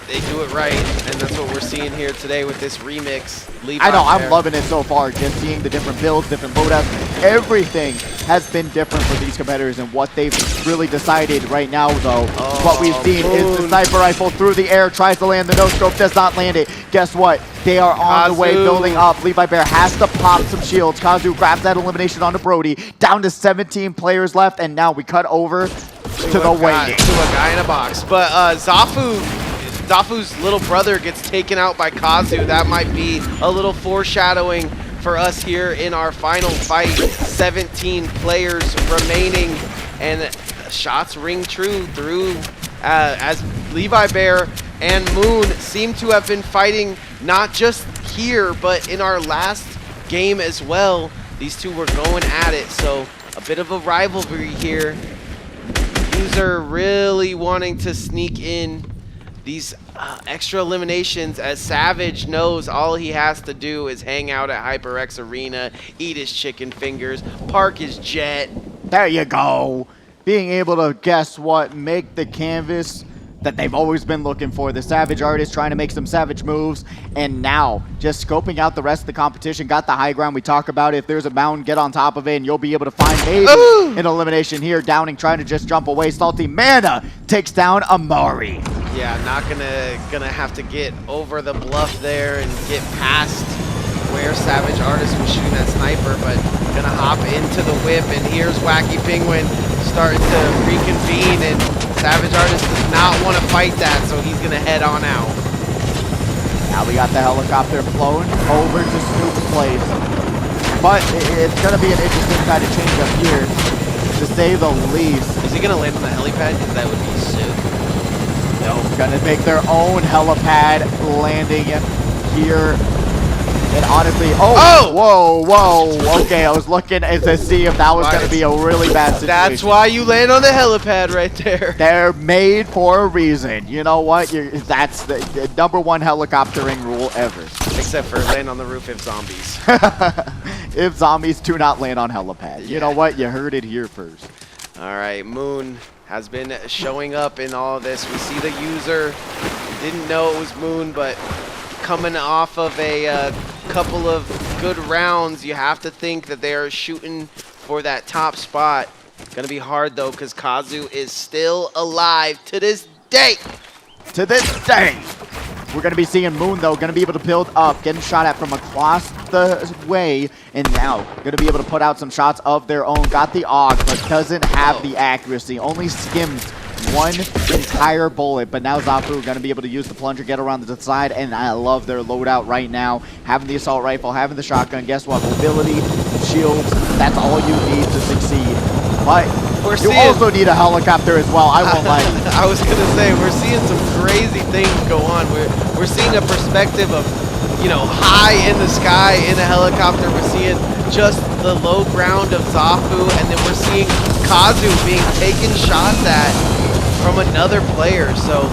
they do it right, and that's what we're seeing here today with this remix. I know, I'm loving it so far. Just seeing the different builds, different loadouts, everything has been different for these competitors, and what they've really decided right now, though, what we've seen is the sniper rifle through the air, tries to land the no-scope, does not land it. Guess what? They are on the way, building up. Levi Bear has to pop some shields. Kazu grabs that elimination onto Brody. Down to 17 players left, and now we cut over to the waiting. To a guy in a box. But Zafu's little brother gets taken out by Kazu. That might be a little foreshadowing for us here in our final fight. 17 players remaining, and shots ring true through as Levi Bear and Moon seem to have been fighting not just here, but in our last game as well. These two were going at it, so a bit of a rivalry here. User really wanting to sneak in these extra eliminations, as Savage knows all he has to do is hang out at HyperX Arena, eat his chicken fingers, park his jet. There you go. Being able to, guess what, make the canvas that they've always been looking for. The Savage artist trying to make some Savage moves, and now just scoping out the rest of the competition. Got the high ground. We talk about it. If there's a mountain, get on top of it, and you'll be able to find maybe an elimination here. Downing trying to just jump away. Salty Mana takes down Amari. Yeah, not gonna have to get over the bluff there and get past where Savage Artist was shooting that sniper, but gonna hop into the whip, and here's Wacky Penguin starting to reconvene, and Savage Artist does not want to fight that, so he's gonna head on out. Now we got the helicopter flown over to Snoop's place, but it's gonna be an interesting kind of change up here, to say the least. Is he gonna land on the helipad? Because that would be sick. No, gonna make their own helipad landing here. And honestly, whoa, okay, I was looking to see if that was going to be a really bad situation. That's why you land on the helipad right there. They're made for a reason. You know what? That's the #1 helicoptering rule ever. Except for land on the roof if zombies. If zombies do not land on helipad. You know what? You heard it here first. All right, Moon has been showing up in all of this. We see the user. Didn't know it was Moon, but coming off of a couple of good rounds, you have to think that they are shooting for that top spot. Gonna be hard though, because Kazu is still alive to this day. To this day. We're going to be seeing Moon, though, going to be able to build up, getting shot at from across the way, and now going to be able to put out some shots of their own. Got the AUG, but doesn't have the accuracy. Only skimmed one entire bullet, but now Zafu going to be able to use the plunger, get around the side, and I love their loadout right now. Having the assault rifle, having the shotgun, guess what? Mobility, shields, that's all you need to succeed. But you also need a helicopter as well, I won't lie. I was going to say, we're seeing some crazy things go on. We're seeing a perspective of, you know, high in the sky in a helicopter. We're seeing just the low ground of Zafu, and then we're seeing Kazu being taken shots at from another player. So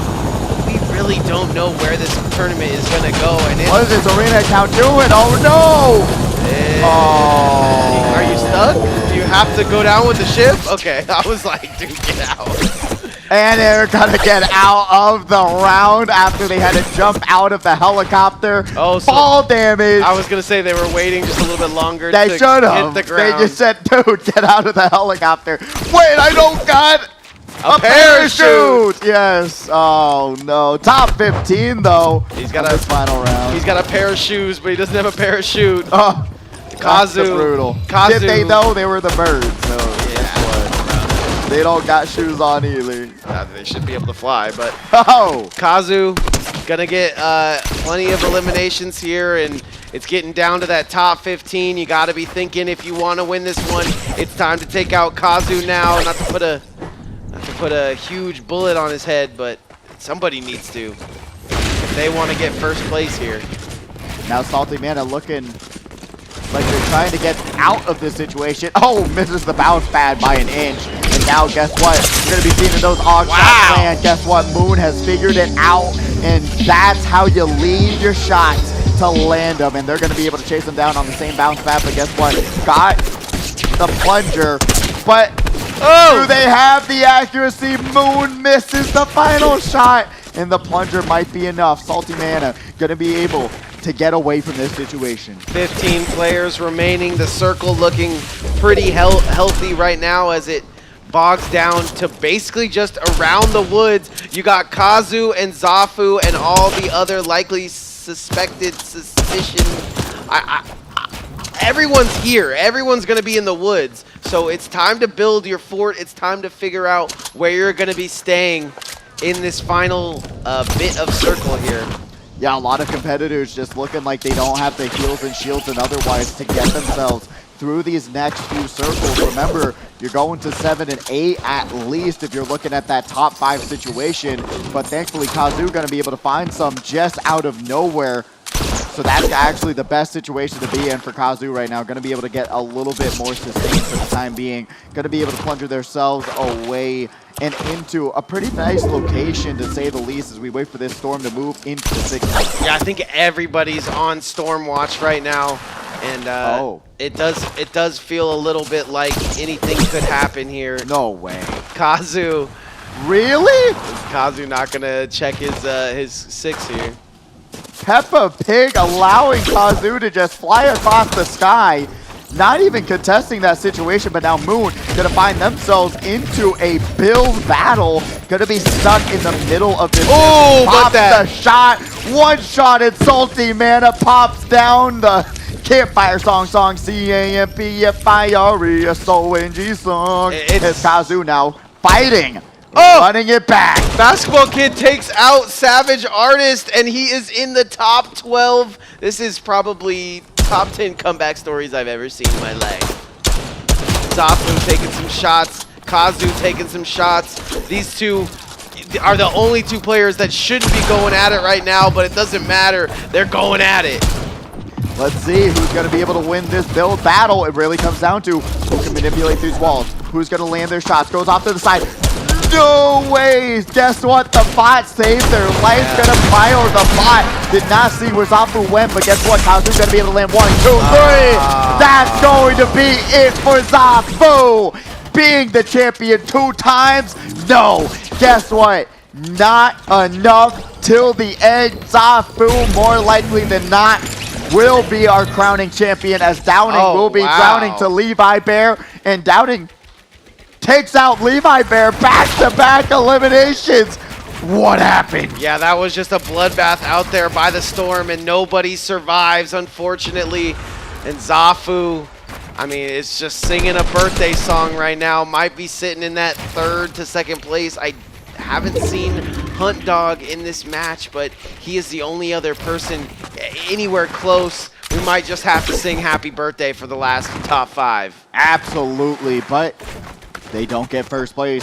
we really don't know where this tournament is going to go. And what is this arena account doing? Oh no! Are you stuck? Do you have to go down with the ship? Okay, I was like, dude, get out. And they're gonna get out of the round after they had to jump out of the helicopter. Oh, so fall damage. I was gonna say they were waiting just a little bit longer They to should hit have. the ground. They just said, dude, get out of the helicopter. Wait, I don't got a parachute. Yes. Oh no. Top 15 though. He's got this final round. He's got a pair of shoes, but he doesn't have a parachute. Oh, Kazu. that's brutal. Kazu. Did they though? They were the birds. So Yeah. they don't got shoes on either. They should be able to fly, but Oh. Kazu gonna get plenty of eliminations here, and it's getting down to that top 15. You got to be thinking, if you want to win this one, it's time to take out Kazu now. Not to put a huge bullet on his head, but somebody needs to if they want to get first place here. Now Salty Mana looking like they're trying to get out of this situation. Oh, misses the bounce pad by an inch. And now guess what? You're going to be seeing in those og shots land. Guess what? Moon has figured it out. And that's how you lead your shots to land them. And they're going to be able to chase them down on the same bounce pad. But guess what? Got the plunger. But do they have the accuracy? Moon misses the final shot. And the plunger might be enough. Salty Mana going to be able to get away from this situation. 15 players remaining. The circle looking pretty healthy right now as it bogs down to basically just around the woods. You got Kazu and Zafu and all the other likely suspected suspicion. Everyone's here. Everyone's going to be in the woods. So it's time to build your fort. It's time to figure out where you're going to be staying in this final bit of circle here. Yeah, a lot of competitors just looking like they don't have the heals and shields and otherwise to get themselves through these next few circles. Remember, you're going to 7 and 8 at least if you're looking at that top 5 situation. But thankfully, Kazu going to be able to find some just out of nowhere. So that's actually the best situation to be in for Kazu right now. Going to be able to get a little bit more sustained for the time being. Going to be able to plunger themselves away and into a pretty nice location, to say the least, as we wait for this storm to move into the 6th. Yeah, I think everybody's on storm watch right now, and it does feel a little bit like anything could happen here. No way. Kazu. Really? Is Kazu not gonna check his 6 here? Peppa Pig allowing Kazu to just fly across the sky. Not even contesting that situation, but now Moon gonna find themselves into a build battle. Gonna be stuck in the middle of this. Oh, pops but that the shot, one shot at Salty Mana, pops down the campfire song, CAMPFIRESONG song. It's Kazu now fighting. Running it back. Basketball Kid takes out Savage Artist, and he is in the top 12. This is probably top 10 comeback stories I've ever seen in my life. Zafu taking some shots. Kazu taking some shots. These two are the only two players that shouldn't be going at it right now, but it doesn't matter. They're going at it. Let's see who's going to be able to win this build battle. It really comes down to who can manipulate these walls. Who's going to land their shots. Goes off to the side. No ways! Guess what? The bot saved their life. Gonna fire the bot. Did not see where Zafu went, but guess what? Kazu's gonna be able to land 1, 2, 3. That's going to be it for Zafu. Being the champion 2 times? No. Guess what? Not enough till the end. Zafu, more likely than not, will be our crowning champion, as Downing will be crowning to Levi Bear, and Downing takes out Levi Bear. Back-to-back eliminations. What happened? Yeah, that was just a bloodbath out there by the storm, and nobody survives, unfortunately. And Zafu, I mean, it's just singing a birthday song right now. Might be sitting in that 3rd to 2nd place. I haven't seen Hunt Dog in this match, but he is the only other person anywhere close. We might just have to sing happy birthday for the last top 5. Absolutely, but they don't get first place.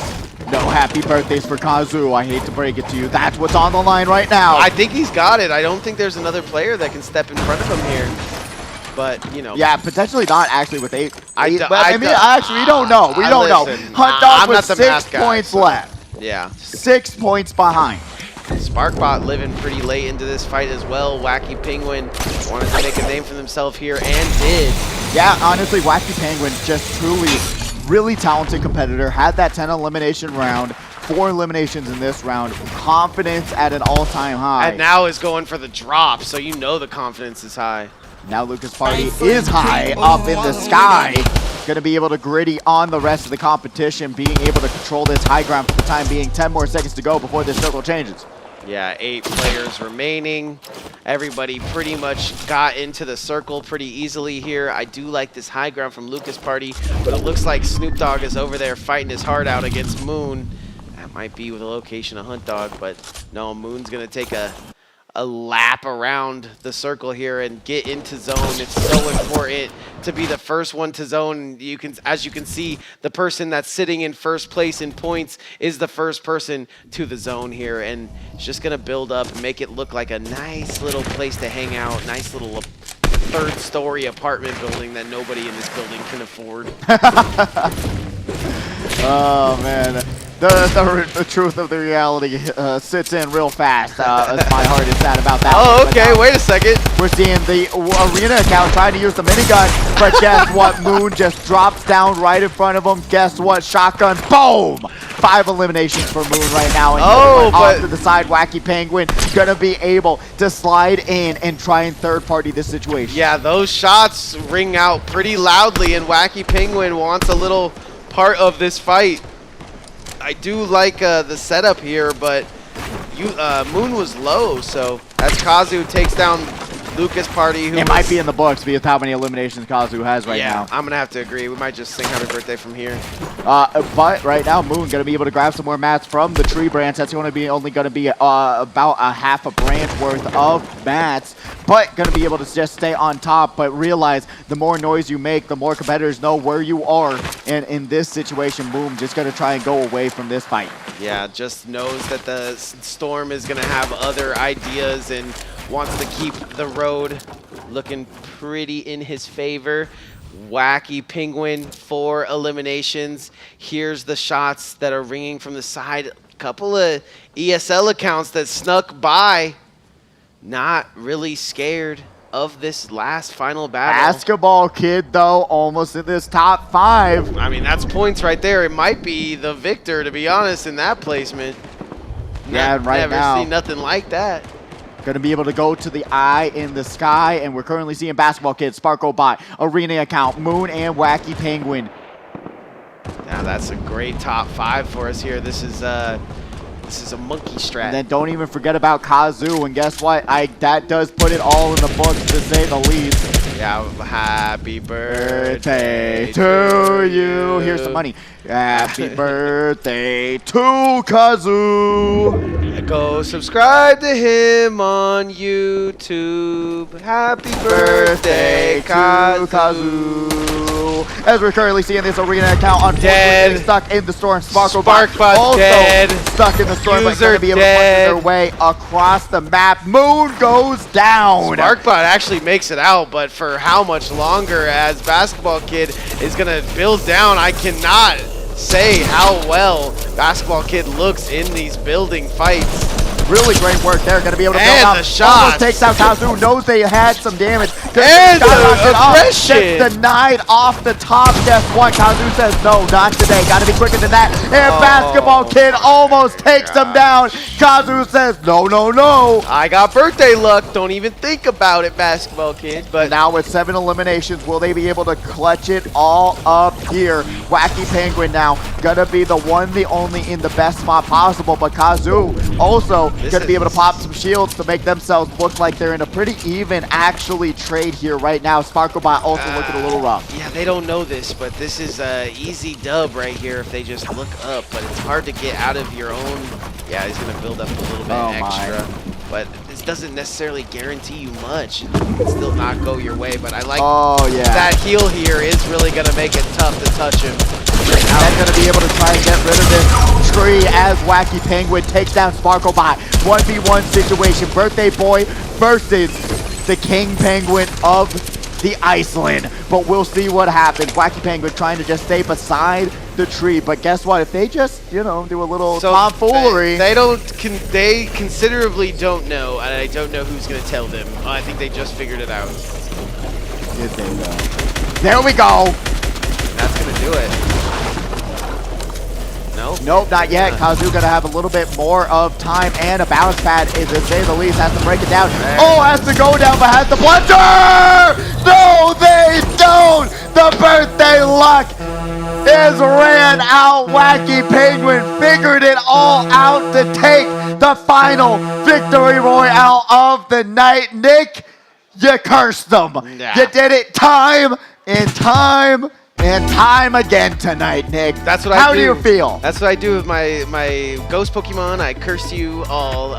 No happy birthdays for Kazu. I hate to break it to you. That's what's on the line right now. I think he's got it. I don't think there's another player that can step in front of him here. But, you know. Yeah, potentially not actually with 8. I Actually, we don't know. We don't know. Hunt Dog with 6 points left. Yeah. 6 points behind. Sparkbot living pretty late into this fight as well. Wacky Penguin wanted to make a name for themselves here and did. Yeah, honestly, Wacky Penguin just truly really talented competitor. Had that 10 elimination round. 4 eliminations in this round. Confidence at an all-time high. And now is going for the drop, so you know the confidence is high. Now Lucas Party is high up in the sky. Going to be able to gritty on the rest of the competition, being able to control this high ground for the time being. 10 more seconds to go before this circle changes. Yeah, 8 players remaining. Everybody pretty much got into the circle pretty easily here. I do like this high ground from Lucas Party, but it looks like Snoop Dogg is over there fighting his heart out against Moon. That might be with the location of Hunt Dog, but no, Moon's going to take a lap around the circle here and get into zone. It's so important to be the first one to zone. You can, as you can see, the person that's sitting in first place in points is the first person to the zone here, and it's just gonna build up and make it look like a nice little place to hang out. Nice little third-story apartment building that nobody in this building can afford. Oh man. The truth of the reality sits in real fast. As my heart is sad about that. Oh, okay. Wait a second. We're seeing the arena account trying to use the minigun, but guess what? Moon just drops down right in front of him. Guess what? Shotgun. Boom! 5 eliminations for Moon right now. And off to the side, Wacky Penguin gonna be able to slide in and try and third-party this situation. Yeah, those shots ring out pretty loudly, and Wacky Penguin wants a little part of this fight. I do like the setup here, but Moon was low, so as Kazu takes down Lucas Party, who it might be in the books because how many eliminations Kazu has right now. Yeah, I'm gonna have to agree. We might just sing happy birthday from here. But right now, Moon gonna be able to grab some more mats from the tree branch. That's going to be only going to be about a half a branch worth of mats, but gonna be able to just stay on top. But realize the more noise you make, the more competitors know where you are. And in this situation, Moon just gonna try and go away from this fight. Yeah, just knows that the Storm is gonna have other ideas and wants to keep the road looking pretty in his favor. Wacky Penguin, 4 eliminations. Here's the shots that are ringing from the side. A couple of ESL accounts that snuck by. Not really scared of this last final battle. Basketball Kid, though, almost in this top 5. I mean, that's points right there. It might be the victor, to be honest, in that placement. Yeah, right never now. seen nothing like that. Going to be able to go to the eye in the sky, and we're currently seeing Basketball Kid, Sparkobot, Arena Account, Moon, and Wacky Penguin. Now that's a great top 5 for us here. This is a monkey strat. And then don't even forget about Kazu, and guess what? That does put it all in the books, to say the least. Yeah, happy birthday to you. Here's some money. Happy birthday to Kazu. Go subscribe to him on YouTube. Happy birthday, Kazu. As we're currently seeing this arena account unfortunately stuck in the storm. Sparkbot also dead. Stuck in the storm, but User going to be able to dead. work their way across the map. Moon goes down. Sparkbot actually makes it out, but for how much longer? As Basketball Kid is going to build down. I cannot say how well Basketball Kid looks in these building fights. Really great work there. Going to be able to build And out. the shots. Almost takes out Kazu. Knows they had some damage. And the aggression. Gets denied off the top. Guess what? Kazu says, no, not today. Got to be quicker than that. And Basketball Kid almost takes them down. Kazu says, no, no, no. I got birthday luck. Don't even think about it, Basketball Kid. But now with 7 eliminations, will they be able to clutch it all up here? Wacky Penguin now gonna be the one, the only in the best spot possible. But Kazu also gonna be able to pop some shields to make themselves look like they're in a pretty even actually trade here right now. Sparkobot also looking a little rough. Yeah, they don't know this, but this is a easy dub right here if they just look up. But it's hard to get out of your own. Yeah, he's gonna build up a little bit extra. But this doesn't necessarily guarantee you much. It can still not go your way, but I like that heal here is really going to make it tough to touch him. And then going to be able to try and get rid of this victory as Wacky Penguin takes down Sparklebot. 1v1 situation. Birthday Boy versus the King Penguin of the Iceland. But we'll see what happens. Wacky Penguin trying to just stay beside the tree. But guess what? If they just, you know, do a little tomfoolery. They considerably don't know, and I don't know who's going to tell them. I think they just figured it out. Did they know? There we go. That's going to do it. No? Nope, not yet. Kazu gonna have a little bit more of time and a bounce pad, is to say the least. Has to break it down. Oh, has to go down, but has to plunger! No, they don't! The birthday luck is ran out. Wacky Penguin figured it all out to take the final victory royale of the night. Nick, you cursed them. Yeah. You did it time and time and time again tonight, Nick. That's what I do. How do you feel? That's what I do with my ghost Pokemon. I curse you all.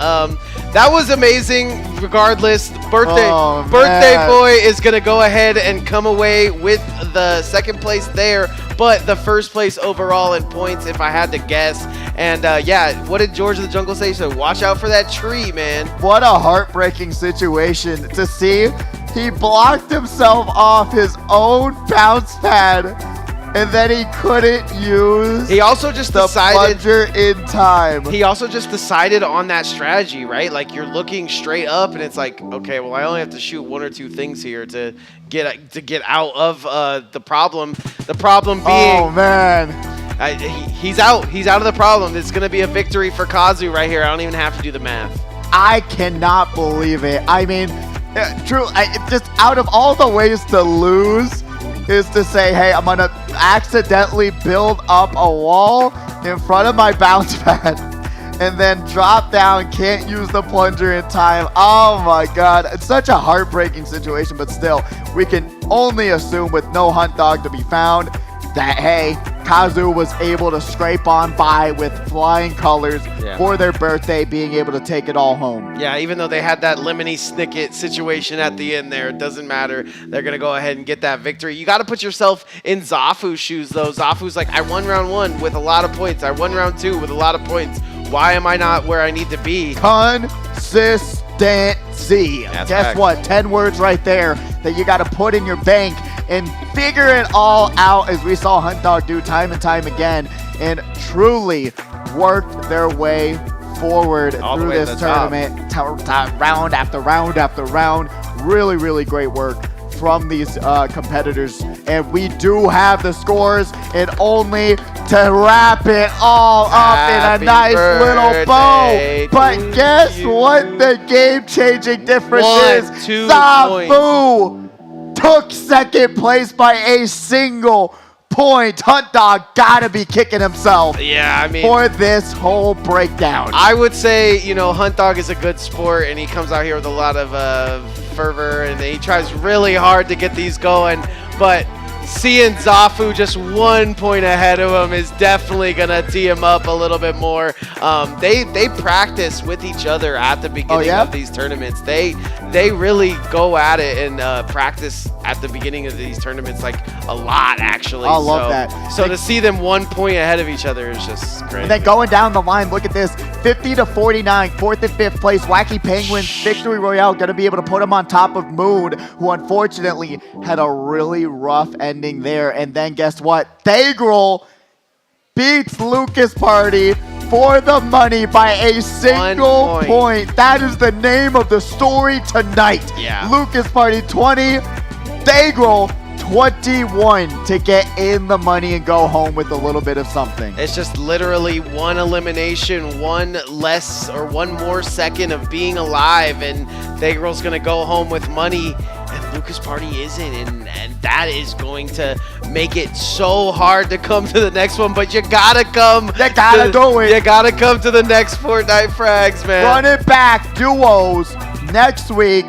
That was amazing. Regardless, birthday boy is gonna go ahead and come away with the second place there, but the first place overall in points, if I had to guess. And yeah, what did George of the Jungle say? So watch out for that tree, man. What a heartbreaking situation to see. He blocked himself off his own bounce pad, and then he couldn't use He also just the decided plunger in time. He also just decided on that strategy, right? Like you're looking straight up, and it's like, okay, well, I only have to shoot one or two things here to get out of the problem. The problem being, oh man, he's out. He's out of the problem. It's gonna be a victory for Kazu right here. I don't even have to do the math. I cannot believe it. I mean, true. Just out of all the ways to lose is to say, hey, I'm gonna accidentally build up a wall in front of my bounce pad and then drop down, can't use the plunger in time. Oh my God, it's such a heartbreaking situation, but still, we can only assume with no hunt dog to be found that, hey, Kazu was able to scrape on by with flying colors for their birthday, being able to take it all home. Yeah, even though they had that lemony snicket situation at the end there, it doesn't matter. They're going to go ahead and get that victory. You got to put yourself in Zafu's shoes, though. Zafu's like, I won round 1 with a lot of points. I won round 2 with a lot of points. Why am I not where I need to be? Consistency. That's Guess facts. what? 10 words right there that you got to put in your bank and figure it all out, as we saw Hunt Dog do time and time again, and truly worked their way forward all through this tournament, round after round after round. Really, really great work from these competitors, and we do have the scores, and only to wrap it all up in a nice little bow. But guess what the game-changing difference is? 2 Zafu took second place by a single point. Hunt Dog gotta be kicking himself for this whole breakdown. I would say, you know, Hunt Dog is a good sport, and he comes out here with a lot of fervor, and he tries really hard to get these going, but seeing Zafu just 1 point ahead of him is definitely gonna tee him up a little bit more. They practice with each other at the beginning of these tournaments. They really go at it and practice at the beginning of these tournaments, like a lot, actually. I love that. So to see them 1 point ahead of each other is just great. And then going down the line, look at this, 50-49, 4th and 5th place. Wacky Penguins victory royale, gonna be able to put him on top of Moon, who unfortunately had a really rough ending there. And then guess what? Thagral beats Lucas Party for the money by a single point. That is the name of the story tonight. Yeah. Lucas Party 20, Thagral 21 to get in the money and go home with a little bit of something. It's just literally one elimination, one less or one more second of being alive, and Thagral's gonna go home with money, and Lucas Party isn't, and that is going to make it so hard to come to the next one, but you gotta come. You gotta do it. You gotta come to the next Fortnite Frags, man. Run it back, duos, next week.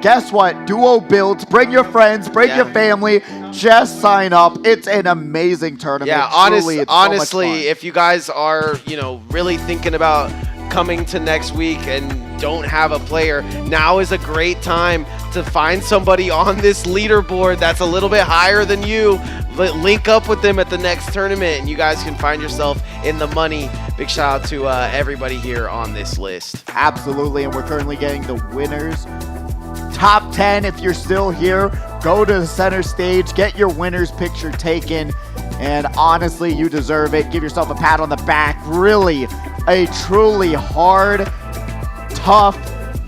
Guess what? Duo builds. Bring your friends, bring your family. Just sign up. It's an amazing tournament. Yeah, Truly, honestly, if you guys are, you know, really thinking about coming to next week and don't have a player, now is a great time to find somebody on this leaderboard that's a little bit higher than you. Link up with them at the next tournament, and you guys can find yourself in the money, big shout out to everybody here on this list. Absolutely, and we're currently getting the winners. Top 10, if you're still here, go to the center stage, get your winner's picture taken, and honestly, you deserve it. Give yourself a pat on the back. Really, a truly hard, tough,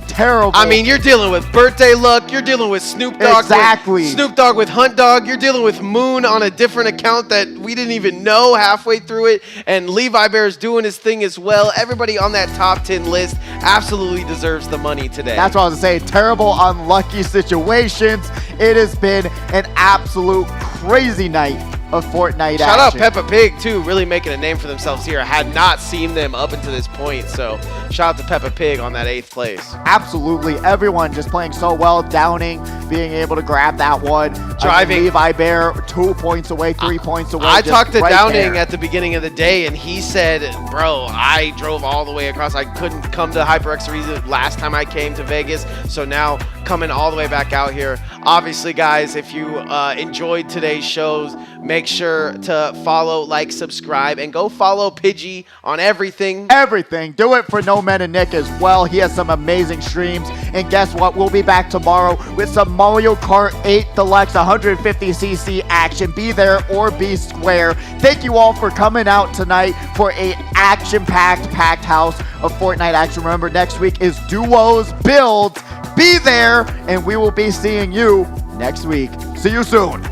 terrible. I mean, you're dealing with birthday luck. You're dealing with Snoop Dogg. Exactly. Snoop Dogg with Hunt Dog. You're dealing with Moon on a different account that we didn't even know halfway through it. And Levi Bear's doing his thing as well. Everybody on that top 10 list absolutely deserves the money today. That's what I was saying. Terrible, unlucky situations. It has been an absolute crazy night of Fortnite Shout action. out Peppa Pig, too, really making a name for themselves here. I had not seen them up until this point, so shout out to Peppa Pig on that 8th place. Absolutely. Everyone just playing so well. Downing, being able to grab that one. Driving. Levi Bear, 2 points away, 3 points away. I just talked to right Downing there. at the beginning of the day, and he said, bro, I drove all the way across. I couldn't come to HyperX Arena last time I came to Vegas, so now coming all the way back out here. Obviously, guys, if you enjoyed today's shows, make sure to follow, like, subscribe, and go follow Pidgey on everything. Everything. Do it for No Men and Nick as well. He has some amazing streams. And guess what? We'll be back tomorrow with some Mario Kart 8 Deluxe 150cc action. Be there or be square. Thank you all for coming out tonight for a action-packed, packed house of Fortnite action. Remember, next week is duos, builds. Be there, and we will be seeing you next week. See you soon.